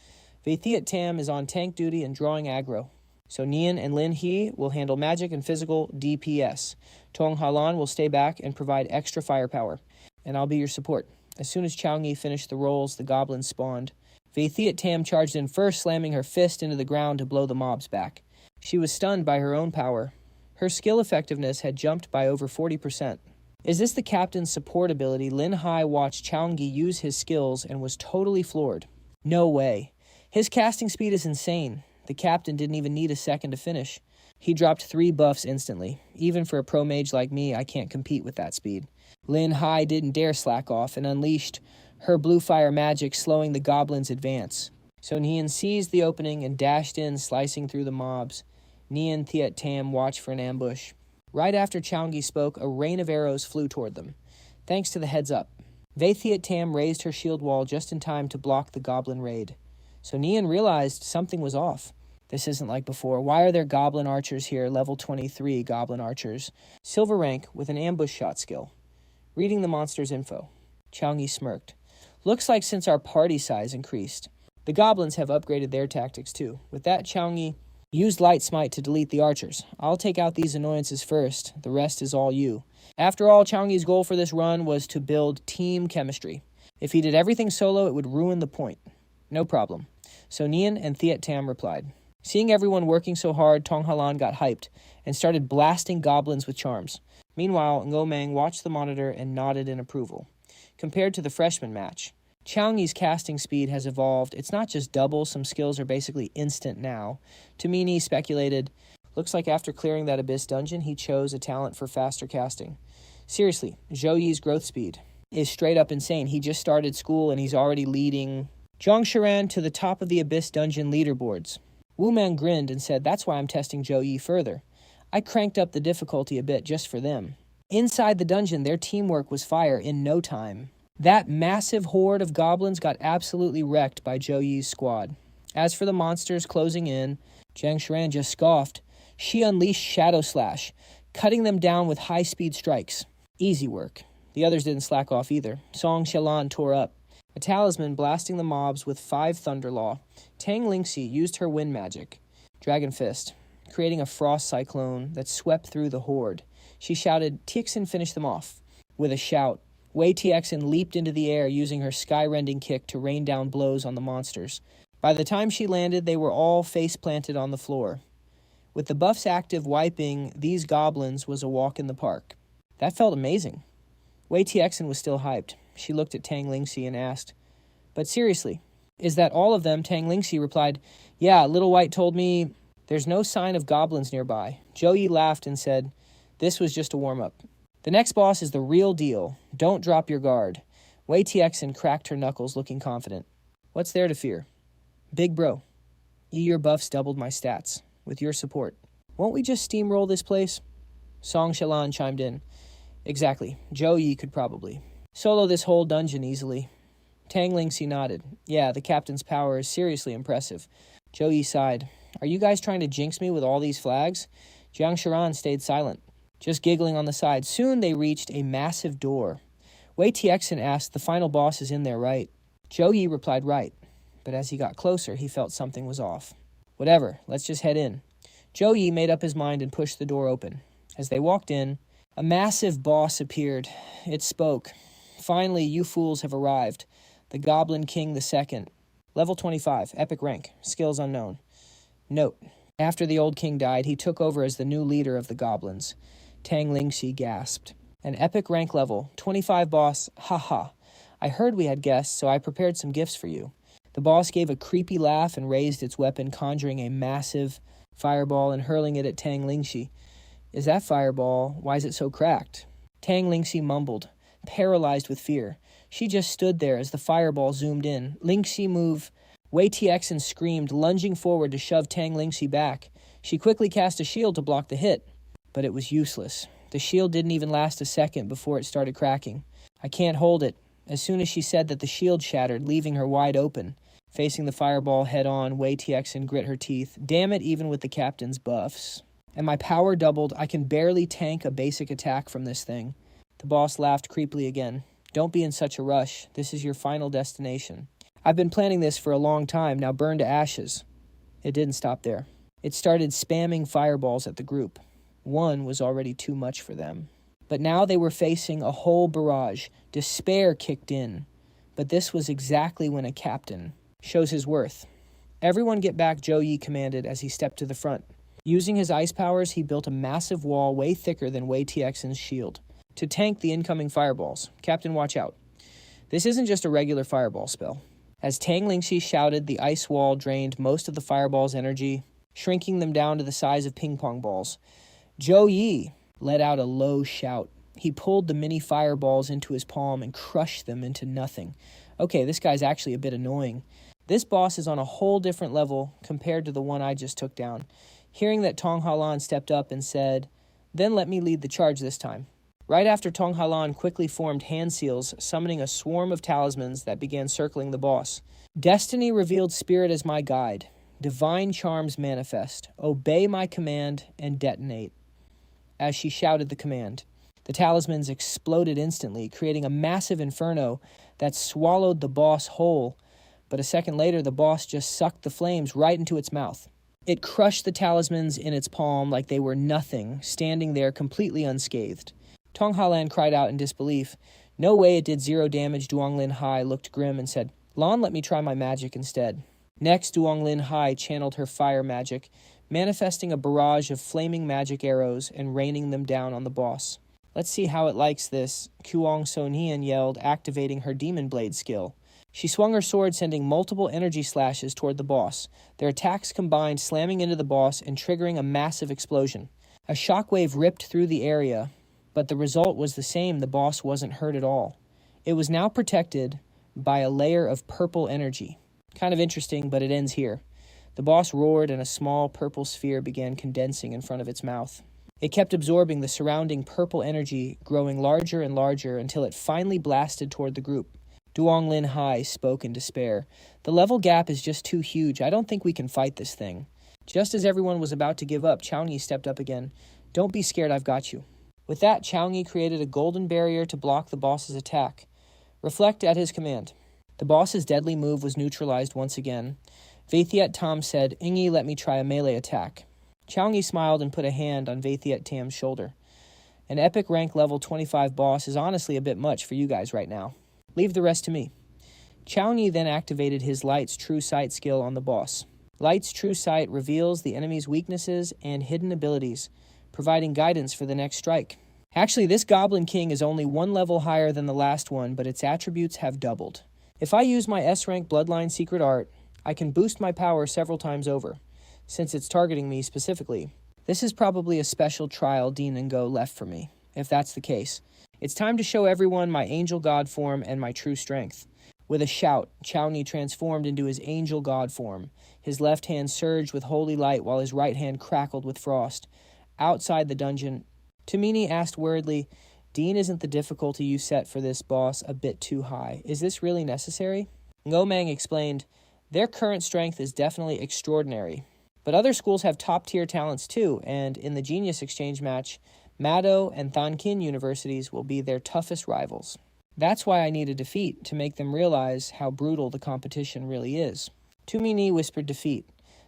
"Vaithiat Tam is on tank duty and drawing aggro. So Nian and Lin He will handle magic and physical DPS. Tong Halan will stay back and provide extra firepower. And I'll be your support." As soon as Chau Nghi finished the rolls, the goblins spawned. Vaithiat Tam charged in first, slamming her fist into the ground to blow the mobs back. She was stunned by her own power. Her skill effectiveness had jumped by over 40%. Is this the captain's support ability? Lin Hai watched Chau Nghi use his skills and was totally floored. No way. His casting speed is insane. The captain didn't even need a second to finish. He dropped 3 buffs instantly. Even for a pro mage like me, I can't compete with that speed. Lin Hai didn't dare slack off and unleashed her blue fire magic, slowing the goblins' advance. So Nian seized the opening and dashed in, slicing through the mobs. Nian Thiat Tam watched for an ambush. Right after Chau Nghi spoke, a rain of arrows flew toward them. Thanks to the heads up, Vaithiat Tam raised her shield wall just in time to block the goblin raid. So Nian realized something was off. This isn't like before. Why are there goblin archers here, level 23 goblin archers? Silver rank with an ambush shot skill. Reading the monster's info. Chau Nghi smirked. Looks like since our party size increased, the goblins have upgraded their tactics too. With that, Chau Nghi used Light Smite to delete the archers. I'll take out these annoyances first. The rest is all you. After all, Chau Nghi's goal for this run was to build team chemistry. If he did everything solo, it would ruin the point. No problem. So Nian and Thiat Tam replied. Seeing everyone working so hard, Tong Halan got hyped and started blasting goblins with charms. Meanwhile, Ngomang watched the monitor and nodded in approval. Compared to the freshman match, Chau Nghi's casting speed has evolved. It's not just double, some skills are basically instant now. Tamini speculated, looks like after clearing that Abyss dungeon, he chose a talent for faster casting. Seriously, Zhou Yi's growth speed is straight up insane. He just started school and he's already leading Zhang Shiran to the top of the Abyss dungeon leaderboards. Wu Man grinned and said, that's why I'm testing Zhou Yi further. I cranked up the difficulty a bit just for them. Inside the dungeon, their teamwork was fire in no time. That massive horde of goblins got absolutely wrecked by Zhou Yi's squad. As for the monsters closing in, Zhang Shiran just scoffed. She unleashed Shadow Slash, cutting them down with high-speed strikes. Easy work. The others didn't slack off either. Song Xialan tore up. A talisman blasting the mobs with 5 Thunder Law. Tang Lingxi used her wind magic, Dragon Fist, creating a frost cyclone that swept through the horde. She shouted, Tixin finished them off. With a shout, Wei Tixin leaped into the air using her sky-rending kick to rain down blows on the monsters. By the time she landed, they were all face-planted on the floor. With the buffs active, wiping these goblins was a walk in the park. That felt amazing. Wei Tixin was still hyped. She looked at Tang Lingxi and asked, but seriously, is that all of them? Tang Lingxi replied, yeah, Little White told me there's no sign of goblins nearby. Zhou Yi laughed and said, this was just a warm-up. The next boss is the real deal. Don't drop your guard. Wei Tixin cracked her knuckles, looking confident. What's there to fear? Big bro, your buffs doubled my stats. With your support. Won't we just steamroll this place? Song Xialan chimed in. Exactly. Zhou Yi could probably solo this whole dungeon easily. Tang Lingxi nodded. Yeah, the captain's power is seriously impressive. Zhou Yi sighed. Are you guys trying to jinx me with all these flags? Jiang Shiran stayed silent, just giggling on the side. Soon they reached a massive door. Wei Tixin asked, the final boss is in there, right? Zhou Yi replied, right. But as he got closer, he felt something was off. Whatever, let's just head in. Zhou Yi made up his mind and pushed the door open. As they walked in, a massive boss appeared. It spoke. Finally, you fools have arrived. The Goblin King II. Level 25, epic rank, skills unknown. Note, after the old king died, he took over as the new leader of the goblins. Tang Lingxi gasped. An epic rank level, 25 boss, haha. I heard we had guests, so I prepared some gifts for you. The boss gave a creepy laugh and raised its weapon, conjuring a massive fireball and hurling it at Tang Lingxi. Is that fireball? Why is it so cracked? Tang Lingxi mumbled, paralyzed with fear. She just stood there as the fireball zoomed in. Lingxi move. Wei Tixin screamed, lunging forward to shove Tang Lingxi back. She quickly cast a shield to block the hit, but it was useless. The shield didn't even last a second before it started cracking. I can't hold it. As soon as she said that, the shield shattered, leaving her wide open. Facing the fireball head-on, Wei Tiexin grit her teeth. Damn it, even with the captain's buffs. And my power doubled. I can barely tank a basic attack from this thing. The boss laughed creepily again. Don't be in such a rush. This is your final destination. I've been planning this for a long time. Now burn to ashes. It didn't stop there. It started spamming fireballs at the group. One was already too much for them. But now they were facing a whole barrage. Despair kicked in. But this was exactly when a captain shows his worth. Everyone get back, Chau Nghi commanded as he stepped to the front. Using his ice powers, he built a massive wall way thicker than Wei Tiexin's shield to tank the incoming fireballs. Captain, watch out. This isn't just a regular fireball spell. As Tang Lingxi shouted, the ice wall drained most of the fireball's energy, shrinking them down to the size of ping pong balls. Chau Nghi let out a low shout. He pulled the mini fireballs into his palm and crushed them into nothing. Okay, this guy's actually a bit annoying. This boss is on a whole different level compared to the one I just took down. Hearing that Tong Halan stepped up and said, "Then let me lead the charge this time." Right after Tong Halan quickly formed hand seals, summoning a swarm of talismans that began circling the boss. Destiny revealed spirit as my guide. Divine charms manifest. Obey my command and detonate. As she shouted the command, the talismans exploded instantly, creating a massive inferno that swallowed the boss whole. But a second later, the boss just sucked the flames right into its mouth. It crushed the talismans in its palm like they were nothing, standing there completely unscathed. Tong Halan cried out in disbelief. No way it did 0 damage. Duonglin Hai looked grim and said, "Lan, let me try my magic instead." Next, Duonglin Hai channeled her fire magic, manifesting a barrage of flaming magic arrows and raining them down on the boss. "Let's see how it likes this," Kuang Sonian yelled, activating her demon blade skill. She swung her sword, sending multiple energy slashes toward the boss. Their attacks combined, slamming into the boss and triggering a massive explosion. A shockwave ripped through the area, but the result was the same. The boss wasn't hurt at all. It was now protected by a layer of purple energy. Kind of interesting, but it ends here. The boss roared and a small purple sphere began condensing in front of its mouth. It kept absorbing the surrounding purple energy, growing larger and larger until it finally blasted toward the group. Duonglin Hai spoke in despair. "The level gap is just too huge. I don't think we can fight this thing." Just as everyone was about to give up, Chau Nghi stepped up again. "Don't be scared, I've got you." With that, Chau Nghi created a golden barrier to block the boss's attack. Reflect at his command. The boss's deadly move was neutralized once again. Vaithiet Tam said, "Nghi, let me try a melee attack." Chau Nghi smiled and put a hand on Vaithiet Tam's shoulder. "An epic rank level 25 boss is honestly a bit much for you guys right now. Leave the rest to me." Chau Nghi then activated his Light's True Sight skill on the boss. Light's True Sight reveals the enemy's weaknesses and hidden abilities, providing guidance for the next strike. Actually, this Goblin King is only 1 level higher than the last one, but its attributes have doubled. If I use my S-rank Bloodline secret art, I can boost my power several times over, since it's targeting me specifically. This is probably a special trial Dean and Go left for me, if that's the case. It's time to show everyone my angel god form and my true strength. With a shout, Chau Nghi transformed into his angel god form. His left hand surged with holy light while his right hand crackled with frost. Outside the dungeon, Tumini asked worriedly, "Dean, isn't the difficulty you set for this boss a bit too high? Is this really necessary?" Ngomang explained, "Their current strength is definitely extraordinary. But other schools have top-tier talents too, and in the Genius Exchange match, Mado and Thankin universities will be their toughest rivals. That's why I need a defeat, to make them realize how brutal the competition really is." Tumini whispered defeat.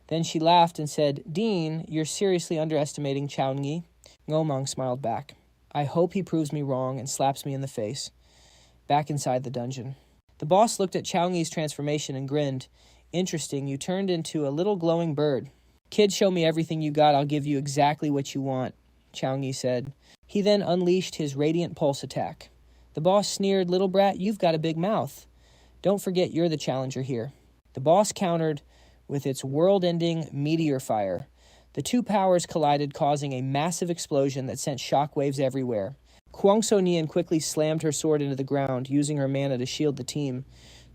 Then she laughed and said, "Dean, you're seriously underestimating Chau Nghi." Ngomang smiled back. "I hope he proves me wrong and slaps me in the face." Back inside the dungeon, the boss looked at Chau Nghi's transformation and grinned. "Interesting, you turned into a little glowing bird." "Kid, show me everything you got. I'll give you exactly what you want," Chau Nghi said. He then unleashed his radiant pulse attack. The boss sneered, "Little brat, you've got a big mouth. Don't forget you're the challenger here." The boss countered with its world-ending meteor fire. The two powers collided, causing a massive explosion that sent shockwaves everywhere. Kuang Sonian quickly slammed her sword into the ground, using her mana to shield the team.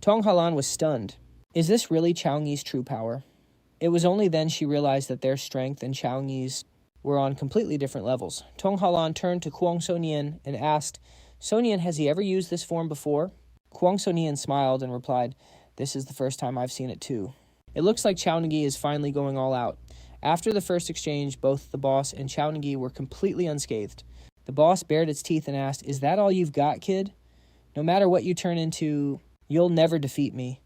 Tong Halan was stunned. Is this really Chau Nghi's true power? It was only then she realized that their strength and Chau Nghi's were on completely different levels. Tong Halan turned to Kuang Sonian and asked, "Sonian, has he ever used this form before?" Kuang Sonian smiled and replied, This is the first time I've seen it too. It looks like Chau Nghi is finally going all out. After the first exchange, both the boss and Chau Nghi were completely unscathed. The boss bared its teeth and asked, "Is that all you've got, kid? No matter what you turn into, you'll never defeat me."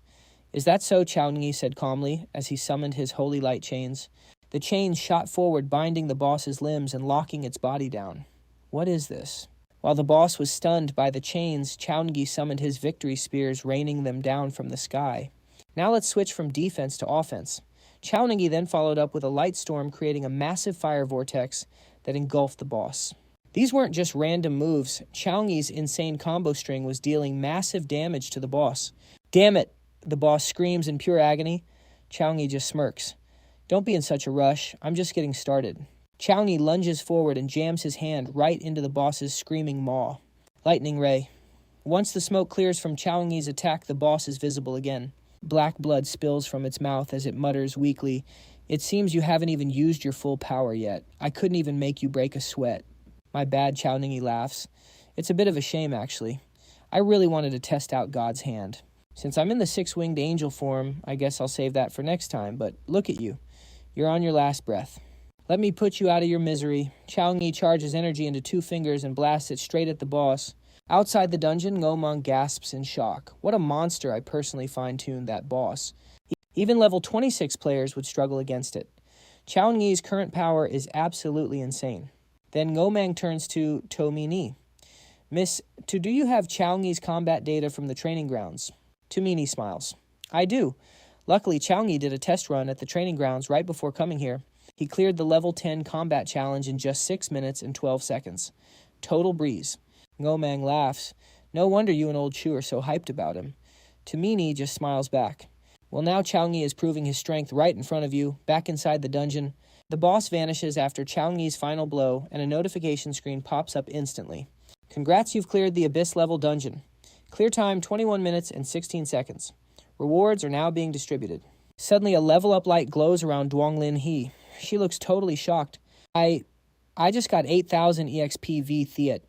"Is that so?" Chau Nghi said calmly as he summoned his holy light chains. The chains shot forward, binding the boss's limbs and locking its body down. What is this? While the boss was stunned by the chains, Chau Nghi summoned his victory spears, raining them down from the sky. Now let's switch from defense to offense. Chau Nghi then followed up with a light storm, creating a massive fire vortex that engulfed the boss. These weren't just random moves. Chau Nghi's insane combo string was dealing massive damage to the boss. "Damn it!" the boss screams in pure agony. Chau Nghi just smirks. "Don't be in such a rush. I'm just getting started." Chau Nghi lunges forward and jams his hand right into the boss's screaming maw. Lightning ray. Once the smoke clears from Chau Nghi's attack, the boss is visible again. Black blood spills from its mouth as it mutters weakly, "It seems you haven't even used your full power yet. I couldn't even make you break a sweat." "My bad," Chau Nghi laughs. "It's a bit of a shame, actually. I really wanted to test out God's hand. Since I'm in the six-winged angel form, I guess I'll save that for next time, but look at you. You're on your last breath. Let me put you out of your misery." Chau Nghi charges energy into 2 fingers and blasts it straight at the boss. Outside the dungeon, Ngomong gasps in shock. What a monster. I personally fine-tuned that boss. Even level 26 players would struggle against it. Chau Nghi's current power is absolutely insane. Then Ngomong turns to Tomini. "Miss, do you have Chau Nghi's combat data from the training grounds?" Tomini smiles. "I do. Luckily, Chau Nghi did a test run at the training grounds right before coming here. He cleared the level 10 combat challenge in just 6 minutes and 12 seconds. Total breeze." Ngomong laughs. "No wonder you and old Chu are so hyped about him." Tomini just smiles back. "Well, now Chau Nghi is proving his strength right in front of you, back inside the dungeon." The boss vanishes after Chau Nghi's final blow, and a notification screen pops up instantly. "Congrats, you've cleared the Abyss-level dungeon. Clear time 21 minutes and 16 seconds. Rewards are now being distributed." Suddenly, a level-up light glows around Duonglin He. She looks totally shocked. I just got 8,000 EXP v Theat.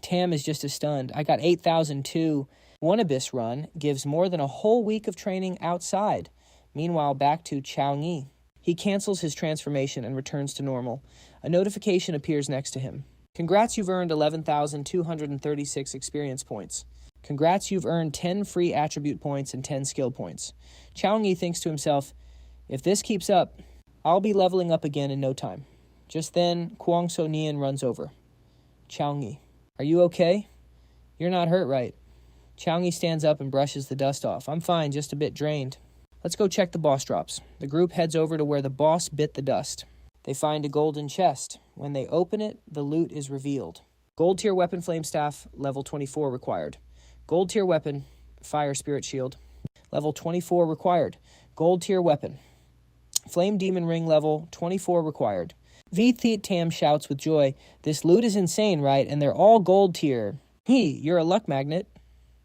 Tam is just as stunned. "I got 8,000 too." One Abyss run gives more than a whole week of training outside. Meanwhile, back to Chau Nghi. He cancels his transformation and returns to normal. A notification appears next to him. "Congrats, you've earned 11,236 experience points. Congrats, you've earned 10 free attribute points and 10 skill points." Chau Nghi thinks to himself, "If this keeps up, I'll be leveling up again in no time." Just then, Kwang So Nian runs over. "Chau Nghi, are you okay? You're not hurt, right?" Chau Nghi stands up and brushes the dust off. "I'm fine, just a bit drained." "Let's go check the boss drops." The group heads over to where the boss bit the dust. They find a golden chest. When they open it, the loot is revealed. Gold tier weapon flame staff, level 24 required. Gold tier weapon, fire spirit shield, level 24 required. Gold tier weapon. Flame demon ring, level 24 required. V Theat Tam shouts with joy, "This loot is insane, right? And they're all gold tier. You're a luck magnet."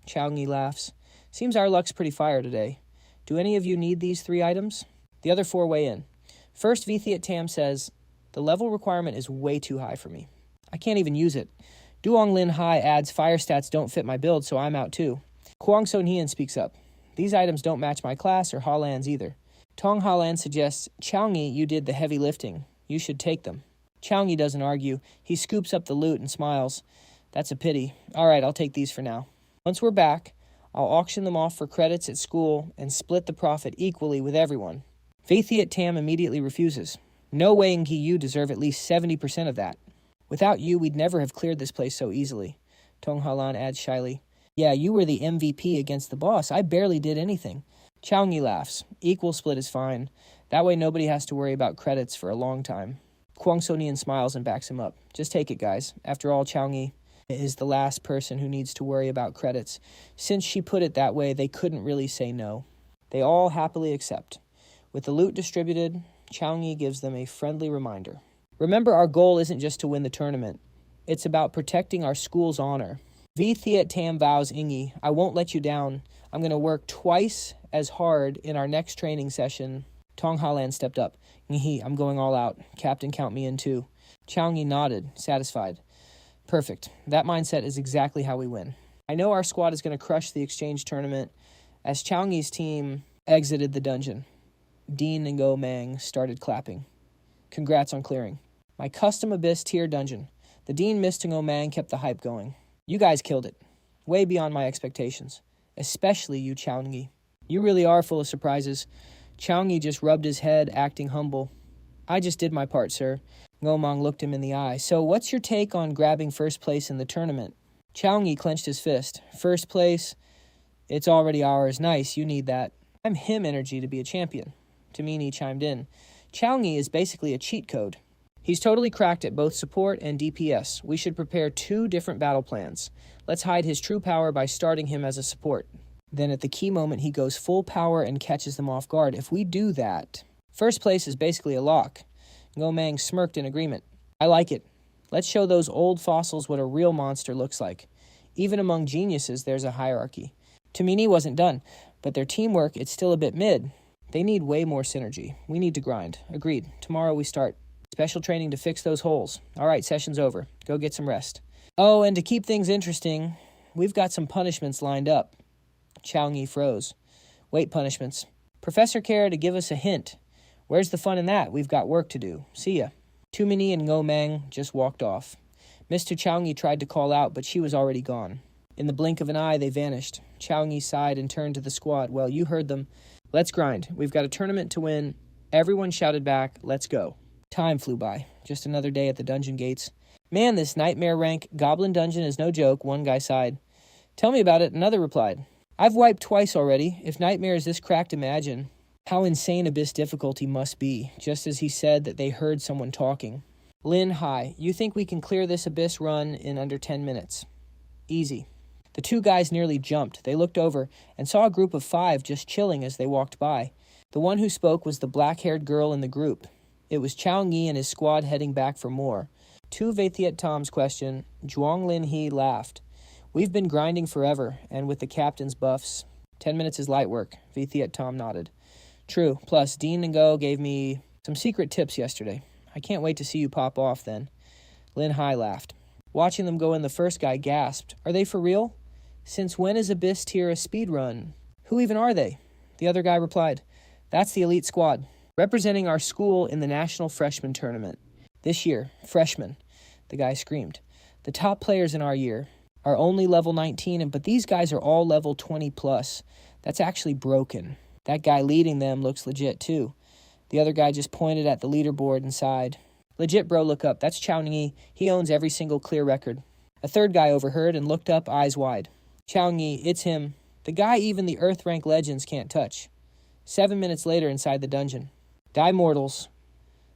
Chau Nghi laughs. "Seems our luck's pretty fire today. Do any of you need these 3 items?" The other 4 weigh in. First, V Theat Tam says, "The level requirement is way too high for me. I can't even use it. Duong Lin Hai adds fire stats don't fit my build, so I'm out too." Kwang So Nian speaks up. "These items don't match my class or Halan's either." Tong Halan suggests, "Chau Nghi, you did the heavy lifting. You should take them." Chau Nghi doesn't argue. He scoops up the loot and smiles. "That's a pity. All right, I'll take these for now. Once we're back, I'll auction them off for credits at school and split the profit equally with everyone." V Theat Tam immediately refuses. "No way, Nghi, you deserve at least 70% of that. Without you, we'd never have cleared this place so easily." Tong Halan adds shyly, "Yeah, you were the MVP against the boss. I barely did anything." Chau Nghi laughs. "Equal split is fine. That way nobody has to worry about credits for a long time." Kwang So Nian smiles and backs him up. "Just take it, guys. After all, Chau Nghi is the last person who needs to worry about credits. Since she put it that way, they couldn't really say no." They all happily accept. With the loot distributed, Chau Nghi gives them a friendly reminder. "Remember, our goal isn't just to win the tournament. It's about protecting our school's honor." V Theat Tam vows, "Nghi, I won't let you down. I'm going to work twice as hard in our next training session." Tong Halan stepped up. "Nghi, I'm going all out. Captain, count me in too." Chau Nghi nodded, satisfied. "Perfect. That mindset is exactly how we win. I know our squad is going to crush the exchange tournament, As Chau Nghi's team exited the dungeon, Dean and Go Mang started clapping. Congrats on clearing. My custom Abyss tier dungeon. The Dean, Mist, and Go Mang kept the hype going. You guys killed it. Way beyond my expectations. Especially you, Chau Nghi. You really are full of surprises. Chau Nghi just rubbed his head, acting humble. I just did my part, sir. Go Mang looked him in the eye. So what's your take on grabbing first place in the tournament? Chau Nghi clenched his fist. First place? It's already ours. Nice, you need that. I'm him energy to be a champion. Tamini chimed in. Chau Nghi is basically a cheat code. He's totally cracked at both support and DPS. We should prepare 2 different battle plans. Let's hide his true power by starting him as a support. Then at the key moment, he goes full power and catches them off guard. If we do that, first place is basically a lock. Go Mang smirked in agreement. I like it. Let's show those old fossils what a real monster looks like. Even among geniuses, there's a hierarchy. Tamini wasn't done, but their teamwork, it's still a bit mid. They need way more synergy. We need to grind. Agreed. Tomorrow we start. Special training to fix those holes. All right, session's over. Go get some rest. Oh, and to keep things interesting, we've got some punishments lined up. Chau Nghi froze. Wait, punishments. Professor care to give us a hint. Where's the fun in that? We've got work to do. See ya. Tumini and Go Mang just walked off. Mr. Chau Nghi tried to call out, but she was already gone. In the blink of an eye, they vanished. Chau Nghi sighed and turned to the squad. Well, you heard them. Let's grind. We've got a tournament to win. Everyone shouted back, let's go. Time flew by. Just another day at the dungeon gates. Man, this nightmare rank goblin dungeon is no joke, one guy sighed. Tell me about it, another replied. I've wiped twice already. If nightmare is this cracked, imagine how insane Abyss difficulty must be, just as he said that they heard someone talking. Lin, hi. You think we can clear this Abyss run in under 10 minutes? Easy. The 2 guys nearly jumped. They looked over and saw a group of 5 just chilling as they walked by. The one who spoke was the black-haired girl in the group. It was Chau Nghi and his squad heading back for more. To Vaithiet Tom's question, Zhuang Lin He laughed. We've been grinding forever, and with the captain's buffs, 10 minutes is light work. Vaithiet Tom nodded. True, plus Dean and Go gave me some secret tips yesterday. I can't wait to see you pop off then. Lin Hai laughed. Watching them go in, the first guy gasped. Are they for real? Since when is Abyss tier a speed run? Who even are they? The other guy replied, that's the elite squad, representing our school in the National Freshman Tournament. This year, freshmen, the guy screamed. The top players in our year are only level 19, but these guys are all level 20 plus. That's actually broken. That guy leading them looks legit too. The other guy just pointed at the leaderboard and sighed. Legit, bro, look up. That's Chau Nghi. He owns every single clear record. A third guy overheard and looked up, eyes wide. Chau Nghi, it's him. The guy even the Earth rank legends can't touch. 7 minutes later inside the dungeon. Die mortals.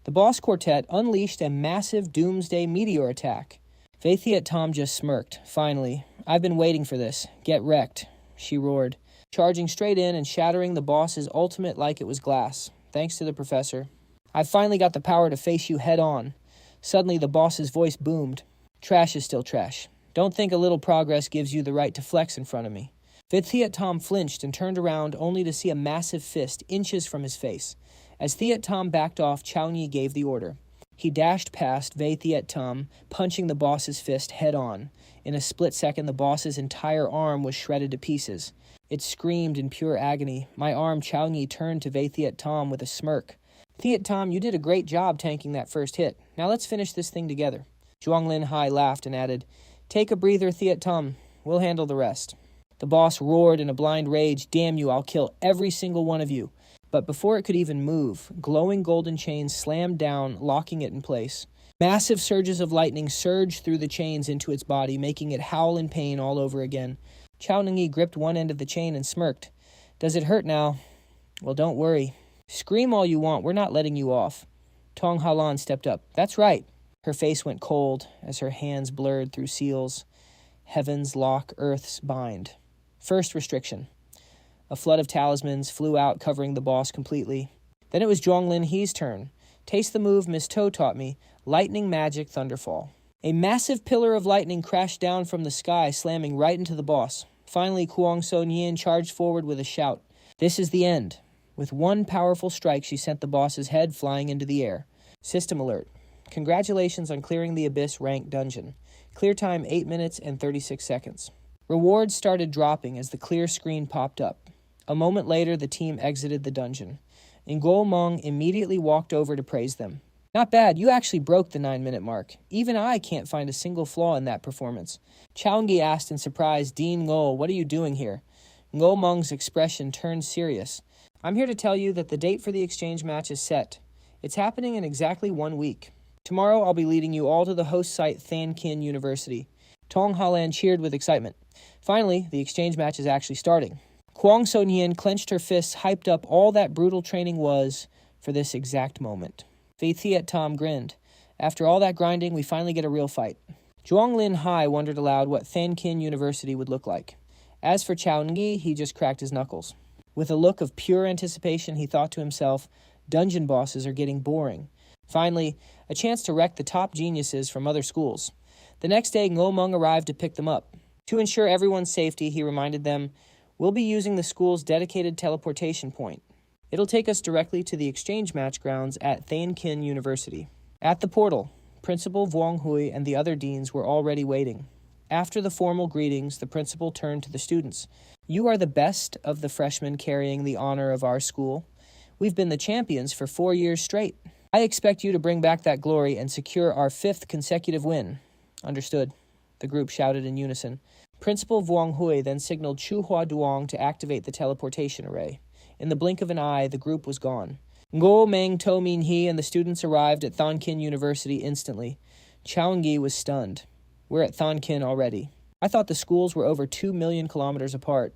The boss quartet unleashed a massive doomsday meteor attack. Vaithiet Tom just smirked. Finally, I've been waiting for this. Get wrecked, she roared, charging straight in and shattering the boss's ultimate like it was glass. Thanks to the professor. I've finally got the power to face you head on. Suddenly the boss's voice boomed. Trash is still trash. Don't think a little progress gives you the right to flex in front of me. Vaithiet Tom flinched and turned around only to see a massive fist inches from his face. As Thiet Tom backed off, Chau Nghi gave the order. He dashed past Vaithiet Tom, punching the boss's fist head-on. In a split second, the boss's entire arm was shredded to pieces. It screamed in pure agony. My arm, Chau Nghi turned to Vaithiet Tom with a smirk. Thiet Tom, you did a great job tanking that first hit. Now let's finish this thing together. Zhuang Lin Hai laughed and added, Take a breather, Thiet Tom. We'll handle the rest. The boss roared in a blind rage, Damn you, I'll kill every single one of you. But before it could even move, glowing golden chains slammed down, locking it in place. Massive surges of lightning surged through the chains into its body, making it howl in pain all over again. Chau Nghi gripped one end of the chain and smirked. Does it hurt now? Well, don't worry. Scream all you want, we're not letting you off. Tong Halan stepped up. That's right. Her face went cold as her hands blurred through seals. Heavens lock, earth's bind. First restriction. A flood of talismans flew out, covering the boss completely. Then it was Zhuang Lin He's turn. Taste the move Miss To taught me, Lightning Magic Thunderfall. A massive pillar of lightning crashed down from the sky, slamming right into the boss. Finally, Kuang So Nien charged forward with a shout. This is the end. With one powerful strike, she sent the boss's head flying into the air. System alert. Congratulations on clearing the Abyss rank dungeon. Clear time 8 minutes and 36 seconds. Rewards started dropping as the clear screen popped up. A moment later, the team exited the dungeon. Ngo Meng immediately walked over to praise them. Not bad, you actually broke the 9-minute mark. Even I can't find a single flaw in that performance. Chau Nghi asked in surprise, Dean Ngo, what are you doing here? Ngo Meng's expression turned serious. I'm here to tell you that the date for the exchange match is set. It's happening in exactly 1 week. Tomorrow I'll be leading you all to the host site Than Kin University. Tong Halan cheered with excitement. Finally, the exchange match is actually starting. Kwang So-nyen clenched her fists, hyped up all that brutal training was for this exact moment. Fei Thiet Tom grinned. After all that grinding, we finally get a real fight. Zhuang Lin Hai wondered aloud what Than Kin University would look like. As for Chau Nghi, he just cracked his knuckles. With a look of pure anticipation, he thought to himself, dungeon bosses are getting boring. Finally, a chance to wreck the top geniuses from other schools. The next day, Ngo Meng arrived to pick them up. To ensure everyone's safety, he reminded them, we'll be using the school's dedicated teleportation point. It'll take us directly to the exchange match grounds at Than Kin University. At the portal, Principal Vuong Hui and the other deans were already waiting. After the formal greetings, the principal turned to the students. You are the best of the freshmen carrying the honor of our school. We've been the champions for 4 years straight. I expect you to bring back that glory and secure our 5th consecutive win. Understood, the group shouted in unison. Principal Vuong Hui then signaled Chu Hua Duong to activate the teleportation array. In the blink of an eye, the group was gone. Ngo Meng To Min Hee and the students arrived at Than Kin University instantly. Chau Nghi was stunned. We're at Than Kin already. I thought the schools were over 2 million kilometers apart.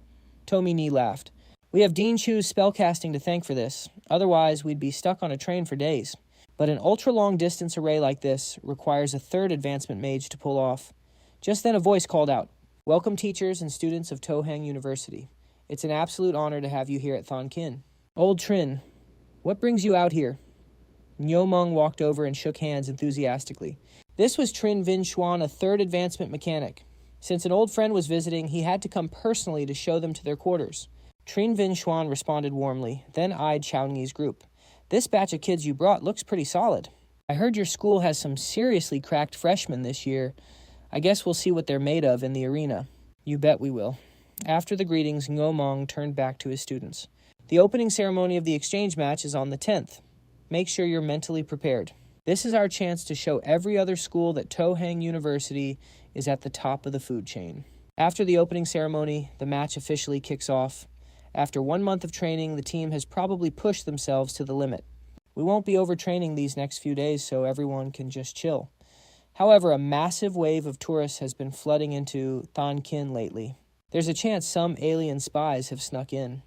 To Min Hee laughed. We have Dean Chu's spellcasting to thank for this. Otherwise, we'd be stuck on a train for days. But an ultra-long distance array like this requires a 3rd advancement mage to pull off. Just then a voice called out, Welcome teachers and students of Tohang University. It's an absolute honor to have you here at Than Kin. Old Trin, what brings you out here? Ngo Meng walked over and shook hands enthusiastically. This was Trin Vin Xuan, a 3rd advancement mechanic. Since an old friend was visiting, he had to come personally to show them to their quarters. Trin Vin Xuan responded warmly, then eyed Chau Nghi's group. This batch of kids you brought looks pretty solid. I heard your school has some seriously cracked freshmen this year. I guess we'll see what they're made of in the arena. You bet we will. After the greetings, Ngo Meng turned back to his students. The opening ceremony of the exchange match is on the 10th. Make sure you're mentally prepared. This is our chance to show every other school that Tohang University is at the top of the food chain. After the opening ceremony, the match officially kicks off. After 1 month of training, the team has probably pushed themselves to the limit. We won't be overtraining these next few days, so everyone can just chill. However, a massive wave of tourists has been flooding into Than Kin lately. There's a chance some alien spies have snuck in.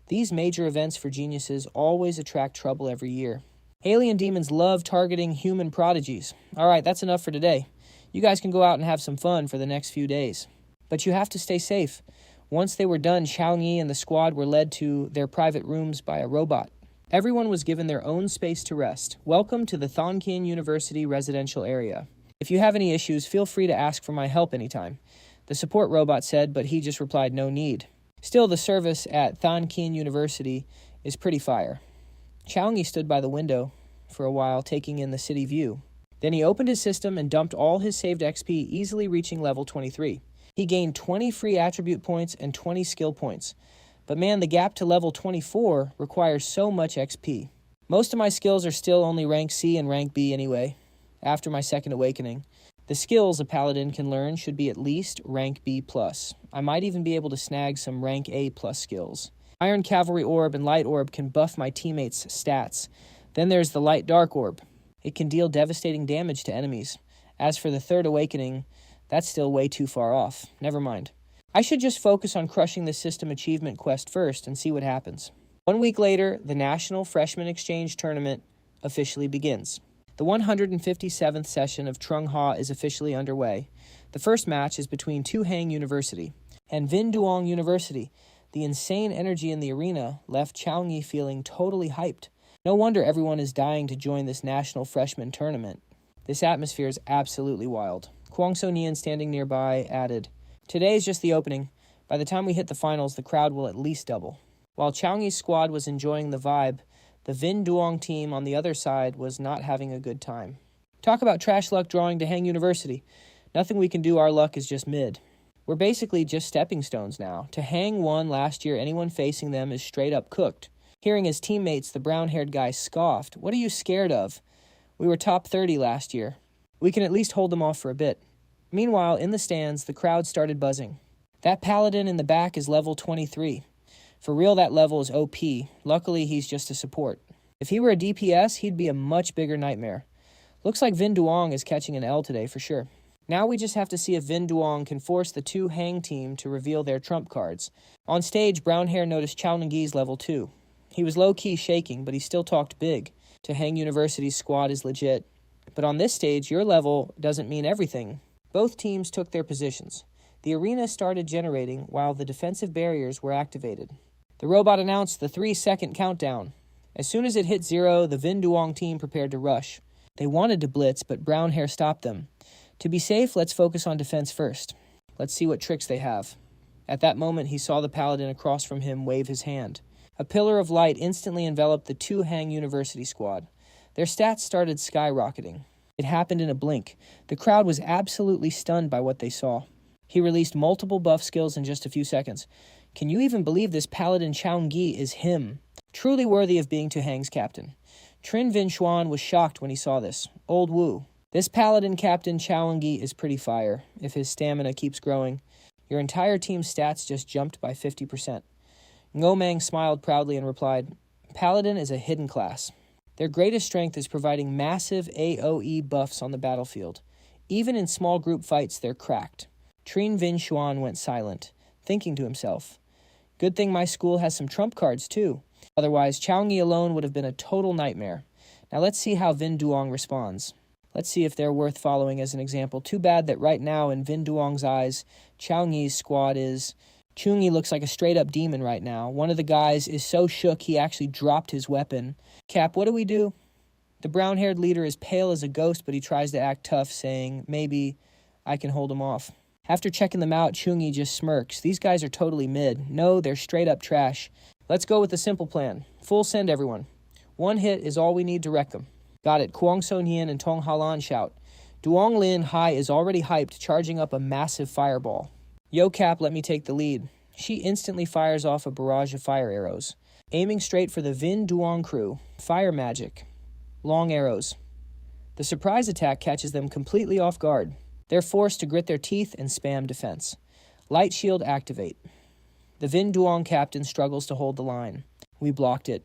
These major events for geniuses always attract trouble every year. Alien demons love targeting human prodigies. All right, that's enough for today. You guys can go out and have some fun for the next few days. But you have to stay safe. Once they were done, Chau Nghi and the squad were led to their private rooms by a robot. Everyone was given their own space to rest. Welcome to the Than Kin University residential area. If you have any issues, feel free to ask for my help anytime. The support robot said, but he just replied, no need. Still, the service at Than Kin University is pretty fire. Chau Nghi stood by the window for a while, taking in the city view. Then he opened his system and dumped all his saved XP, easily reaching level 23. He gained 20 free attribute points and 20 skill points. But man, the gap to level 24 requires so much XP. Most of my skills are still only rank C and rank B anyway, after my 2nd awakening. The skills a paladin can learn should be at least rank B+. I might even be able to snag some rank A+ skills. Iron Cavalry Orb and Light Orb can buff my teammates' stats. Then there's the Light Dark Orb. It can deal devastating damage to enemies. As for the 3rd awakening, that's still way too far off. Never mind. I should just focus on crushing the system achievement quest first and see what happens. 1 week later, the National Freshman Exchange Tournament officially begins. The 157th session of Trung Ha is officially underway. The first match is between Tohang University and Vinh Duong University. The insane energy in the arena left Chau Nghi feeling totally hyped. No wonder everyone is dying to join this national freshman tournament. This atmosphere is absolutely wild. Kwang So-nyen, standing nearby, added, Today is just the opening. By the time we hit the finals, the crowd will at least double. While Chau Nghi's squad was enjoying the vibe, the Vinh Duong team on the other side was not having a good time. Talk about trash luck drawing to Hang University. Nothing we can do, our luck is just mid. We're basically just stepping stones now. To hang one last year, anyone facing them is straight up cooked. Hearing his teammates, the brown-haired guy scoffed. What are you scared of? We were top 30 last year. We can at least hold them off for a bit. Meanwhile, in the stands, the crowd started buzzing. That paladin in the back is level 23. For real, that level is OP. Luckily, he's just a support. If he were a DPS, he'd be a much bigger nightmare. Looks like Vinh Duong is catching an L today for sure. Now we just have to see if Vinh Duong can force the two hang team to reveal their trump cards. On stage, brown hair noticed Chau Nghi's level 2. He was low-key shaking, but he still talked big. To Hang University's squad is legit. But on this stage, your level doesn't mean everything. Both teams took their positions. The arena started generating while the defensive barriers were activated. The robot announced the 3-second countdown. As soon as it hit 0, the Vinh Duong team prepared to rush. They wanted to blitz, but brown hair stopped them. To be safe, let's focus on defense first. Let's see what tricks they have. At that moment, he saw the paladin across from him wave his hand. A pillar of light instantly enveloped the two Hang University squad. Their stats started skyrocketing. It happened in a blink. The crowd was absolutely stunned by what they saw. He released multiple buff skills in just a few seconds. Can you even believe this paladin Chau Nghi is him? Truly worthy of being to Hang's captain. Trin Vinh Xuan was shocked when he saw this. Old Wu. This paladin captain Chau Nghi is pretty fire. If his stamina keeps growing, your entire team's stats just jumped by 50%. Ngomang smiled proudly and replied, Paladin is a hidden class. Their greatest strength is providing massive AoE buffs on the battlefield. Even in small group fights, they're cracked. Trin Vinh Xuan went silent, thinking to himself, good thing my school has some trump cards too. Otherwise, Chau Nghi alone would have been a total nightmare. Now let's see how Vinh Duong responds. Let's see if they're worth following as an example. Too bad that right now, in Vinh Duong's eyes, Chau Nghi's squad is... Chau Nghi looks like a straight-up demon right now. One of the guys is so shook he actually dropped his weapon. Cap, what do we do? The brown-haired leader is pale as a ghost, but he tries to act tough, saying, maybe I can hold him off. After checking them out, Chau Nghi just smirks. These guys are totally mid. No, they're straight-up trash. Let's go with the simple plan. Full send, everyone. One hit is all we need to wreck them. Got it. Quang So Nien and Tong Halan shout. Duong Lin Hai is already hyped, charging up a massive fireball. Yo Cap, let me take the lead. She instantly fires off a barrage of fire arrows, aiming straight for the Vinh Duong crew. Fire magic. Long arrows. The surprise attack catches them completely off guard. They're forced to grit their teeth and spam defense. Light shield activate. The Vinh Duong captain struggles to hold the line. We blocked it.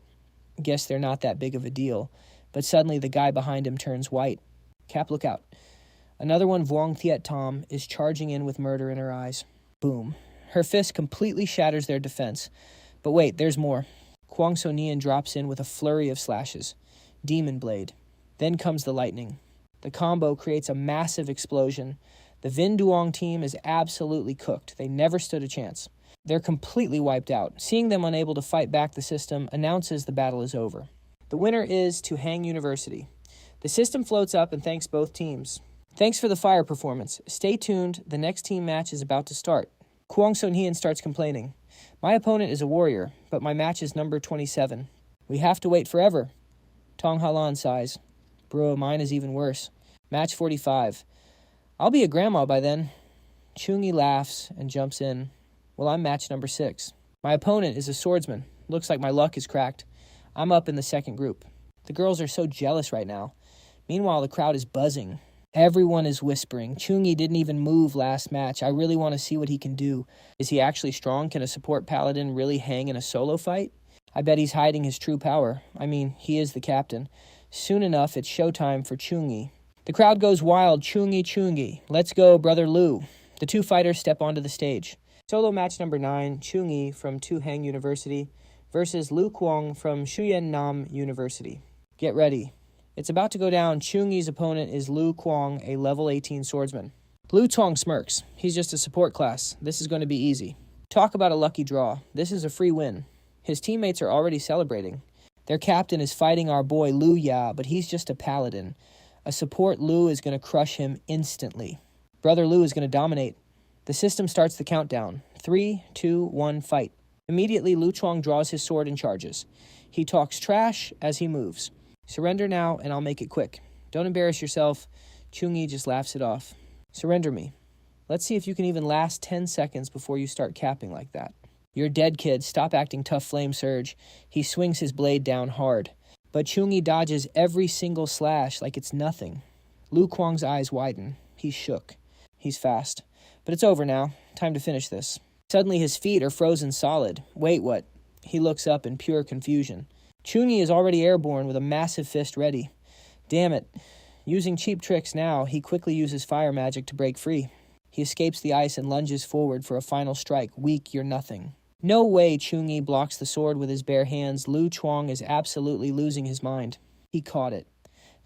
Guess they're not that big of a deal. But suddenly the guy behind him turns white. Cap, look out. Another one, Vuong Thiet Tom, is charging in with murder in her eyes. Boom. Her fist completely shatters their defense. But wait, there's more. Quang So Nien drops in with a flurry of slashes. Demon Blade. Then comes the lightning. The combo creates a massive explosion. The Vinh Duong team is absolutely cooked. They never stood a chance. They're completely wiped out. Seeing them unable to fight back, the system announces the battle is over. The winner is to Hang University. The system floats up and thanks both teams. Thanks for the fire performance. Stay tuned. The next team match is about to start. Quang So Nien starts complaining. My opponent is a warrior, but my match is number 27. We have to wait forever. Tong Halan sighs. Bro, mine is even worse. Match 45. I'll be a grandma by then. Chau Nghi laughs and jumps in. Well, I'm match number 6. My opponent is a swordsman. Looks like my luck is cracked. I'm up in the second group. The girls are so jealous right now. Meanwhile, the crowd is buzzing. Everyone is whispering. Chau Nghi didn't even move last match. I really want to see what he can do. Is he actually strong? Can a support paladin really hang in a solo fight? I bet he's hiding his true power. I mean, he is the captain. Soon enough, it's showtime for Chau Nghi. The crowd goes wild. Chau Nghi, Chau Nghi. Let's go, Brother Lu. The two fighters step onto the stage. Solo match number 9, Chau Nghi from Tu Hang University versus Lu Kuang from Shuyan Nam University. Get ready. It's about to go down. Chau Nghi's opponent is Lu Kuang, a level 18 swordsman. Lu Tuong smirks. He's just a support class. This is going to be easy. Talk about a lucky draw. This is a free win. His teammates are already celebrating. Their captain is fighting our boy Lu Ya, but he's just a paladin. A support Lu is going to crush him instantly. Brother Lu is going to dominate. The system starts the countdown. 3, 2, 1, fight. Immediately, Lu Chuang draws his sword and charges. He talks trash as he moves. Surrender now, and I'll make it quick. Don't embarrass yourself. Chau Nghi just laughs it off. Surrender me. Let's see if you can even last 10 seconds before you start capping like that. You're dead, kid. Stop acting tough, Flame Surge. He swings his blade down hard. But Chau Nghi dodges every single slash like it's nothing. Lu Kuang's eyes widen. He's shook. He's fast. But it's over now. Time to finish this. Suddenly his feet are frozen solid. Wait, what? He looks up in pure confusion. Chau Nghi is already airborne with a massive fist ready. Damn it. Using cheap tricks now, he quickly uses fire magic to break free. He escapes the ice and lunges forward for a final strike. Weak, you're nothing. No way Chau Nghi blocks the sword with his bare hands. Lu Chuang is absolutely losing his mind. He caught it.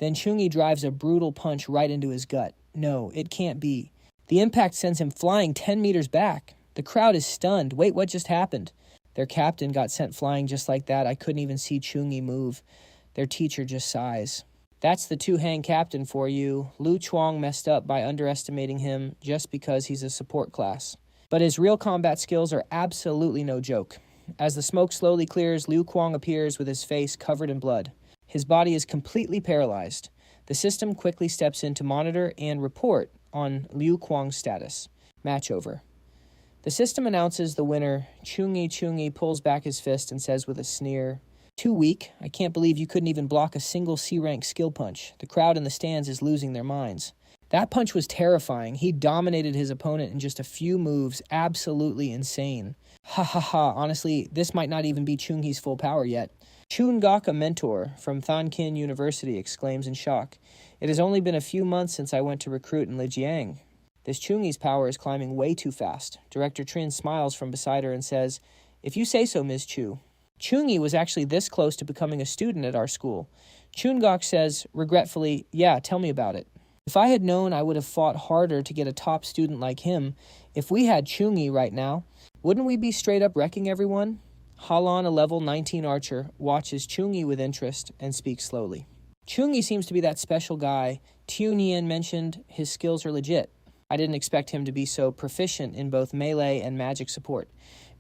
Then Chau Nghi drives a brutal punch right into his gut. No, it can't be. The impact sends him flying 10 meters back. The crowd is stunned. Wait, what just happened? Their captain got sent flying just like that. I couldn't even see Chau Nghi move. Their teacher just sighs. That's the two-hang captain for you. Lu Chuang messed up by underestimating him just because he's a support class. But his real combat skills are absolutely no joke. As the smoke slowly clears, Lu Kuang appears with his face covered in blood. His body is completely paralyzed. The system quickly steps in to monitor and report on Lu Kuang's status. Match over. The system announces the winner. Chau Nghi pulls back his fist and says with a sneer, "Too weak. I can't believe you couldn't even block a single C-rank skill punch. The crowd in the stands is losing their minds." That punch was terrifying. He dominated his opponent in just a few moves. Absolutely insane. Ha ha ha. Honestly, this might not even be Chau Nghi's full power yet. Chun Gok, a mentor from Thankin University, exclaims in shock. It has only been a few months since I went to recruit in Lijiang. This Chau Nghi's power is climbing way too fast. Director Trin smiles from beside her and says, "If you say so, Ms. Chu." Chau Nghi was actually this close to becoming a student at our school. Chun Gok says, regretfully, "Yeah, tell me about it. If I had known I would have fought harder to get a top student like him. If we had Chau Nghi right now, wouldn't we be straight up wrecking everyone?" Halan, a level 19 archer, watches Chau Nghi with interest and speaks slowly. Chau Nghi seems to be that special guy. Tiu Nian mentioned his skills are legit. I didn't expect him to be so proficient in both melee and magic support.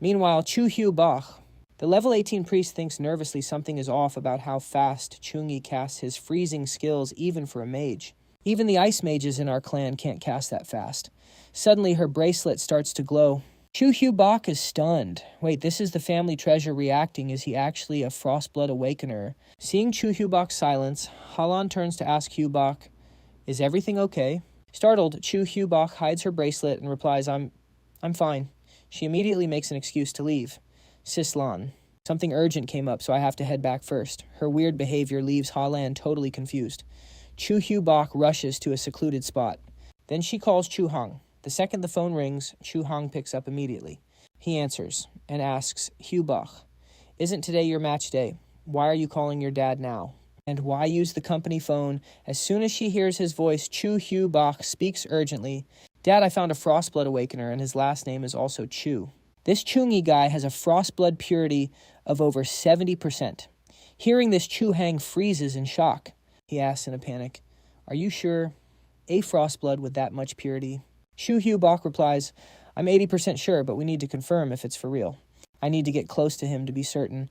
Meanwhile, Chu Hu Bach, the level 18 priest, thinks nervously something is off about how fast Chau Nghi casts his freezing skills even for a mage. Even the ice mages in our clan can't cast that fast. Suddenly, her bracelet starts to glow. Chu Hu Bach is stunned. Wait, this is the family treasure reacting. Is he actually a Frostblood Awakener? Seeing Chu Hu Bach's silence, Halan turns to ask Hu Bach, "Is everything okay?" Startled, Chu Hu Bach hides her bracelet and replies, I'm fine." She immediately makes an excuse to leave. Sislan. Something urgent came up, so I have to head back first. Her weird behavior leaves Halan totally confused. Chu Hu Bach rushes to a secluded spot. Then she calls Chu Hong. The second the phone rings, Chu Hong picks up immediately. He answers and asks, "Hu Bach, isn't today your match day? Why are you calling your dad now? And why use the company phone?" As soon as she hears his voice, Chu Hu Bach speaks urgently. "Dad, I found a Frostblood Awakener, and his last name is also Chu. This Chau Nghi guy has a Frostblood purity of over 70%. Hearing this, Chu Hang freezes in shock. He asks in a panic, "Are you sure? A Frostblood with that much purity?" Chu Hu Bach replies, "I'm 80% sure, but we need to confirm if it's for real. I need to get close to him to be certain."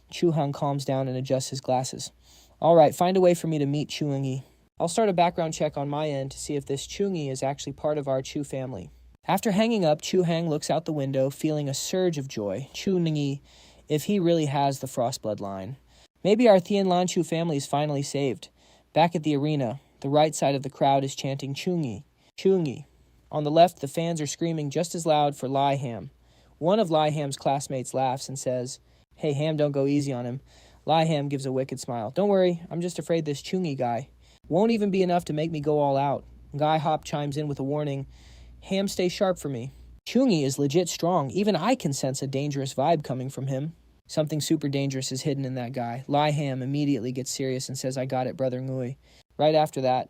Chu Hang calms down and adjusts his glasses. "All right, find a way for me to meet Chau Nghi. I'll start a background check on my end to see if this Chau Nghi is actually part of our Chu family." After hanging up, Chu Hang looks out the window, feeling a surge of joy. Chau Nghi, if he really has the Frostblood line. Maybe our Thien Lan Chu family is finally saved. Back at the arena, the right side of the crowd is chanting Chau Nghi, Chau Nghi. On the left, the fans are screaming just as loud for Lai Ham. One of Lai Ham's classmates laughs and says, "Hey, Ham, don't go easy on him." Lai Ham gives a wicked smile. "Don't worry, I'm just afraid this Chau Nghi guy won't even be enough to make me go all out." Guy Hop chimes in with a warning, "Ham, stay sharp for me. Chau Nghi is legit strong. Even I can sense a dangerous vibe coming from him." Something super dangerous is hidden in that guy. Lai Ham immediately gets serious and says, "I got it, Brother Ngui." Right after that,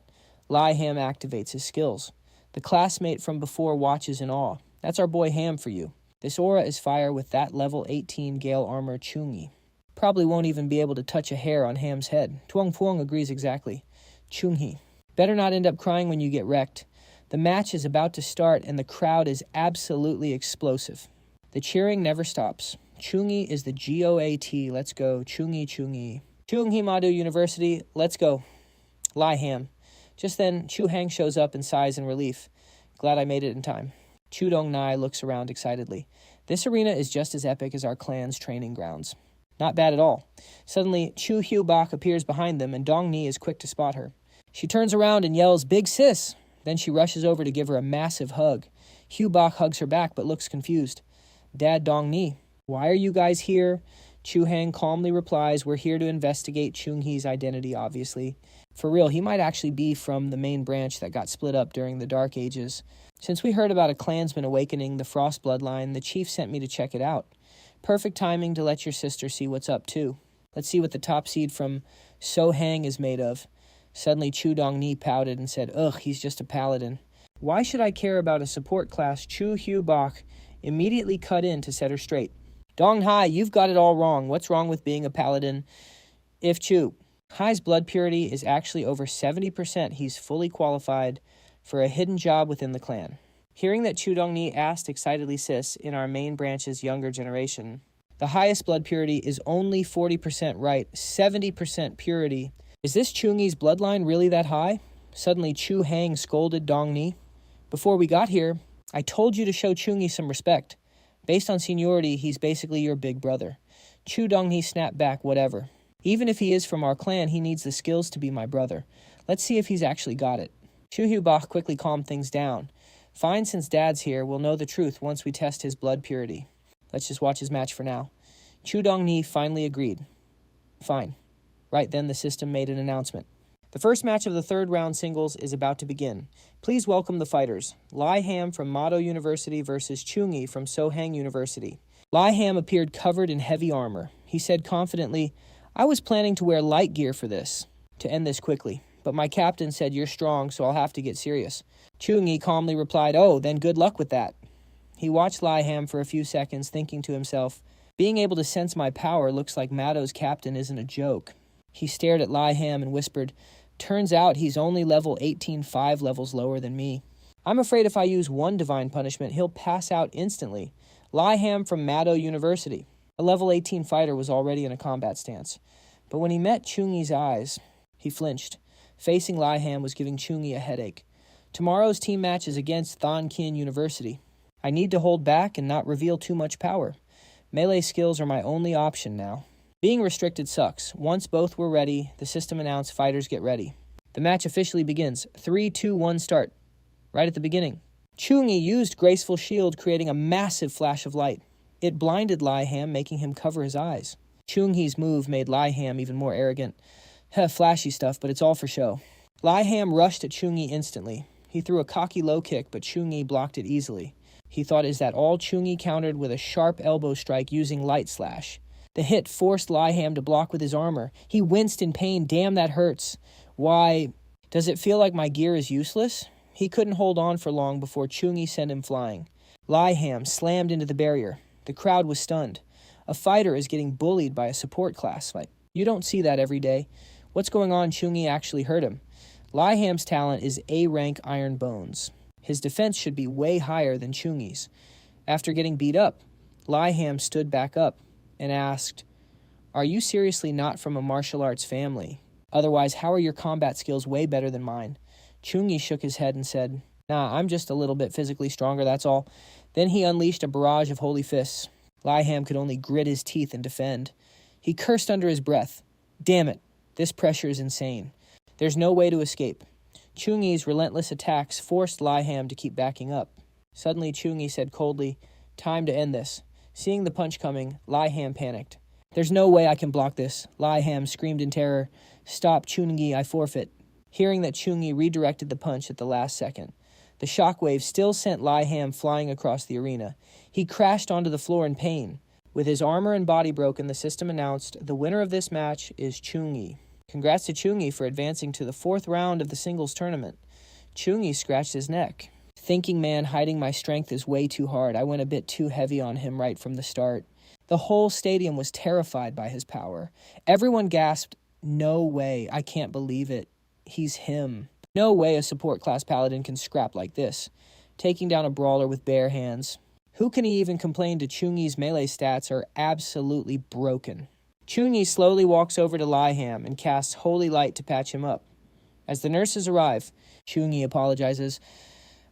Lai Ham activates his skills. The classmate from before watches in awe. "That's our boy Ham for you. This aura is fire with that level 18 Gale Armor Chau Nghi. Probably won't even be able to touch a hair on Ham's head." Tuong Phuong agrees exactly. Chau Nghi. Better not end up crying when you get wrecked. The match is about to start and the crowd is absolutely explosive. The cheering never stops. Chau Nghi is the GOAT. Let's go. Chau Nghi, Chau Nghi. Chau Nghi Madu University. Let's go. Lai Ham. Just then, Chu Hang shows up and sighs in relief. Glad I made it in time. Chu Dong-nai looks around excitedly. This arena is just as epic as our clan's training grounds. Not bad at all. Suddenly, Chu Hyu-bak appears behind them, and Dong-ni is quick to spot her. She turns around and yells, "Big sis!" Then she rushes over to give her a massive hug. Hyu-bak hugs her back but looks confused. "Dad Dong-ni, why are you guys here?" Chu Hang calmly replies, "We're here to investigate Chun Hee's identity, obviously. For real, he might actually be from the main branch that got split up during the Dark Ages. Since we heard about a clansman awakening the Frost Bloodline, the chief sent me to check it out. Perfect timing to let your sister see what's up, too. Let's see what the top seed from So Hang is made of." Suddenly, Chu Dong-ni pouted and said, "Ugh, he's just a paladin." "Why should I care about a support class?" Chu Hyu-bak immediately cut in to set her straight. "Dong-hai, you've got it all wrong. What's wrong with being a paladin? If Chu Hai's blood purity is actually over 70%, he's fully qualified for a hidden job within the clan." Hearing that Chu Dong-ni asked excitedly, "Sis, in our main branch's younger generation, the highest blood purity is only 40%, right? 70% purity. Is this Chungi's bloodline really that high?" Suddenly, Chu Hang scolded Dong-ni. "Before we got here, I told you to show Chungi some respect. Based on seniority, he's basically your big brother." Chu Dong-ni snapped back, "Whatever. Even if he is from our clan, he needs the skills to be my brother. Let's see if he's actually got it." Chu Hyu-bak quickly calmed things down. "Fine, since Dad's here, we'll know the truth once we test his blood purity. Let's just watch his match for now." Chu Dong-ni finally agreed. "Fine." Right then, the system made an announcement. "The first match of the third round singles is about to begin. Please welcome the fighters. Lai Ham from Mado University versus Chungi from Sohang University." Lai Ham appeared covered in heavy armor. He said confidently, "I was planning to wear light gear for this, to end this quickly. But my captain said you're strong, so I'll have to get serious." Chungi calmly replied, "Oh, then good luck with that." He watched Lai Ham for a few seconds, thinking to himself, "Being able to sense my power looks like Mado's captain isn't a joke." He stared at Lai Ham and whispered, "Turns out he's only level 18, 5 levels lower than me. I'm afraid if I use one divine punishment, he'll pass out instantly." Lai Ham from Mado University. A level 18 fighter was already in a combat stance. But when he met Chungi's eyes, he flinched. Facing Lai Ham was giving Chungi a headache. Tomorrow's team match is against Thon Kin University. I need to hold back and not reveal too much power. Melee skills are my only option now. Being restricted sucks. Once both were ready, the system announced fighters get ready. The match officially begins. 3, 2, 1, start. Right at the beginning, Chungi used Graceful Shield, creating a massive flash of light. It blinded Lai Ham, making him cover his eyes. Chungi's move made Lai Ham even more arrogant. Flashy stuff, but it's all for show. Lai Ham rushed at Chungi instantly. He threw a cocky low kick, but Chungi blocked it easily. He thought, "Is that all?" Chungi countered with a sharp elbow strike using Light Slash. The hit forced Lai Ham to block with his armor. He winced in pain. "Damn, that hurts. Why, does it feel like my gear is useless?" He couldn't hold on for long before Chungi sent him flying. Lai Ham slammed into the barrier. The crowd was stunned. A fighter is getting bullied by a support class. You don't see that every day. What's going on? Chungi actually hurt him. Lai Ham's talent is A-rank Iron Bones. His defense should be way higher than Chungi's. After getting beat up, Lai Ham stood back up and asked, "Are you seriously not from a martial arts family? Otherwise, how are your combat skills way better than mine?" Chungi shook his head and said, "Nah, I'm just a little bit physically stronger, that's all." Then he unleashed a barrage of holy fists. Lai Ham could only grit his teeth and defend. He cursed under his breath. "Damn it, this pressure is insane. There's no way to escape." Chungi's relentless attacks forced Lai Ham to keep backing up. Suddenly, Chungi said coldly, "Time to end this." Seeing the punch coming, Lai Ham panicked. "There's no way I can block this." Lai Ham screamed in terror. "Stop, Chungi, I forfeit." Hearing that Chungi redirected the punch at the last second, the shockwave still sent Lai Ham flying across the arena. He crashed onto the floor in pain. With his armor and body broken, the system announced, "The winner of this match is Chungi." Congrats to Chungi for advancing to the 4th round of the singles tournament. Chungi scratched his neck. Thinking, "Man, hiding my strength is way too hard. I went a bit too heavy on him right from the start." The whole stadium was terrified by his power. Everyone gasped, "No way, I can't believe it. He's him. No way a support class paladin can scrap like this." Taking down a brawler with bare hands. Who can he even complain to? Chungi's melee stats are absolutely broken. Chungi slowly walks over to Lai Ham and casts Holy Light to patch him up. As the nurses arrive, Chungi apologizes.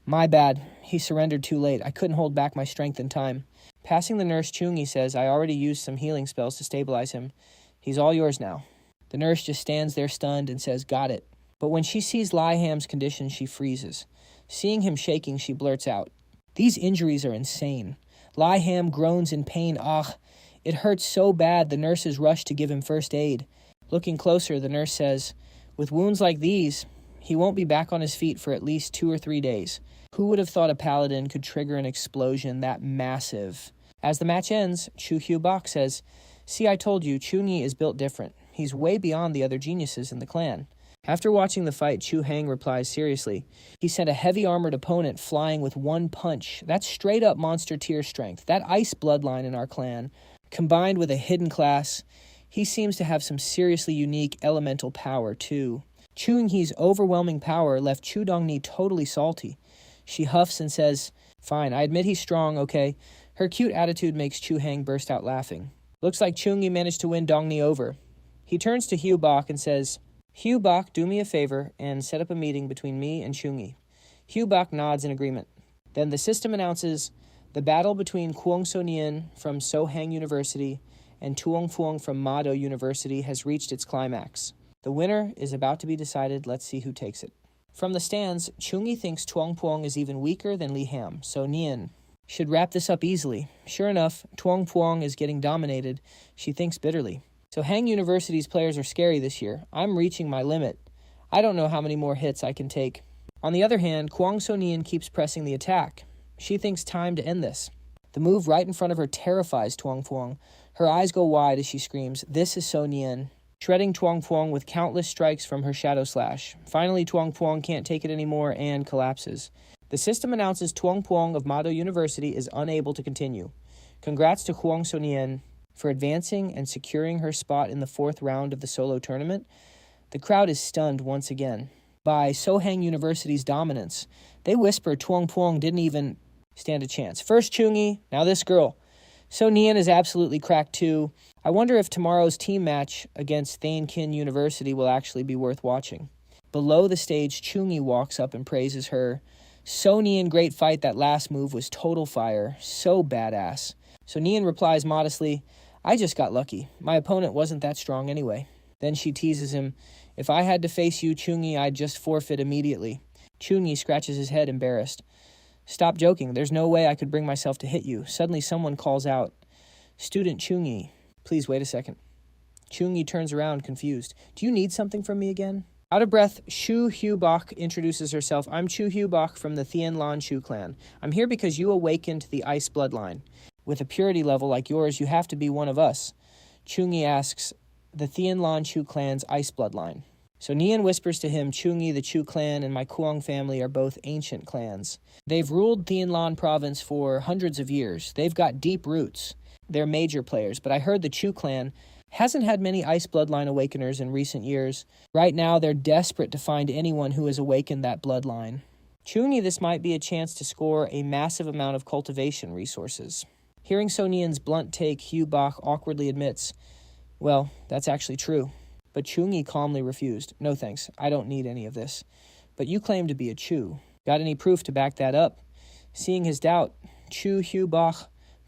My bad. He surrendered too late. I couldn't hold back my strength in time. Passing the nurse, Chau Nghi says, I already used some healing spells to stabilize him. He's all yours now. The nurse just stands there stunned and says, got it. But when she sees Lai Ham's condition, she freezes. Seeing him shaking, she blurts out, these injuries are insane. Lai Ham groans in pain. Ah, it hurts so bad the nurses rush to give him first aid. Looking closer, the nurse says, with wounds like these, he won't be back on his feet for at least 2 or 3 days. Who would have thought a paladin could trigger an explosion that massive? As the match ends, Chu Hyu Bak says, see, I told you, Chau Nghi is built different. He's way beyond the other geniuses in the clan. After watching the fight, Chu Hang replies seriously. He sent a heavy-armored opponent flying with one punch. That's straight-up monster tier strength. That ice bloodline in our clan, combined with a hidden class, he seems to have some seriously unique elemental power, too. Chau Nghi's overwhelming power left Chu Dongni totally salty. She huffs and says, fine, I admit he's strong, okay? Her cute attitude makes Chu Hang burst out laughing. Looks like Chau Nghi managed to win Dongni over. He turns to Hyu Bak and says, Hyu Bak, do me a favor and set up a meeting between me and Chau Nghi. Hyu Bak nods in agreement. Then the system announces the battle between Kwong So Nien from Sohang University and Tuong Phuong from Mado University has reached its climax. The winner is about to be decided. Let's see who takes it. From the stands, Chau Nghi thinks Tuong Phuong is even weaker than Li Ham, so Nien should wrap this up easily. Sure enough, Tuong Phuong is getting dominated. She thinks bitterly. So Hang University's players are scary this year. I'm reaching my limit. I don't know how many more hits I can take. On the other hand, Kwong So Nien keeps pressing the attack. She thinks time to end this. The move right in front of her terrifies Tuong Phuong. Her eyes go wide as she screams, this is So Nien, shredding Tuong Phuong with countless strikes from her Shadow Slash. Finally, Tuong Phuong can't take it anymore and collapses. The system announces Tuong Phuong of Mado University is unable to continue. Congrats to Kwong So Nien for advancing and securing her spot in the 4th round of the solo tournament. The crowd is stunned once again by Sohang University's dominance. They whisper Tuong Phuong didn't even stand a chance. First Chau Nghi, now this girl. So Nien is absolutely cracked too. I wonder if tomorrow's team match against Thane Kin University will actually be worth watching. Below the stage, Chau Nghi walks up and praises her. So Nien, great fight. That last move was total fire. So badass. So Nien replies modestly, I just got lucky. My opponent wasn't that strong anyway. Then she teases him, if I had to face you, Chau Nghi, I'd just forfeit immediately. Chau Nghi scratches his head, embarrassed. Stop joking. There's no way I could bring myself to hit you. Suddenly someone calls out, Student Chau Nghi. Please wait a second. Chau Nghi turns around, confused. Do you need something from me again? Out of breath, Chu Hyu Bak introduces herself. I'm Chu Hyu Bak from the Thien Lan Chu clan. I'm here because you awakened the ice bloodline. With a purity level like yours, you have to be one of us. Chau Nghi asks, the Thien Lan Chu clan's ice bloodline. So Nien whispers to him, Chau Nghi, the Chu clan, and my Kuang family are both ancient clans. They've ruled Thien Lan province for hundreds of years. They've got deep roots. They're major players, but I heard the Chu clan hasn't had many ice bloodline awakeners in recent years. Right now, they're desperate to find anyone who has awakened that bloodline. Chau Nghi, this might be a chance to score a massive amount of cultivation resources. Hearing So Nien's blunt take, Hyu Bak awkwardly admits, well, that's actually true. But Chau Nghi calmly refused. No thanks, I don't need any of this. But you claim to be a Chu. Got any proof to back that up? Seeing his doubt, Chu Hyu Bak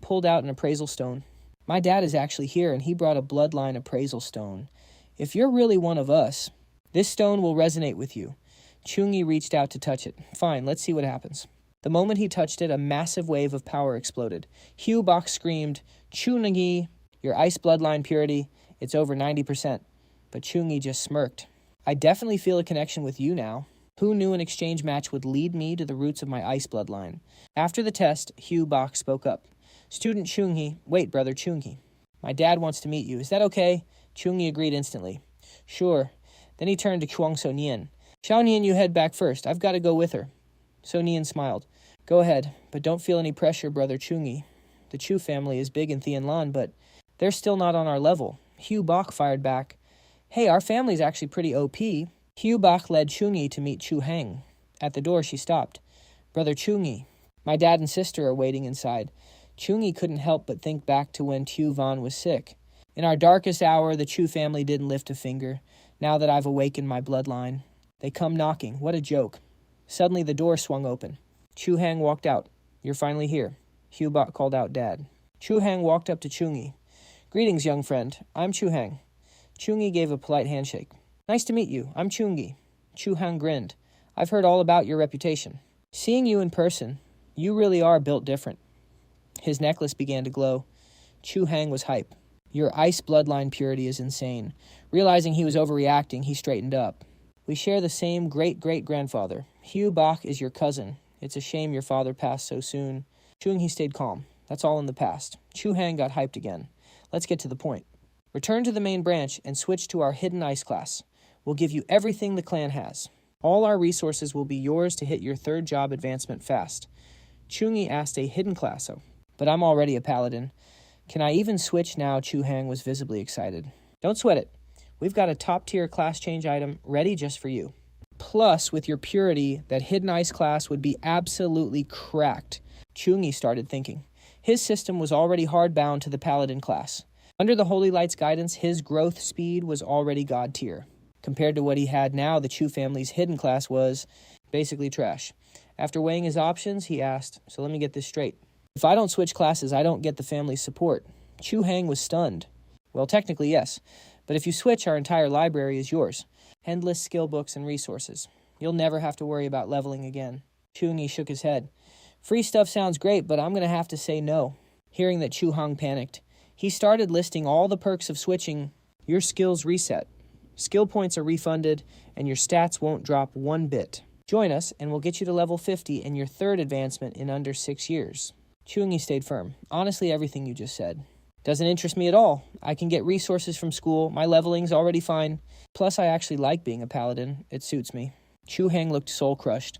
pulled out an appraisal stone. My dad is actually here, and he brought a bloodline appraisal stone. If you're really one of us, this stone will resonate with you. Chau Nghi reached out to touch it. Fine, let's see what happens. The moment he touched it, a massive wave of power exploded. Hyu Bak screamed, Chau Nghi, your ice bloodline purity, it's over 90%. But Chau Nghi just smirked. I definitely feel a connection with you now. Who knew an exchange match would lead me to the roots of my ice bloodline? After the test, Hyu Bak spoke up. Student Chau Nghi, wait, brother Chau Nghi. My dad wants to meet you. Is that okay? Chau Nghi agreed instantly. Sure. Then he turned to Kwong So Nien. Xiao Nien, you head back first. I've got to go with her. So Nien smiled. Go ahead, but don't feel any pressure, brother Chau Nghi. The Chu family is big in Thien Lan, but they're still not on our level. Hyu Bak fired back. Hey, our family's actually pretty OP. Hyu Bak led Chau Nghi to meet Chu Hang. At the door, she stopped. Brother Chau Nghi, my dad and sister are waiting inside. Chau Nghi couldn't help but think back to when Tu Van was sick. In our darkest hour, the Chu family didn't lift a finger. Now that I've awakened my bloodline, they come knocking. What a joke. Suddenly, the door swung open. Chu Hang walked out. You're finally here. Hugh Bok called out Dad. Chu Hang walked up to Chau Nghi. Greetings, young friend. I'm Chu Hang. Chau Nghi gave a polite handshake. Nice to meet you. I'm Chau Nghi. Chu Hang grinned. I've heard all about your reputation. Seeing you in person, you really are built different. His necklace began to glow. Chu Hang was hype. Your ice bloodline purity is insane. Realizing he was overreacting, he straightened up. We share the same great-great-grandfather. Hugh Bok is your cousin. It's a shame your father passed so soon. Chau Nghi stayed calm. That's all in the past. Chu Hang got hyped again. Let's get to the point. Return to the main branch and switch to our hidden ice class. We'll give you everything the clan has. All our resources will be yours to hit your third job advancement fast. Chau Nghi asked a hidden class, but I'm already a paladin. Can I even switch now? Chu Hang was visibly excited. Don't sweat it. We've got a top-tier class change item ready just for you. Plus, with your purity, that hidden ice class would be absolutely cracked. Chau Nghi started thinking. His system was already hardbound to the paladin class. Under the Holy Light's guidance, his growth speed was already god tier. Compared to what he had now, the Chu family's hidden class was basically trash. After weighing his options, he asked, so let me get this straight. If I don't switch classes, I don't get the family's support. Chu Hang was stunned. Well, technically, yes. But if you switch, our entire library is yours. Endless skill books and resources. You'll never have to worry about leveling again. Chau Nghi shook his head. Free stuff sounds great, but I'm going to have to say no. Hearing that Chu Hang panicked, he started listing all the perks of switching. Your skills reset. Skill points are refunded, and your stats won't drop one bit. Join us, and we'll get you to level 50 and your third advancement in under 6 years. Chau Nghi stayed firm. Honestly, everything you just said. Doesn't interest me at all. I can get resources from school. My leveling's already fine. Plus, I actually like being a paladin. It suits me. Chu Hang looked soul-crushed.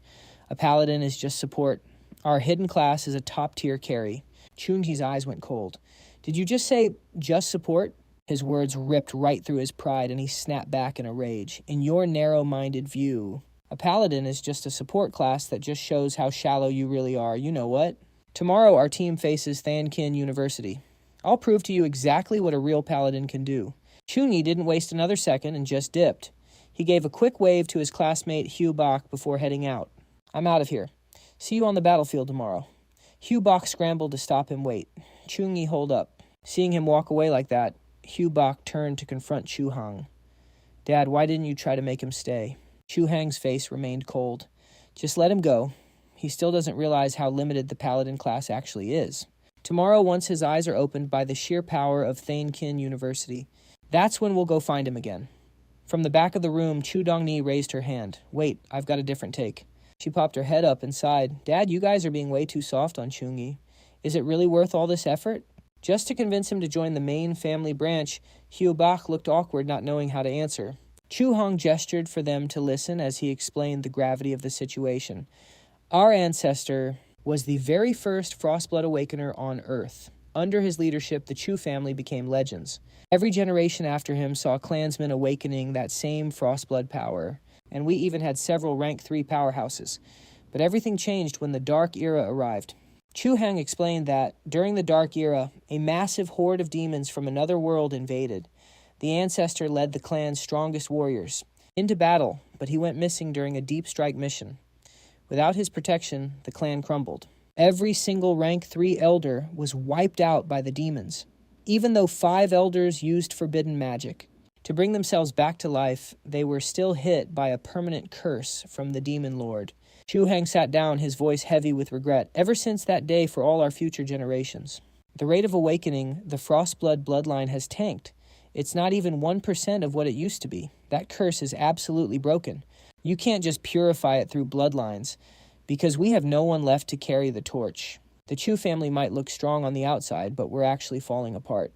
A paladin is just support. Our hidden class is a top-tier carry. Chau Nghi's eyes went cold. Did you just say, just support? His words ripped right through his pride, and he snapped back in a rage. In your narrow-minded view, a paladin is just a support class that just shows how shallow you really are. You know what? Tomorrow, our team faces Thankin University. I'll prove to you exactly what a real paladin can do. Chau Nghi didn't waste another second and just dipped. He gave a quick wave to his classmate Hugh Bok before heading out. I'm out of here. See you on the battlefield tomorrow. Hugh Bok scrambled to stop him. Wait. Chau Nghi holed up. Seeing him walk away like that, Hugh Bok turned to confront Chu Hang. Dad, why didn't you try to make him stay? Chu Hang's face remained cold. Just let him go. He still doesn't realize how limited the paladin class actually is. Tomorrow, once his eyes are opened by the sheer power of Thankin University, that's when we'll go find him again. From the back of the room, Chu Dongni raised her hand. Wait, I've got a different take. She popped her head up and sighed. Dad, you guys are being way too soft on Chau Nghi. Is it really worth all this effort? Just to convince him to join the main family branch, Hugh Bok looked awkward, not knowing how to answer. Chu Hang gestured for them to listen as he explained the gravity of the situation. Our ancestor was the very first Frostblood Awakener on Earth. Under his leadership, the Chu family became legends. Every generation after him saw clansmen awakening that same Frostblood power, and we even had several rank 3 powerhouses. But everything changed when the Dark Era arrived. Chu Hang explained that, during the Dark Era, a massive horde of demons from another world invaded. The ancestor led the clan's strongest warriors into battle, but he went missing during a deep strike mission. Without his protection, the clan crumbled. Every single rank 3 elder was wiped out by the demons, even though 5 elders used forbidden magic. To bring themselves back to life, they were still hit by a permanent curse from the demon lord. Chu Hang sat down, his voice heavy with regret. Ever since that day, for all our future generations, the rate of awakening, the Frostblood bloodline has tanked. It's not even 1% of what it used to be. That curse is absolutely broken. You can't just purify it through bloodlines, because we have no one left to carry the torch. The Chu family might look strong on the outside, but we're actually falling apart.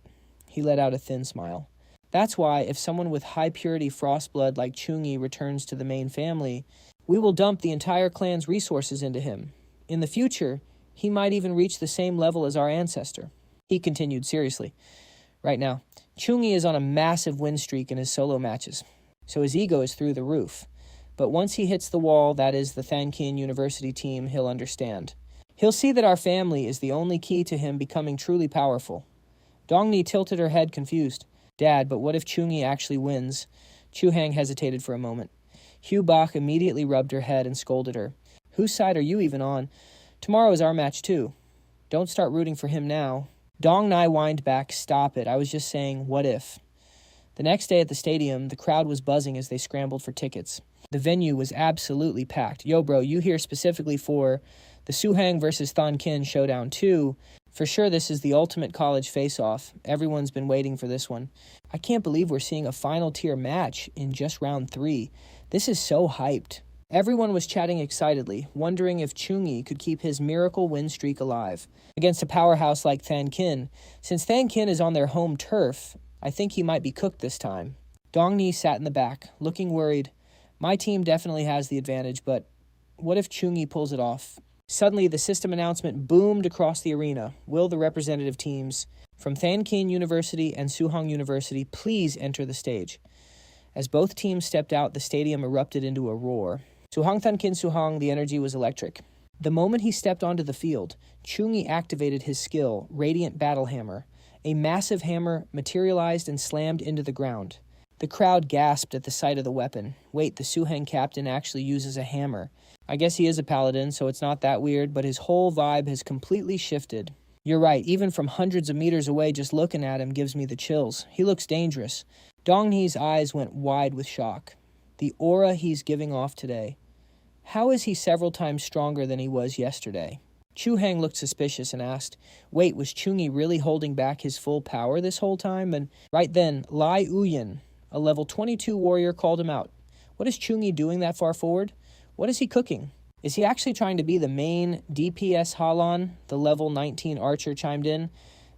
He let out a thin smile. That's why, if someone with high-purity frostblood like Chau Nghi returns to the main family, we will dump the entire clan's resources into him. In the future, he might even reach the same level as our ancestor. He continued seriously. Right now, Chau Nghi is on a massive win streak in his solo matches, so his ego is through the roof. But once he hits the wall, that is the Thankin University team, he'll understand. He'll see that our family is the only key to him becoming truly powerful. Dongni tilted her head confused. Dad, but what if Chau Nghi actually wins? Chu Hang hesitated for a moment. Hugh Bok immediately rubbed her head and scolded her. Whose side are you even on? Tomorrow is our match too. Don't start rooting for him now. Dong Nai whined back, stop it. I was just saying, what if? The next day at the stadium, the crowd was buzzing as they scrambled for tickets. The venue was absolutely packed. Yo, bro, you here specifically for the Suhang versus Thonkin Showdown 2. For sure, this is the ultimate college face-off. Everyone's been waiting for this one. I can't believe we're seeing a final tier match in just round 3. This is so hyped. Everyone was chatting excitedly, wondering if Chau Nghi could keep his miracle win streak alive against a powerhouse like Thonkin. Since Thonkin is on their home turf, I think he might be cooked this time. Dong Ni sat in the back, looking worried. My team definitely has the advantage, but what if Chau Nghi pulls it off? Suddenly, the system announcement boomed across the arena. Will the representative teams from Thonkin University and Suhang University please enter the stage? As both teams stepped out, the stadium erupted into a roar. Suhang Thonkin Suhang, the energy was electric. The moment he stepped onto the field, Chau Nghi activated his skill, Radiant Battle Hammer. A massive hammer materialized and slammed into the ground. The crowd gasped at the sight of the weapon. Wait, the Suhang captain actually uses a hammer. I guess he is a paladin, so it's not that weird, but his whole vibe has completely shifted. You're right, even from hundreds of meters away, just looking at him gives me the chills. He looks dangerous. Dong Ni's eyes went wide with shock. The aura he's giving off today. How is he several times stronger than he was yesterday? Chu Hang looked suspicious and asked, wait, was Chau Nghi really holding back his full power this whole time? And right then, Lai Uyan, a level 22 warrior, called him out. What is Chau Nghi doing that far forward? What is he cooking? Is he actually trying to be the main DPS Halan? The level 19 archer chimed in.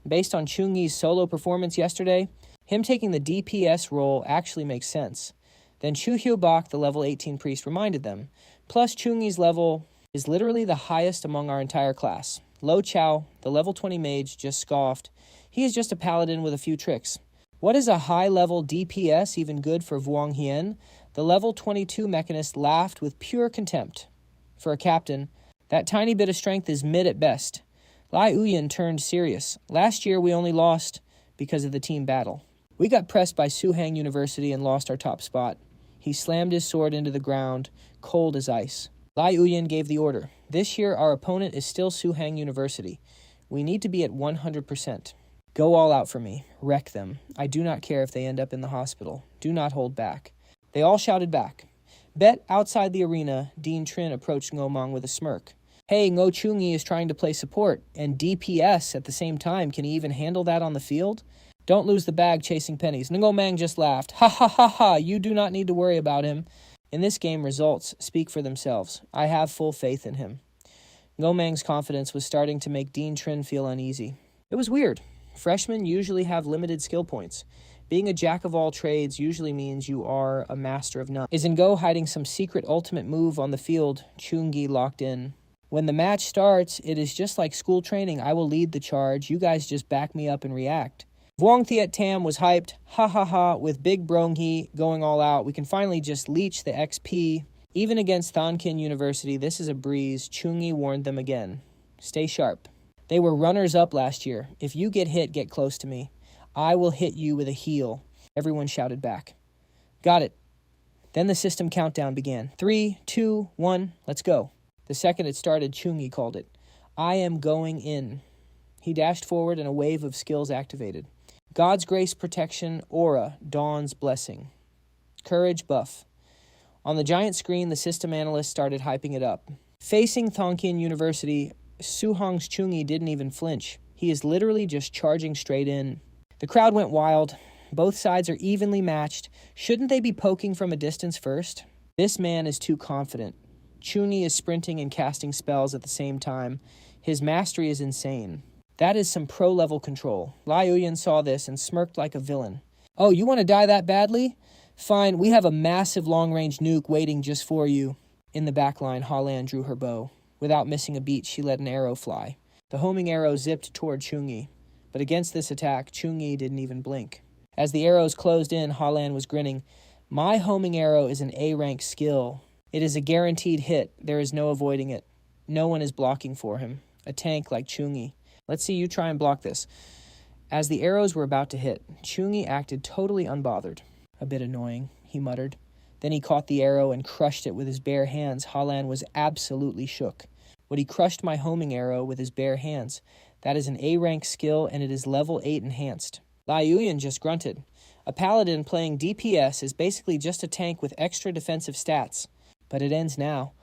Based on Chau Nghi's solo performance yesterday, him taking the DPS role actually makes sense. Then Chu Hyo Bak, the level 18 priest, reminded them. Plus, Chau Nghi's level is literally the highest among our entire class. Lo Chao, the level 20 mage, just scoffed. He is just a paladin with a few tricks. What is a high-level DPS even good for Vuong Hien? The level 22 mechanist laughed with pure contempt. For a captain, that tiny bit of strength is mid at best. Lai Uyan turned serious. Last year, we only lost because of the team battle. We got pressed by Suhang University and lost our top spot. He slammed his sword into the ground, cold as ice. Lai Uyan gave the order. This year, our opponent is still Suhang University. We need to be at 100%. Go all out for me. Wreck them. I do not care if they end up in the hospital. Do not hold back. They all shouted back. Bet outside the arena, Dean Trin approached Ngomong with a smirk. Hey, Ngo Chau Nghi is trying to play support, and DPS at the same time. Can he even handle that on the field? Don't lose the bag chasing pennies. Ngomong just laughed. Ha ha ha ha, you do not need to worry about him. In this game, results speak for themselves. I have full faith in him. Ngomong's confidence was starting to make Dean Trin feel uneasy. It was weird. Freshmen usually have limited skill points. Being a jack of all trades usually means you are a master of none. Is Ngo hiding some secret ultimate move on the field? Chau Nghi locked in. When the match starts, it is just like school training. I will lead the charge. You guys just back me up and react. Vuong Thiet Tam was hyped. Ha ha ha, with Big Bronghi going all out. We can finally just leech the XP. Even against Thonkin University, this is a breeze. Chau Nghi warned them again. Stay sharp. They were runners-up last year. If you get hit, get close to me. I will hit you with a heal. Everyone shouted back. Got it. Then the system countdown began. 3, 2, 1, let's go. The second it started, Chau Nghi called it. I am going in. He dashed forward and a wave of skills activated. God's Grace Protection Aura, Dawn's Blessing. Courage buff. On the giant screen, the system analyst started hyping it up. Facing Thonkin University, Suhang's Chau Nghi didn't even flinch. He is literally just charging straight in. The crowd went wild. Both sides are evenly matched. Shouldn't they be poking from a distance first? This man is too confident. Chau Nghi is sprinting and casting spells at the same time. His mastery is insane. That is some pro-level control. Lai Uyan saw this and smirked like a villain. Oh, you want to die that badly? Fine, we have a massive long-range nuke waiting just for you. In the back line, Halan drew her bow. Without missing a beat, she let an arrow fly. The homing arrow zipped toward Chau Nghi. But against this attack, Chau Nghi didn't even blink. As the arrows closed in, Halan was grinning. My homing arrow is an A-rank skill. It is a guaranteed hit. There is no avoiding it. No one is blocking for him. A tank like Chau Nghi. Let's see you try and block this. As the arrows were about to hit, Chau Nghi acted totally unbothered. A bit annoying, he muttered. Then he caught the arrow and crushed it with his bare hands. Halan was absolutely shook. Would he crushed my homing arrow with his bare hands. That is an A-rank skill, and it is level 8 enhanced. Lai Yuyan just grunted. A paladin playing DPS is basically just a tank with extra defensive stats. But it ends now.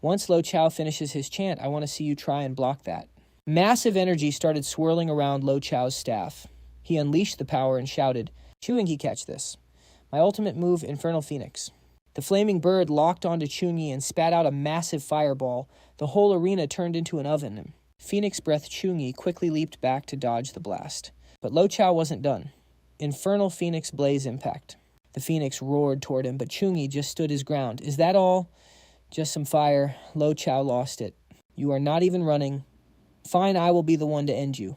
Once Lo Chao finishes his chant, I want to see you try and block that. Massive energy started swirling around Lo Chao's staff. He unleashed the power and shouted, Chau Nghi, catch this. My ultimate move, Infernal Phoenix. The flaming bird locked onto Chau Nghi and spat out a massive fireball. The whole arena turned into an oven. Phoenix Breath Chau Nghi quickly leaped back to dodge the blast. But Lo Chao wasn't done. Infernal Phoenix Blaze Impact. The Phoenix roared toward him, but Chau Nghi just stood his ground. Is that all? Just some fire. Lo Chao lost it. You are not even running. Fine, I will be the one to end you.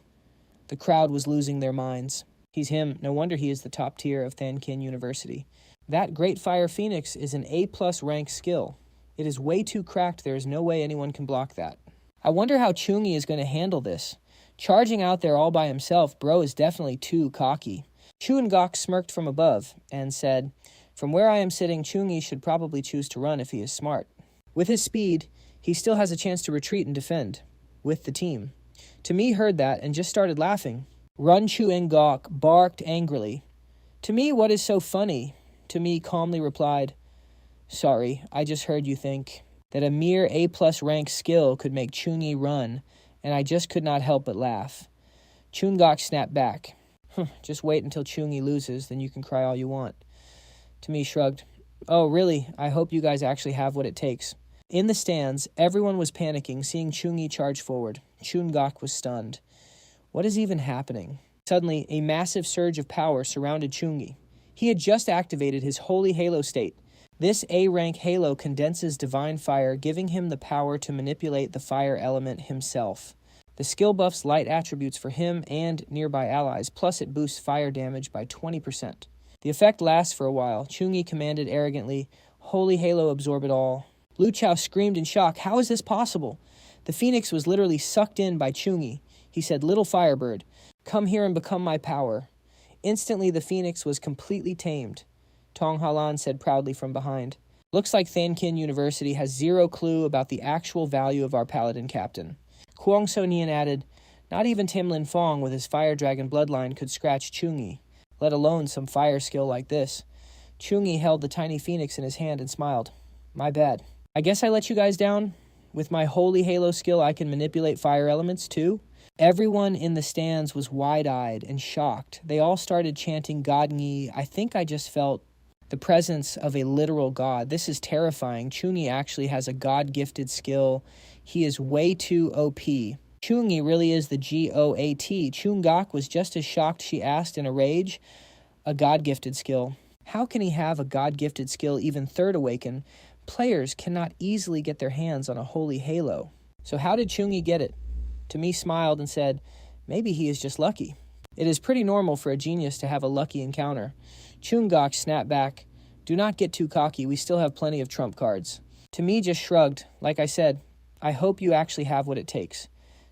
The crowd was losing their minds. He's him. No wonder he is the top tier of Thankin University. That Great Fire Phoenix is an A+ rank skill. It is way too cracked. There is no way anyone can block that. I wonder how Chau Nghi is going to handle this. Charging out there all by himself, bro is definitely too cocky. Chu Ngok smirked from above and said, From where I am sitting, Chau Nghi should probably choose to run if he is smart. With his speed, he still has a chance to retreat and defend with the team. To me heard that and just started laughing. Run Chu Ngok barked angrily. To me, what is so funny? To me calmly replied, Sorry, I just heard you think that a mere A+ rank skill could make Chau Nghi run, and I just could not help but laugh. Chau Ngok snapped back. Just wait until Chau Nghi loses, then you can cry all you want. To me shrugged. Oh, really? I hope you guys actually have what it takes. In the stands, everyone was panicking, seeing Chau Nghi charge forward. Chau Ngok was stunned. What is even happening? Suddenly, a massive surge of power surrounded Chau Nghi. He had just activated his Holy Halo state. This A-rank halo condenses divine fire, giving him the power to manipulate the fire element himself. The skill buffs light attributes for him and nearby allies, plus it boosts fire damage by 20%. The effect lasts for a while. Chau Nghi commanded arrogantly, Holy Halo absorb it all. Lo Chao screamed in shock, How is this possible? The Phoenix was literally sucked in by Chau Nghi. He said, Little Firebird, come here and become my power. Instantly the Phoenix was completely tamed. Tong Halan said proudly from behind. Looks like Thankin University has zero clue about the actual value of our paladin captain. Kuang So Nian added, Not even Tim Lin Fong with his fire dragon bloodline could scratch Chau Nghi, let alone some fire skill like this. Chau Nghi held the tiny phoenix in his hand and smiled. My bad. I guess I let you guys down. With my Holy Halo skill, I can manipulate fire elements too. Everyone in the stands was wide-eyed and shocked. They all started chanting God Nghi. I think I just felt the presence of a literal god. This is terrifying. Chau Nghi actually has a god-gifted skill. He is way too OP. Chau Nghi really is the GOAT. Chau Ngok was just as shocked, she asked in a rage. A god-gifted skill. How can he have a god-gifted skill even third awaken? Players cannot easily get their hands on a Holy Halo. So how did Chau Nghi get it? To me smiled and said, Maybe he is just lucky. It is pretty normal for a genius to have a lucky encounter. Chau Ngok snapped back. Do not get too cocky, we still have plenty of trump cards. To me just shrugged. Like I said, I hope you actually have what it takes.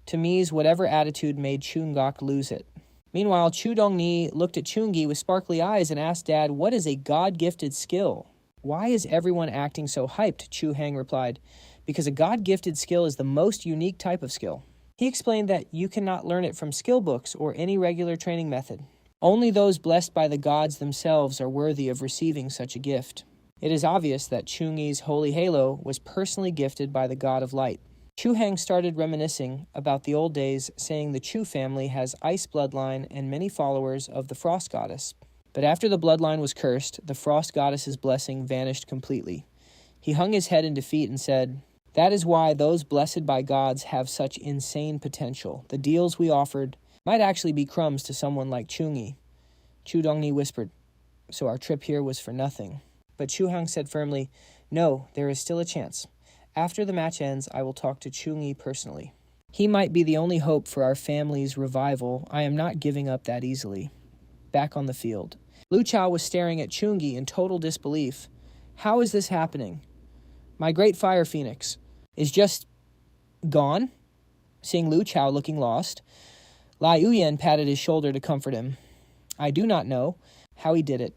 To me's whatever attitude made Chau Ngok lose it. Meanwhile, Chu Dongni looked at Chau Nghi with sparkly eyes and asked Dad, What is a god-gifted skill? Why is everyone acting so hyped? Chu Hang replied, Because a god-gifted skill is the most unique type of skill. He explained that you cannot learn it from skill books or any regular training method. Only those blessed by the gods themselves are worthy of receiving such a gift. It is obvious that Chau Nghi's Holy Halo was personally gifted by the god of light. Chu Hang started reminiscing about the old days, saying the Chu family has ice bloodline and many followers of the frost goddess. But after the bloodline was cursed, the frost goddess's blessing vanished completely. He hung his head in defeat and said, That is why those blessed by gods have such insane potential. The deals we offered might actually be crumbs to someone like Chau Nghi. Chu Dongni whispered, So our trip here was for nothing. But Chu Hang said firmly, No, there is still a chance. After the match ends, I will talk to Chau Nghi personally. He might be the only hope for our family's revival. I am not giving up that easily. Back on the field. Lo Chao was staring at Chau Nghi in total disbelief. How is this happening? My great fire phoenix is just gone? Seeing Lo Chao looking lost, Lai Yuyan patted his shoulder to comfort him. I do not know how he did it,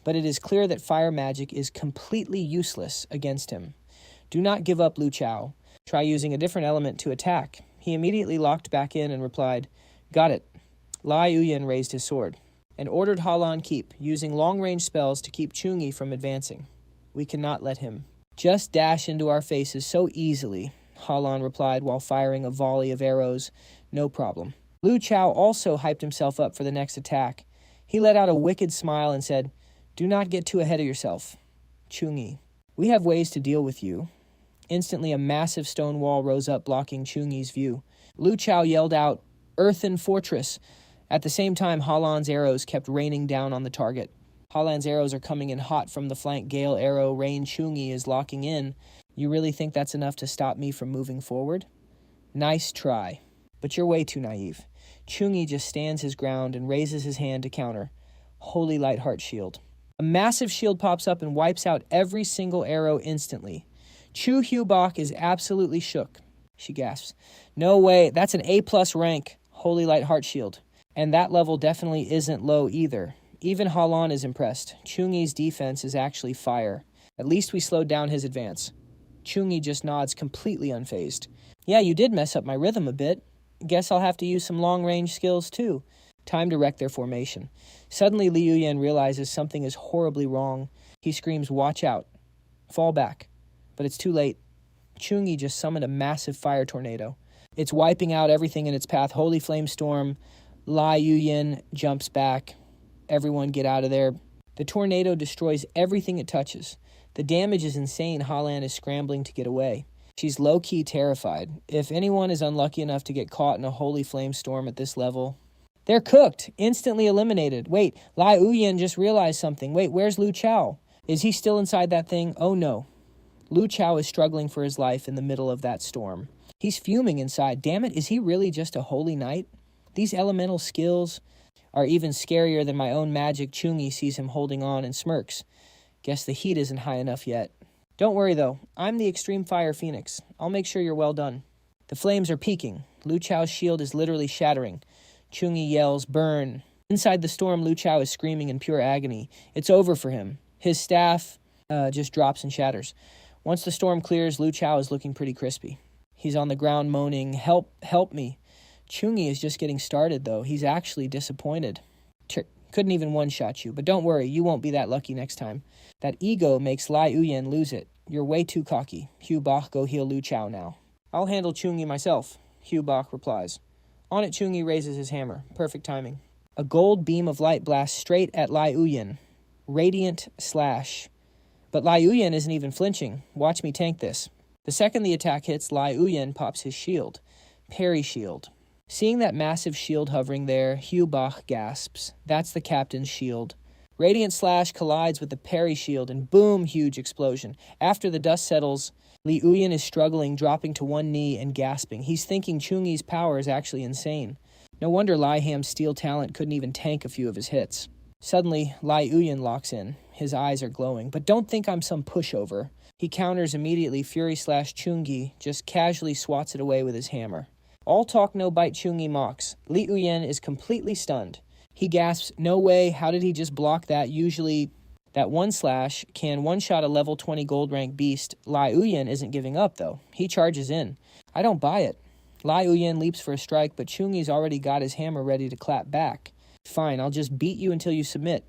but it is clear that fire magic is completely useless against him. Do not give up, Lo Chao. Try using a different element to attack. He immediately locked back in and replied, "Got it." Lai Uyen raised his sword and ordered Halan keep, using long-range spells to keep Chau Nghi from advancing. "We cannot let him just dash into our faces so easily," Halan replied while firing a volley of arrows. "No problem." Lu Chao also hyped himself up for the next attack. He let out a wicked smile and said, "Do not get too ahead of yourself. Chau Nghi, we have ways to deal with you." Instantly, a massive stone wall rose up, blocking Chau Nghi's view. Lu Chao yelled out, "Earthen Fortress." At the same time, Halan's arrows kept raining down on the target. Halan's arrows are coming in hot from the flank. Gale arrow rain. Chau Nghi is locking in. "You really think that's enough to stop me from moving forward?" "Nice try. But you're way too naive." Chau Nghi just stands his ground and raises his hand to counter. Holy Light Heart Shield. A massive shield pops up and wipes out every single arrow instantly. Chu Hyubok is absolutely shook. She gasps, "No way, that's an A+ rank, Holy Light Heart Shield. And that level definitely isn't low either." Even Halan is impressed. Chau Nghi's defense is actually fire. "At least we slowed down his advance." Chau Nghi just nods, completely unfazed. "Yeah, you did mess up my rhythm a bit. Guess I'll have to use some long-range skills too." Time to wreck their formation. Suddenly, Li Yuyan realizes something is horribly wrong. He screams, "Watch out. Fall back." But it's too late. Chau Nghi just summoned a massive fire tornado. It's wiping out everything in its path. Holy Flame Storm. Lai Yuyan jumps back. Everyone get out of there. The tornado destroys everything it touches. The damage is insane. Halan is scrambling to get away. She's low-key terrified. If anyone is unlucky enough to get caught in a Holy Flame Storm at this level, they're cooked, instantly eliminated. Wait, Lai Uyen just realized something. Wait, where's Lu Chao? Is he still inside that thing? Oh no. Lu Chao is struggling for his life in the middle of that storm. He's fuming inside. Damn it, is he really just a holy knight? These elemental skills are even scarier than my own magic. Chau Nghi sees him holding on and smirks. Guess the heat isn't high enough yet. Don't worry though, I'm the Extreme Fire Phoenix. I'll make sure you're well done. The flames are peaking. Lu Chao's shield is literally shattering. Chau Nghi yells, "Burn." Inside the storm, Lu Chao is screaming in pure agony. It's over for him. His staff just drops and shatters. Once the storm clears, Lu Chao is looking pretty crispy. He's on the ground moaning, "Help, help me." Chau Nghi is just getting started though. He's actually disappointed. Couldn't even one-shot you, but don't worry, you won't be that lucky next time. That ego makes Lai Uyen lose it. You're way too cocky. Hugh Bach, go heal Lu Chao now. "I'll handle Chau Nghi myself," Hugh Bach replies. On it, Chau Nghi raises his hammer. Perfect timing. A gold beam of light blasts straight at Lai Uyen. Radiant slash. But Lai Uyen isn't even flinching. Watch me tank this. The second the attack hits, Lai Uyen pops his shield. Parry shield. Seeing that massive shield hovering there, Hugh Bach gasps. That's the captain's shield. Radiant slash collides with the parry shield and boom, huge explosion. After the dust settles, Li Uyen is struggling, dropping to one knee and gasping. He's thinking Chau Nghi's power is actually insane. No wonder Lai Ham's steel talent couldn't even tank a few of his hits. Suddenly, Lai Uyen locks in. His eyes are glowing. But don't think I'm some pushover. He counters immediately. Fury slash Chau Nghi just casually swats it away with his hammer. All talk, no bite, Chau Nghi mocks. Li Uyen is completely stunned. He gasps, "No way, how did he just block that? Usually that one slash can one-shot a level 20 gold rank beast." Lai Uyen isn't giving up though. He charges in. I don't buy it. Lai Uyen leaps for a strike, but Chau Nghi's already got his hammer ready to clap back. "Fine, I'll just beat you until you submit."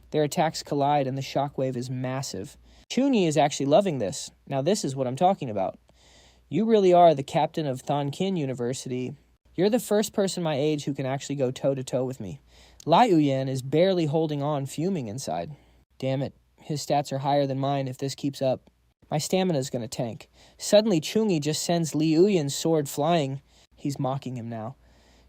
Their attacks collide and the shockwave is massive. Chau Nghi is actually loving this. Now this is what I'm talking about. You really are the captain of Thon Kin University. You're the first person my age who can actually go toe-to-toe with me. Lai Uyen is barely holding on, fuming inside. Damn it, his stats are higher than mine if this keeps up. My stamina's gonna tank. Suddenly, Chau Nghi just sends Li Uyen's sword flying. He's mocking him now.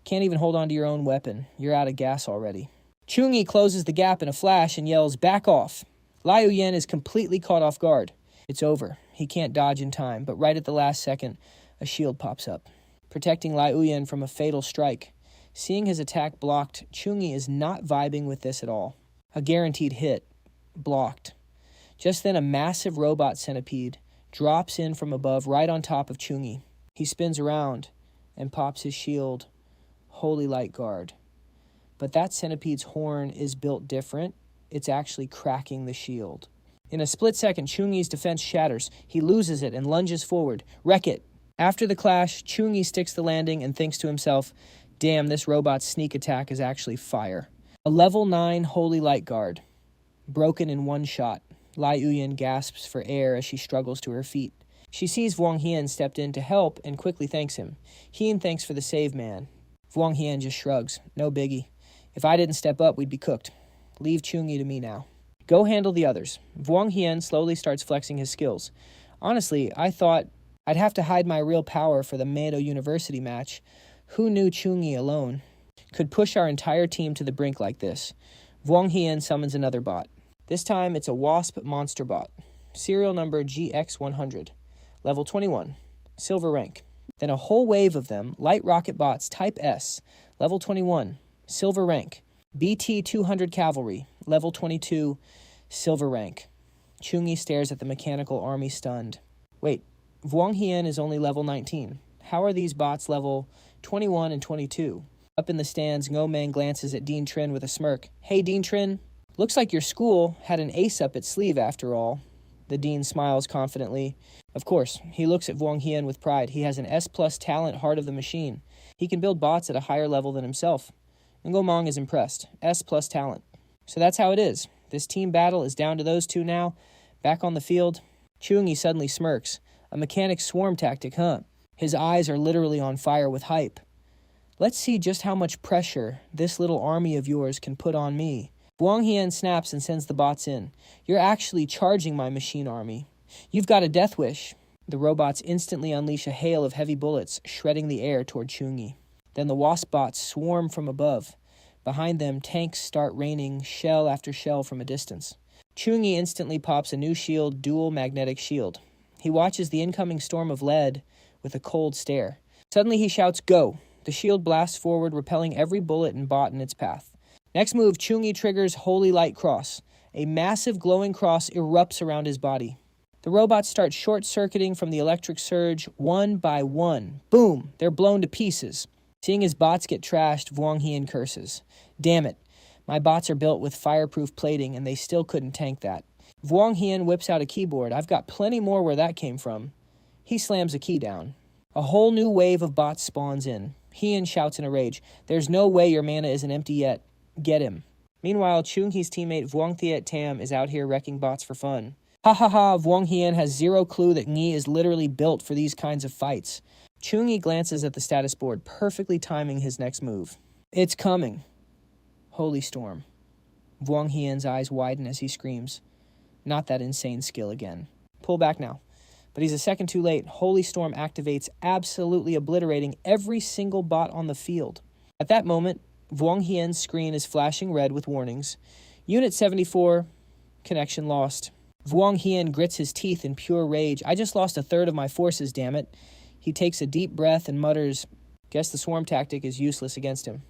Can't even hold on to your own weapon. You're out of gas already. Chau Nghi closes the gap in a flash and yells, "Back off." Lai Uyen is completely caught off guard. It's over. He can't dodge in time, but right at the last second, a shield pops up, protecting Lai Uyen from a fatal strike. Seeing his attack blocked, Chau Nghi is not vibing with this at all. A guaranteed hit. Blocked. Just then, a massive robot centipede drops in from above right on top of Chau Nghi. He spins around and pops his shield, Holy Light Guard. But that centipede's horn is built different. It's actually cracking the shield. In a split second, Chau Nghi's defense shatters. He loses it and lunges forward. "Wreck it." After the clash, Chau Nghi sticks the landing and thinks to himself, damn, this robot's sneak attack is actually fire. A level 9 Holy Light Guard. Broken in one shot. Lai Uyen gasps for air as she struggles to her feet. She sees Vuong Hien stepped in to help and quickly thanks him. Hien thanks for the save, man. Vuong Hien just shrugs. No biggie. If I didn't step up, we'd be cooked. Leave Chau Nghi to me now. Go handle the others. Vuong Hien slowly starts flexing his skills. Honestly, I thought I'd have to hide my real power for the Mado University match. Who knew Chau Nghi alone could push our entire team to the brink like this? Vuong Hien summons another bot. This time it's a Wasp monster bot. Serial number GX100. Level 21. Silver rank. Then a whole wave of them, light rocket bots type S. Level 21. Silver rank. BT-200 Cavalry. Level 22. Silver rank. Chau Nghi stares at the mechanical army stunned. Wait, Vuong Hien is only level 19. How are these bots level 21 and 22? Up in the stands, Ngo Meng glances at Dean Trin with a smirk. Hey, Dean Trin. Looks like your school had an ace up its sleeve after all. The dean smiles confidently. Of course, he looks at Vuong Hien with pride. He has an S+ talent heart of the machine. He can build bots at a higher level than himself. Ngo Meng is impressed. S+ talent. So that's how it is. This team battle is down to those two now. Back on the field, Chau Nghi suddenly smirks. A mechanic swarm tactic, huh? His eyes are literally on fire with hype. Let's see just how much pressure this little army of yours can put on me. Vuong Hien snaps and sends the bots in. You're actually charging my machine army. You've got a death wish. The robots instantly unleash a hail of heavy bullets, shredding the air toward Chau Nghi. Then the wasp bots swarm from above. Behind them, tanks start raining shell after shell from a distance. Chau Nghi instantly pops a new shield, dual magnetic shield. He watches the incoming storm of lead with a cold stare. Suddenly he shouts, go! The shield blasts forward, repelling every bullet and bot in its path. Next move, Chau Nghi triggers Holy Light Cross. A massive glowing cross erupts around his body. The robots start short-circuiting from the electric surge one by one. Boom! They're blown to pieces. Seeing his bots get trashed, Vuong Hien curses. Damn it. My bots are built with fireproof plating and they still couldn't tank that. Vuong Hien whips out a keyboard. I've got plenty more where that came from. He slams a key down. A whole new wave of bots spawns in. Hien shouts in a rage. There's no way your mana isn't empty yet. Get him. Meanwhile, Chau Nghi's teammate Vuong Thiet Tam is out here wrecking bots for fun. Ha ha ha, Vuong Hien has zero clue that Nghi is literally built for these kinds of fights. Chau Nghi glances at the status board, perfectly timing his next move. It's coming. Holy storm. Vuong Hien's eyes widen as he screams. Not that insane skill again. Pull back now. But he's a second too late. Holy storm activates, absolutely obliterating every single bot on the field. At that moment, Vuong Hien's screen is flashing red with warnings. Unit 74, connection lost. Vuong Hien grits his teeth in pure rage. I just lost a third of my forces, damn it. He takes a deep breath and mutters, guess the swarm tactic is useless against him.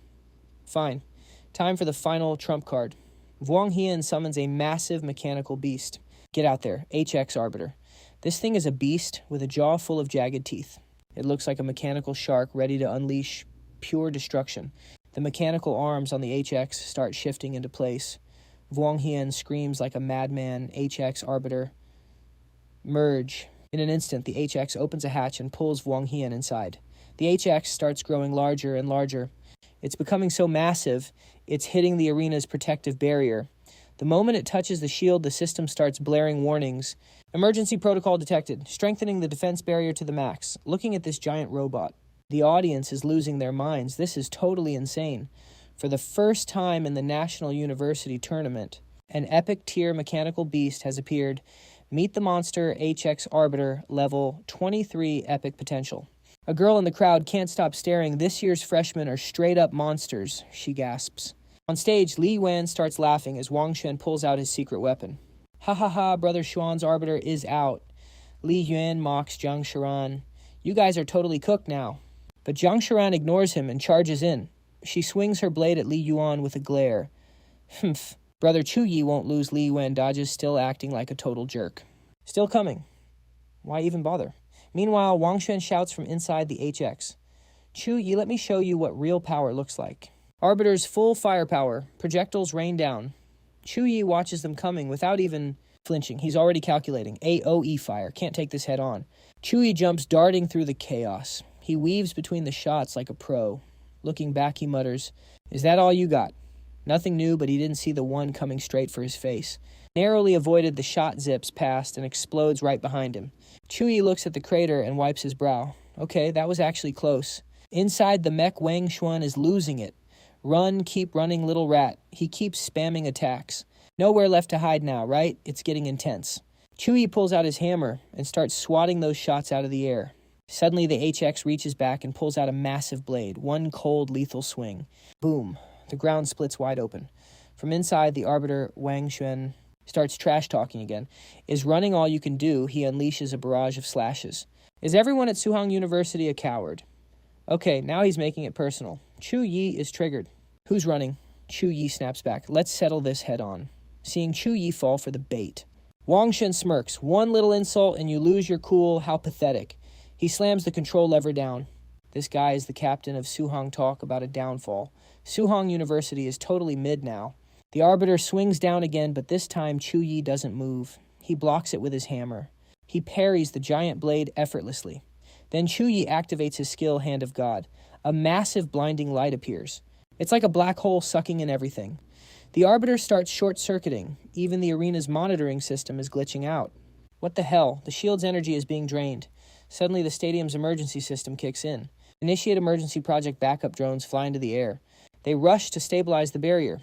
Fine. Time for the final trump card. Vuong Hien summons a massive mechanical beast. Get out there, HX Arbiter. This thing is a beast with a jaw full of jagged teeth. It looks like a mechanical shark ready to unleash pure destruction. The mechanical arms on the HX start shifting into place. Vuong Hien screams like a madman. HX Arbiter. Merge. In an instant, the HX opens a hatch and pulls Vuong Hien inside. The HX starts growing larger and larger. It's becoming so massive, it's hitting the arena's protective barrier. The moment it touches the shield, the system starts blaring warnings. Emergency protocol detected, strengthening the defense barrier to the max. Looking at this giant robot, the audience is losing their minds. This is totally insane. For the first time in the National University Tournament, an epic tier mechanical beast has appeared. Meet the monster HX Arbiter, level 23 epic potential. A girl in the crowd can't stop staring. This year's freshmen are straight up monsters, she gasps. On stage, Li Wan starts laughing as Wang Shen pulls out his secret weapon. Ha ha ha, Brother Xuan's Arbiter is out. Li Yuan mocks Zhang Sharan. You guys are totally cooked now. But Zhang Sharan ignores him and charges in. She swings her blade at Li Yuan with a glare. Humph. Brother Chu Yi won't lose Li Wen dodges, still acting like a total jerk. Still coming. Why even bother? Meanwhile, Wang Shen shouts from inside the HX. Chu Yi, let me show you what real power looks like. Arbiter's full firepower. Projectiles rain down. Chu Yi watches them coming without even Flinching. He's already calculating. AOE fire. Can't take this head on. Chau Nghi jumps, darting through the chaos. He weaves between the shots like a pro. Looking back, he mutters, "Is that all you got?" Nothing new, but he didn't see the one coming straight for his face. Narrowly avoided the shot zips past and explodes right behind him. Chau Nghi looks at the crater and wipes his brow. Okay, that was actually close. Inside, the mech Wang Xuan is losing it. Run, keep running, little rat. He keeps spamming attacks. Nowhere left to hide now, right? It's getting intense. Chau Nghi pulls out his hammer and starts swatting those shots out of the air. Suddenly, the HX reaches back and pulls out a massive blade. One cold, lethal swing. Boom. The ground splits wide open. From inside, the Arbiter, Wang Xuan, starts trash-talking again. Is running all you can do, he unleashes a barrage of slashes. Is everyone at Suhong University a coward? Okay, now he's making it personal. Chau Nghi is triggered. Who's running? Chau Nghi snaps back. Let's settle this head on. Seeing Chau Nghi fall for the bait. Wang Xuan smirks. One little insult and you lose your cool. How pathetic. He slams the control lever down. This guy is the captain of Suhong talk about a downfall. Suhong University is totally mid now. The Arbiter swings down again, but this time Chau Nghi doesn't move. He blocks it with his hammer. He parries the giant blade effortlessly. Then Chau Nghi activates his skill, Hand of God. A massive blinding light appears. It's like a black hole sucking in everything. The Arbiter starts short-circuiting. Even the arena's monitoring system is glitching out. What the hell? The shield's energy is being drained. Suddenly, the stadium's emergency system kicks in. Initiate emergency project backup drones fly into the air. They rush to stabilize the barrier.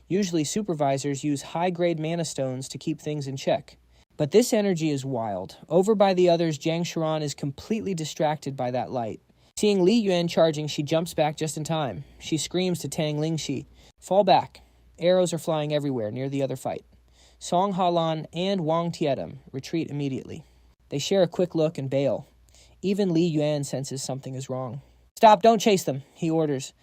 Usually, supervisors use high-grade mana stones to keep things in check. But this energy is wild. Over by the others, Jiang Shiran is completely distracted by that light. Seeing Li Yuan charging, she jumps back just in time. She screams to Tang Lingxi, "Fall back." Arrows are flying everywhere near the other fight. Song Halan and Wang Tiedem retreat immediately. They share a quick look and bail. Even Li Yuan senses something is wrong. "Stop, don't chase them," he orders.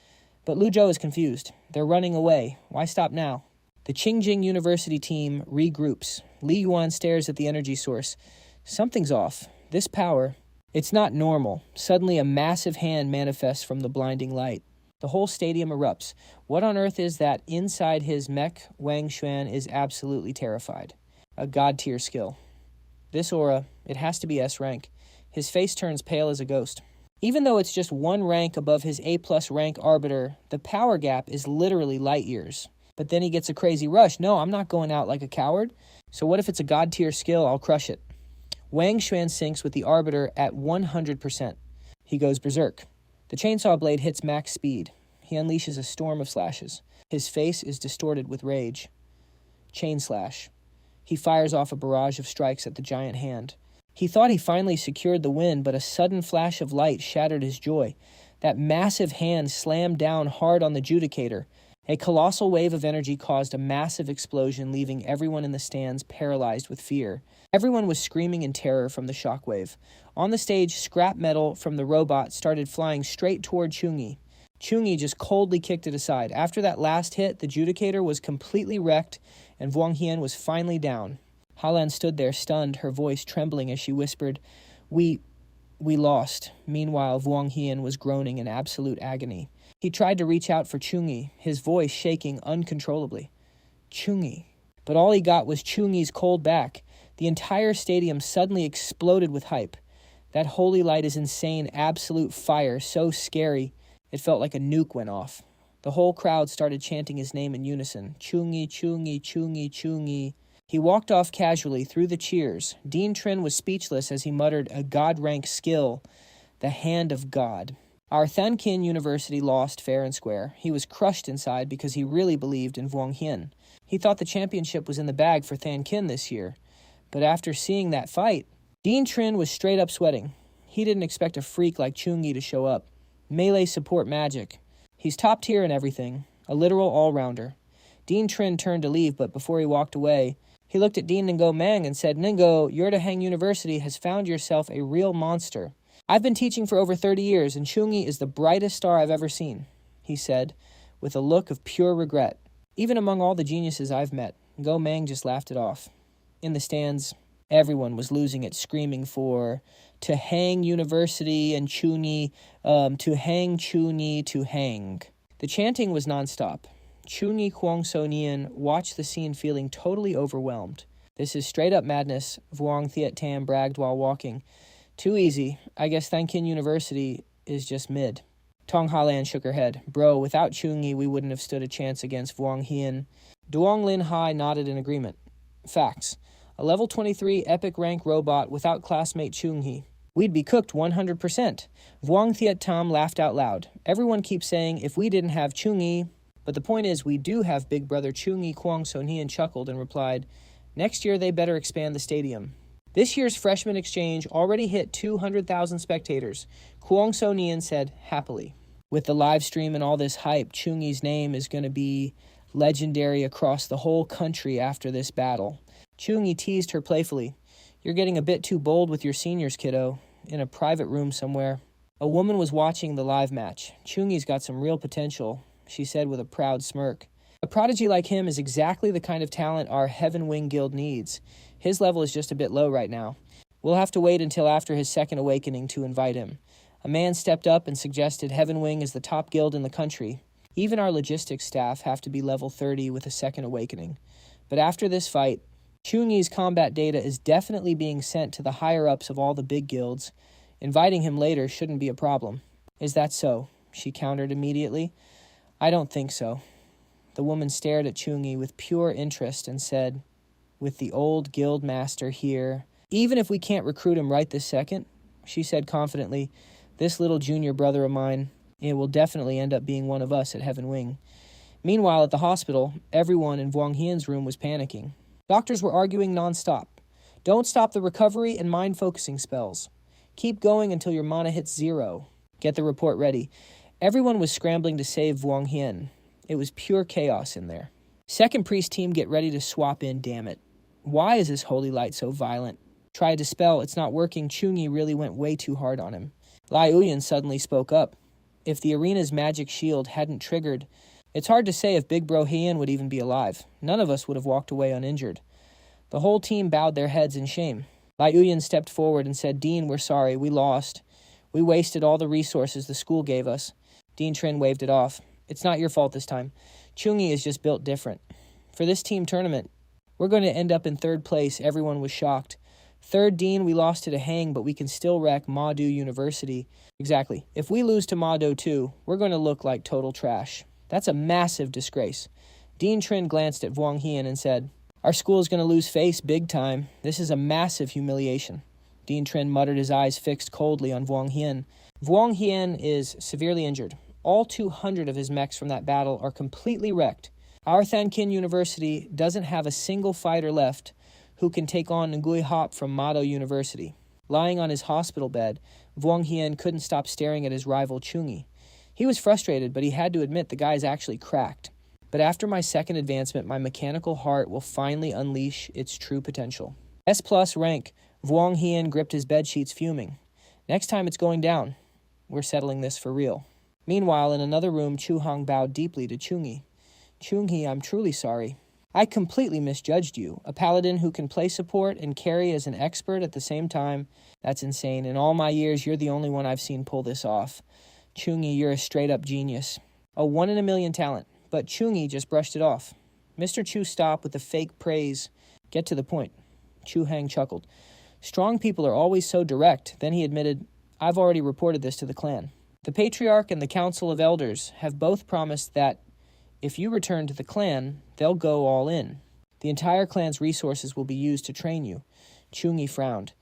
But Lu Zhou is confused. They're running away. Why stop now? The Qingjing University team regroups. Li Yuan stares at the energy source. Something's off. This power, it's not normal. Suddenly a massive hand manifests from the blinding light. The whole stadium erupts. What on earth is that? Inside his mech, Wang Xuan is absolutely terrified. A god-tier skill. This aura, it has to be S rank. His face turns pale as a ghost. Even though it's just one rank above his A+ rank Arbiter, the power gap is literally light years. But then he gets a crazy rush. No, I'm not going out like a coward. So what if it's a god-tier skill? I'll crush it. Wang Xuan sinks with the Arbiter at 100%. He goes berserk. The chainsaw blade hits max speed. He unleashes a storm of slashes. His face is distorted with rage. Chain slash. He fires off a barrage of strikes at the giant hand. He thought he finally secured the win, but a sudden flash of light shattered his joy. That massive hand slammed down hard on the judicator. A colossal wave of energy caused a massive explosion, leaving everyone in the stands paralyzed with fear. Everyone was screaming in terror from the shockwave. On the stage, scrap metal from the robot started flying straight toward Chau Nghi. Chau Nghi just coldly kicked it aside. After that last hit, the judicator was completely wrecked, and Wang Hian was finally down. Halan stood there stunned, her voice trembling as she whispered, We lost." Meanwhile, Wang Hian was groaning in absolute agony. He tried to reach out for Chau Nghi, his voice shaking uncontrollably. Chau Nghi. But all he got was Chau Nghi's cold back. The entire stadium suddenly exploded with hype. That holy light is insane, absolute fire, so scary, it felt like a nuke went off. The whole crowd started chanting his name in unison. Chau Nghi, Chau Nghi, Chau Nghi, Chau Nghi. He walked off casually through the cheers. Dean Trin was speechless as he muttered a god-rank skill, the Hand of God. Our Thankin University lost fair and square. He was crushed inside because he really believed in Wang Hian. He thought the championship was in the bag for Thankin this year. But after seeing that fight, Dean Trin was straight up sweating. He didn't expect a freak like Chau Nghi to show up. Melee support magic. He's top tier in everything. A literal all-rounder. Dean Trin turned to leave, but before he walked away, he looked at Dean Ningbo Mang and said, "Ningbo, your Hang University has found yourself a real monster. I've been teaching for over 30 years, and Chau Nghi is the brightest star I've ever seen," he said, with a look of pure regret. "Even among all the geniuses I've met." Ngo Mang just laughed it off. In the stands, everyone was losing it, screaming for to hang University and Chau Nghi, to hang Chau Nghi, to hang. The chanting was nonstop. Chau Nghi Huang So Nian watched the scene feeling totally overwhelmed. This is straight up madness, Vuong Thiet Tam bragged while walking. Too easy. I guess Thankin University is just mid. Tong Halan shook her head. Bro, without Chau Nghi, we wouldn't have stood a chance against Vuong Hien. Duong Lin Hai nodded in agreement. Facts. A level 23 epic rank robot without classmate Chau Nghi. We'd be cooked 100%. Vuong Thiet Tam laughed out loud. Everyone keeps saying if we didn't have Chau Nghi, but the point is we do have big brother Chau Nghi. Kwang So Nian chuckled and replied, next year they better expand the stadium. This year's freshman exchange already hit 200,000 spectators, Kwang So Nian said happily. With the live stream and all this hype, Chau Nghi's name is going to be legendary across the whole country after this battle. Chau Nghi teased her playfully. You're getting a bit too bold with your seniors, kiddo. In a private room somewhere. A woman was watching the live match. Chau Nghi's got some real potential, she said with a proud smirk. A prodigy like him is exactly the kind of talent our Heaven Wing Guild needs. His level is just a bit low right now. We'll have to wait until after his second awakening to invite him. A man stepped up and suggested Heaven Wing is the top guild in the country. Even our logistics staff have to be level 30 with a second awakening. But after this fight, Chau Nghi's combat data is definitely being sent to the higher-ups of all the big guilds. Inviting him later shouldn't be a problem. Is that so? She countered immediately. I don't think so. The woman stared at Chau Nghi with pure interest and said, with the old guild master here, even if we can't recruit him right this second, she said confidently, this little junior brother of mine, it will definitely end up being one of us at Heaven Wing. Meanwhile, at the hospital, everyone in Vuong Hien's room was panicking. Doctors were arguing nonstop. Don't stop the recovery and mind-focusing spells. Keep going until your mana hits 0. Get the report ready. Everyone was scrambling to save Vuong Hien. It was pure chaos in there. Second priest team, get ready to swap in, damn it. Why is this holy light so violent? Try to dispel, it's not working. Chau Nghi really went way too hard on him. Lai Uyan suddenly spoke up. If the arena's magic shield hadn't triggered, it's hard to say if Big Bro Hien would even be alive. None of us would have walked away uninjured. The whole team bowed their heads in shame. Lai Uyan stepped forward and said, Dean, we're sorry, we lost. We wasted all the resources the school gave us. Dean Trin waved it off. It's not your fault this time. Chau Nghi is just built different. For this team tournament, we're going to end up in 3rd place. Everyone was shocked. 3rd, Dean, we lost to Hang, but we can still wreck Mado University. Exactly. If we lose to Mado too, we're going to look like total trash. That's a massive disgrace. Dean Trin glanced at Vuong Hien and said, our school is going to lose face big time. This is a massive humiliation. Dean Trin muttered, his eyes fixed coldly on Vuong Hien. Vuong Hien is severely injured. All 200 of his mechs from that battle are completely wrecked. Our Thankin University doesn't have a single fighter left who can take on Ngui Hop from Mado University. Lying on his hospital bed, Vuong Hien couldn't stop staring at his rival Chau Nghi. He was frustrated, but he had to admit the guy's actually cracked. But after my second advancement, my mechanical heart will finally unleash its true potential. S+ rank, Vuong Hien gripped his bedsheets fuming. Next time it's going down. We're settling this for real. Meanwhile, in another room, Chu Hong bowed deeply to Chau Nghi. Chau Nghi, I'm truly sorry. I completely misjudged you. A paladin who can play support and carry as an expert at the same time. That's insane. In all my years, you're the only one I've seen pull this off. Chau Nghi, you're a straight-up genius. A 1 in a million talent. But Chau Nghi just brushed it off. Mr. Chu stopped with the fake praise. Get to the point. Chu Hang chuckled. Strong people are always so direct. Then he admitted, I've already reported this to the clan. The Patriarch and the Council of Elders have both promised that if you return to the clan, they'll go all in. The entire clan's resources will be used to train you. Chau Nghi frowned.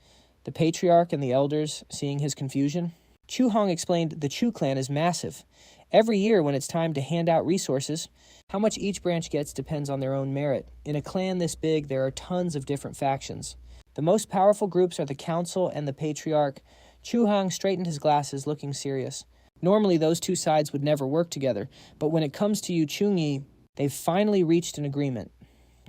The Patriarch and the Elders, seeing his confusion. Chu Hong explained the Chu clan is massive. Every year when it's time to hand out resources, how much each branch gets depends on their own merit. In a clan this big, there are tons of different factions. The most powerful groups are the Council and the Patriarch. Chu Hong straightened his glasses, looking serious. Normally those two sides would never work together, but when it comes to you, Chau Nghi, they've finally reached an agreement.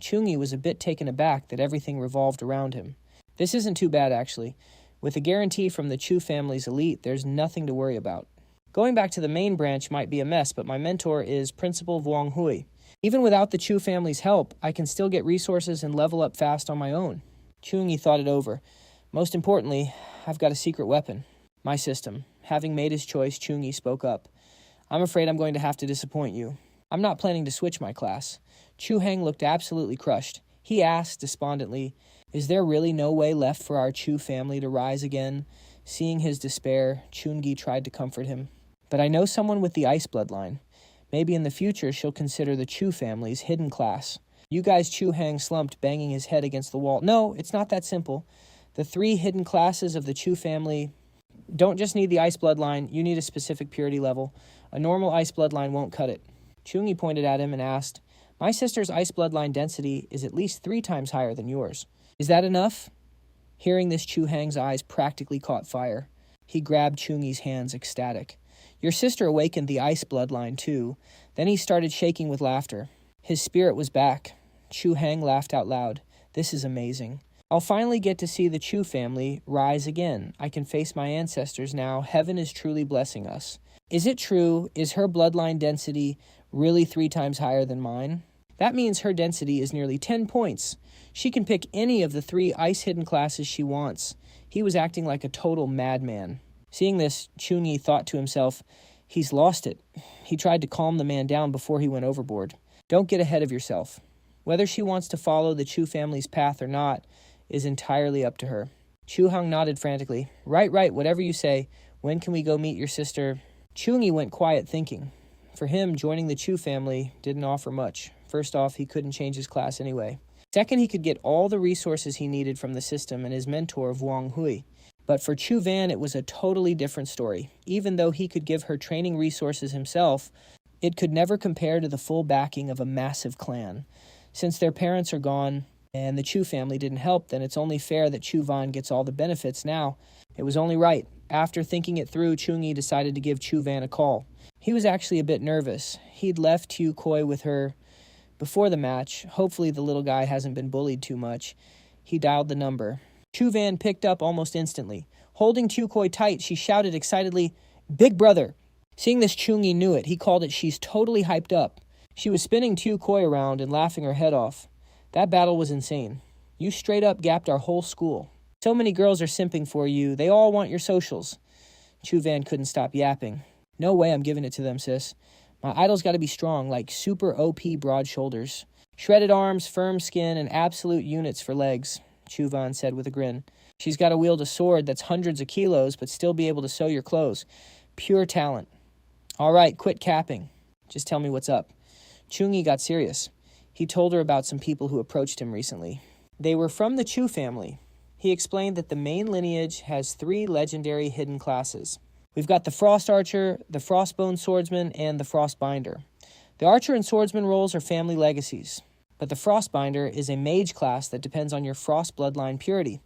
Chau Nghi was a bit taken aback that everything revolved around him. This isn't too bad, actually. With a guarantee from the Chu family's elite, there's nothing to worry about. Going back to the main branch might be a mess, but my mentor is Principal Vuong Hui. Even without the Chu family's help, I can still get resources and level up fast on my own. Chau Nghi thought it over. Most importantly, I've got a secret weapon. My system. Having made his choice, Chau Nghi spoke up. I'm afraid I'm going to have to disappoint you. I'm not planning to switch my class. Chu Hang looked absolutely crushed. He asked despondently, "Is there really no way left for our Chu family to rise again?" Seeing his despair, Chau Nghi tried to comfort him. "But I know someone with the ice bloodline. Maybe in the future she'll consider the Chu family's hidden class." "You guys," Chu Hang slumped, banging his head against the wall. "No, it's not that simple. The 3 hidden classes of the Chu family don't just need the ice bloodline, you need a specific purity level. A normal ice bloodline won't cut it." Chau Nghi pointed at him and asked, "My sister's ice bloodline density is at least 3 times higher than yours. Is that enough?" Hearing this, Chu Hang's eyes practically caught fire. He grabbed Chau Nghi's hands, ecstatic. "Your sister awakened the ice bloodline too." Then he started shaking with laughter. His spirit was back. Chu Hang laughed out loud. "This is amazing. I'll finally get to see the Chu family rise again. I can face my ancestors now. Heaven is truly blessing us." "Is it true? Is her bloodline density really 3 times higher than mine?" "That means her density is nearly 10 points. She can pick any of the 3 ice hidden classes she wants." He was acting like a total madman. Seeing this, Chau Nghi thought to himself, "He's lost it." He tried to calm the man down before he went overboard. "Don't get ahead of yourself. Whether she wants to follow the Chu family's path or not is entirely up to her." Chu Hang nodded frantically. Right, whatever you say. When can we go meet your sister?" Chau Nghi went quiet thinking. For him, joining the Chu family didn't offer much. First off, he couldn't change his class anyway. Second, he could get all the resources he needed from the system and his mentor, Wang Hui. But for Chu Van, it was a totally different story. Even though he could give her training resources himself, it could never compare to the full backing of a massive clan. Since their parents are gone and the Chu family didn't help, then it's only fair that Chu Van gets all the benefits now. It was only right. After thinking it through, Chau Nghi decided to give Chu Van a call. He was actually a bit nervous. He'd left Tu Koi with her before the match. Hopefully the little guy hasn't been bullied too much. He dialed the number. Chu Van picked up almost instantly. Holding Tu Koi tight, she shouted excitedly, "Big brother!" Seeing this, Chau Nghi knew it. He called it, "She's totally hyped up." She was spinning Tu Koi around and laughing her head off. That battle was insane. "You straight up gapped our whole school. So many girls are simping for you. They all want your socials." Chu Van couldn't stop yapping. "No way I'm giving it to them, sis. My idol's got to be strong, like super OP broad shoulders. Shredded arms, firm skin, and absolute units for legs," Chu Van said with a grin. "She's got to wield a sword that's hundreds of kilos, but still be able to sew your clothes. Pure talent." "All right, quit capping. Just tell me what's up." Chau Nghi got serious. He told her about some people who approached him recently. They were from the Chu family. He explained that the main lineage has 3 legendary hidden classes. We've got the Frost Archer, the Frostbone Swordsman, and the Frostbinder. The Archer and Swordsman roles are family legacies, but the Frostbinder is a mage class that depends on your Frost bloodline purity.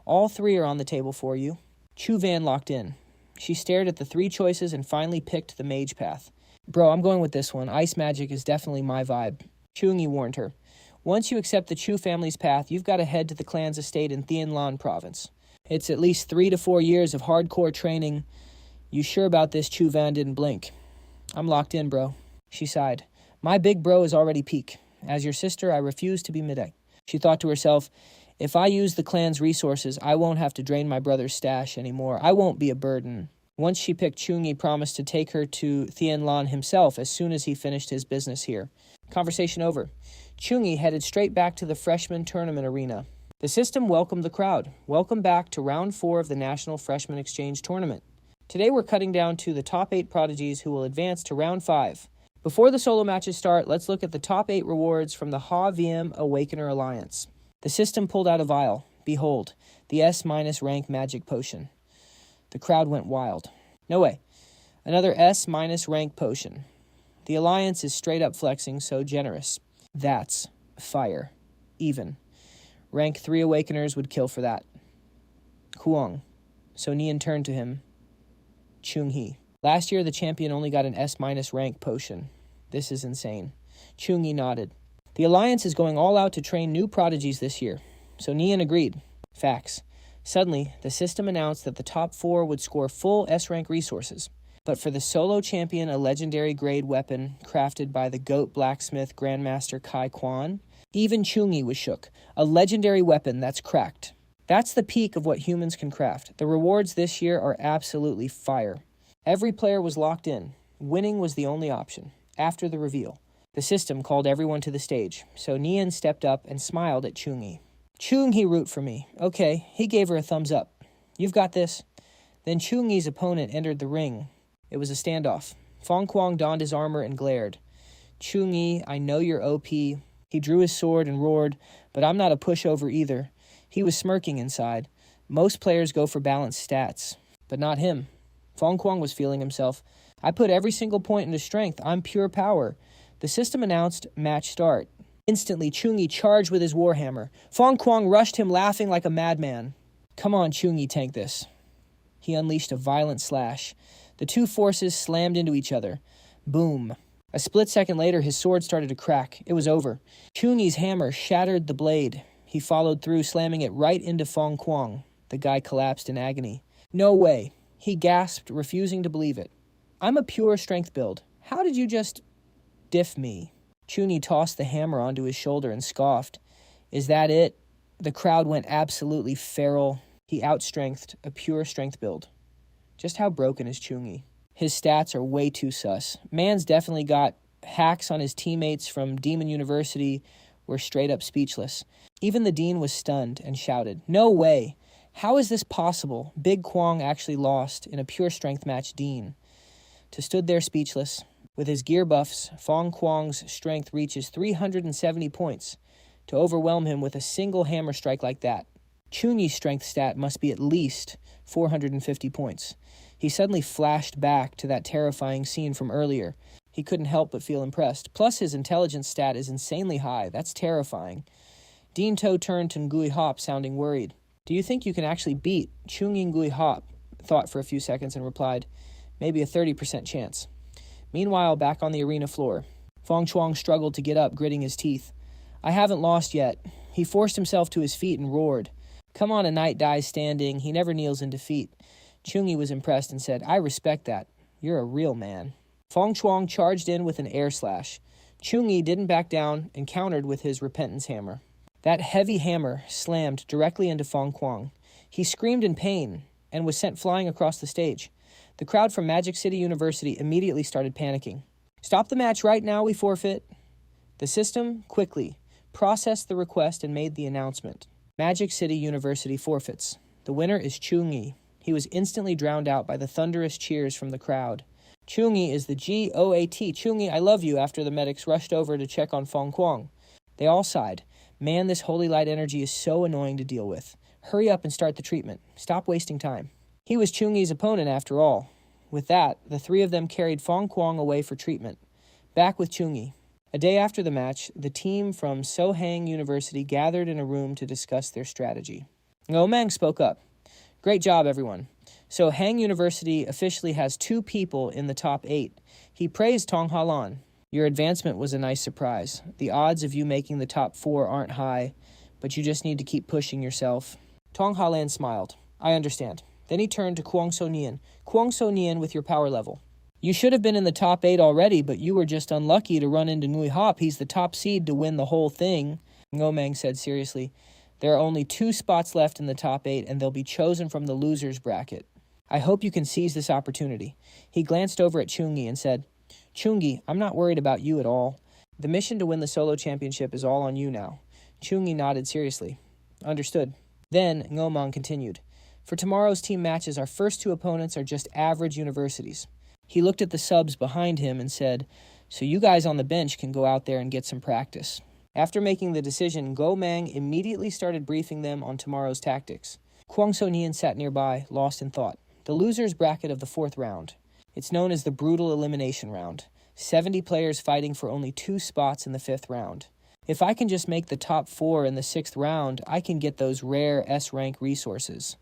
All 3 are on the table for you. Chu Van locked in. She stared at the 3 choices and finally picked the mage path. "Bro, I'm going with this one. Ice magic is definitely my vibe." Chau Nghi warned her. "Once you accept the Chu family's path, you've got to head to the clan's estate in Thienlan province. It's at least 3 to 4 years of hardcore training." "You sure about this?" Chu Van didn't blink. "I'm locked in, bro." She sighed. "My big bro is already peak. As your sister, I refuse to be mid-A." She thought to herself, "If I use the clan's resources, I won't have to drain my brother's stash anymore. I won't be a burden." Once she picked, Chau Nghi promised to take her to Thienlan himself as soon as he finished his business here. Conversation over. Chau Nghi headed straight back to the freshman tournament arena. The system welcomed the crowd. "Welcome back to round 4 of the National Freshman Exchange Tournament. Today we're cutting down to the top 8 prodigies who will advance to round 5. Before the solo matches start, let's look at the top 8 rewards from the Ha VM Awakener Alliance." The system pulled out a vial. Behold, the S- rank magic potion. The crowd went wild. "No way. Another S- rank potion. The Alliance is straight up flexing, so generous. That's fire. Even. Rank 3 Awakeners would kill for that." Huang. So Nian turned to him. "Chau Nghi. Last year the champion only got an S- rank potion. This is insane." Chau Nghi nodded. "The Alliance is going all out to train new prodigies this year." So Nian agreed. Facts. Suddenly, the system announced that the top 4 would score full S-rank resources. But for the solo champion, a legendary grade weapon crafted by the GOAT blacksmith Grandmaster Kai Quan, even Chau Nghi was shook. A legendary weapon that's cracked. That's the peak of what humans can craft. The rewards this year are absolutely fire. Every player was locked in. Winning was the only option. After the reveal, The system called everyone to the stage, so Nian stepped up and smiled at Chau Nghi. Chau Nghi root for me. Okay, he gave her a thumbs up. You've got this. Then Chau Nghi's opponent entered the ring. It was a standoff. Fong Kuang donned his armor and glared. Chau Nghi, I know you're OP. He drew his sword and roared, but I'm not a pushover either. He was smirking inside. Most players go for balanced stats, but not him. Fong Kuang was feeling himself. I put every single point into strength. I'm pure power. The system announced match start. Instantly, Chau Nghi charged with his warhammer. Fong Kuang rushed him laughing like a madman. Come on, Chau Nghi, tank this. He unleashed a violent slash. The two forces slammed into each other. Boom. A split second later, his sword started to crack. It was over. Chau Nghi's hammer shattered the blade. He followed through, slamming it right into Fong Kuang. The guy collapsed in agony. No way. He gasped, refusing to believe it. I'm a pure strength build. How did you just diff me? Chau Nghi tossed the hammer onto his shoulder and scoffed. Is that it? The crowd went absolutely feral. He outstrengthed a pure strength build. Just how broken is Chau Nghi? His stats are way too sus. Man's definitely got hacks on his teammates from Demon University were straight up speechless. Even the dean was stunned and shouted, No way! How is this possible? Big Kuang actually lost in a pure strength match Dean. To stood there speechless. With his gear buffs, Fong Kuang's strength reaches 370 points. To overwhelm him with a single hammer strike like that. Chau Nghi's strength stat must be at least 450 points. He suddenly flashed back to that terrifying scene from earlier. He couldn't help but feel impressed. Plus, his intelligence stat is insanely high. That's terrifying. Dean To turned to Ngui Hop, sounding worried. Do you think you can actually beat Chau Nghi? Ngui Hop thought for a few seconds and replied, maybe a 30% chance. Meanwhile, back on the arena floor, Fong Kuang struggled to get up, gritting his teeth. I haven't lost yet. He forced himself to his feet and roared. Come on, a knight dies standing. He never kneels in defeat. Chau Nghi was impressed and said, I respect that. You're a real man. Fong Kuang charged in with an air slash. Chau Nghi didn't back down and countered with his repentance hammer. That heavy hammer slammed directly into Fong Kuang. He screamed in pain and was sent flying across the stage. The crowd from Magic City University immediately started panicking. Stop the match right now, we forfeit. The system quickly processed the request and made the announcement. Magic City University forfeits. The winner is Chau Nghi. He was instantly drowned out by the thunderous cheers from the crowd. Chau Nghi is the GOAT. Chau Nghi, I love you, after the medics rushed over to check on Fong Kuang. They all sighed. Man, this holy light energy is so annoying to deal with. Hurry up and start the treatment. Stop wasting time. He was Chau Nghi's opponent after all. With that, the three of them carried Fong Kuang away for treatment. Back with Chau Nghi. A day after the match, the team from Sohang University gathered in a room to discuss their strategy. Ngo Mang spoke up. Great job, everyone. So Hang University officially has 2 people in the top 8. He praised Tong Halan. Your advancement was a nice surprise. The odds of you making the top 4 aren't high, but you just need to keep pushing yourself. Tong Halan smiled. I understand. Then he turned to Kuang So Nian. Kuang So Nian with your power level. You should have been in the top 8 already, but you were just unlucky to run into Ngui Hop. He's the top seed to win the whole thing, Ngo Mang said seriously. There are only 2 spots left in the top 8, and they'll be chosen from the losers bracket. I hope you can seize this opportunity. He glanced over at Chau Nghi and said, Chau Nghi, I'm not worried about you at all. The mission to win the solo championship is all on you now. Chau Nghi nodded seriously. Understood. Then Ngo Mang continued. For tomorrow's team matches, our first 2 opponents are just average universities. He looked at the subs behind him and said, so you guys on the bench can go out there and get some practice. After making the decision, Ngo Mang immediately started briefing them on tomorrow's tactics. Kuang So Nian sat nearby, lost in thought. The losers bracket of the 4th round. It's known as the brutal elimination round. 70 players fighting for only 2 spots in the 5th round. If I can just make the top 4 in the 6th round, I can get those rare S-rank resources.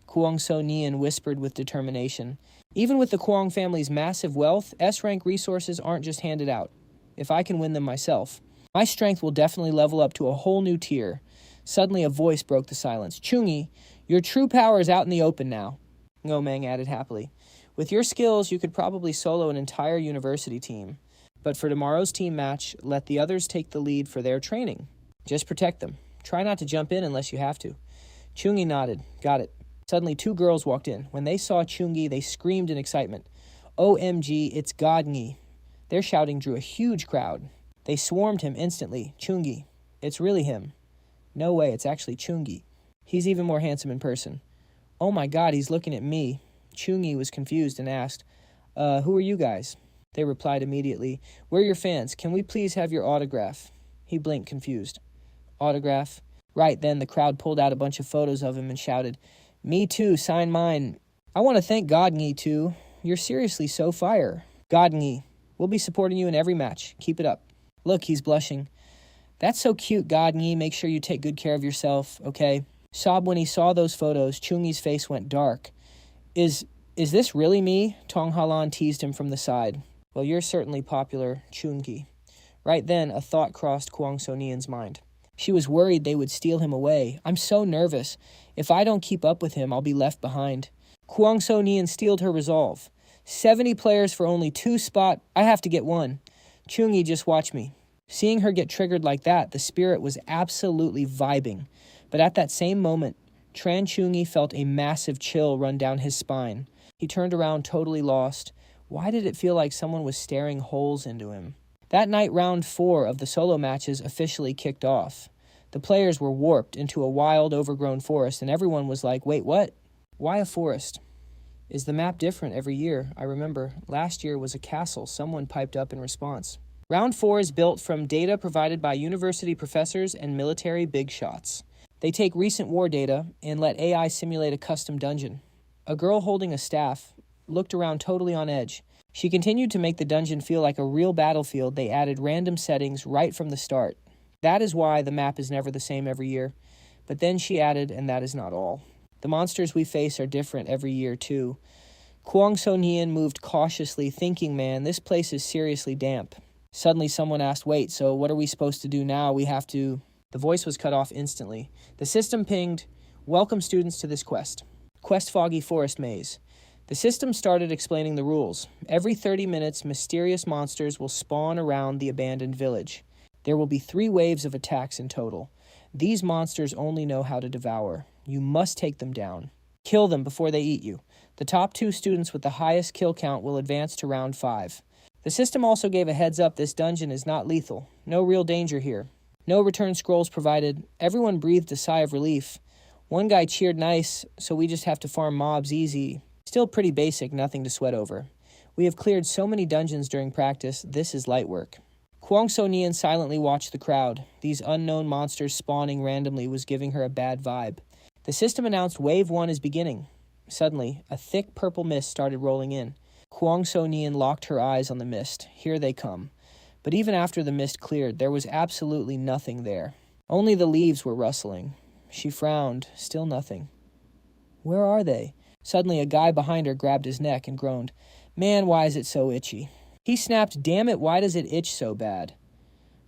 Kuang So Nian whispered with determination. Even with the Kuang family's massive wealth, S-rank resources aren't just handed out. If I can win them myself, my strength will definitely level up to a whole new tier. Suddenly a voice broke the silence. Chau Nghi, your true power is out in the open now, Ngo Mang added happily. With your skills, you could probably solo an entire university team. But for tomorrow's team match, let the others take the lead for their training. Just protect them. Try not to jump in unless you have to. Chau Nghi nodded. Got it. Suddenly 2 girls walked in. When they saw Chau Nghi, they screamed in excitement. OMG, it's God Nghi. Their shouting drew a huge crowd. They swarmed him instantly. Chau Nghi. It's really him. No way, it's actually Chau Nghi. He's even more handsome in person. Oh my god, he's looking at me. Chau Nghi was confused and asked, who are you guys? They replied immediately, we're your fans. Can we please have your autograph? He blinked, confused. Autograph? Right then, the crowd pulled out a bunch of photos of him and shouted, me too, sign mine. I want to thank God Nghi too. You're seriously so fire. God Nghi, we'll be supporting you in every match. Keep it up. Look, he's blushing. That's so cute, God Nghi. Make sure you take good care of yourself, okay? Sob when he saw those photos, Chau Nghi's face went dark. Is this really me? Tong Halan teased him from the side. Well, you're certainly popular, Chau Nghi. Right then, a thought crossed Kwang So Nian's mind. She was worried they would steal him away. I'm so nervous. If I don't keep up with him, I'll be left behind. Kwang So Nian steeled her resolve. 70 players for only 2 spot. I have to get 1. Chau Nghi, just watch me. Seeing her get triggered like that, the spirit was absolutely vibing. But at that same moment, Tran Chau Nghi felt a massive chill run down his spine. He turned around totally lost. Why did it feel like someone was staring holes into him? That night, round 4 of the solo matches officially kicked off. The players were warped into a wild, overgrown forest, and everyone was like, wait, what? Why a forest? Is the map different every year? I remember. Last year was a castle, someone piped up in response. Round 4 is built from data provided by university professors and military big shots. They take recent war data and let AI simulate a custom dungeon. A girl holding a staff looked around totally on edge. She continued to make the dungeon feel like a real battlefield. They added random settings right from the start. That is why the map is never the same every year. But then she added, and that is not all. The monsters we face are different every year, too. Kwang So Nian moved cautiously, thinking, man, this place is seriously damp. Suddenly someone asked, wait, so what are we supposed to do now? We have to... The voice was cut off instantly. The system pinged, welcome students to this quest. Quest Foggy Forest Maze. The system started explaining the rules. Every 30 minutes, mysterious monsters will spawn around the abandoned village. There will be 3 waves of attacks in total. These monsters only know how to devour. You must take them down. Kill them before they eat you. The top 2 students with the highest kill count will advance to round 5. The system also gave a heads up this dungeon is not lethal. No real danger here. No return scrolls provided. Everyone breathed a sigh of relief. One guy cheered nice, so we just have to farm mobs easy. Still pretty basic, nothing to sweat over. We have cleared so many dungeons during practice, this is light work. Kwang So Nian silently watched the crowd. These unknown monsters spawning randomly was giving her a bad vibe. The system announced Wave 1 is beginning. Suddenly, a thick purple mist started rolling in. Kwang So Nian locked her eyes on the mist. Here they come. But even after the mist cleared, there was absolutely nothing there. Only the leaves were rustling. She frowned. Still nothing. Where are they? Suddenly, a guy behind her grabbed his neck and groaned, man, why is it so itchy? He snapped, damn it, why does it itch so bad?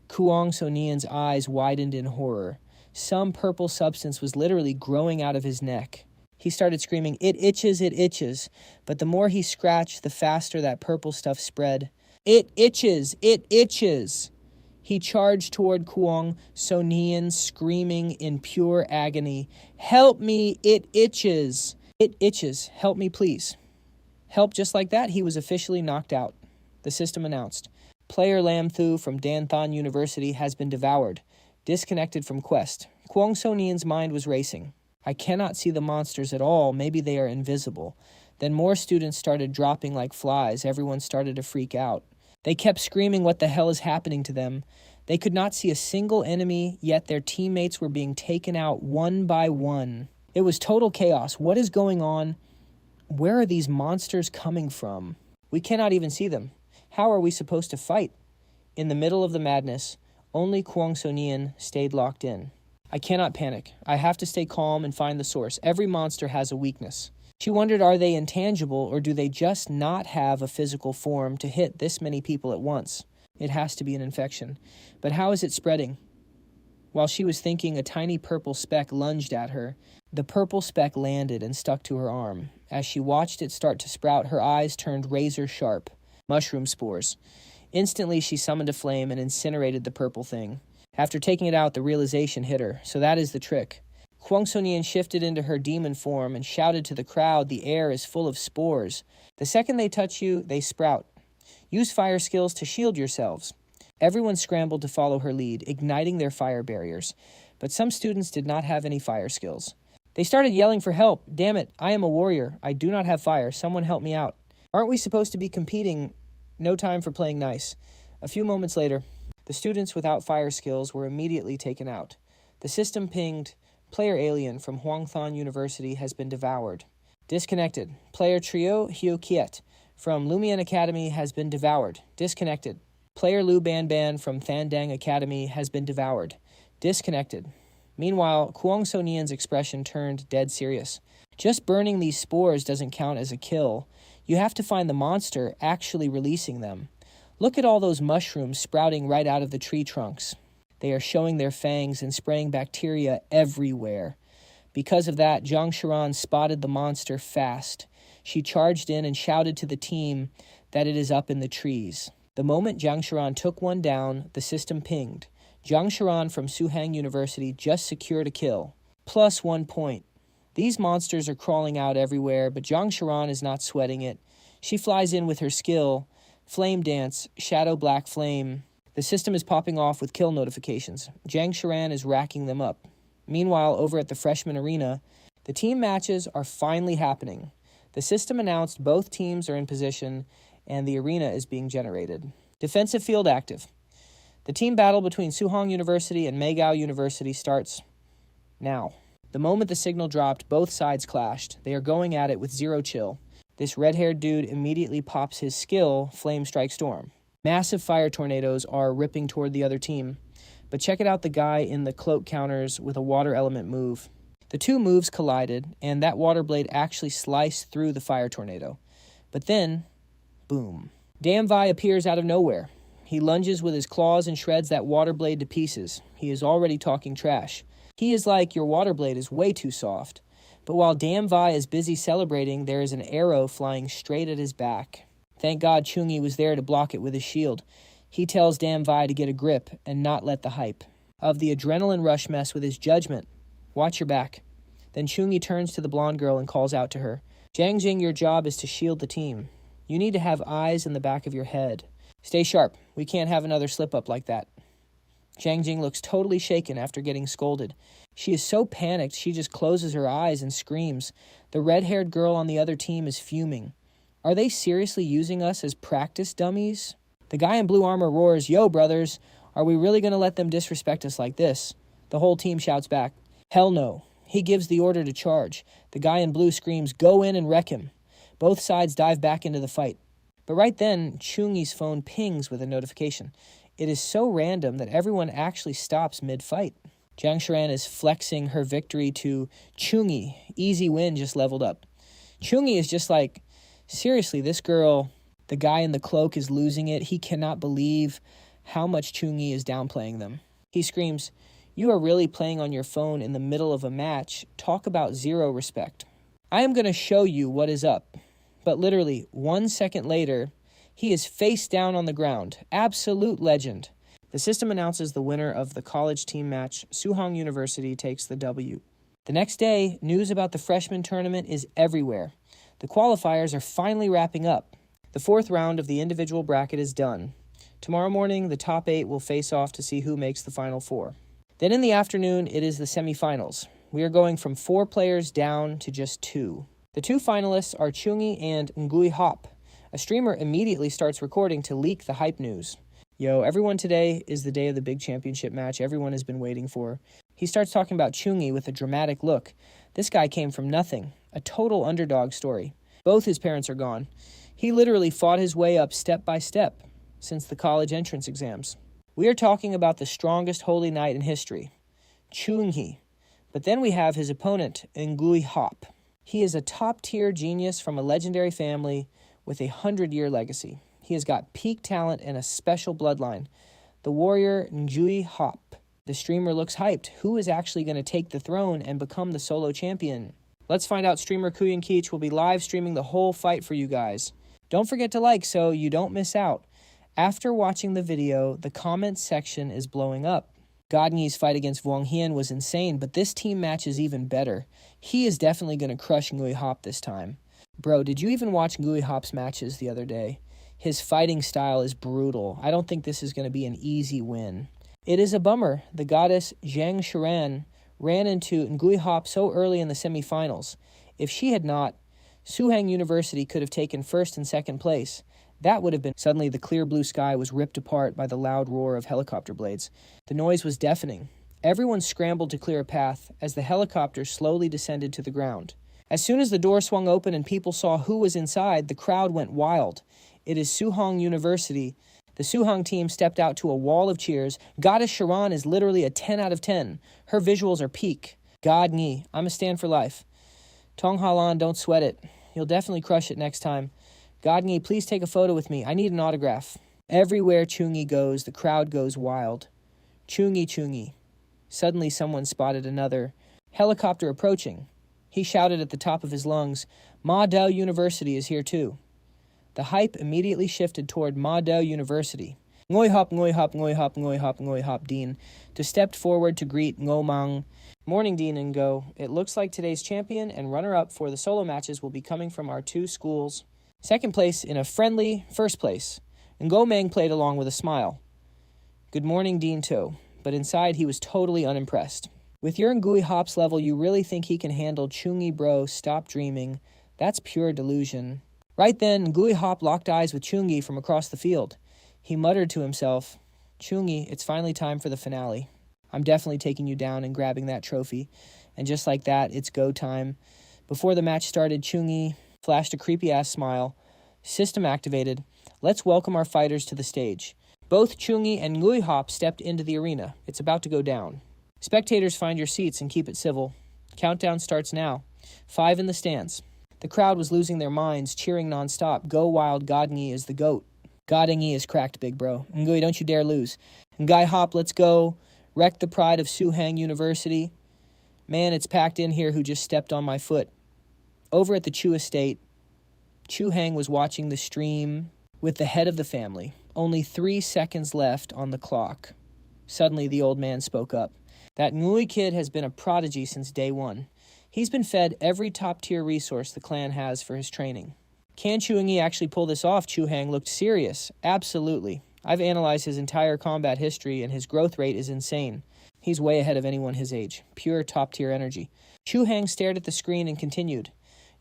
Kwang So Nian's eyes widened in horror. Some purple substance was literally growing out of his neck. He started screaming, it itches, but the more he scratched, the faster that purple stuff spread. It itches! He charged toward Kwang So Nian, screaming in pure agony, help me, it itches! It itches, help me please. Help just like that, he was officially knocked out. The system announced, player Lam Thu from Dan Thon University has been devoured, disconnected from quest. Kwang So Nian's mind was racing. I cannot see the monsters at all, maybe they are invisible. Then more students started dropping like flies, everyone started to freak out. They kept screaming what the hell is happening to them. They could not see a single enemy, yet their teammates were being taken out one by one. It was total chaos. What is going on? Where are these monsters coming from? We cannot even see them. How are we supposed to fight? In the middle of the madness, only Kwang So Nian stayed locked in. I cannot panic. I have to stay calm and find the source. Every monster has a weakness. She wondered, are they intangible or do they just not have a physical form to hit this many people at once? It has to be an infection. But how is it spreading? While she was thinking, a tiny purple speck lunged at her. The purple speck landed and stuck to her arm. As she watched it start to sprout, her eyes turned razor sharp. Mushroom spores. Instantly, she summoned a flame and incinerated the purple thing. After taking it out, the realization hit her. So that is the trick. Kwang So Nian shifted into her demon form and shouted to the crowd, the air is full of spores. The second they touch you, they sprout. Use fire skills to shield yourselves. Everyone scrambled to follow her lead, igniting their fire barriers. But some students did not have any fire skills. They started yelling for help. Damn it, I am a warrior. I do not have fire. Someone help me out. Aren't we supposed to be competing? No time for playing nice. A few moments later, the students without fire skills were immediately taken out. The system pinged, player alien from Huangthon University has been devoured. Disconnected. Player Trio Hyo-kiet from Lumion Academy has been devoured. Disconnected. Player Lu Ban from Thandang Academy has been devoured. Disconnected. Meanwhile, Kwang So-nian's expression turned dead serious. Just burning these spores doesn't count as a kill. You have to find the monster actually releasing them. Look at all those mushrooms sprouting right out of the tree trunks. They are showing their fangs and spraying bacteria everywhere. Because of that, Zhang Shiran spotted the monster fast. She charged in and shouted to the team that it is up in the trees. The moment Zhang Shiran took one down, the system pinged. Zhang Shiran from Suhang University just secured a kill. Plus 1 point. These monsters are crawling out everywhere, but Zhang Shiran is not sweating it. She flies in with her skill, Flame Dance, Shadow Black Flame. The system is popping off with kill notifications. Zhang Shiran is racking them up. Meanwhile, over at the freshman arena, the team matches are finally happening. The system announced both teams are in position, and the arena is being generated. Defensive field active. The team battle between Suhong University and Megao University starts now. The moment the signal dropped, both sides clashed. They are going at it with zero chill. This red-haired dude immediately pops his skill, Flame Strike Storm. Massive fire tornadoes are ripping toward the other team. But check it out, the guy in the cloak counters with a water element move. The two moves collided, and that water blade actually sliced through the fire tornado. But then, boom. Damvi appears out of nowhere. He lunges with his claws and shreds that water blade to pieces. He is already talking trash. He is like, your water blade is way too soft. But while Damvi is busy celebrating, there is an arrow flying straight at his back. Thank God Chau Nghi was there to block it with his shield. He tells Damvi to get a grip and not let the hype of the adrenaline rush mess with his judgment. Watch your back. Then Chau Nghi turns to the blonde girl and calls out to her. Jiang Jing, your job is to shield the team. You need to have eyes in the back of your head. Stay sharp. We can't have another slip-up like that. Jiang Jing looks totally shaken after getting scolded. She is so panicked, she just closes her eyes and screams. The red-haired girl on the other team is fuming. Are they seriously using us as practice dummies? The guy in blue armor roars, "Yo, brothers, are we really going to let them disrespect us like this?" The whole team shouts back, "Hell no." He gives the order to charge. The guy in blue screams, "Go in and wreck him." Both sides dive back into the fight. But right then, Chau Nghi's phone pings with a notification. It is so random that everyone actually stops mid-fight. Zhang Shiran is flexing her victory to Chau Nghi. Easy win, just leveled up. Chau Nghi is just like, seriously, this girl, the guy in the cloak is losing it. He cannot believe how much Chau Nghi is downplaying them. He screams, "You are really playing on your phone in the middle of a match. Talk about zero respect. I am going to show you what is up." But literally 1 second later, he is face down on the ground. Absolute legend. The system announces the winner of the college team match. Suhong University takes the W. The next day, news about the freshman tournament is everywhere. The qualifiers are finally wrapping up. The fourth round of the individual bracket is done. Tomorrow morning, the top 8 will face off to see who makes the final 4. Then in the afternoon, it is the semifinals. We are going from 4 players down to just 2. The 2 finalists are Chau Nghi and Ngui Hop. A streamer immediately starts recording to leak the hype news. Yo, everyone, today is the day of the big championship match everyone has been waiting for. He starts talking about Chau Nghi with a dramatic look. This guy came from nothing. A total underdog story. Both his parents are gone. He literally fought his way up step by step since the college entrance exams. We are talking about the strongest holy knight in history, Chau Nghi. But then we have his opponent, Ngui Hop. He is a top-tier genius from a legendary family with a 100-year legacy. He has got peak talent and a special bloodline. The warrior Ngui Hop. The streamer looks hyped. Who is actually going to take the throne and become the solo champion? Let's find out. Streamer Kuyan Keech will be live streaming the whole fight for you guys. Don't forget to like so you don't miss out. After watching the video, the comments section is blowing up. Godnyi's fight against Wang Hian was insane, but this team match is even better. He is definitely going to crush Ngui Hop this time. Bro, did you even watch Ngui Hop's matches the other day? His fighting style is brutal. I don't think this is going to be an easy win. It is a bummer. The goddess Zhang Shiran ran into Ngui Hop so early in the semifinals. If she had not, Suhang University could have taken first and second place. That would have been... Suddenly, the clear blue sky was ripped apart by the loud roar of helicopter blades. The noise was deafening. Everyone scrambled to clear a path as the helicopter slowly descended to the ground. As soon as the door swung open and people saw who was inside, the crowd went wild. It is Suhang University. The Suhang team stepped out to a wall of cheers. Goddess Sharan is literally a 10 out of 10. Her visuals are peak. God Nhi, I'm a stand for life. Tong Halan, don't sweat it. You'll definitely crush it next time. God Nhi, please take a photo with me. I need an autograph. Everywhere Chau Nghi goes, the crowd goes wild. Chau Nghi. Suddenly someone spotted another helicopter approaching. He shouted at the top of his lungs, Ma Dao University is here too. The hype immediately shifted toward Ma Dao University. Ngoi hop, Dean, to stepped forward to greet Ngo Mang. Morning, Dean and Go. It looks like today's champion and runner-up for the solo matches will be coming from our two schools. Second place in a friendly first place. Ngo Mang played along with a smile. Good morning, Dean To. But inside he was totally unimpressed. With your Ngui Hop's level, you really think he can handle Chau Nghi, bro? Stop dreaming. That's pure delusion. Right then, Ngui Hop locked eyes with Chau Nghi from across the field. He muttered to himself, Chau Nghi, it's finally time for the finale. I'm definitely taking you down and grabbing that trophy. And just like that, it's go time. Before the match started, Chau Nghi flashed a creepy-ass smile. System activated. Let's welcome our fighters to the stage. Both Chau Nghi and Ngui Hop stepped into the arena. It's about to go down. Spectators, find your seats and keep it civil. Countdown starts now. 5 in the stands. The crowd was losing their minds, cheering nonstop. Go wild, God Nhi is the GOAT. God Nhi is cracked, big bro. Ngui, don't you dare lose. Ngui Hop, let's go. Wreck the pride of Suhang University. Man, it's packed in here who just stepped on my foot. Over at the Chu estate, Chu Hang was watching the stream with the head of the family. Only 3 seconds left on the clock. Suddenly, the old man spoke up. That Ngui kid has been a prodigy since day one. He's been fed every top-tier resource the clan has for his training. Can Chau Nghi actually pull this off? Chu Hang looked serious. Absolutely. I've analyzed his entire combat history, and his growth rate is insane. He's way ahead of anyone his age. Pure top-tier energy. Chu Hang stared at the screen and continued.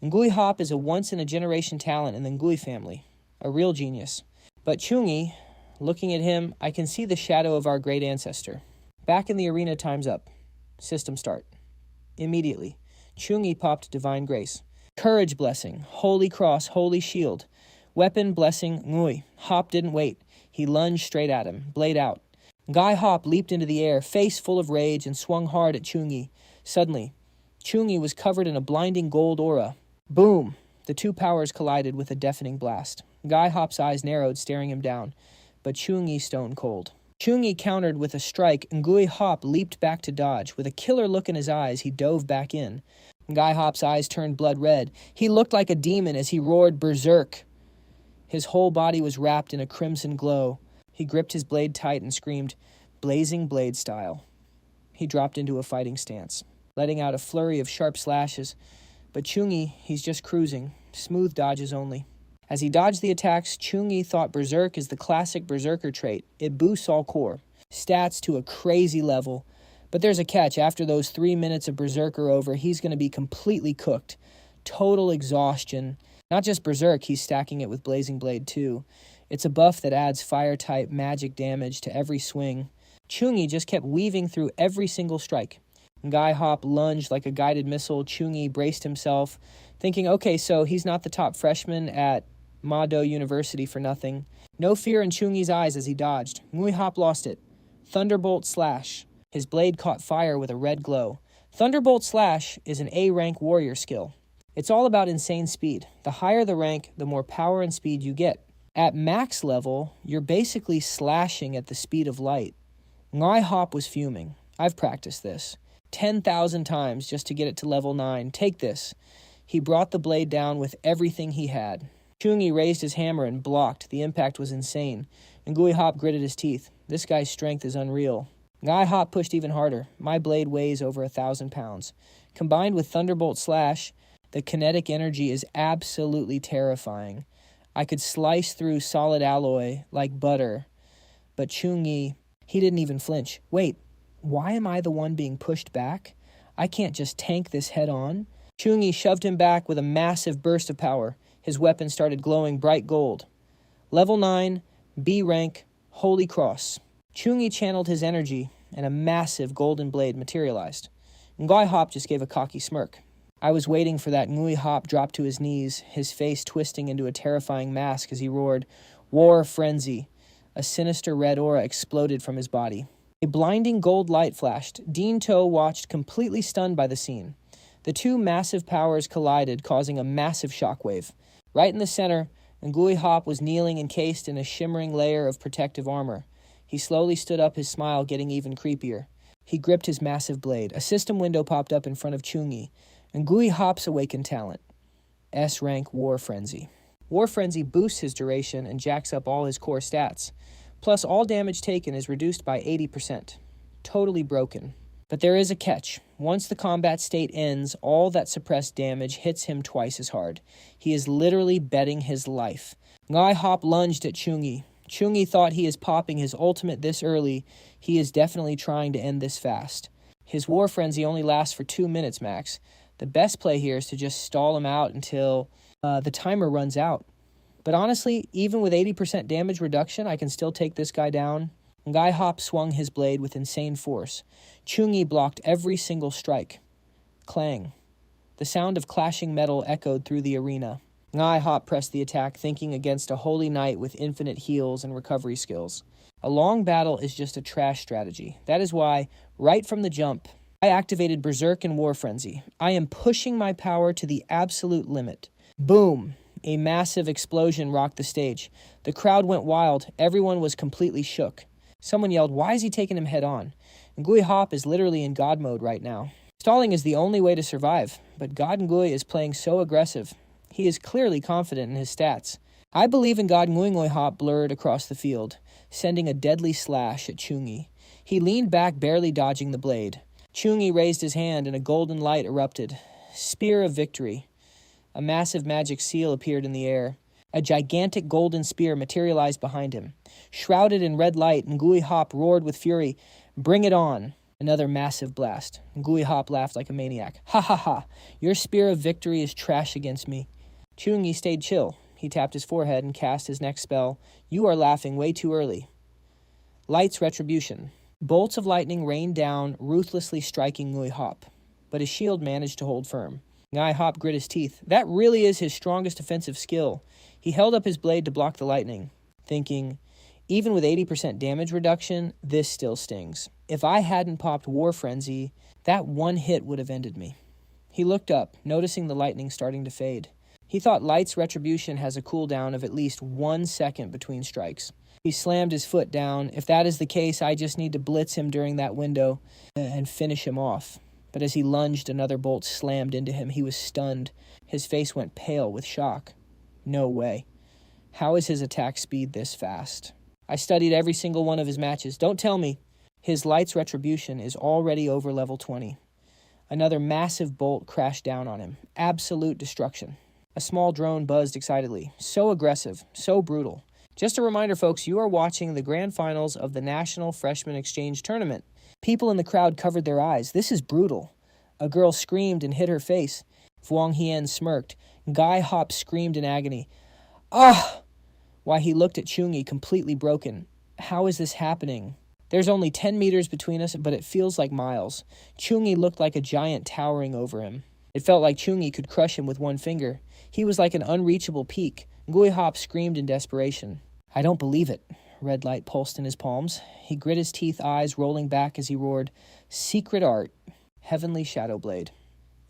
Ngui Hop is a once-in-a-generation talent in the Ngui family. A real genius. But Chau Nghi, looking at him, I can see the shadow of our great ancestor. Back in the arena, time's up. System start. Immediately, Chau Nghi popped Divine Grace. Courage blessing, Holy Cross, Holy Shield. Weapon blessing, Ngui. Hop didn't wait. He lunged straight at him, blade out. Ngui Hop leaped into the air, face full of rage, and swung hard at Chau Nghi. Suddenly, Chau Nghi was covered in a blinding gold aura. Boom! The two powers collided with a deafening blast. Ngui Hop's eyes narrowed, staring him down, but Chau Nghi stone cold. Chau Nghi countered with a strike, and Ngui Hop leaped back to dodge. With a killer look in his eyes, he dove back in. Ngui Hop's eyes turned blood red. He looked like a demon as he roared berserk. His whole body was wrapped in a crimson glow. He gripped his blade tight and screamed, blazing blade style. He dropped into a fighting stance, letting out a flurry of sharp slashes. But Chau Nghi, he's just cruising, smooth dodges only. As he dodged the attacks, Chau Nghi thought Berserk is the classic Berserker trait. It boosts all core. Stats to a crazy level. But there's a catch. After those 3 minutes of Berserker over, he's going to be completely cooked. Total exhaustion. Not just Berserk, he's stacking it with Blazing Blade too. It's a buff that adds fire-type magic damage to every swing. Chau Nghi just kept weaving through every single strike. Ngui Hop lunged like a guided missile. Chau Nghi braced himself, thinking, okay, so he's not the top freshman at Ma Dao University for nothing. No fear in Chau Nghi's eyes as he dodged. Ngui Hop lost it. Thunderbolt Slash. His blade caught fire with a red glow. Thunderbolt Slash is an A-rank warrior skill. It's all about insane speed. The higher the rank, the more power and speed you get. At max level, you're basically slashing at the speed of light. Ngui Hop was fuming. I've practiced this 10,000 times just to get it to level 9. Take this. He brought the blade down with everything he had. Chau Nghi raised his hammer and blocked. The impact was insane. Ngui Hop gritted his teeth. This guy's strength is unreal. Ngui Hop pushed even harder. My blade weighs over 1,000 pounds. Combined with Thunderbolt Slash, the kinetic energy is absolutely terrifying. I could slice through solid alloy like butter, but Chau Nghi, he didn't even flinch. Wait, why am I the one being pushed back? I can't just tank this head on. Chau Nghi shoved him back with a massive burst of power. His weapon started glowing bright gold. Level 9, B rank, Holy Cross. Chau Nghi channeled his energy, and a massive golden blade materialized. Ngui Hop just gave a cocky smirk. I was waiting for that Ngui Hop drop to his knees, his face twisting into a terrifying mask as he roared, "War Frenzy." A sinister red aura exploded from his body. A blinding gold light flashed. Dean To watched, completely stunned by the scene. The two massive powers collided, causing a massive shockwave. Right in the center, Ngui Hop was kneeling, encased in a shimmering layer of protective armor. He slowly stood up, his smile getting even creepier. He gripped his massive blade. A system window popped up in front of Chau Nghi. Ngui Hop's awakened talent. S-rank War Frenzy. War Frenzy boosts his duration and jacks up all his core stats. Plus, all damage taken is reduced by 80%. Totally broken. But there is a catch. Once the combat state ends, all that suppressed damage hits him twice as hard. He is literally betting his life. Ngui Hop lunged at Chau Nghi. Chau Nghi thought he is popping his ultimate this early. He is definitely trying to end this fast. His War Frenzy only lasts for 2 minutes max. The best play here is to just stall him out until the timer runs out. But honestly, even with 80% damage reduction, I can still take this guy down. Ngui Hop swung his blade with insane force. Chau Nghi blocked every single strike. Clang. The sound of clashing metal echoed through the arena. Ngui Hop pressed the attack, thinking against a holy knight with infinite heals and recovery skills. A long battle is just a trash strategy. That is why, right from the jump, I activated Berserk and War Frenzy. I am pushing my power to the absolute limit. Boom! A massive explosion rocked the stage. The crowd went wild. Everyone was completely shook. Someone yelled, "Why is he taking him head on?" Ngui Hop is literally in God mode right now. Stalling is the only way to survive, but God Ngui is playing so aggressive. He is clearly confident in his stats. I believe in God Ngui Hop blurred across the field, sending a deadly slash at Chau Nghi. He leaned back, barely dodging the blade. Chau Nghi raised his hand and a golden light erupted. Spear of Victory. A massive magic seal appeared in the air. A gigantic golden spear materialized behind him. Shrouded in red light, Ngui Hop roared with fury. "Bring it on!" Another massive blast. Ngui Hop laughed like a maniac. "Ha ha ha! Your Spear of Victory is trash against me." Chau Nghi stayed chill. He tapped his forehead and cast his next spell. "You are laughing way too early." Light's Retribution. Bolts of lightning rained down, ruthlessly striking Ngui Hop. But his shield managed to hold firm. Ngui Hop grit his teeth. That really is his strongest offensive skill. He held up his blade to block the lightning, thinking, even with 80% damage reduction, this still stings. If I hadn't popped War Frenzy, that one hit would have ended me. He looked up, noticing the lightning starting to fade. He thought Light's Retribution has a cooldown of at least 1 second between strikes. He slammed his foot down. If that is the case, I just need to blitz him during that window and finish him off. But as he lunged, another bolt slammed into him. He was stunned. His face went pale with shock. No way. How is his attack speed this fast? I studied every single one of his matches. Don't tell me. His Light's Retribution is already over level 20. Another massive bolt crashed down on him. Absolute destruction. A small drone buzzed excitedly. So aggressive. So brutal. Just a reminder, folks, you are watching the grand finals of the National Freshman Exchange Tournament. People in the crowd covered their eyes. This is brutal. A girl screamed and hid her face. Vuong Hien smirked. Ngui Hop screamed in agony. "Ah!" Why, he looked at Chau Nghi, completely broken. How is this happening? There's only 10 meters between us, but it feels like miles. Chau Nghi looked like a giant towering over him. It felt like Chau Nghi could crush him with one finger. He was like an unreachable peak. Ngui Hop screamed in desperation. "I don't believe it." Red light pulsed in his palms. He grit his teeth, eyes rolling back as he roared, "Secret art, Heavenly Shadow Blade."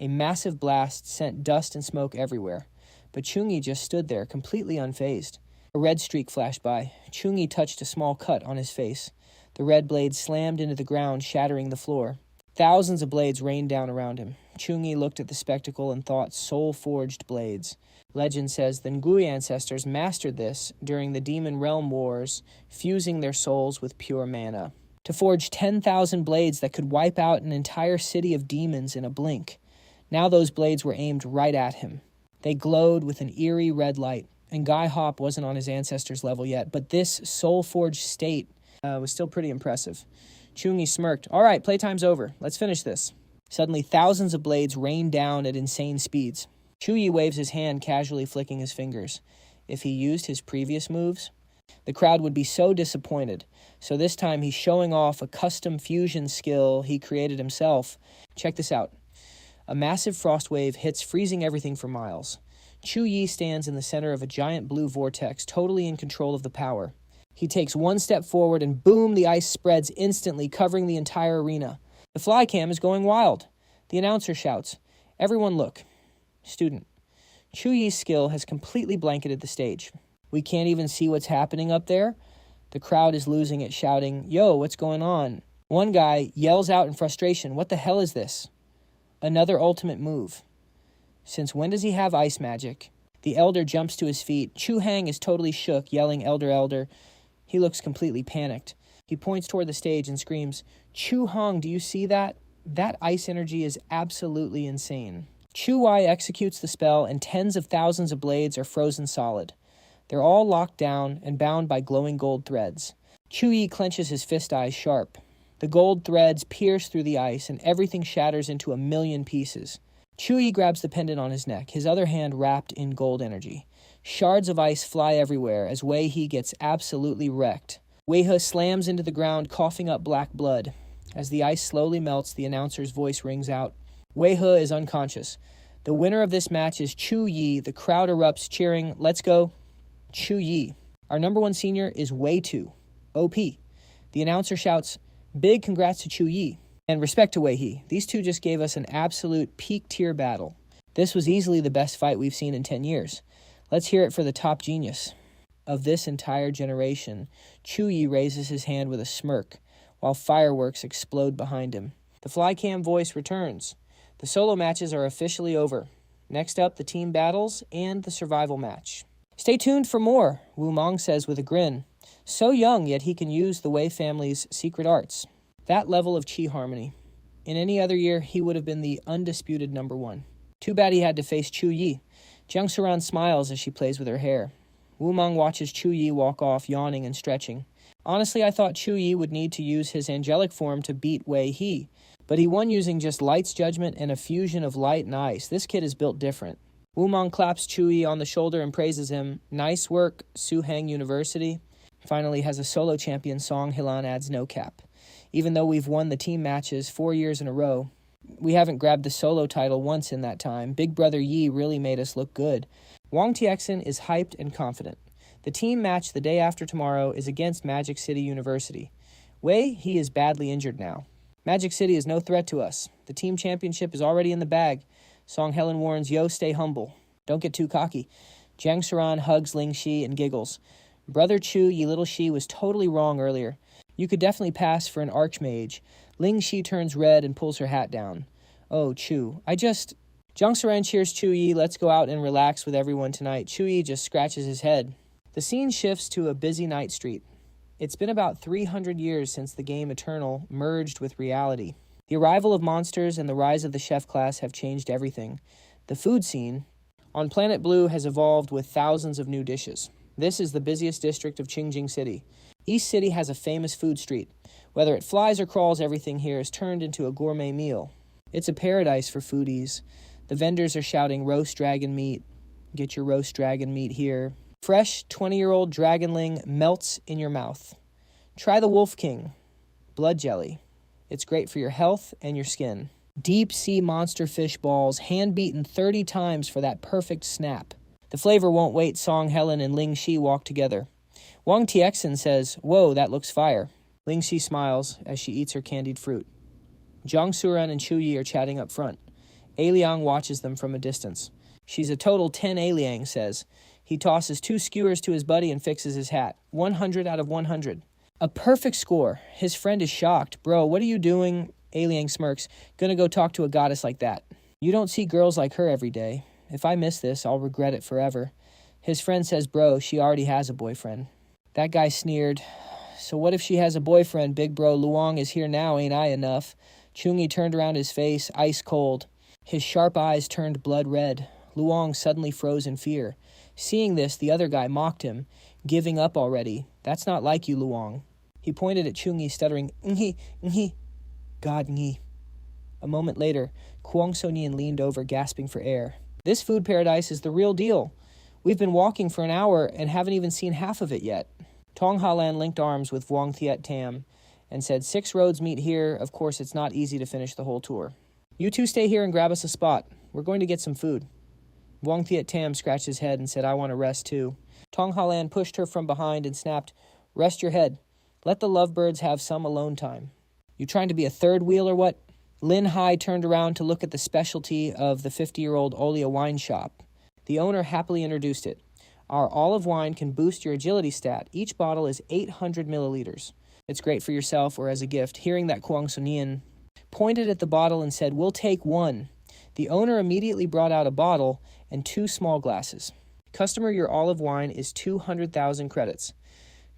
A massive blast sent dust and smoke everywhere, but Chau Nghi just stood there, completely unfazed. A red streak flashed by. Chau Nghi touched a small cut on his face. The red blade slammed into the ground, shattering the floor. Thousands of blades rained down around him. Chau Nghi looked at the spectacle and thought, soul-forged blades. Legend says the Ngui ancestors mastered this during the Demon Realm Wars, fusing their souls with pure mana, to forge 10,000 blades that could wipe out an entire city of demons in a blink. Now those blades were aimed right at him. They glowed with an eerie red light. and Guy Hop wasn't on his ancestors' level yet, but this soul-forged state was still pretty impressive. Chau Nghi smirked. All right, playtime's over. Let's finish this. Suddenly, thousands of blades rain down at insane speeds. Chau Nghi waves his hand, casually flicking his fingers. If he used his previous moves, the crowd would be so disappointed. So this time he's showing off a custom fusion skill he created himself. Check this out. A massive frost wave hits, freezing everything for miles. Chau Nghi stands in the center of a giant blue vortex, totally in control of the power. He takes one step forward and boom, the ice spreads instantly, covering the entire arena. The fly cam is going wild. The announcer shouts, "Everyone look." Student. Chau Nghi's skill has completely blanketed the stage. We can't even see what's happening up there. The crowd is losing it, shouting, "Yo, what's going on?" One guy yells out in frustration, "What the hell is this?" Another ultimate move. Since when does he have ice magic? The elder jumps to his feet. Chu Hang is totally shook, yelling, "Elder, elder." He looks completely panicked. He points toward the stage and screams, "Chu Hong, do you see that? That ice energy is absolutely insane." Chu Wai executes the spell, and tens of thousands of blades are frozen solid. They're all locked down and bound by glowing gold threads. Chu Yi clenches his fist eyes sharp. The gold threads pierce through the ice, and everything shatters into a million pieces. Chu Yi grabs the pendant on his neck, his other hand wrapped in gold energy. Shards of ice fly everywhere as Wei He gets absolutely wrecked. Wei He slams into the ground, coughing up black blood. As the ice slowly melts, the announcer's voice rings out. Wei He is unconscious. The winner of this match is Chu Yi. The crowd erupts, cheering, "Let's go, Chu Yi." Our number one senior is Wei Tu, OP. The announcer shouts, "Big congrats to Chu Yi." And respect to Wei He. These two just gave us an absolute peak tier battle. This was easily the best fight we've seen in 10 years. Let's hear it for the top genius of this entire generation. Chu Yi raises his hand with a smirk, while fireworks explode behind him. The flycam voice returns. The solo matches are officially over. Next up, the team battles and the survival match. Stay tuned for more, Wu Mong says with a grin. So young, yet he can use the Wei family's secret arts. That level of chi harmony. In any other year, he would have been the undisputed number one. Too bad he had to face Chu Yi. Jiang Suran smiles as she plays with her hair. Wu Mong watches Chu Yi walk off, yawning and stretching. Honestly, I thought Chu Yi would need to use his angelic form to beat Wei He, but he won using just Light's Judgment and a fusion of light and ice. This kid is built different. Wu Mong claps Chu Yi on the shoulder and praises him. Nice work, Su Hang University. Finally has a solo champion. Song Hilan adds no cap. Even though we've won the team matches 4 years in a row, we haven't grabbed the solo title once in that time. Big Brother Yi really made us look good. Wang Tiexin is hyped and confident. The team match the day after tomorrow is against Magic City University. Wei, he is badly injured now. Magic City is no threat to us. The team championship is already in the bag. Song Helen warns, "Yo, stay humble. Don't get too cocky." Jiang Suran hugs Ling Shi and giggles. Brother Chu, ye little Shi, was totally wrong earlier. You could definitely pass for an archmage. Ling Shi turns red and pulls her hat down. Oh, Chu, Jiang Suran cheers Chu Yi. Let's go out and relax with everyone tonight. Chu Yi just scratches his head. The scene shifts to a busy night street. It's been about 300 years since the game Eternal merged with reality. The arrival of monsters and the rise of the chef class have changed everything. The food scene on Planet Blue has evolved with thousands of new dishes. This is the busiest district of Qingjing City. East City has a famous food street. Whether it flies or crawls, everything here is turned into a gourmet meal. It's a paradise for foodies. The vendors are shouting roast dragon meat. Get your roast dragon meat here. Fresh 20-year-old dragonling melts in your mouth. Try the Wolf King blood jelly. It's great for your health and your skin. Deep sea monster fish balls, hand-beaten 30 times for that perfect snap. The flavor won't wait. Song Helen and Ling Shi walk together. Wang Tiexin says, "Whoa, that looks fire." Ling Shi smiles as she eats her candied fruit. Jiang Suran and Chu Yi are chatting up front. A Liang watches them from a distance. "She's a total 10, A Liang says. He tosses 2 skewers to his buddy and fixes his hat. 100 out of 100. A perfect score. His friend is shocked. "Bro, what are you doing?" A Liang smirks. "Gonna go talk to a goddess like that. You don't see girls like her every day. If I miss this, I'll regret it forever." His friend says, "Bro, she already has a boyfriend." That guy sneered. "So what if she has a boyfriend? Big bro Luong is here now, ain't I enough?" Chau Nghi turned around his face, ice cold. His sharp eyes turned blood red. Luong suddenly froze in fear. Seeing this, the other guy mocked him, giving up already. That's not like you, Luong. He pointed at Chau Nghi, stuttering, Nghi, Nghi. God, Nghi. A moment later, Kwang So Nien leaned over, gasping for air. This food paradise is the real deal. We've been walking for an hour and haven't even seen half of it yet. Tong Halan linked arms with Vuong Thiet Tam and said, 6 roads meet here. Of course, it's not easy to finish the whole tour. You two stay here and grab us a spot. We're going to get some food. Vuong Thiet Tam scratched his head and said, I want to rest too. Tong Halan pushed her from behind and snapped, Rest your head. Let the lovebirds have some alone time. You trying to be a third wheel or what? Lin Hai turned around to look at the specialty of the 50-year-old Olia wine shop. The owner happily introduced it. Our olive wine can boost your agility stat. Each bottle is 800 milliliters. It's great for yourself or as a gift. Hearing that, Kwang So Nien pointed at the bottle and said, We'll take one. The owner immediately brought out a bottle and 2 small glasses. Customer, your olive wine is 200,000 credits.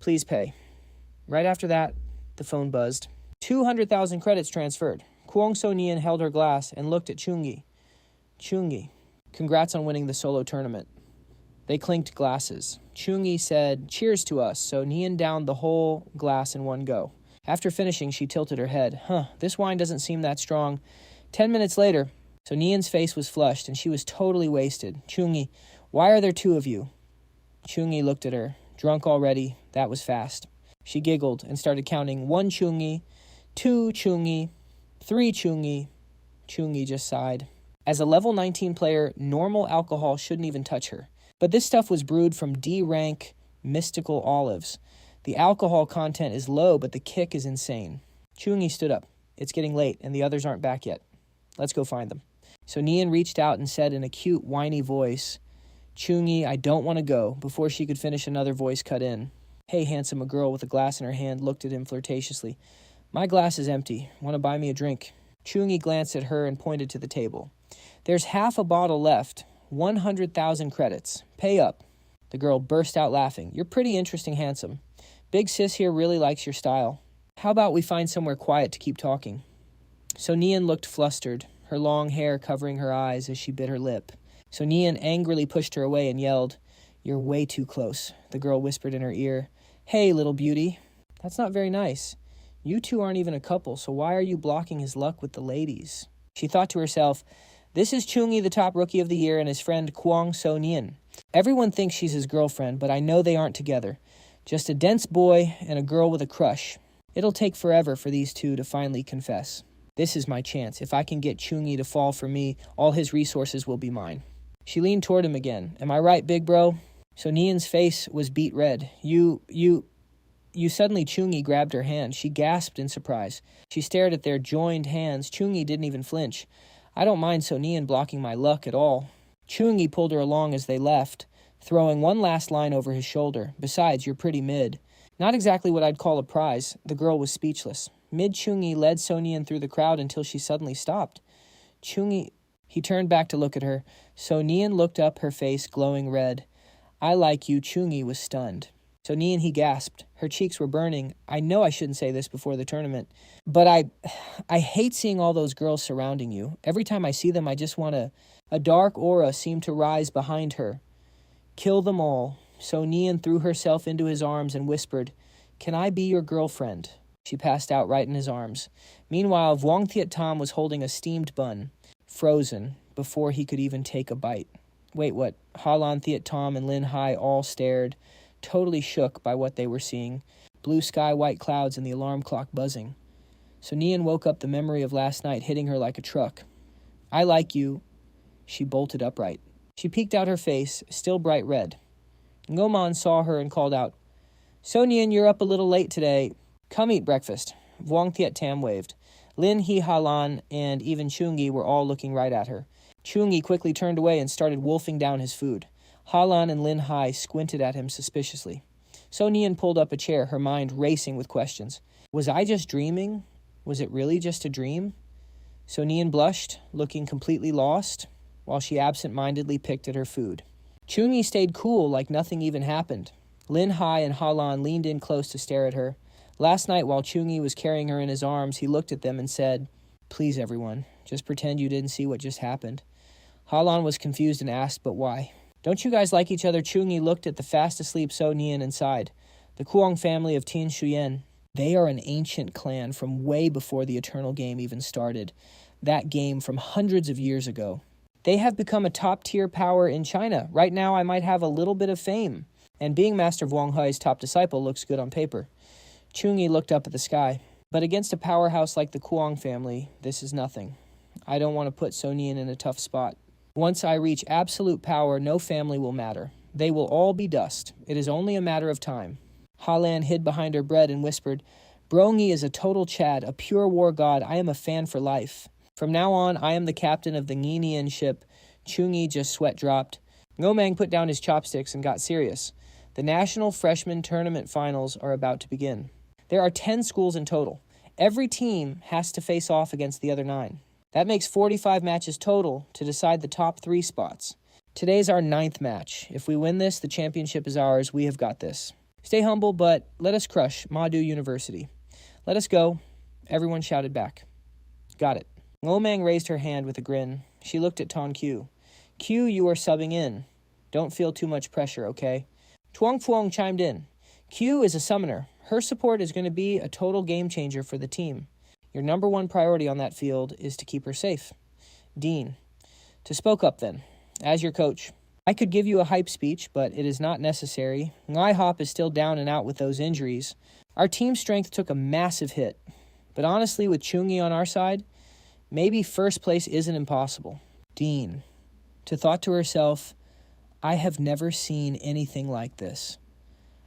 Please pay. Right after that, the phone buzzed. 200,000 credits transferred. Kwang So Nien held her glass and looked at Chau Nghi. Chau Nghi, congrats on winning the solo tournament. They clinked glasses. Chau Nghi said, Cheers to us, so Nien downed the whole glass in one go. After finishing, she tilted her head. This wine doesn't seem that strong. 10 minutes later, so Nien's face was flushed and she was totally wasted. Chau Nghi, why are there 2 of you? Chau Nghi looked at her. Drunk already. That was fast. She giggled and started counting 1 Chau Nghi, 2 Chau Nghi, 3 Chau Nghi. Chau Nghi just sighed. As a level 19 player, normal alcohol shouldn't even touch her. But this stuff was brewed from D-rank mystical olives. The alcohol content is low, but the kick is insane. Chau Nghi stood up. It's getting late, and the others aren't back yet. Let's go find them. So Nien reached out and said in a cute, whiny voice, Chau Nghi, I don't want to go, before she could finish another voice cut in. Hey, handsome, a girl with a glass in her hand looked at him flirtatiously. My glass is empty. Want to buy me a drink? Chau Nghi glanced at her and pointed to the table. There's half a bottle left. 100,000 credits. Pay up. The girl burst out laughing. You're pretty interesting, handsome. Big sis here really likes your style. How about we find somewhere quiet to keep talking? So Nien looked flustered, her long hair covering her eyes as she bit her lip. So Nien angrily pushed her away and yelled, You're way too close. The girl whispered in her ear, Hey, little beauty. That's not very nice. You two aren't even a couple, so why are you blocking his luck with the ladies? She thought to herself, This is Chau Nghi, the top rookie of the year, and his friend Kwang So Nien. Everyone thinks she's his girlfriend, but I know they aren't together. Just a dense boy and a girl with a crush. It'll take forever for these two to finally confess. This is my chance. If I can get Chau Nghi to fall for me, all his resources will be mine. She leaned toward him again. Am I right, big bro? So Nien's face was beet red. You suddenly Chau Nghi grabbed her hand. She gasped in surprise. She stared at their joined hands. Chau Nghi didn't even flinch. I don't mind So Nien blocking my luck at all. Chau Nghi pulled her along as they left, throwing one last line over his shoulder. Besides, you're pretty mid. Not exactly what I'd call a prize. The girl was speechless. Mid Chau Nghi led So Nien through the crowd until she suddenly stopped. Chau Nghi... He turned back to look at her. So Nien looked up, her face glowing red. I like you. Chau Nghi was stunned. So Nien, he gasped. Her cheeks were burning. I know I shouldn't say this before the tournament, but I hate seeing all those girls surrounding you. Every time I see them, I just want to... A dark aura seemed to rise behind her. Kill them all. So Nien threw herself into his arms and whispered, Can I be your girlfriend? She passed out right in his arms. Meanwhile, Vuong Thiet Tam was holding a steamed bun, frozen, before he could even take a bite. Wait, what? Halan Thiet Tam and Lin Hai all stared, totally shook by what they were seeing. Blue sky, white clouds, and the alarm clock buzzing. So Nien woke up the memory of last night hitting her like a truck. I like you. She bolted upright. She peeked out her face, still bright red. Ngoman saw her and called out, So Nien, you're up a little late today. Come eat breakfast. Vuong Thiet Tam waved. Lin He Halan and even Chau Nghi were all looking right at her. Chau Nghi quickly turned away and started wolfing down his food. Halan and Lin Hai squinted at him suspiciously. So Nien pulled up a chair, her mind racing with questions. Was I just dreaming? Was it really just a dream? So Nien blushed, looking completely lost, while she absent-mindedly picked at her food. Chau Nghi stayed cool like nothing even happened. Lin Hai and Halan leaned in close to stare at her. Last night, while Chau Nghi was carrying her in his arms, he looked at them and said, Please, everyone, just pretend you didn't see what just happened. Halan was confused and asked, But why? Don't you guys like each other? Chau Nghi looked at the fast-asleep So Nian and sighed. The Kuang family of Tien Shuyen. They are an ancient clan from way before the Eternal Game even started. That game from hundreds of years ago. They have become a top-tier power in China. Right now, I might have a little bit of fame. And being Master Wang Hui's top disciple looks good on paper. Chau Nghi looked up at the sky. But against a powerhouse like the Kuang family, this is nothing. I don't want to put So Nian in a tough spot. Once I reach absolute power, no family will matter. They will all be dust. It is only a matter of time. Ha Lan hid behind her bread and whispered, Brongi is a total Chad, a pure war god. I am a fan for life. From now on, I am the captain of the Nginian ship. Chau Nghi just sweat dropped. Ngomang put down his chopsticks and got serious. The National Freshman Tournament Finals are about to begin. There are 10 schools in total. Every team has to face off against the other 9. That makes 45 matches total to decide the top 3 spots. Today's our 9th match. If we win this, the championship is ours. We have got this. Stay humble, but let us crush Madu University. Let us go. Everyone shouted back. Got it. Ngomang raised her hand with a grin. She looked at Ton Q. Q, you are subbing in. Don't feel too much pressure, okay? Tuong Fuong chimed in. Q is a summoner. Her support is going to be a total game changer for the team. Your number 1 priority on that field is to keep her safe. Dean. To spoke up then. As your coach. I could give you a hype speech, but it is not necessary. Ngai Hop is still down and out with those injuries. Our team strength took a massive hit. But honestly, with Chau Nghi on our side, maybe first place isn't impossible. Dean. To thought to herself, I have never seen anything like this.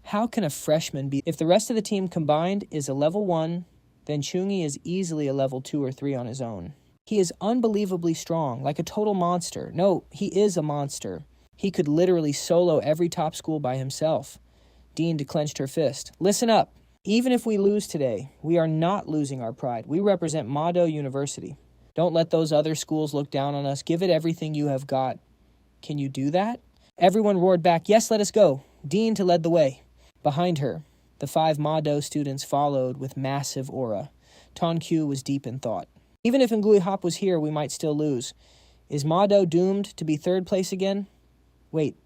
How can a freshman be... If the rest of the team combined is a level 1, then Chau Nghi is easily a level 2 or 3 on his own. He is unbelievably strong, like a total monster. No, he is a monster. He could literally solo every top school by himself. Dean clenched her fist. Listen up. Even if we lose today, we are not losing our pride. We represent Mado University. Don't let those other schools look down on us. Give it everything you have got. Can you do that? Everyone roared back, yes, let us go. Dean led the way. Behind her, the 5 Mado students followed with massive aura. Ton Q was deep in thought. Even if Ngui Hop was here, we might still lose. Is Mado doomed to be 3rd place again? Wait,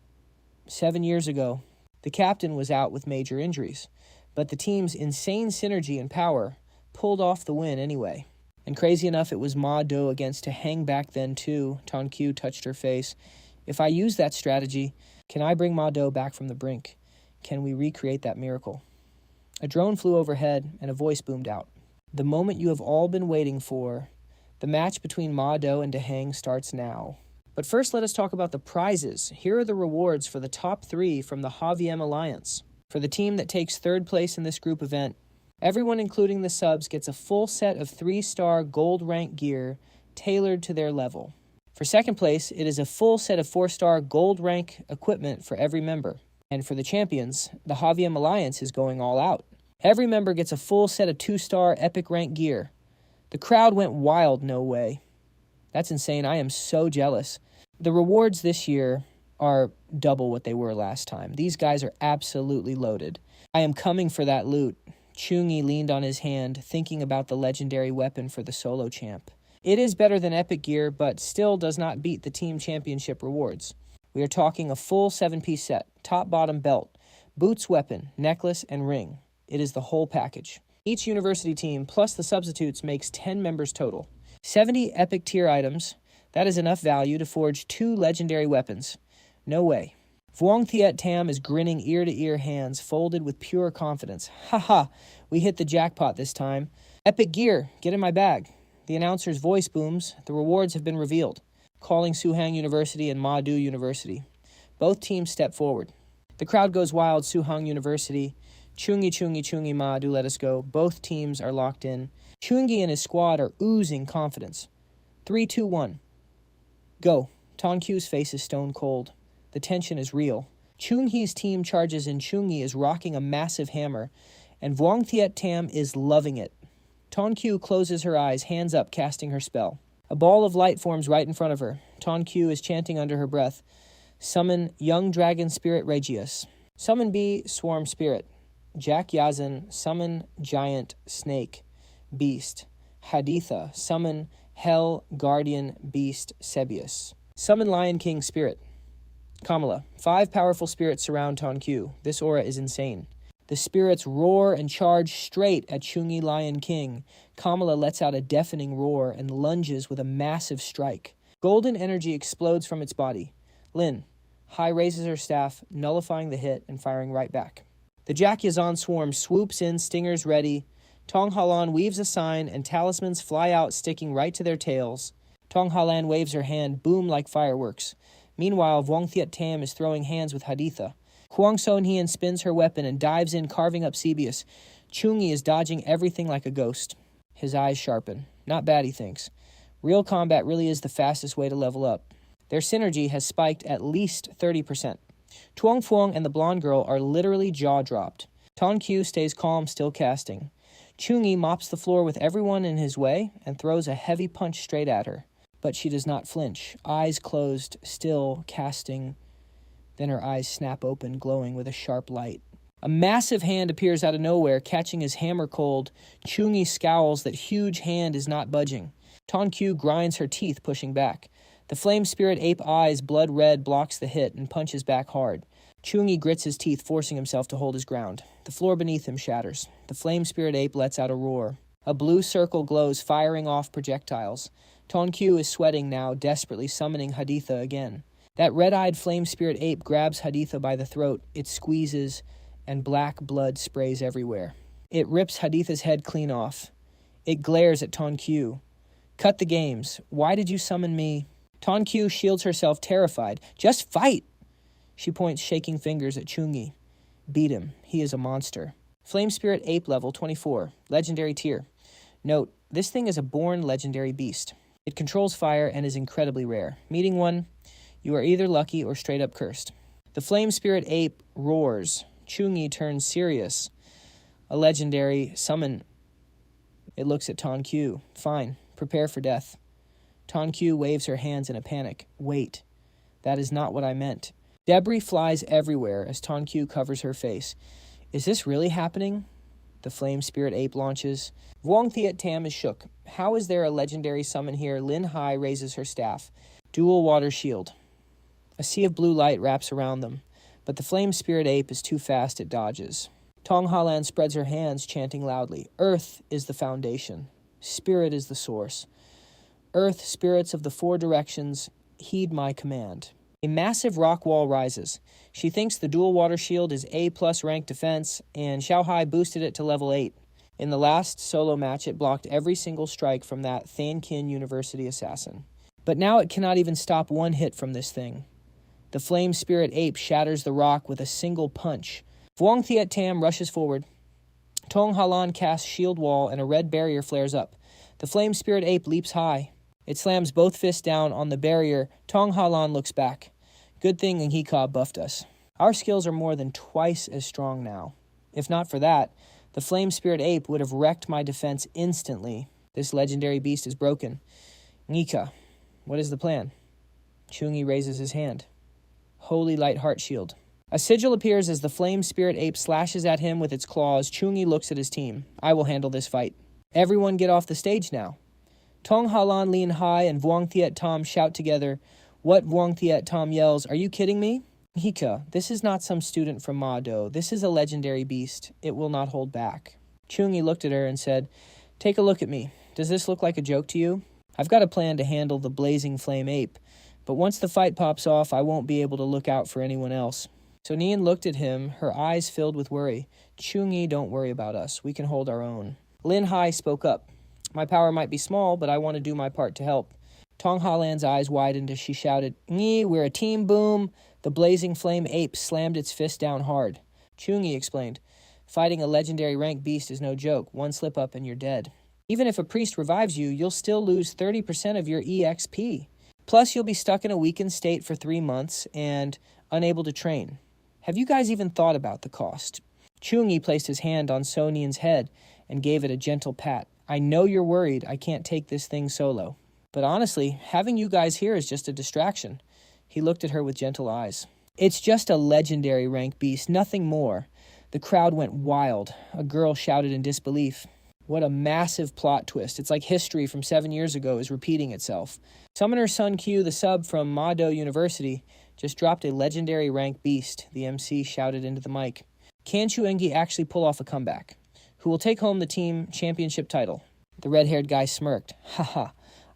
7 years ago, the captain was out with major injuries, but the team's insane synergy and power pulled off the win anyway. And crazy enough, it was Ma Do against to hang back then too. Ton Q touched her face. If I use that strategy, can I bring Ma Do back from the brink? Can we recreate that miracle? A drone flew overhead and a voice boomed out. The moment you have all been waiting for, the match between Ma Do and Dehang starts now. But first, let us talk about the prizes. Here are the rewards for the top 3 from the HaVM Alliance. For the team that takes 3rd place in this group event, everyone, including the subs, gets a full set of 3-star gold rank gear tailored to their level. For 2nd place, it is a full set of 4-star gold rank equipment for every member. And for the champions, the HaVM Alliance is going all out. Every member gets a full set of 2-star epic rank gear. The crowd went wild, no way. That's insane. I am so jealous. The rewards this year are double what they were last time. These guys are absolutely loaded. I am coming for that loot. Chau Nghi leaned on his hand, thinking about the legendary weapon for the solo champ. It is better than epic gear, but still does not beat the team championship rewards. We are talking a full 7-piece set, top-bottom belt, boots, weapon, necklace, and ring. It is the whole package. Each university team plus the substitutes makes 10 members total. 70 epic tier items. That is enough value to forge 2 legendary weapons. No way. Vuong Thiet Tam is grinning ear-to-ear, hands folded with pure confidence. Ha, we hit the jackpot this time. Epic gear, get in my bag. The announcer's voice booms. The rewards have been revealed. Calling Suhang University and Madu University. Both teams step forward. The crowd goes wild. Suhang University. Chau Nghi, Madu, let us go. Both teams are locked in. Chau Nghi and his squad are oozing confidence. 3, 2, 1. Go. Ton Q's face is stone cold. The tension is real. Chau Nghi's team charges and Chau Nghi is rocking a massive hammer, and Vuong Thiet Tam is loving it. Ton Q closes her eyes, hands up, casting her spell. A ball of light forms right in front of her. Ton Q is chanting under her breath, Summon Young Dragon Spirit Regius. Summon Bee Swarm Spirit. Jack Yazan, Summon Giant Snake Beast. Haditha, Summon Hell Guardian Beast Sebius. Summon Lion King Spirit. Kamala. 5 powerful spirits surround Tonku. This aura is insane. The spirits roar and charge straight at Chau Nghi Lion King. Kamala lets out a deafening roar and lunges with a massive strike. Golden energy explodes from its body. Lin. Hai raises her staff, nullifying the hit and firing right back. The Jack Yazan swarm swoops in, stingers ready. Tong Halan weaves a sign and talismans fly out, sticking right to their tails. Tong Halan waves her hand, boom like fireworks. Meanwhile, Vuong Thiet Tam is throwing hands with Haditha. Huang Son Hien spins her weapon and dives in, carving up Cebius. Chau Nghi is dodging everything like a ghost. His eyes sharpen. Not bad, he thinks. Real combat really is the fastest way to level up. Their synergy has spiked at least 30%. Tuong Phuong and the blonde girl are literally jaw-dropped. Ton Q stays calm, still casting. Chau Nghi mops the floor with everyone in his way and throws a heavy punch straight at her. But she does not flinch, eyes closed, still casting. Then her eyes snap open, glowing with a sharp light. A massive hand appears out of nowhere, catching his hammer cold. Chau Nghi scowls that huge hand is not budging. Ton Q grinds her teeth, pushing back. The flame spirit ape eyes blood red blocks the hit and punches back hard. Chau Nghi grits his teeth, forcing himself to hold his ground. The floor beneath him shatters. The flame spirit ape lets out a roar. A blue circle glows, firing off projectiles. Ton Q is sweating now, desperately summoning Haditha again. That red-eyed flame spirit ape grabs Haditha by the throat. It squeezes, and black blood sprays everywhere. It rips Haditha's head clean off. It glares at Ton Q. Cut the games. Why did you summon me? Ton Q shields herself, terrified. Just fight! She points shaking fingers at Chau Nghi. Beat him. He is a monster. Flame Spirit Ape level 24. Legendary tier. Note, this thing is a born legendary beast. It controls fire and is incredibly rare. Meeting one, you are either lucky or straight up cursed. The Flame Spirit Ape roars. Chau Nghi turns serious. A legendary summon. It looks at Ton Q. Fine. Prepare for death. Ton Q waves her hands in a panic. Wait. That is not what I meant. Debris flies everywhere as Ton Q covers her face. Is this really happening? The Flame Spirit Ape launches. Vuong Thiet Tam is shook. How is there a legendary summon here? Lin Hai raises her staff. Dual water shield. A sea of blue light wraps around them, but the Flame Spirit Ape is too fast, it dodges. Tong Halan spreads her hands, chanting loudly. Earth is the foundation. Spirit is the source. Earth, spirits of the 4 directions, heed my command. A massive rock wall rises. She thinks the dual water shield is A+ rank defense, and Xiaohai boosted it to level 8. In the last solo match, it blocked every single strike from that Thankin University assassin. But now it cannot even stop one hit from this thing. The Flame Spirit Ape shatters the rock with a single punch. Vuong Thiet Tam rushes forward. Tong Halan casts shield wall and a red barrier flares up. The Flame Spirit Ape leaps high. It slams both fists down on the barrier. Tong Halan looks back. Good thing Ngika buffed us. Our skills are more than twice as strong now. If not for that, the Flame Spirit Ape would have wrecked my defense instantly. This legendary beast is broken. Ngika, what is the plan? Chau Nghi raises his hand. Holy Light Heart Shield. A sigil appears as the Flame Spirit Ape slashes at him with its claws. Chau Nghi looks at his team. I will handle this fight. Everyone get off the stage now. Tong Halan, Lin Hai, and Vuong Thiet Tam shout together. What Vuong Thiet Tam yells, are you kidding me? Hika, this is not some student from Ma Do. This is a legendary beast. It will not hold back. Chau Nghi looked at her and said, take a look at me. Does this look like a joke to you? I've got a plan to handle the blazing flame ape, but once the fight pops off, I won't be able to look out for anyone else. So Nian looked at him, her eyes filled with worry. Chau Nghi, don't worry about us. We can hold our own. Lin Hai spoke up. My power might be small, but I want to do my part to help. Tong Halan's eyes widened as she shouted, Nghi, we're a team, boom. The blazing flame ape slammed its fist down hard. Chau Nghi explained, fighting a legendary rank beast is no joke. One slip up and you're dead. Even if a priest revives you, you'll still lose 30% of your EXP. Plus, you'll be stuck in a weakened state for 3 months and unable to train. Have you guys even thought about the cost? Chau Nghi placed his hand on Sonian's head and gave it a gentle pat. I know you're worried I can't take this thing solo. But honestly, having you guys here is just a distraction. He looked at her with gentle eyes. It's just a legendary rank beast, nothing more. The crowd went wild. A girl shouted in disbelief. What a massive plot twist. It's like history from 7 years ago is repeating itself. Summoner Sun Q, the sub from Ma Do University, Just dropped a legendary rank beast, the MC shouted into the mic. Can Chau Nghi actually pull off a comeback? Who will take home the team championship title? The red-haired guy smirked. Haha,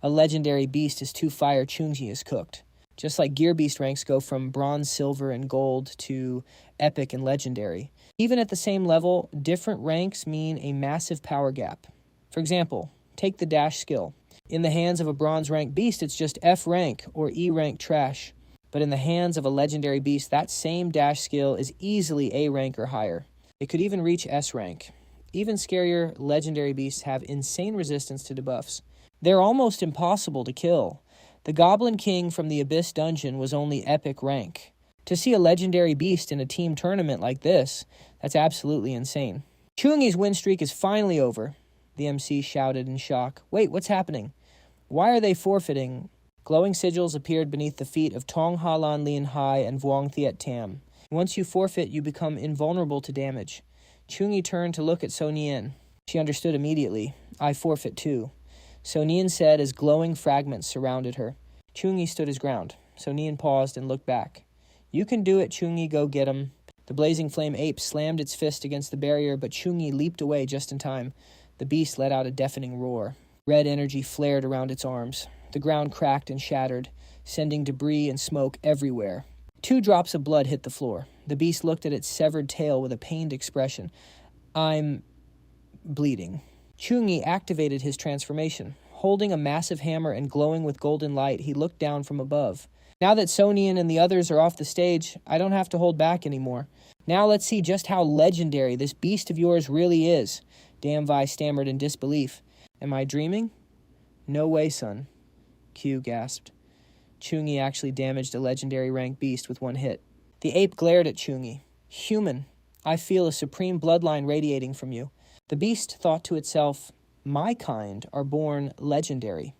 a legendary beast is too fire Chau Nghi is cooked. Just like gear beast ranks go from bronze, silver, and gold to epic and legendary. Even at the same level, different ranks mean a massive power gap. For example, take the dash skill. In the hands of a bronze rank beast, it's just F rank or E rank trash. But in the hands of a legendary beast, that same dash skill is easily A rank or higher. It could even reach S rank. Even scarier, legendary beasts have insane resistance to debuffs. They're almost impossible to kill. The Goblin King from the Abyss Dungeon was only epic rank. To see a legendary beast in a team tournament like this, that's absolutely insane. Chau Nghi's win streak is finally over, the MC shouted in shock. Wait, what's happening? Why are they forfeiting? Glowing sigils appeared beneath the feet of Tong Halan Lien Hai and Vuong Thiet Tam. Once you forfeit, you become invulnerable to damage. Chau Nghi turned to look at So Nien. She understood immediately. I forfeit too. So Nien said as glowing fragments surrounded her. Chau Nghi stood his ground. So Nien paused and looked back. You can do it, Chau Nghi, go get him. The blazing flame ape slammed its fist against the barrier, but Chau Nghi leaped away just in time. The beast let out a deafening roar. Red energy flared around its arms. The ground cracked and shattered, sending debris and smoke everywhere. 2 drops of blood hit the floor. The beast looked at its severed tail with a pained expression. I'm bleeding. Chau Nghi activated his transformation. Holding a massive hammer and glowing with golden light, he looked down from above. Now that So Nien and the others are off the stage, I don't have to hold back anymore. Now let's see just how legendary this beast of yours really is. Damvi stammered in disbelief. Am I dreaming? No way, son. Q gasped. Chau Nghi actually damaged a legendary rank beast with 1 hit. The ape glared at Chau Nghi. Human, I feel a supreme bloodline radiating from you. The beast thought to itself, my kind are born legendary.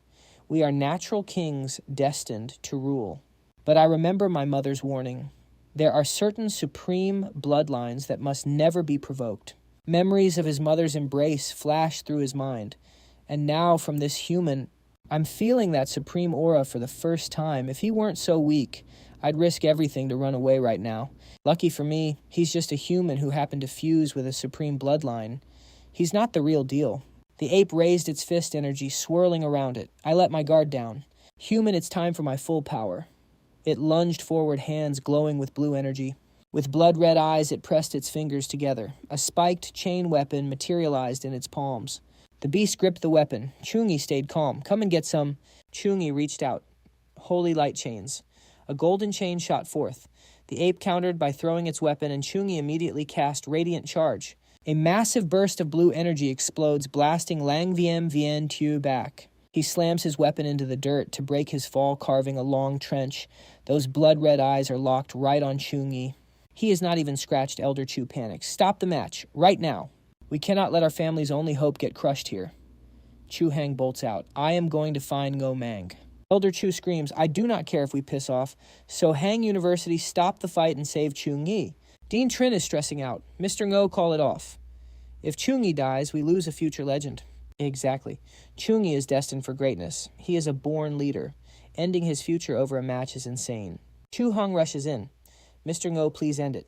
We are natural kings destined to rule. But I remember my mother's warning. There are certain supreme bloodlines that must never be provoked. Memories of his mother's embrace flashed through his mind. And now from this human, I'm feeling that supreme aura for the first time. If he weren't so weak, I'd risk everything to run away right now. Lucky for me, he's just a human who happened to fuse with a supreme bloodline. He's not the real deal. The ape raised its fist energy, swirling around it. I let my guard down. Human, it's time for my full power. It lunged forward, hands glowing with blue energy. With blood-red eyes, it pressed its fingers together. A spiked chain weapon materialized in its palms. The beast gripped the weapon. Chau Nghi stayed calm. Come and get some. Chau Nghi reached out. Holy light chains. A golden chain shot forth. The ape countered by throwing its weapon, and Chau Nghi immediately cast Radiant Charge. A massive burst of blue energy explodes, blasting Lang Vien Vien Tu back. He slams his weapon into the dirt to break his fall, carving a long trench. Those blood-red eyes are locked right on Chau Nghi. He has not even scratched. Elder Chu panics. Stop the match, right now. We cannot let our family's only hope get crushed here. Chu Hang bolts out. I am going to find Ngo Mang. Elder Chu screams, I do not care if we piss off. So Hang University stop the fight and save Chau Nghi. Dean Trin is stressing out. Mr. Ngo, call it off. If Chau Nghi dies, we lose a future legend. Exactly. Chau Nghi is destined for greatness. He is a born leader. Ending his future over a match is insane. Chu Hung rushes in. Mr. Ngo, please end it.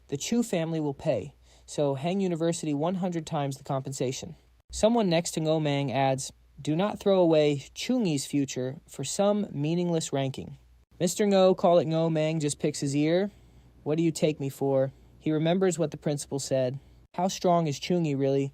The Chu family will pay. So Hang University 100 times the compensation. Someone next to Ngo Mang adds, do not throw away Chau Nghi's future for some meaningless ranking. Mr. Ngo, call it Ngo Mang, just picks his ear. What do you take me for? He remembers what the principal said. How strong is Chau Nghi really?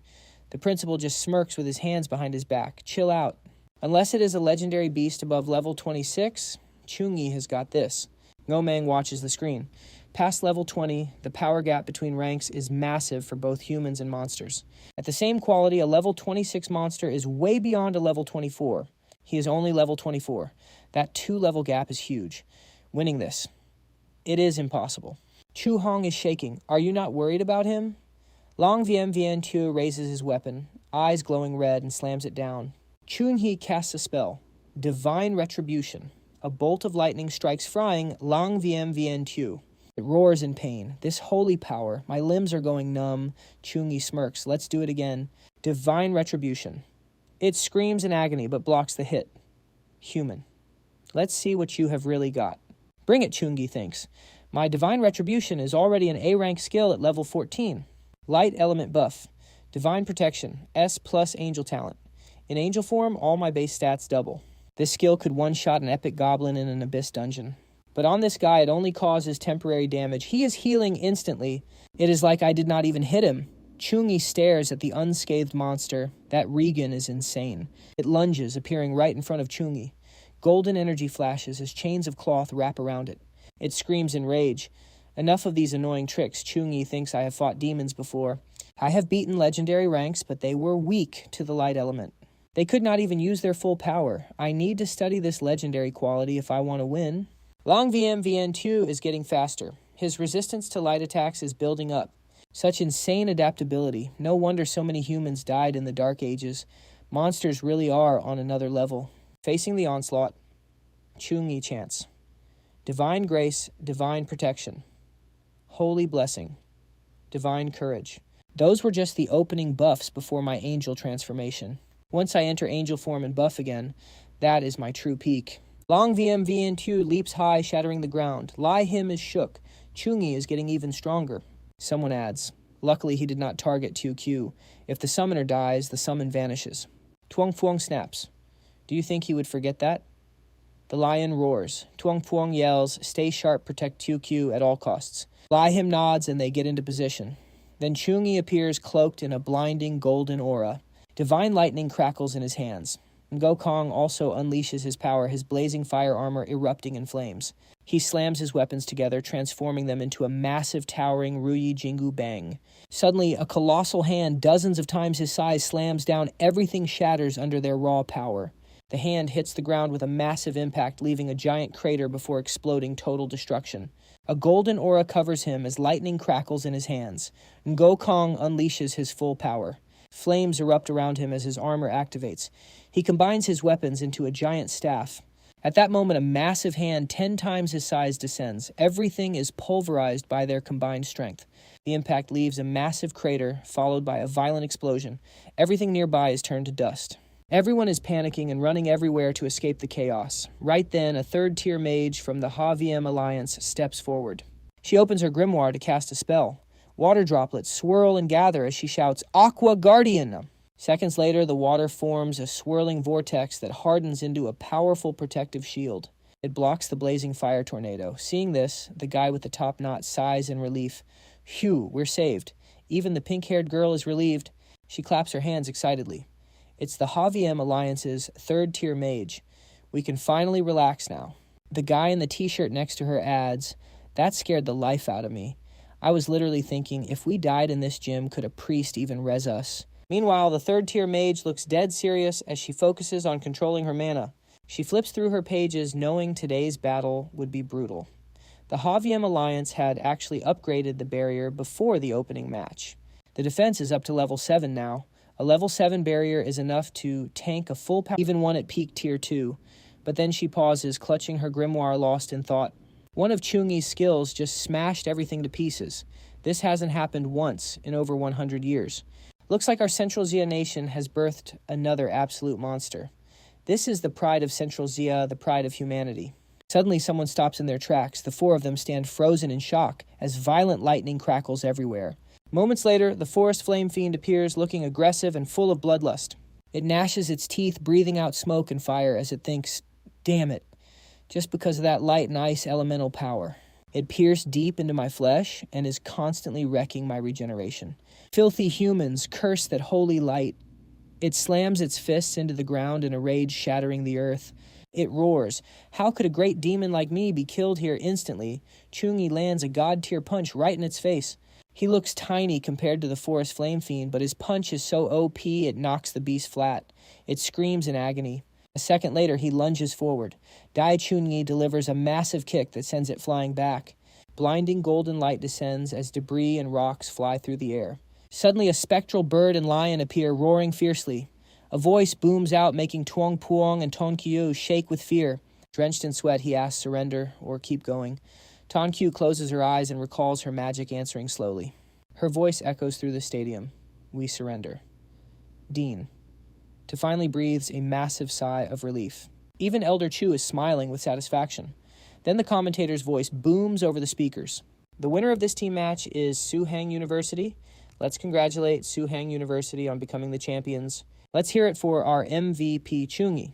The principal just smirks with his hands behind his back. Chill out. Unless it is a legendary beast above level 26, Chau Nghi has got this. Ngo Mang watches the screen. Past level 20, the power gap between ranks is massive for both humans and monsters. At the same quality, a level 26 monster is way beyond a level 24. He is only level 24. That 2-level gap is huge. Winning this, it is impossible. Chu Hong is shaking. Are you not worried about him? Long Vien Vien Tu raises his weapon, eyes glowing red, and slams it down. Chau Nghi casts a spell. Divine Retribution. A bolt of lightning strikes frying Long Vien Vien Tu. It roars in pain. This holy power. My limbs are going numb. Chau Nghi smirks. Let's do it again. Divine Retribution. It screams in agony but blocks the hit. Human. Let's see what you have really got. Bring it, Chau Nghi thinks. My Divine Retribution is already an A-rank skill at level 14. Light Element Buff. Divine Protection, S plus Angel Talent. In Angel form, all my base stats double. This skill could one-shot an epic goblin in an abyss dungeon. But on this guy, it only causes temporary damage. He is healing instantly. It is like I did not even hit him. Chau Nghi stares at the unscathed monster. That Regan is insane. It lunges, appearing right in front of Chau Nghi. Golden energy flashes as chains of cloth wrap around it. It screams in rage. Enough of these annoying tricks. Chau Nghi thinks I have fought demons before. I have beaten legendary ranks, but they were weak to the light element. They could not even use their full power. I need to study this legendary quality if I want to win. Long VN2 is getting faster. His resistance to light attacks is building up. Such insane adaptability. No wonder so many humans died in the Dark Ages. Monsters really are on another level. Facing the onslaught, Chau Nghi chants. Divine Grace, Divine Protection. Holy Blessing. Divine Courage. Those were just the opening buffs before my angel transformation. Once I enter angel form and buff again, that is my true peak. Long VN2 leaps high, shattering the ground. Lai him is shook. Chau Nghi is getting even stronger. Someone adds. Luckily, he did not target 2Q. If the summoner dies, the summon vanishes. Tuong Phuong snaps. Do you think he would forget that? The lion roars. Tuong Phuong yells, stay sharp, protect 2Q at all costs. Lai him nods and they get into position. Then Chau Nghi appears cloaked in a blinding golden aura. Divine lightning crackles in his hands. Ngokong also unleashes his power, his blazing fire armor erupting in flames. He slams his weapons together, transforming them into a massive towering Ruyi Jingu Bang. Suddenly, a colossal hand, dozens of times his size, slams down. Everything shatters under their raw power. The hand hits the ground with a massive impact, leaving a giant crater before exploding total destruction. A golden aura covers him as lightning crackles in his hands. Ngokong unleashes his full power. Flames erupt around him as his armor activates. He combines his weapons into a giant staff. At that moment, a massive hand 10 times his size descends. Everything is pulverized by their combined strength. The impact leaves a massive crater, followed by a violent explosion. Everything nearby is turned to dust. Everyone is panicking and running everywhere to escape the chaos. Right then, a third-tier mage from the HaVM Alliance steps forward. She opens her grimoire to cast a spell. Water droplets swirl and gather as she shouts, Aqua Guardian! Seconds later, the water forms a swirling vortex that hardens into a powerful protective shield. It blocks the blazing fire tornado. Seeing this, the guy with the top knot sighs in relief. Phew, we're saved. Even the pink-haired girl is relieved. She claps her hands excitedly. It's the HaVM Alliance's third-tier mage. We can finally relax now. The guy in the t-shirt next to her adds, that scared the life out of me. I was literally thinking, if we died in this gym, could a priest even res us? Meanwhile, the third-tier mage looks dead serious as she focuses on controlling her mana. She flips through her pages knowing today's battle would be brutal. The HaVM Alliance had actually upgraded the barrier before the opening match. The defense is up to level 7 now. A level 7 barrier is enough to tank a full power, even one at peak tier 2. But then she pauses, clutching her grimoire lost in thought. One of Chau Nghi's skills just smashed everything to pieces. This hasn't happened once in over 100 years. Looks like our Central Xia nation has birthed another absolute monster. This is the pride of Central Xia, the pride of humanity. Suddenly someone stops in their tracks. The four of them stand frozen in shock as violent lightning crackles everywhere. Moments later, the forest flame fiend appears looking aggressive and full of bloodlust. It gnashes its teeth, breathing out smoke and fire as it thinks, damn it, just because of that light and ice elemental power. It pierced deep into my flesh and is constantly wrecking my regeneration. Filthy humans, curse that holy light. It slams its fists into the ground in a rage, shattering the earth. It roars. How could a great demon like me be killed here instantly? Chau Nghi lands a god-tier punch right in its face. He looks tiny compared to the forest flame fiend, but his punch is so OP it knocks the beast flat. It screams in agony. A second later, he lunges forward. Chau Nghi delivers a massive kick that sends it flying back. Blinding golden light descends as debris and rocks fly through the air. Suddenly, a spectral bird and lion appear, roaring fiercely. A voice booms out, making Tuong Phuong and Ton Qiu shake with fear. Drenched in sweat, he asks surrender or keep going. Ton Qiu closes her eyes and recalls her magic, answering slowly. Her voice echoes through the stadium. We surrender. Dean. To finally breathes a massive sigh of relief. Even Elder Chu is smiling with satisfaction. Then the commentator's voice booms over the speakers. The winner of this team match is Suhang University. Let's congratulate Suhang University on becoming the champions. Let's hear it for our MVP Chau Nghi.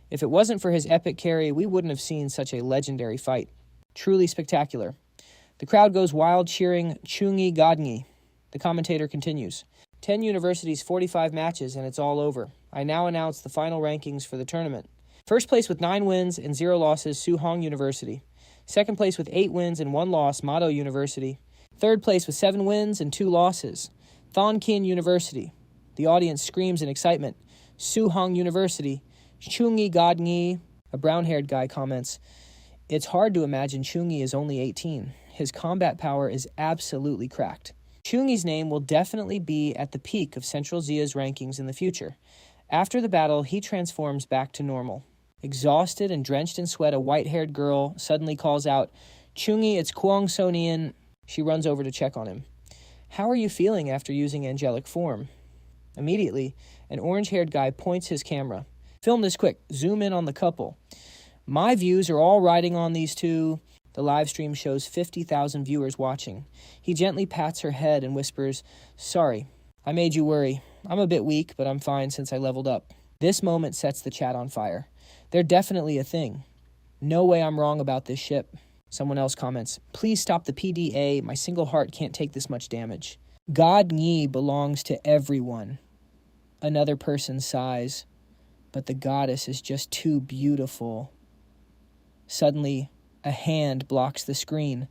If it wasn't for his epic carry, we wouldn't have seen such a legendary fight. Truly spectacular. The crowd goes wild cheering Chau Nghi Godngi. The commentator continues. 10 universities, 45 matches, and it's all over. I now announce the final rankings for the tournament. First place with 9 wins and 0 losses, Suhang University. Second place with 8 wins and 1 loss, Mado University. Third place with 7 wins and 2 losses, Thon Kin University. The audience screams in excitement. Suhang University. Chau Nghi Godngi. A brown-haired guy comments, it's hard to imagine Chau Nghi is only 18. His combat power is absolutely cracked. Chau Nghi's name will definitely be at the peak of Central Zia's rankings in the future. After the battle, he transforms back to normal. Exhausted and drenched in sweat, a white-haired girl suddenly calls out, Chau Nghi, it's Kwang Sonian. She runs over to check on him. How are you feeling after using angelic form? Immediately, an orange-haired guy points his camera. Film this quick. Zoom in on the couple. My views are all riding on these two. The live stream shows 50,000 viewers watching. He gently pats her head and whispers, sorry, I made you worry. I'm a bit weak, but I'm fine since I leveled up. This moment sets the chat on fire. They're definitely a thing. No way I'm wrong about this ship. Someone else comments, please stop the PDA. My single heart can't take this much damage. God Nyi belongs to everyone. Another person sighs, but the goddess is just too beautiful. Suddenly, a hand blocks the screen.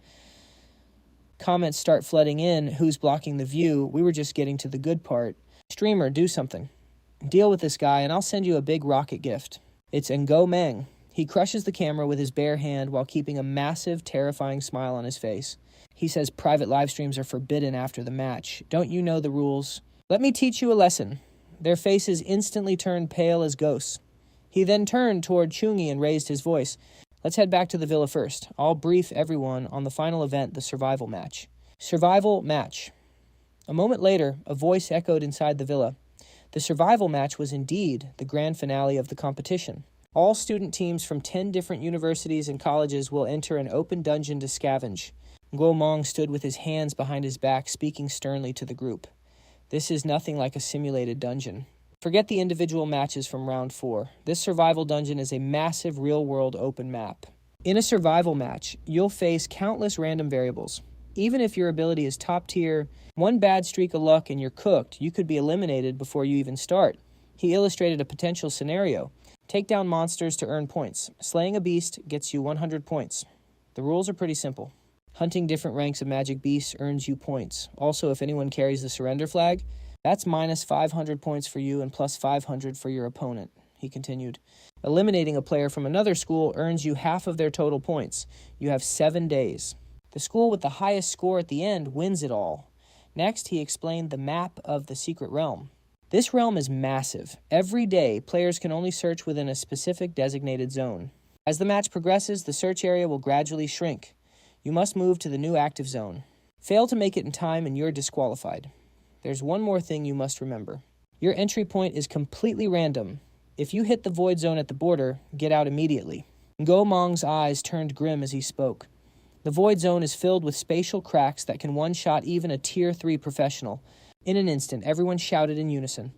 Comments start flooding in. Who's blocking the view? We were just getting to the good part. Streamer, do something. Deal with this guy and I'll send you a big rocket gift. It's Ngo Meng. He crushes the camera with his bare hand while keeping a massive, terrifying smile on his face. He says private live streams are forbidden after the match. Don't you know the rules? Let me teach you a lesson. Their faces instantly turned pale as ghosts. He then turned toward Chau Nghi and raised his voice. Let's head back to the villa first. I'll brief everyone on the final event, the survival match. Survival match. A moment later, a voice echoed inside the villa. The survival match was indeed the grand finale of the competition. All student teams from 10 different universities and colleges will enter an open dungeon to scavenge. Guo Mong stood with his hands behind his back, speaking sternly to the group. This is nothing like a simulated dungeon. Forget the individual matches from round 4. This survival dungeon is a massive real-world open map. In a survival match, you'll face countless random variables. Even if your ability is top tier, one bad streak of luck and you're cooked, you could be eliminated before you even start. He illustrated a potential scenario. Take down monsters to earn points. Slaying a beast gets you 100 points. The rules are pretty simple. Hunting different ranks of magic beasts earns you points. Also, if anyone carries the surrender flag, that's minus 500 points for you and plus 500 for your opponent, he continued. Eliminating a player from another school earns you half of their total points. You have 7 days. The school with the highest score at the end wins it all. Next, he explained the map of the secret realm. This realm is massive. Every day, players can only search within a specific designated zone. As the match progresses, the search area will gradually shrink. You must move to the new active zone. Fail to make it in time and you're disqualified. There's one more thing you must remember. Your entry point is completely random. If you hit the void zone at the border, get out immediately. Ngo Mong's eyes turned grim as he spoke. The void zone is filled with spatial cracks that can one-shot even a tier 3 professional. In an instant, everyone shouted in unison.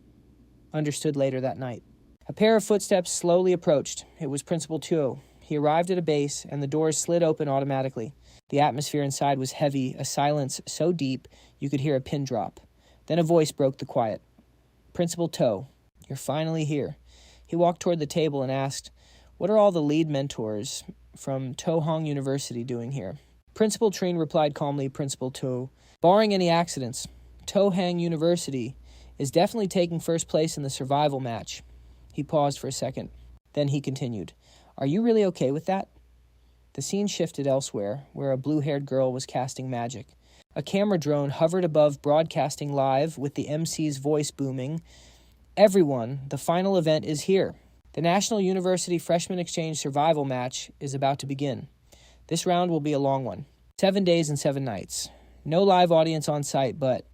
Understood later that night. A pair of footsteps slowly approached. It was Principal Tuo. He arrived at a base, and the doors slid open automatically. The atmosphere inside was heavy, a silence so deep you could hear a pin drop. Then a voice broke the quiet. Principal To, you're finally here. He walked toward the table and asked, what are all the lead mentors from Tohong University doing here? Principal Trine replied calmly, Principal To, barring any accidents, Tohang University is definitely taking first place in the survival match. He paused for a second. Then he continued, are you really okay with that? The scene shifted elsewhere, where a blue-haired girl was casting magic. A camera drone hovered above, broadcasting live with the MC's voice booming. Everyone, the final event is here. The National University Freshman Exchange Survival Match is about to begin. This round will be a long one. 7 days and 7 nights. No live audience on site, but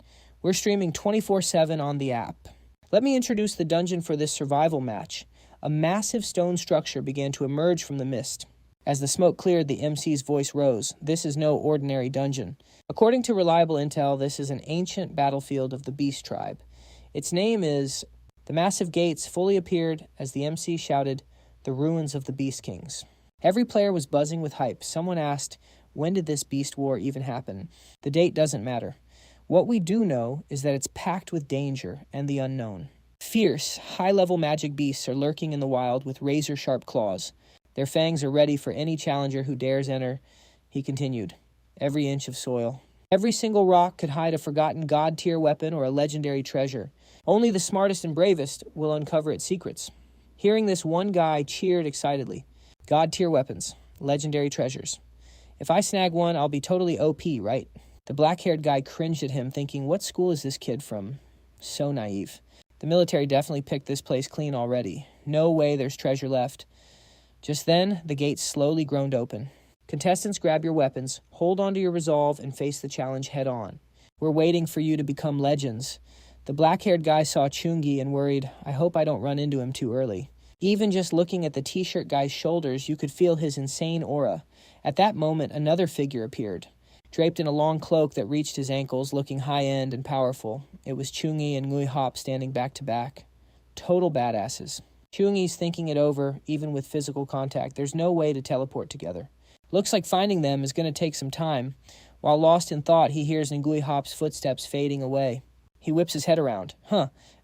we're streaming 24/7 on the app. Let me introduce the dungeon for this survival match. A massive stone structure began to emerge from the mist. As the smoke cleared, the MC's voice rose. This is no ordinary dungeon. According to reliable intel, this is an ancient battlefield of the Beast Tribe. Its name is... The massive gates fully appeared as the MC shouted, "The ruins of the Beast Kings." Every player was buzzing with hype. Someone asked, when did this Beast War even happen? The date doesn't matter. What we do know is that it's packed with danger and the unknown. Fierce, high-level magic beasts are lurking in the wild with razor-sharp claws. Their fangs are ready for any challenger who dares enter. He continued, every inch of soil. Every single rock could hide a forgotten god-tier weapon or a legendary treasure. Only the smartest and bravest will uncover its secrets. Hearing this, one guy cheered excitedly. God-tier weapons, legendary treasures. If I snag one, I'll be totally OP, right? The black-haired guy cringed at him, thinking, what school is this kid from? So naive. The military definitely picked this place clean already. No way there's treasure left. Just then, the gates slowly groaned open. Contestants, grab your weapons, hold on to your resolve, and face the challenge head-on. We're waiting for you to become legends. The black-haired guy saw Chau Nghi and worried, I hope I don't run into him too early. Even just looking at the t-shirt guy's shoulders, you could feel his insane aura. At that moment, another figure appeared. Draped in a long cloak that reached his ankles, looking high-end and powerful. It was Chau Nghi and Ngui Hop standing back-to-back. Total badasses. Chau Nghi's thinking it over, even with physical contact. There's no way to teleport together. Looks like finding them is going to take some time. While lost in thought, he hears Ngui Hop's footsteps fading away. He whips his head around.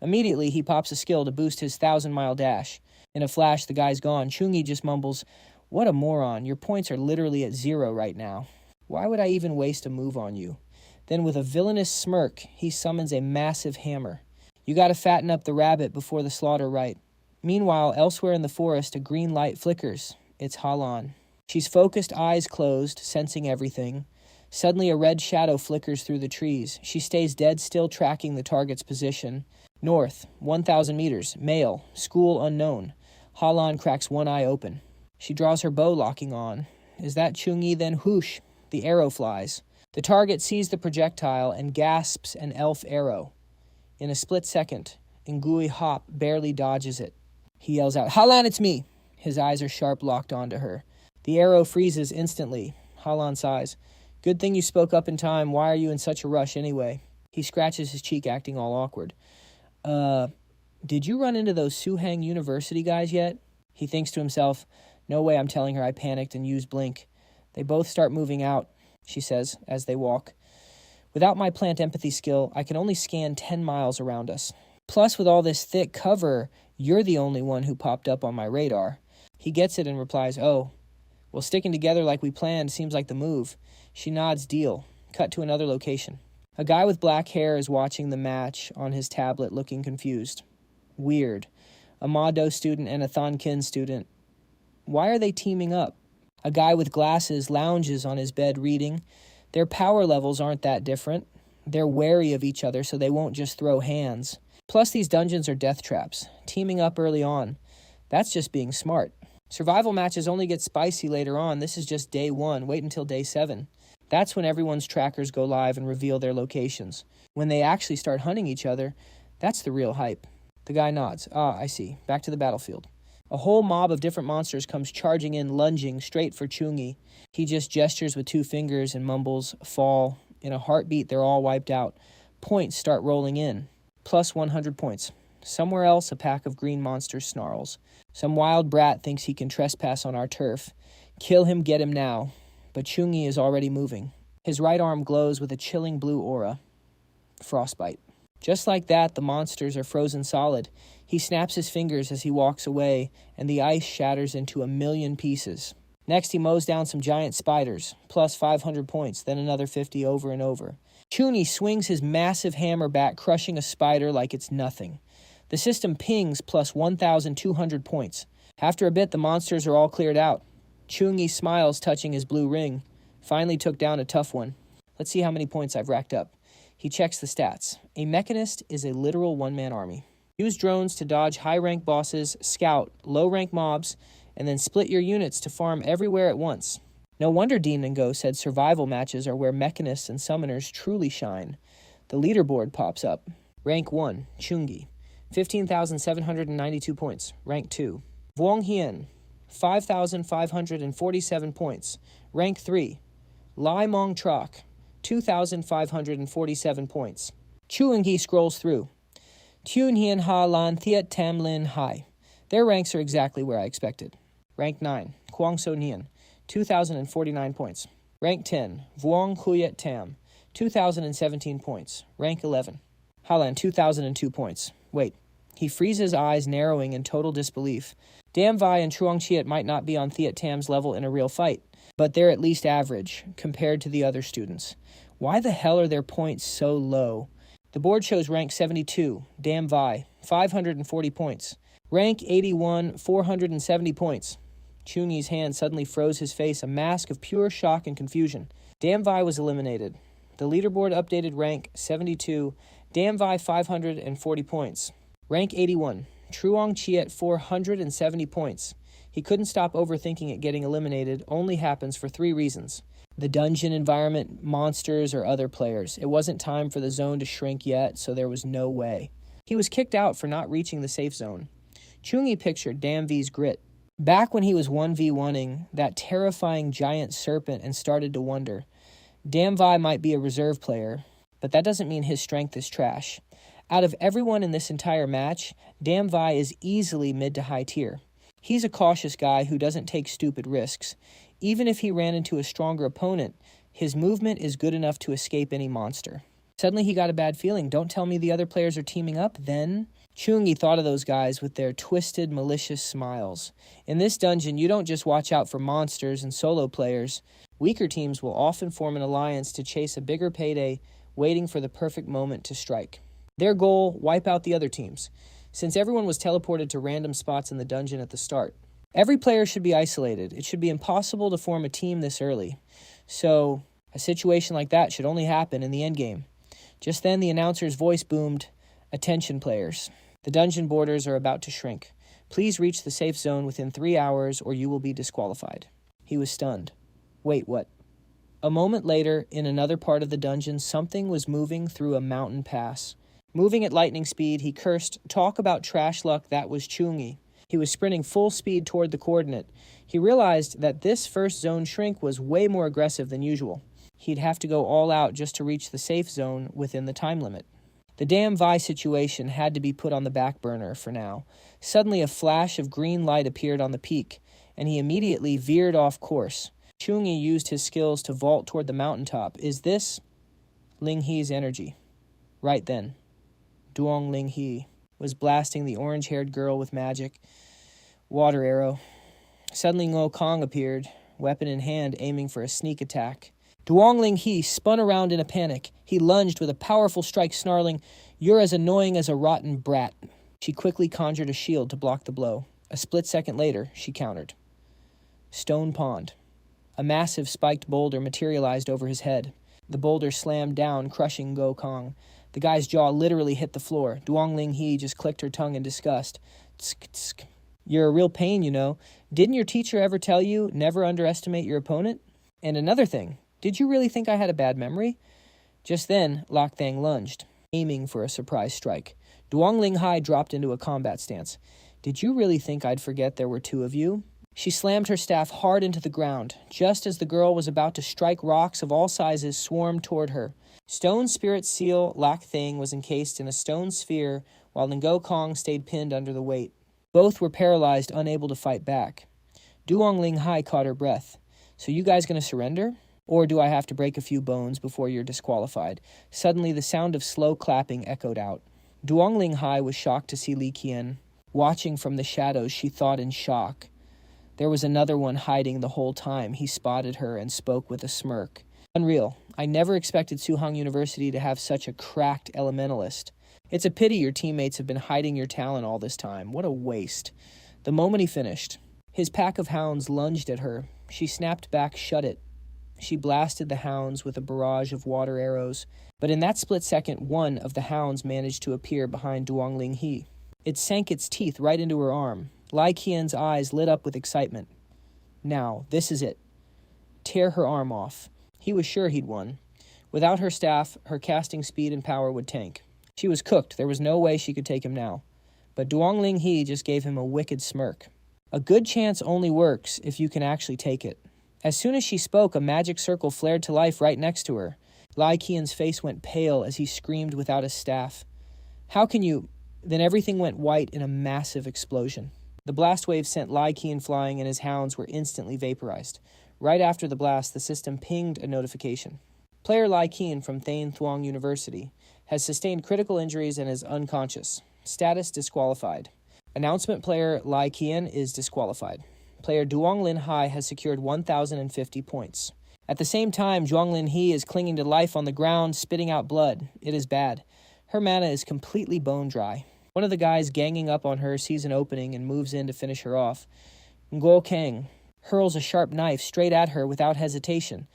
Immediately, he pops a skill to boost his 1,000-mile dash. In a flash, the guy's gone. Chau Nghi just mumbles, what a moron. Your points are literally at 0 right now. Why would I even waste a move on you? Then with a villainous smirk, he summons a massive hammer. You gotta fatten up the rabbit before the slaughter right. Meanwhile, elsewhere in the forest, a green light flickers. It's Halan. She's focused, eyes closed, sensing everything. Suddenly, a red shadow flickers through the trees. She stays dead still, tracking the target's position. North, 1,000 meters, male, school unknown. Halan cracks one eye open. She draws her bow, locking on. Is that Chau Nghi? Then whoosh, the arrow flies. The target sees the projectile and gasps an elf arrow. In a split second, Ngui Hop barely dodges it. He yells out, Halan, it's me! His eyes are sharp, locked onto her. The arrow freezes instantly. Halan sighs. Good thing you spoke up in time. Why are you in such a rush anyway? He scratches his cheek, acting all awkward. Did you run into those Suhang University guys yet? He thinks to himself, no way I'm telling her I panicked and used blink. They both start moving out, she says, as they walk. Without my plant empathy skill, I can only scan 10 miles around us. Plus, with all this thick cover, you're the only one who popped up on my radar. He gets it and replies, oh, well, sticking together like we planned seems like the move. She nods, deal. Cut to another location. A guy with black hair is watching the match on his tablet, looking confused. Weird. A Ma-Do student and a Thon-Kin student. Why are they teaming up? A guy with glasses lounges on his bed reading. Their power levels aren't that different. They're wary of each other so they won't just throw hands. Plus, these dungeons are death traps. Teaming up early on. That's just being smart. Survival matches only get spicy later on. This is just day 1. Wait until day 7. That's when everyone's trackers go live and reveal their locations. When they actually start hunting each other, that's the real hype. The guy nods. Ah, I see. Back to the battlefield. A whole mob of different monsters comes charging in, lunging straight for Chau Nghi. He just gestures with 2 fingers and mumbles, fall. In a heartbeat, they're all wiped out. Points start rolling in. Plus 100 points. Somewhere else, a pack of green monsters snarls. Some wild brat thinks he can trespass on our turf. Kill him, get him now. But Chau Nghi is already moving. His right arm glows with a chilling blue aura. Frostbite. Just like that, the monsters are frozen solid. He snaps his fingers as he walks away, and the ice shatters into 1,000,000 pieces. Next, he mows down some giant spiders, plus 500 points, then another 50 over and over. Chau Nghi swings his massive hammer back, crushing a spider like it's nothing. The system pings plus 1,200 points. After a bit, the monsters are all cleared out. Chau Nghi smiles, touching his blue ring. Finally took down a tough one. Let's see how many points I've racked up. He checks the stats. A mechanist is a literal one-man army. Use drones to dodge high-rank bosses, scout low-rank mobs, and then split your units to farm everywhere at once. No wonder Dean and Go said survival matches are where mechanists and summoners truly shine. The leaderboard pops up. Rank 1, Chau Nghi, 15,792 points. Rank 2, Vuong Hien, 5,547 points. Rank 3. Lai Mong Trok, 2,547 points. Chau Nghi scrolls through. Tuen Hien Ha Lan Thiet Tam Lin Hai. Their ranks are exactly where I expected. Rank 9. Kwang So Nien, 2,049 points. Rank 10. Vuong Kuyet Tam, 2,017 points. Rank 11. Halan, 2,002 points. Wait. He freezes eyes, narrowing in total disbelief. Dam Vi and Truong Chiat might not be on Thiet Tam's level in a real fight, but they're at least average compared to the other students. Why the hell are their points so low? The board shows rank 72, Dam Vi, 540 points. Rank 81, 470 points. Chau Nghi's hand suddenly froze his face, a mask of pure shock and confusion. Dam Vi was eliminated. The leaderboard updated rank 72, Dam Vi 540 points. Rank 81, Truong Chiat 470 points. He couldn't stop overthinking it. Getting eliminated only happens for 3 reasons. The dungeon environment, monsters, or other players. It wasn't time for the zone to shrink yet, so there was no way. He was kicked out for not reaching the safe zone. Chau Nghi pictured Dam V's grit. Back when he was 1v1ing that terrifying giant serpent and started to wonder, Dam Vi might be a reserve player, but that doesn't mean his strength is trash. Out of everyone in this entire match, Dam Vi is easily mid to high tier. He's a cautious guy who doesn't take stupid risks. Even if he ran into a stronger opponent, his movement is good enough to escape any monster. Suddenly he got a bad feeling. Don't tell me the other players are teaming up, then? Chau Nghi thought of those guys with their twisted, malicious smiles. In this dungeon, you don't just watch out for monsters and solo players. Weaker teams will often form an alliance to chase a bigger payday, waiting for the perfect moment to strike. Their goal, wipe out the other teams. Since everyone was teleported to random spots in the dungeon at the start, every player should be isolated. It should be impossible to form a team this early. So, a situation like that should only happen in the endgame. Just then, the announcer's voice boomed, "Attention players. The dungeon borders are about to shrink. Please reach the safe zone within 3 hours or you will be disqualified." He was stunned. Wait, what? A moment later, in another part of the dungeon, something was moving through a mountain pass. Moving at lightning speed, he cursed, "Talk about trash luck, that was Chau Nghi." He was sprinting full speed toward the coordinate. He realized that this first zone shrink was way more aggressive than usual. He'd have to go all out just to reach the safe zone within the time limit. The Dam Vi situation had to be put on the back burner for now. Suddenly a flash of green light appeared on the peak, and he immediately veered off course. Chau Nghi used his skills to vault toward the mountaintop. Is this Ling He's energy? Right then, Duong Ling He was blasting the orange-haired girl with magic. Water arrow. Suddenly Ngo Kong appeared, weapon in hand, aiming for a sneak attack. Duong Ling He spun around in a panic. He lunged with a powerful strike, snarling, "You're as annoying as a rotten brat." She quickly conjured a shield to block the blow. A split second later, she countered. Stone Pond. A massive spiked boulder materialized over his head. The boulder slammed down, crushing Ngo Kong. The guy's jaw literally hit the floor. Duong Ling He just clicked her tongue in disgust. "Tsk, tsk. You're a real pain, you know. Didn't your teacher ever tell you never underestimate your opponent? And another thing, did you really think I had a bad memory?" Just then, Lak Thang lunged, aiming for a surprise strike. Duong Ling Hai dropped into a combat stance. "Did you really think I'd forget there were 2 of you?" She slammed her staff hard into the ground. Just as the girl was about to strike, rocks of all sizes swarmed toward her. Stone Spirit Seal Lak Thang was encased in a stone sphere, while Ngo Kong stayed pinned under the weight. Both were paralyzed, unable to fight back. Duong Ling Hai caught her breath. "So you guys gonna surrender? Or do I have to break a few bones before you're disqualified?" Suddenly, the sound of slow clapping echoed out. Duong Ling Hai was shocked to see Li Qian. Watching from the shadows, she thought in shock. There was another one hiding the whole time. He spotted her and spoke with a smirk. "Unreal. I never expected Suhang University to have such a cracked elementalist. It's a pity your teammates have been hiding your talent all this time. What a waste." The moment he finished, his pack of hounds lunged at her. She snapped back, shut it. She blasted the hounds with a barrage of water arrows, but in that split second, one of the hounds managed to appear behind Duong Ling He. It sank its teeth right into her arm. Lai Qian's eyes lit up with excitement. Now, this is it. Tear her arm off. He was sure he'd won. Without her staff, her casting speed and power would tank. She was cooked. There was no way she could take him now. But Duong Ling He just gave him a wicked smirk. A good chance only works if you can actually take it. As soon as she spoke, a magic circle flared to life right next to her. Lai Qian's face went pale as he screamed without his staff. How can you? Then everything went white in a massive explosion. The blast wave sent Lai Qian flying and his hounds were instantly vaporized. Right after the blast, the system pinged a notification. Player Lai Qian from Thane Thuong University has sustained critical injuries and is unconscious. Status disqualified. Announcement: player Lai Qian is disqualified. Player Duong Lin Hai has secured 1,050 points. At the same time, Zhuang Lin He is clinging to life on the ground, spitting out blood. It is bad. Her mana is completely bone dry. One of the guys ganging up on her sees an opening and moves in to finish her off. Nguo Kang hurls a sharp knife straight at her without hesitation.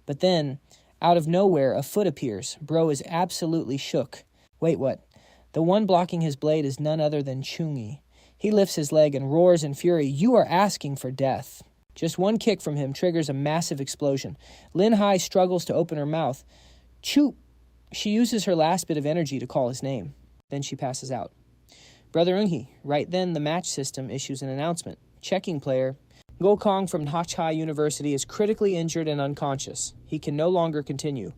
But then, out of nowhere, a foot appears. Bro is absolutely shook. Wait, what? The one blocking his blade is none other than Chau Nghi. He lifts his leg and roars in fury, "You are asking for death." Just one kick from him triggers a massive explosion. Lin Hai struggles to open her mouth. Chu! She uses her last bit of energy to call his name. Then she passes out. Brother Eunhee. Right then, the match system issues an announcement. Checking player. Ngo Kong from Hachai University is critically injured and unconscious. He can no longer continue.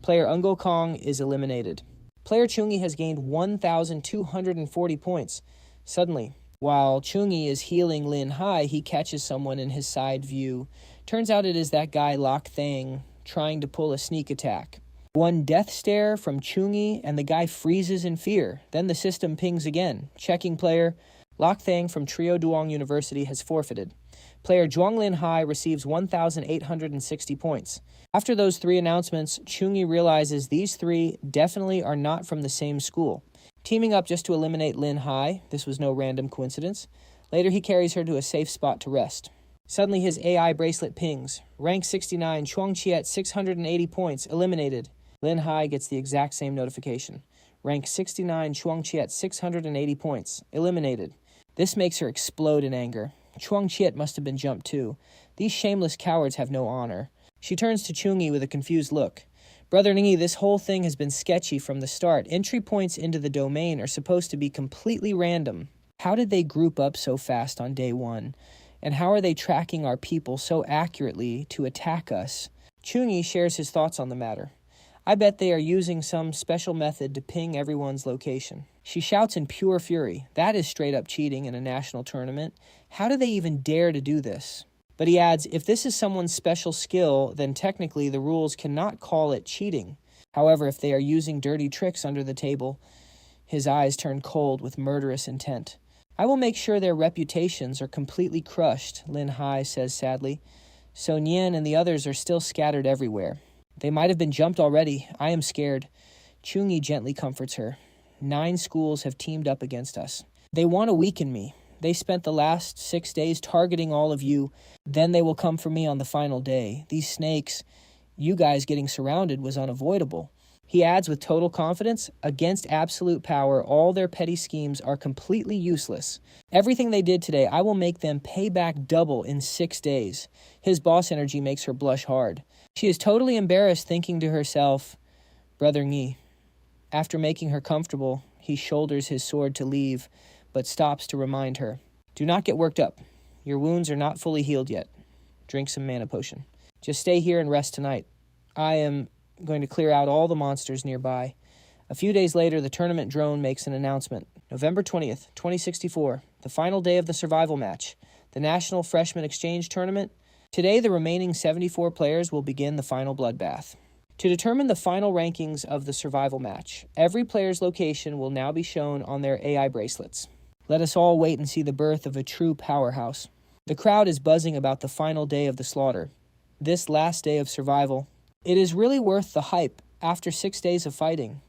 Player Ngo Kong is eliminated. Player Chau Nghi has gained 1,240 points. Suddenly, while Chau Nghi is healing Lin Hai, he catches someone in his side view. Turns out it is that guy Lok Thang trying to pull a sneak attack. One death stare from Chau Nghi and the guy freezes in fear. Then the system pings again. Checking player. Lok Thang from Trio Duong University has forfeited. Player Zhuang Lin Hai receives 1,860 points. After those three announcements, Chau Nghi realizes these three definitely are not from the same school. Teaming up just to eliminate Lin Hai, this was no random coincidence. Later he carries her to a safe spot to rest. Suddenly his AI bracelet pings. Rank 69, Chuang Chiet 680 points, eliminated. Lin Hai gets the exact same notification. Rank 69, Chuang Chiet 680 points, eliminated. This makes her explode in anger. Chuang Chiet must have been jumped too. These shameless cowards have no honor. She turns to Chau Nghi with a confused look. Brother Nghi, this whole thing has been sketchy from the start. Entry points into the domain are supposed to be completely random. How did they group up so fast on day one? And how are they tracking our people so accurately to attack us? Chau Nghi shares his thoughts on the matter. I bet they are using some special method to ping everyone's location. She shouts in pure fury. That is straight up cheating in a national tournament. How do they even dare to do this? But he adds, if this is someone's special skill, then technically the rules cannot call it cheating. However, if they are using dirty tricks under the table, his eyes turn cold with murderous intent. I will make sure their reputations are completely crushed, Lin Hai says sadly. So Nian and the others are still scattered everywhere. They might have been jumped already. I am scared. Chau Nghi gently comforts her. 9 schools have teamed up against us. They want to weaken me. They spent the last 6 days targeting all of you. Then they will come for me on the final day. These snakes, you guys getting surrounded was unavoidable. He adds with total confidence, against absolute power, all their petty schemes are completely useless. Everything they did today, I will make them pay back double in 6 days. His boss energy makes her blush hard. She is totally embarrassed, thinking to herself, Brother Nghi. After making her comfortable, he shoulders his sword to leave, but stops to remind her. Do not get worked up. Your wounds are not fully healed yet. Drink some mana potion. Just stay here and rest tonight. I am going to clear out all the monsters nearby. A few days later, the tournament drone makes an announcement. November 20th, 2064, the final day of the survival match, the National Freshman Exchange Tournament. Today, the remaining 74 players will begin the final bloodbath. To determine the final rankings of the survival match, every player's location will now be shown on their AI bracelets. Let us all wait and see the birth of a true powerhouse. The crowd is buzzing about the final day of the slaughter. This last day of survival. It is really worth the hype after 6 days of fighting.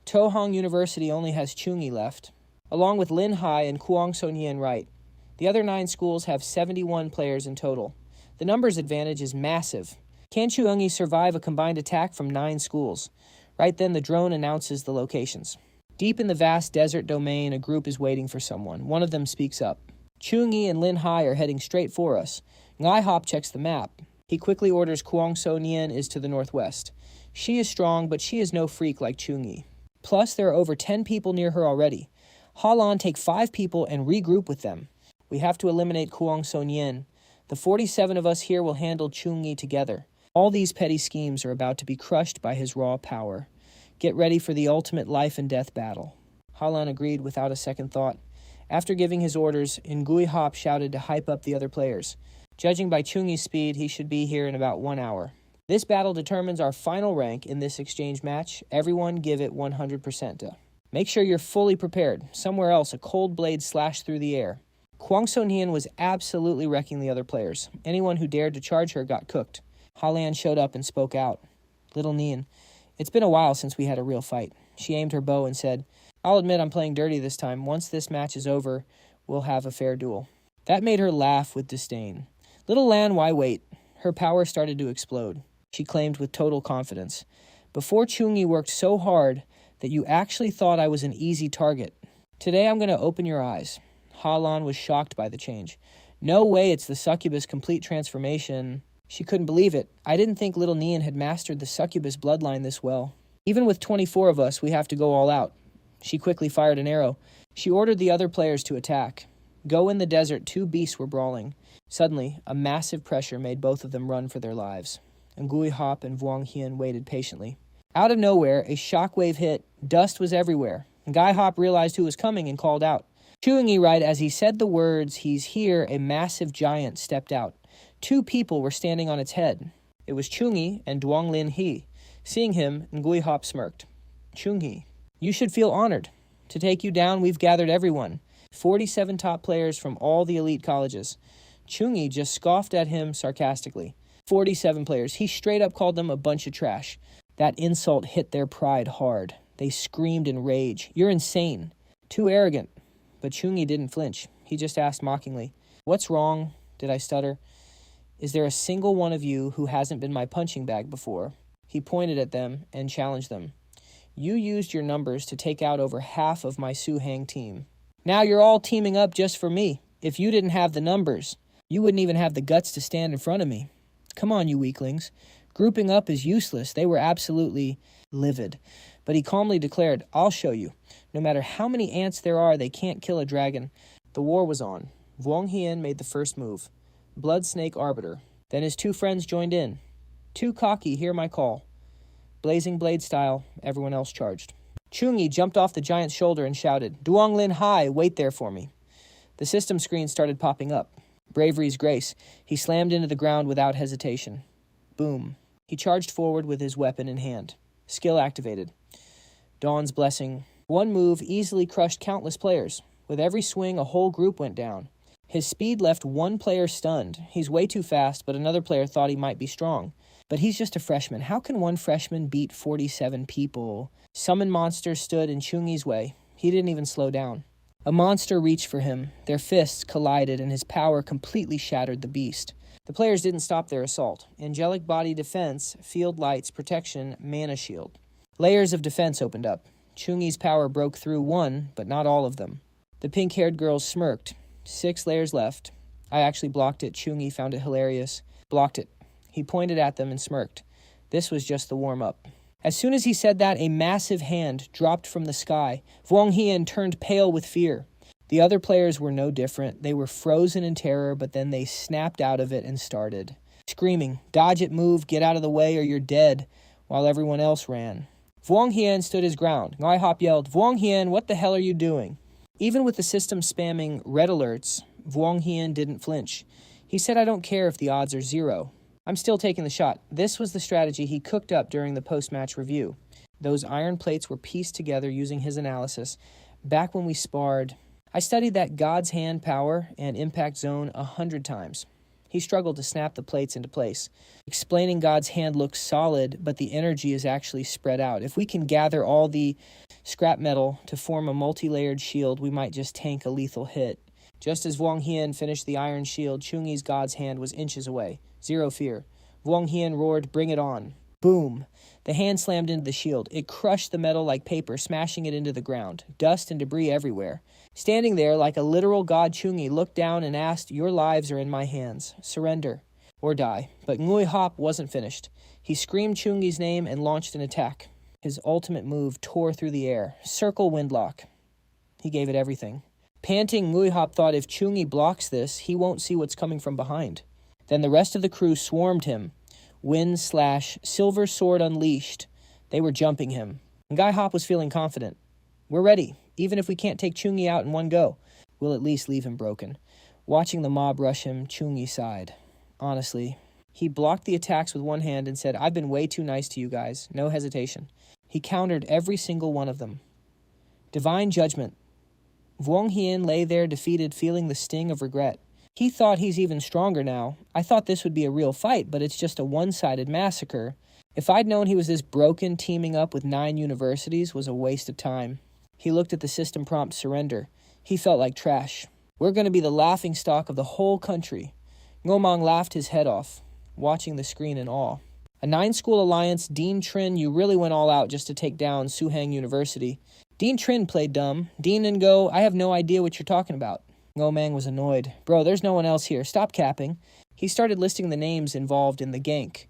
Tohong University only has Chau Nghi left, along with Lin Hai and Kuang Sonyan Wright. The other 9 schools have 71 players in total. The numbers advantage is massive. Can Chau Nghi survive a combined attack from 9 schools? Right then, the drone announces the locations. Deep in the vast desert domain, a group is waiting for someone. One of them speaks up. Chau Nghi and Lin Hai are heading straight for us. Ngai Hop checks the map. He quickly orders Kuang So Nian is to the northwest. She is strong, but she is no freak like Chau Nghi. Plus, there are over 10 people near her already. Ha Lan take 5 people and regroup with them. We have to eliminate Kuang Sonyen. The 47 of us here will handle Chau Nghi together. All these petty schemes are about to be crushed by his raw power. Get ready for the ultimate life and death battle. Halan agreed without a second thought. After giving his orders, Ngui Hop shouted to hype up the other players. Judging by Chau Nghi's speed, he should be here in about 1 hour. This battle determines our final rank in this exchange match. Everyone give it 100%. Make sure you're fully prepared. Somewhere else, a cold blade slashed through the air. Kuang Sonyen was absolutely wrecking the other players. Anyone who dared to charge her got cooked. Halan showed up and spoke out. Little Nian, it's been a while since we had a real fight. She aimed her bow and said, I'll admit I'm playing dirty this time. Once this match is over, we'll have a fair duel. That made her laugh with disdain. Little Lan, why wait? Her power started to explode. She claimed with total confidence. Before Chau Nghi worked so hard that you actually thought I was an easy target. Today I'm going to open your eyes. Halan was shocked by the change. No way, it's the succubus complete transformation. She couldn't believe it. I didn't think little Nian had mastered the succubus bloodline this well. Even with 24 of us, we have to go all out. She quickly fired an arrow. She ordered the other players to attack. Go in the desert, 2 beasts were brawling. Suddenly, a massive pressure made both of them run for their lives. Ngui Hop and Vuong Hien waited patiently. Out of nowhere, a shockwave hit. Dust was everywhere. Ngai Hop realized who was coming and called out. Chau Nghi, right as he said the words, he's here, a massive giant stepped out. 2 people were standing on its head. It was Chau Nghi and Duong Lin He. Seeing him, Ngui Hop smirked. Chau Nghi, you should feel honored. To take you down, we've gathered everyone. 47 top players from all the elite colleges. Chau Nghi just scoffed at him sarcastically. 47 players. He straight up called them a bunch of trash. That insult hit their pride hard. They screamed in rage. You're insane. Too arrogant. But Chau Nghi didn't flinch. He just asked mockingly, What's wrong? Did I stutter? Is there a single one of you who hasn't been my punching bag before? He pointed at them and challenged them. You used your numbers to take out over half of my Su Hang team. Now you're all teaming up just for me. If you didn't have the numbers, you wouldn't even have the guts to stand in front of me. Come on, you weaklings. Grouping up is useless. They were absolutely livid. But he calmly declared, I'll show you. No matter how many ants there are, they can't kill a dragon. The war was on. Vuong Hien made the first move. Blood Snake Arbiter. Then his 2 friends joined in. Too cocky, hear my call. Blazing blade style, everyone else charged. Chau Nghi jumped off the giant's shoulder and shouted, Duong Lin Hai, wait there for me. The system screen started popping up. Bravery's grace. He slammed into the ground without hesitation. Boom. He charged forward with his weapon in hand. Skill activated. Dawn's blessing. One move easily crushed countless players. With every swing, a whole group went down. His speed left one player stunned. He's way too fast, but another player thought he might be strong. But he's just a freshman. How can one freshman beat 47 people? Summon monsters stood in Chau Nghi's way. He didn't even slow down. A monster reached for him. Their fists collided, and his power completely shattered the beast. The players didn't stop their assault. Angelic body defense, field lights, protection, mana shield. Layers of defense opened up. Chau Nghi's power broke through one, but not all of them. The pink-haired girls smirked. 6 layers left. I actually blocked it. Chau Nghi found it hilarious. Blocked it. He pointed at them and smirked. This was just the warm-up. As soon as he said that, a massive hand dropped from the sky. Vuong Hien turned pale with fear. The other players were no different. They were frozen in terror, but then they snapped out of it and started screaming, dodge it, move, get out of the way, or you're dead, while everyone else ran. Vuong Hien stood his ground. Ngai Hop yelled, Vuong Hien, what the hell are you doing? Even with the system spamming red alerts, Vuong Hien didn't flinch. He said, I don't care if the odds are 0. I'm still taking the shot. This was the strategy he cooked up during the post-match review. Those iron plates were pieced together using his analysis. Back when we sparred, I studied that God's hand power and impact zone 100 times. He struggled to snap the plates into place. Explaining God's hand looks solid, but the energy is actually spread out. If we can gather all the scrap metal to form a multi-layered shield, we might just tank a lethal hit. Just as Vuong Hien finished the iron shield, Chau Nghi's God's hand was inches away. 0 fear. Vuong Hien roared, bring it on. Boom. The hand slammed into the shield. It crushed the metal like paper, smashing it into the ground. Dust and debris everywhere. Standing there like a literal god, Chau Nghi looked down and asked, your lives are in my hands. Surrender or die. But Ngui Hop wasn't finished. He screamed Chau Nghi's name and launched an attack. His ultimate move tore through the air. Circle windlock. He gave it everything. Panting, Muihop thought if Chau Nghi blocks this, he won't see what's coming from behind. Then the rest of the crew swarmed him. Wind/silver sword unleashed. They were jumping him. And Guy Hop was feeling confident. We're ready. Even if we can't take Chau Nghi out in one go, we'll at least leave him broken. Watching the mob rush him, Chau Nghi sighed. Honestly, he blocked the attacks with one hand and said, I've been way too nice to you guys. No hesitation. He countered every single one of them. Divine judgment. Vuong Hien lay there defeated, feeling the sting of regret. He thought he's even stronger now. I thought this would be a real fight, but it's just a one-sided massacre. If I'd known he was this broken, teaming up with 9 universities was a waste of time. He looked at the system prompt surrender. He felt like trash. We're going to be the laughingstock of the whole country. Ngomong laughed his head off, watching the screen in awe. A 9-school alliance, Dean Trin, you really went all out just to take down Suhang University. Dean Trin played dumb. Dean and Go, I have no idea what you're talking about. Ngomang was annoyed. Bro, there's no one else here. Stop capping. He started listing the names involved in the gank.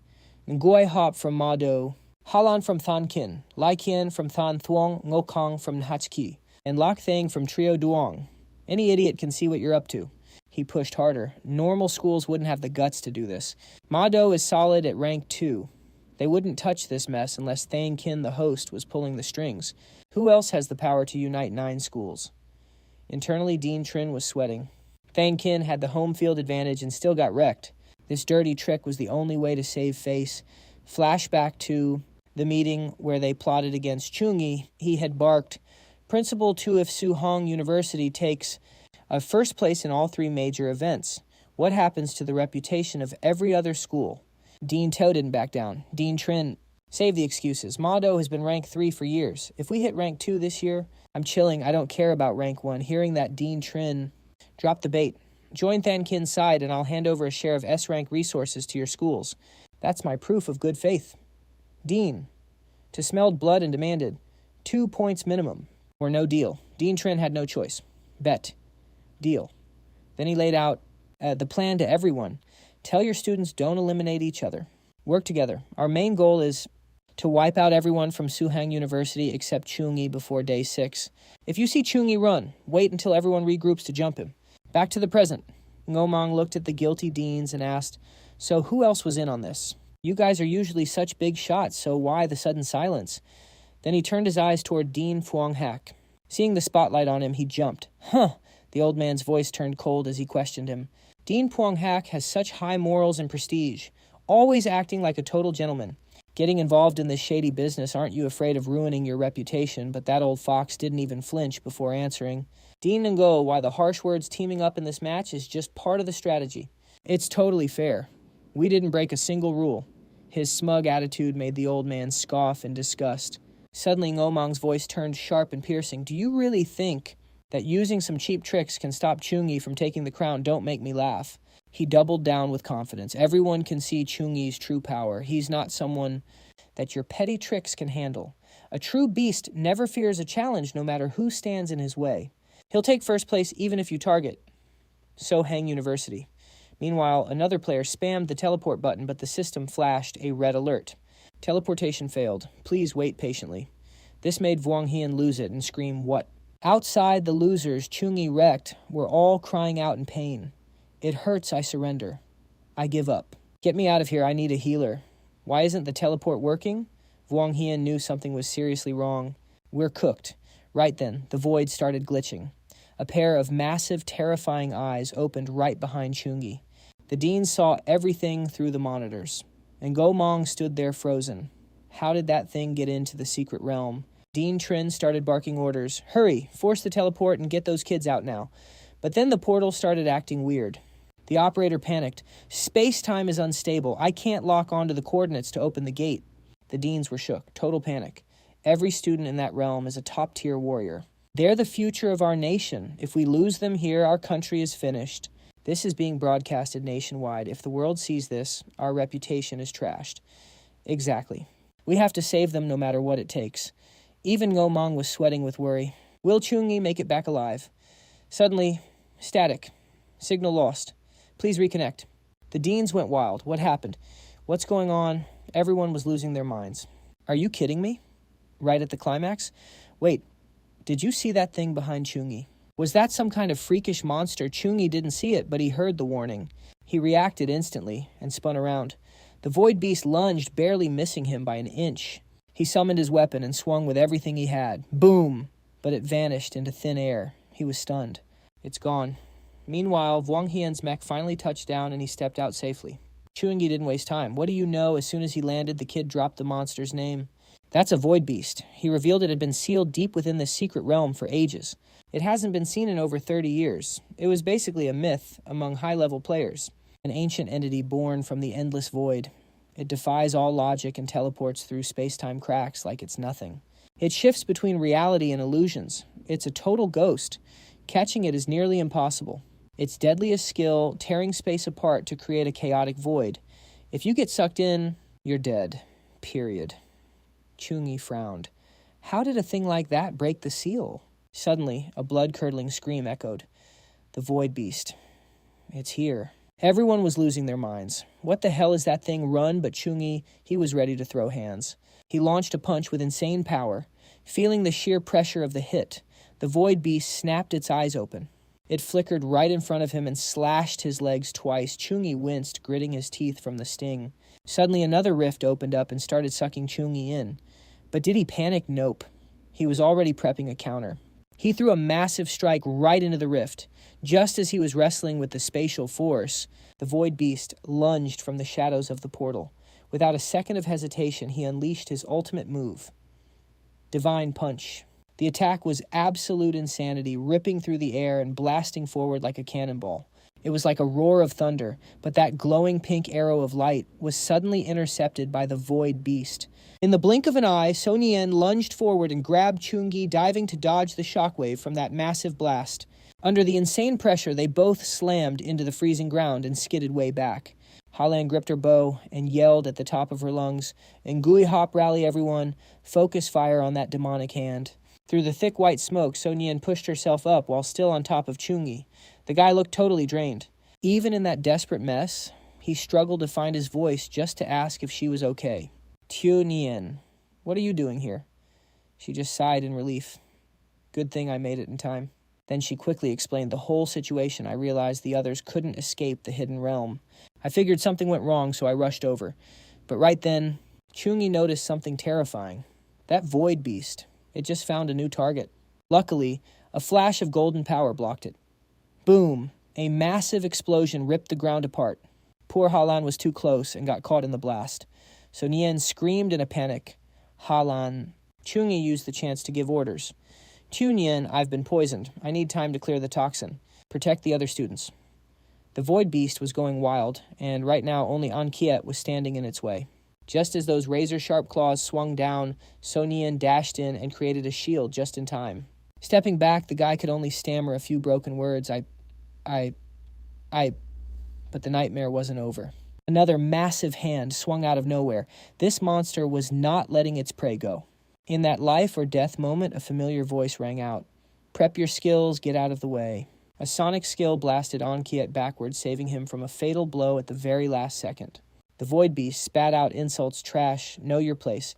Nguai Hop from Mado, Halan from Than Kin, Lai Kien from Than Thuong, Ngokong from Nhachki, and Lak Thang from Trio Duong. Any idiot can see what you're up to. He pushed harder. Normal schools wouldn't have the guts to do this. Mado is solid at rank 2. They wouldn't touch this mess unless Thang Kin, the host, was pulling the strings. Who else has the power to unite 9 schools? Internally, Dean Trin was sweating. Thang Kin had the home field advantage and still got wrecked. This dirty trick was the only way to save face. Flashback to the meeting where they plotted against Chau Nghi. He had barked, Principal to if Suhang University takes a first place in all 3 major events. What happens to the reputation of every other school? Dean Toe didn't back down. Dean Trin, save the excuses. Mado has been rank 3 for years. If we hit rank 2 this year, I'm chilling. I don't care about rank 1. Hearing that, Dean Trin dropped the bait. Join Than Kin's side and I'll hand over a share of S-rank resources to your schools. That's my proof of good faith. Dean, to smelled blood and demanded 2 points minimum or no deal. Dean Trin had no choice. Bet. Deal. Then he laid out the plan to everyone. Tell your students don't eliminate each other. Work together. Our main goal is to wipe out everyone from Suhang University except Chau Nghi before day 6. If you see Chau Nghi run, wait until everyone regroups to jump him. Back to the present. Ngomong looked at the guilty deans and asked, so who else was in on this? You guys are usually such big shots, so why the sudden silence? Then he turned his eyes toward Dean Phuong Hak. Seeing the spotlight on him, he jumped. Huh! The old man's voice turned cold as he questioned him. Dean Phuong Hak has such high morals and prestige, always acting like a total gentleman. Getting involved in this shady business, aren't you afraid of ruining your reputation? But that old fox didn't even flinch before answering. Dean and Go, why the harsh words teaming up in this match is just part of the strategy. It's totally fair. We didn't break a single rule. His smug attitude made the old man scoff in disgust. Suddenly, Ngomong's voice turned sharp and piercing. Do you really think that using some cheap tricks can stop Chau Nghi from taking the crown? Don't make me laugh. He doubled down with confidence. Everyone can see Chau Nghi's true power. He's not someone that your petty tricks can handle. A true beast never fears a challenge no matter who stands in his way. He'll take first place even if you target Suhang University. Meanwhile, another player spammed the teleport button, but the system flashed a red alert. Teleportation failed. Please wait patiently. This made Vuong Hien lose it and scream, what? Outside, the losers, Chau Nghi wrecked, were all crying out in pain. It hurts, I surrender. I give up. Get me out of here, I need a healer. Why isn't the teleport working? Vuong Hien knew something was seriously wrong. We're cooked. Right then, the void started glitching. A pair of massive, terrifying eyes opened right behind Chau Nghi. The dean saw everything through the monitors, and Ngomong stood there frozen. How did that thing get into the secret realm? Dean Trin started barking orders. Hurry, force the teleport and get those kids out now. But then the portal started acting weird. The operator panicked. Space-time is unstable. I can't lock onto the coordinates to open the gate. The deans were shook. Total panic. Every student in that realm is a top-tier warrior. They're the future of our nation. If we lose them here, our country is finished. This is being broadcasted nationwide. If the world sees this, our reputation is trashed. Exactly. We have to save them no matter what it takes. Even Ngomong was sweating with worry. Will Chau Nghi make it back alive? Suddenly, static. Signal lost. Please reconnect. The deans went wild. What happened? What's going on? Everyone was losing their minds. Are you kidding me? Right at the climax? Wait, did you see that thing behind Chau Nghi? Was that some kind of freakish monster? Chau Nghi didn't see it, but he heard the warning. He reacted instantly and spun around. The void beast lunged, barely missing him by an inch. He summoned his weapon and swung with everything he had. Boom! But it vanished into thin air. He was stunned. It's gone. Meanwhile, Wang Hian's mech finally touched down and he stepped out safely. Chau Nghi didn't waste time. What do you know? As soon as he landed, the kid dropped the monster's name. That's a void beast. He revealed it had been sealed deep within this secret realm for ages. It hasn't been seen in over 30 years. It was basically a myth among high-level players. An ancient entity born from the endless void. It defies all logic and teleports through space-time cracks like it's nothing. It shifts between reality and illusions. It's a total ghost. Catching it is nearly impossible. Its deadliest skill, tearing space apart to create a chaotic void. If you get sucked in, you're dead. Period. Chau Nghi frowned. How did a thing like that break the seal? Suddenly, a blood-curdling scream echoed. The void beast. It's here. Everyone was losing their minds. What the hell is that thing? Run, but Chau Nghi, he was ready to throw hands. He launched a punch with insane power. Feeling the sheer pressure of the hit, the void beast snapped its eyes open. It flickered right in front of him and slashed his legs twice. Chau Nghi winced, gritting his teeth from the sting. Suddenly another rift opened up and started sucking Chau Nghi in. But did he panic? Nope. He was already prepping a counter. He threw a massive strike right into the rift. Just as he was wrestling with the spatial force, the void beast lunged from the shadows of the portal. Without a second of hesitation, he unleashed his ultimate move. Divine Punch. The attack was absolute insanity, ripping through the air and blasting forward like a cannonball. It was like a roar of thunder, but that glowing pink arrow of light was suddenly intercepted by the void beast. In the blink of an eye, Sun Yan lunged forward and grabbed Chau Nghi, diving to dodge the shockwave from that massive blast. Under the insane pressure, they both slammed into the freezing ground and skidded way back. Halan gripped her bow and yelled at the top of her lungs, "Ngui hop, rally everyone, focus fire on that demonic hand." Through the thick white smoke, Sun Yan pushed herself up while still on top of Chau Nghi. The guy looked totally drained. Even in that desperate mess, he struggled to find his voice just to ask if she was okay. Chau Nghi, what are you doing here? She just sighed in relief. Good thing I made it in time. Then she quickly explained the whole situation. I realized the others couldn't escape the hidden realm. I figured something went wrong, so I rushed over. But right then, Chau Nghi noticed something terrifying. That void beast. It just found a new target. Luckily, a flash of golden power blocked it. Boom! A massive explosion ripped the ground apart. Poor Halan was too close and got caught in the blast. So Nien screamed in a panic. Halan. Chau Nghi used the chance to give orders. Chau Nien, I've been poisoned. I need time to clear the toxin. Protect the other students. The void beast was going wild, and right now only Ankiet was standing in its way. Just as those razor-sharp claws swung down, Sun Yan dashed in and created a shield just in time. Stepping back, the guy could only stammer a few broken words. But the nightmare wasn't over. Another massive hand swung out of nowhere. This monster was not letting its prey go. In that life or death moment, a familiar voice rang out. Prep your skills, get out of the way. A sonic skill blasted Ankiet backwards, saving him from a fatal blow at the very last second. The void beast spat out insults, trash, know your place.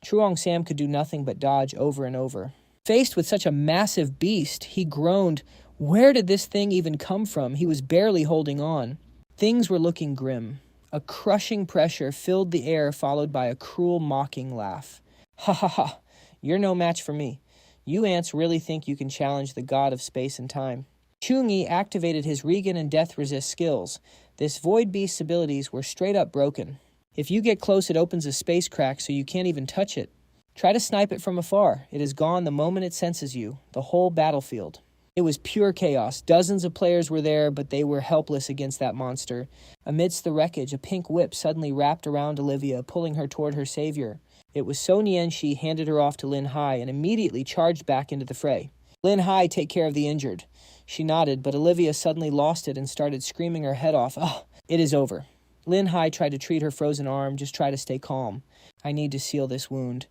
Truong Sam could do nothing but dodge over and over. Faced with such a massive beast, he groaned, where did this thing even come from? He was barely holding on. Things were looking grim. A crushing pressure filled the air, followed by a cruel, mocking laugh. Ha ha ha, you're no match for me. You ants really think you can challenge the god of space and time. Chau Nghi activated his Regan and Death Resist skills. This void beast's abilities were straight up broken. If you get close, it opens a space crack so you can't even touch it. Try to snipe it from afar. It is gone the moment it senses you. The whole battlefield. It was pure chaos. Dozens of players were there, but they were helpless against that monster. Amidst the wreckage, a pink whip suddenly wrapped around Olivia, pulling her toward her savior. It was So Nien. She handed her off to Lin Hai and immediately charged back into the fray. Lin Hai, take care of the injured. She nodded, but Olivia suddenly lost it and started screaming her head off. Oh, it is over. Lin Hai tried to treat her frozen arm, just try to stay calm. I need to seal this wound.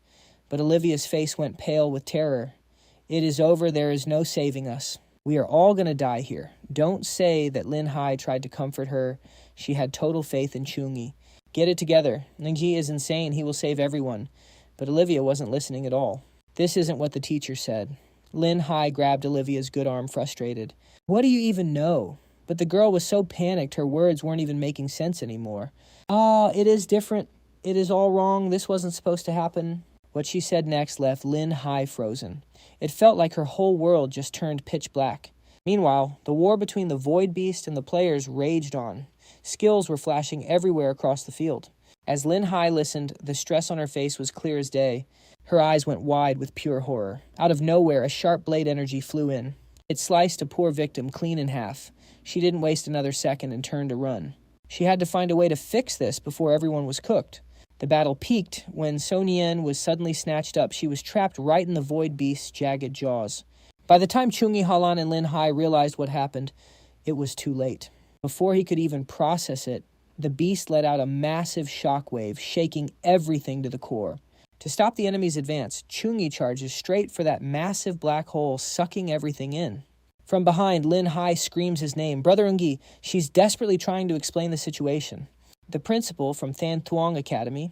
But Olivia's face went pale with terror. It is over, there is no saving us. We are all going to die here. Don't say that Lin Hai tried to comfort her. She had total faith in Chau Nghi. Get it together. Ningji is insane, he will save everyone. But Olivia wasn't listening at all. This isn't what the teacher said. Lin Hai grabbed Olivia's good arm, frustrated. What do you even know? But the girl was so panicked her words weren't even making sense anymore. It is different. It is all wrong. This wasn't supposed to happen. What she said next left Lin Hai frozen. It felt like her whole world just turned pitch black. Meanwhile, the war between the Void Beast and the players raged on. Skills were flashing everywhere across the field. As Lin Hai listened, the stress on her face was clear as day. Her eyes went wide with pure horror. Out of nowhere, a sharp blade energy flew in. It sliced a poor victim clean in half. She didn't waste another second and turned to run. She had to find a way to fix this before everyone was cooked. The battle peaked when So Nien was suddenly snatched up. She was trapped right in the Void Beast's jagged jaws. By the time Chau Nghi, Halan, and Lin Hai realized what happened, it was too late. Before he could even process it, the beast let out a massive shockwave, shaking everything to the core. To stop the enemy's advance, Chau Nghi charges straight for that massive black hole, sucking everything in. From behind, Lin Hai screams his name, Brother Ungi. She's desperately trying to explain the situation. The principal from Than Thuong Academy,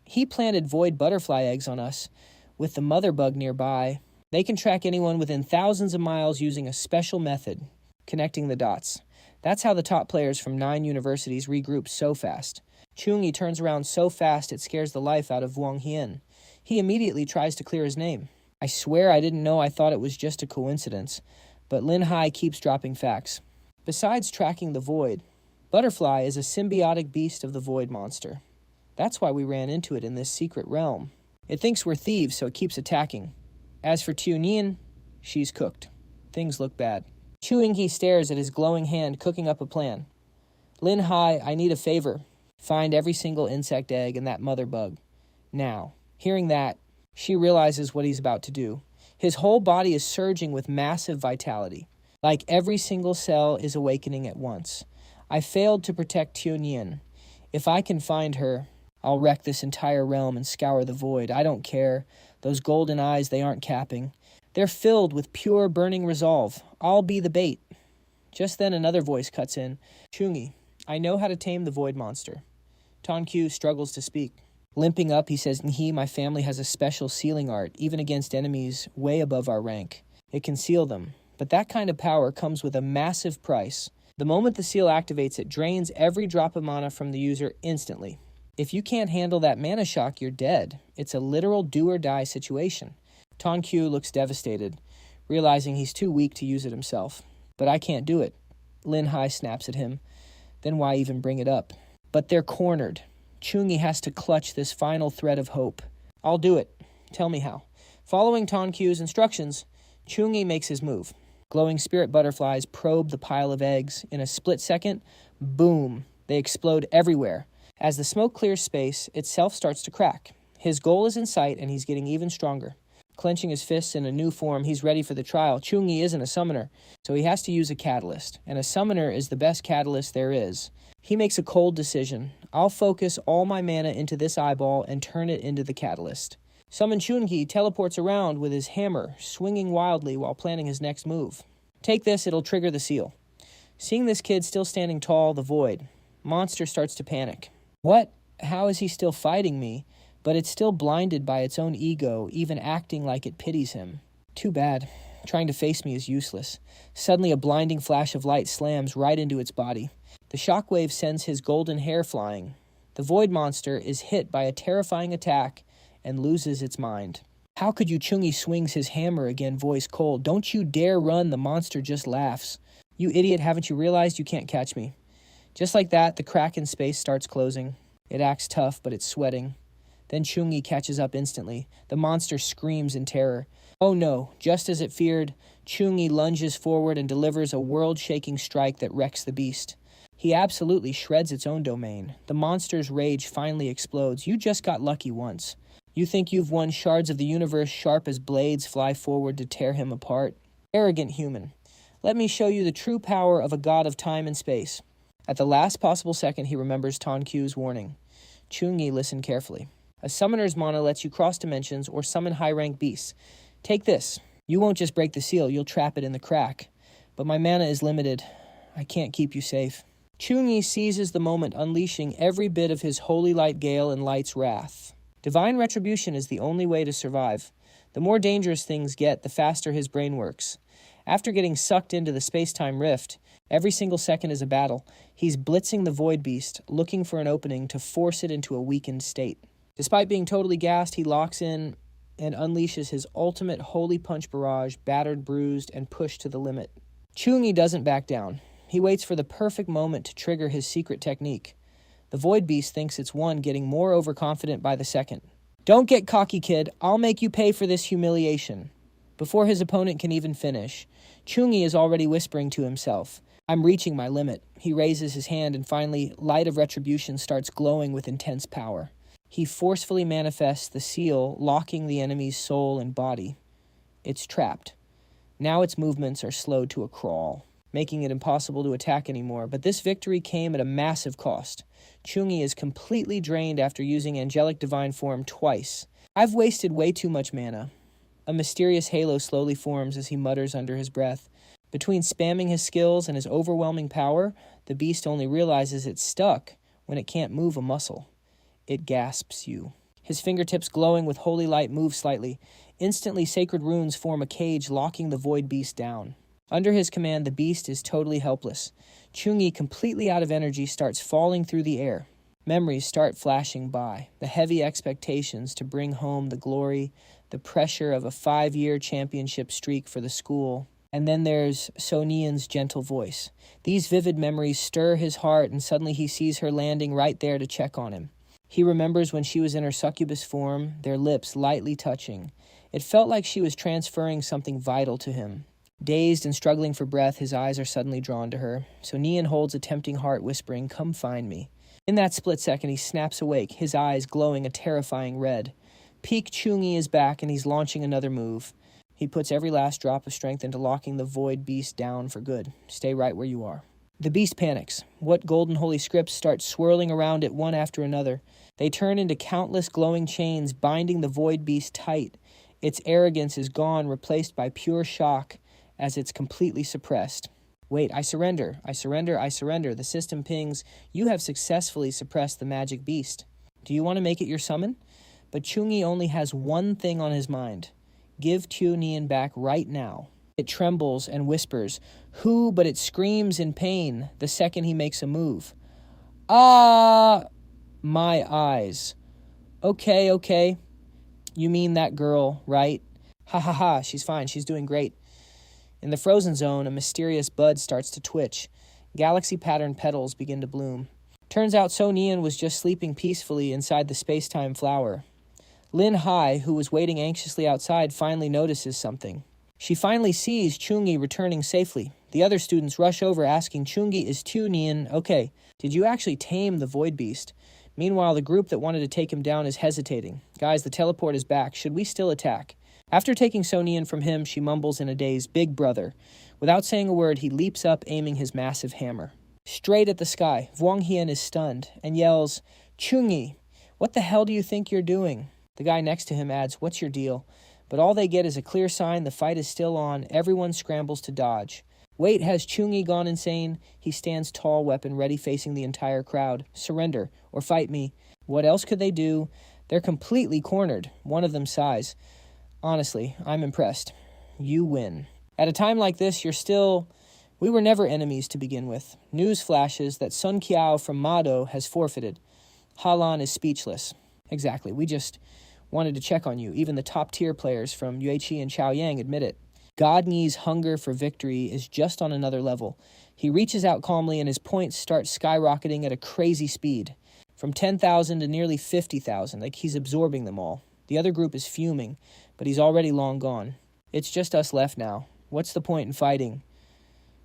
he planted void butterfly eggs on us with the mother bug nearby. They can track anyone within thousands of miles using a special method, connecting the dots. That's how the top players from 9 universities regroup so fast. Chau Nghi turns around so fast it scares the life out of Wang Hien. He immediately tries to clear his name. I swear I didn't know. I thought it was just a coincidence. But Lin Hai keeps dropping facts. Besides tracking the void, Butterfly is a symbiotic beast of the void monster. That's why we ran into it in this secret realm. It thinks we're thieves, so it keeps attacking. As for Chau Nghi, she's cooked. Things look bad. Chau Nghi stares at his glowing hand, cooking up a plan. Lin Hai, I need a favor. Find every single insect egg and that mother bug. Now. Hearing that, she realizes what he's about to do. His whole body is surging with massive vitality. Like every single cell is awakening at once. I failed to protect Chau Nghi. If I can find her, I'll wreck this entire realm and scour the void. I don't care. Those golden eyes, they aren't capping. They're filled with pure burning resolve. I'll be the bait. Just then another voice cuts in. Chau Nghi, I know how to tame the void monster. Tan Q struggles to speak. Limping up, he says, Nhi, my family has a special sealing art, even against enemies way above our rank. It can seal them. But that kind of power comes with a massive price. The moment the seal activates, it drains every drop of mana from the user instantly. If you can't handle that mana shock, you're dead. It's a literal do-or-die situation. Tan Q looks devastated, realizing he's too weak to use it himself. But I can't do it. Lin Hai snaps at him. Then why even bring it up? But they're cornered. Chau Nghi has to clutch this final thread of hope. I'll do it. Tell me how. Following Tan Q's instructions, Chau Nghi makes his move. Glowing spirit butterflies probe the pile of eggs. In a split second, boom, they explode everywhere. As the smoke clears space, itself starts to crack. His goal is in sight, and he's getting even stronger. Clenching his fists in a new form, he's ready for the trial. Chau Nghi isn't a summoner, so he has to use a catalyst. And a summoner is the best catalyst there is. He makes a cold decision. I'll focus all my mana into this eyeball and turn it into the catalyst. Summon Chau Nghi teleports around with his hammer, swinging wildly while planning his next move. Take this, it'll trigger the seal. Seeing this kid still standing tall, the void, monster starts to panic. What? How is he still fighting me? But it's still blinded by its own ego, even acting like it pities him. Too bad. Trying to face me is useless. Suddenly a blinding flash of light slams right into its body. The shockwave sends his golden hair flying. The void monster is hit by a terrifying attack and loses its mind. How could you? Chau Nghi swings his hammer again, voice cold. Don't you dare run, the monster just laughs. You idiot, haven't you realized you can't catch me? Just like that, the crack in space starts closing. It acts tough, but it's sweating. Then Chau Nghi catches up instantly. The monster screams in terror. Oh no, just as it feared, Chau Nghi lunges forward and delivers a world-shaking strike that wrecks the beast. He absolutely shreds its own domain. The monster's rage finally explodes. You just got lucky once. You think you've won? Shards of the universe sharp as blades fly forward to tear him apart. Arrogant human. Let me show you the true power of a god of time and space. At the last possible second, he remembers Tan Q's warning. Chau Nghi listened carefully. A summoner's mana lets you cross dimensions or summon high-rank beasts. Take this. You won't just break the seal, you'll trap it in the crack. But my mana is limited. I can't keep you safe. Chau Nghi seizes the moment, unleashing every bit of his holy light gale and light's wrath. Divine retribution is the only way to survive. The more dangerous things get, the faster his brain works. After getting sucked into the space-time rift, every single second is a battle. He's blitzing the Void Beast, looking for an opening to force it into a weakened state. Despite being totally gassed, he locks in and unleashes his ultimate Holy Punch barrage, battered, bruised, and pushed to the limit. Chau Nghi doesn't back down. He waits for the perfect moment to trigger his secret technique. The Void Beast thinks it's won, getting more overconfident by the second. "Don't get cocky, kid. I'll make you pay for this humiliation." Before his opponent can even finish, Chau Nghi is already whispering to himself, "I'm reaching my limit." He raises his hand and finally, Light of Retribution starts glowing with intense power. He forcefully manifests the seal, locking the enemy's soul and body. It's trapped. Now its movements are slowed to a crawl, making it impossible to attack anymore. But this victory came at a massive cost. Chau Nghi is completely drained after using Angelic Divine Form twice. "I've wasted way too much mana." A mysterious halo slowly forms as he mutters under his breath. Between spamming his skills and his overwhelming power, the beast only realizes it's stuck when it can't move a muscle. It gasps you. His fingertips glowing with holy light move slightly. Instantly, sacred runes form a cage locking the Void Beast down. Under his command, the beast is totally helpless. Chau Nghi, completely out of energy, starts falling through the air. Memories start flashing by. The heavy expectations to bring home the glory, the pressure of a 5-year championship streak for the school. And then there's So Nian's gentle voice. These vivid memories stir his heart, and suddenly he sees her landing right there to check on him. He remembers when she was in her succubus form, their lips lightly touching. It felt like she was transferring something vital to him. Dazed and struggling for breath, his eyes are suddenly drawn to her. So Nian holds a tempting heart, whispering, "Come find me." In that split second, he snaps awake, his eyes glowing a terrifying red. Peak Chau Nghi is back, and he's launching another move. He puts every last drop of strength into locking the Void Beast down for good. Stay right where you are. The beast panics. What golden holy scripts start swirling around it one after another. They turn into countless glowing chains, binding the Void Beast tight. Its arrogance is gone, replaced by pure shock, as it's completely suppressed. "Wait, I surrender. I surrender. I surrender." The system pings, "You have successfully suppressed the magic beast. Do you want to make it your summon?" But Chau Nghi only has one thing on his mind. Give Chau Nian back right now. It trembles and whispers, "Who?" but it screams in pain the second he makes a move. "Ah!" My eyes. Okay. You mean that girl, right? Ha ha ha, she's fine, she's doing great. In the frozen zone, a mysterious bud starts to twitch. Galaxy-patterned petals begin to bloom. Turns out So Nian was just sleeping peacefully inside the space-time flower. Lin Hai, who was waiting anxiously outside, finally notices something. She finally sees Chau Nghi returning safely. The other students rush over asking, "Chau Nghi, is Chau Nian okay? Did you actually tame the Void Beast?" Meanwhile, the group that wanted to take him down is hesitating. "Guys, the teleport is back. Should we still attack?" After taking So Nian from him, she mumbles in a daze, "Big brother." Without saying a word, he leaps up, aiming his massive hammer. Straight at the sky, Wang Hian is stunned and yells, "Chau Nghi, what the hell do you think you're doing?" The guy next to him adds, "What's your deal?" But all they get is a clear sign the fight is still on. Everyone scrambles to dodge. Wait, has Chau Nghi gone insane? He stands tall, weapon ready, facing the entire crowd. "Surrender, or fight me." What else could they do? They're completely cornered. One of them sighs. "Honestly, I'm impressed. You win." At a time like this, we were never enemies to begin with. News flashes that Sun Qiao from Mado has forfeited. Halan is speechless. Exactly, we just wanted to check on you. Even the top-tier players from Yueqi and Chaoyang admit it. God Ni's hunger for victory is just on another level. He reaches out calmly, and his points start skyrocketing at a crazy speed. From 10,000 to nearly 50,000, like he's absorbing them all. The other group is fuming, but he's already long gone. It's just us left now. What's the point in fighting?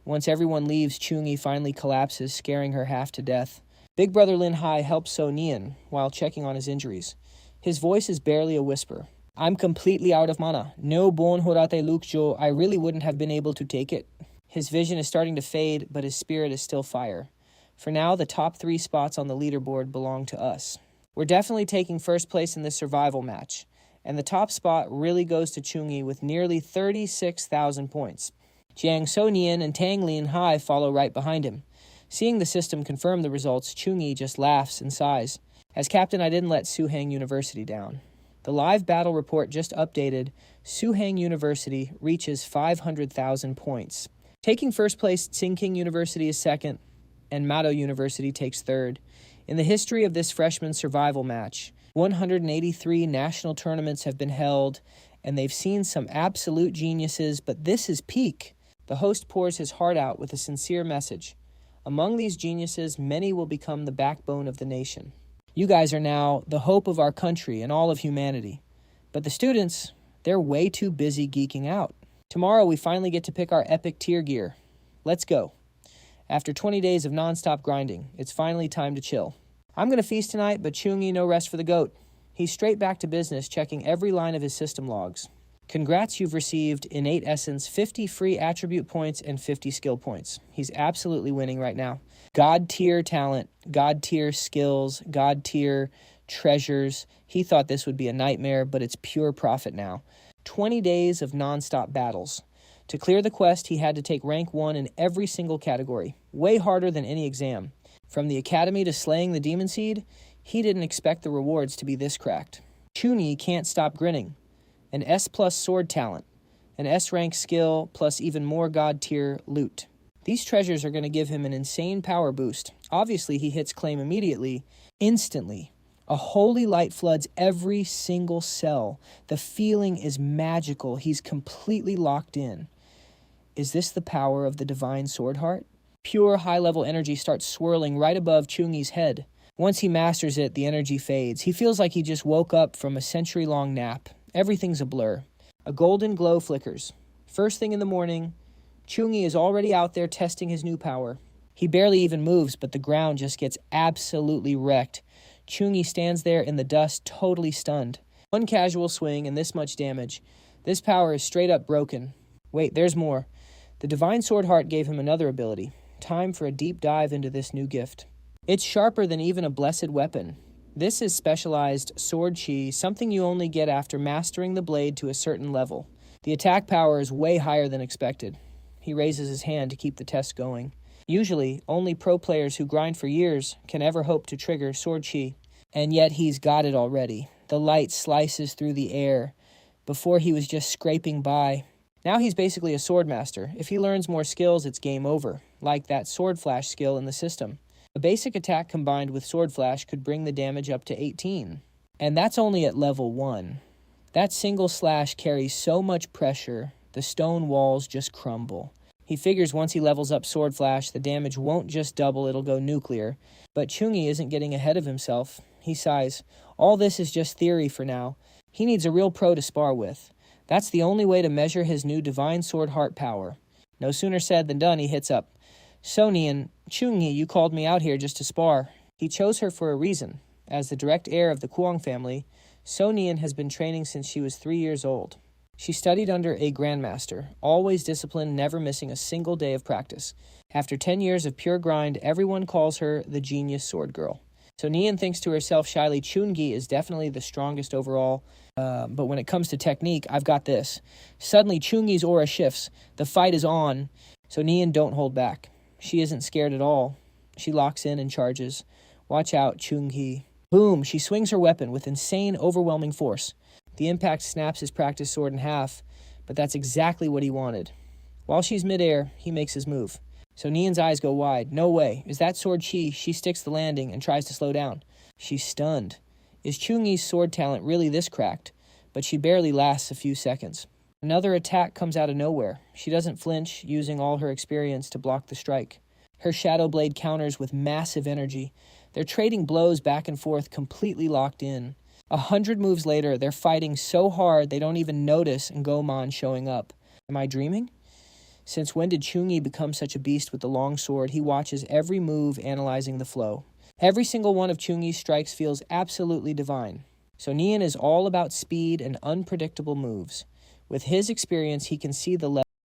Once everyone leaves, Chau Nghi finally collapses, scaring her half to death. Big brother Lin Hai helps So Nian while checking on his injuries. His voice is barely a whisper. "I'm completely out of mana. No bon horate lukjo, I really wouldn't have been able to take it." His vision is starting to fade, but his spirit is still fire. For now, the top 3 spots on the leaderboard belong to us. We're definitely taking first place in this survival match, and the top spot really goes to Chau Nghi with nearly 36,000 points. Jiang So Nian and Tang Lin Hai follow right behind him. Seeing the system confirm the results, Chau Nghi just laughs and sighs. "As captain, I didn't let Suhang University down." The live battle report just updated. Suhang University reaches 500,000 points. Taking first place, Tsinking University is second, and Mado University takes third. In the history of this freshman survival match, 183 national tournaments have been held, and they've seen some absolute geniuses, but this is peak. The host pours his heart out with a sincere message. Among these geniuses, many will become the backbone of the nation. You guys are now the hope of our country and all of humanity. But the students, they're way too busy geeking out. Tomorrow we finally get to pick our epic tier gear. Let's go. After 20 days of nonstop grinding, it's finally time to chill. I'm going to feast tonight, but Chau Nghi no rest for the GOAT. He's straight back to business, checking every line of his system logs. Congrats, you've received Innate Essence, 50 free attribute points, and 50 skill points. He's absolutely winning right now. God tier talent, God tier skills, God tier treasures. He thought this would be a nightmare, but it's pure profit now. 20 days of nonstop battles. To clear the quest, he had to take rank 1 in every single category. Way harder than any exam. From the academy to slaying the demon seed, he didn't expect the rewards to be this cracked. Chau Nghi can't stop grinning. An S+ sword talent, an S rank skill, plus even more god tier loot. These treasures are going to give him an insane power boost. Obviously, he hits claim immediately, instantly. A holy light floods every single cell. The feeling is magical. He's completely locked in. Is this the power of the divine sword heart? Pure high-level energy starts swirling right above Chau Nghi's head. Once he masters it, the energy fades. He feels like he just woke up from a century-long nap. Everything's a blur. A golden glow flickers. First thing in the morning, Chau Nghi is already out there testing his new power. He barely even moves, but the ground just gets absolutely wrecked. Chau Nghi stands there in the dust, totally stunned. One casual swing and this much damage. This power is straight up broken. Wait, there's more. The Divine Sword Heart gave him another ability. Time for a deep dive into this new gift. It's sharper than even a blessed weapon. This is specialized sword chi, something you only get after mastering the blade to a certain level. The attack power is way higher than expected. He raises his hand to keep the test going. Usually, only pro players who grind for years can ever hope to trigger sword chi. And yet he's got it already. The light slices through the air. Before he was just scraping by. Now he's basically a sword master. If he learns more skills, it's game over. Like that sword flash skill in the system. A basic attack combined with sword flash could bring the damage up to 18. And that's only at level 1. That single slash carries so much pressure, the stone walls just crumble. He figures once he levels up sword flash, the damage won't just double, it'll go nuclear. But Chau Nghi isn't getting ahead of himself. He sighs. All this is just theory for now. He needs a real pro to spar with. That's the only way to measure his new Divine Sword Heart power. No sooner said than done, he hits up. So Nian, Chau Nghi, you called me out here just to spar. He chose her for a reason. As the direct heir of the Kuang family, So Nian has been training since she was 3 years old. She studied under a grandmaster, always disciplined, never missing a single day of practice. After 10 years of pure grind, everyone calls her the genius sword girl. So Nian thinks to herself shyly, Chau Nghi is definitely the strongest overall, but when it comes to technique, I've got this. Suddenly, Chau Nghi's aura shifts. The fight is on, so Nian don't hold back. She isn't scared at all. She locks in and charges. Watch out, Chau Nghi. Boom! She swings her weapon with insane, overwhelming force. The impact snaps his practice sword in half, but that's exactly what he wanted. While she's midair, he makes his move. So Nian's eyes go wide. No way. Is that sword chi? She sticks the landing and tries to slow down. She's stunned. Is Chau Nghi's sword talent really this cracked? But she barely lasts a few seconds. Another attack comes out of nowhere. She doesn't flinch, using all her experience to block the strike. Her shadow blade counters with massive energy. They're trading blows back and forth, completely locked in. 100 moves later, they're fighting so hard they don't even notice Ngomon showing up. Am I dreaming? Since when did Chau Nghi become such a beast with the long sword? He watches every move, analyzing the flow. Every single one of Chau Nghi's strikes feels absolutely divine. So Nian is all about speed and unpredictable moves. With his experience, he can see the level.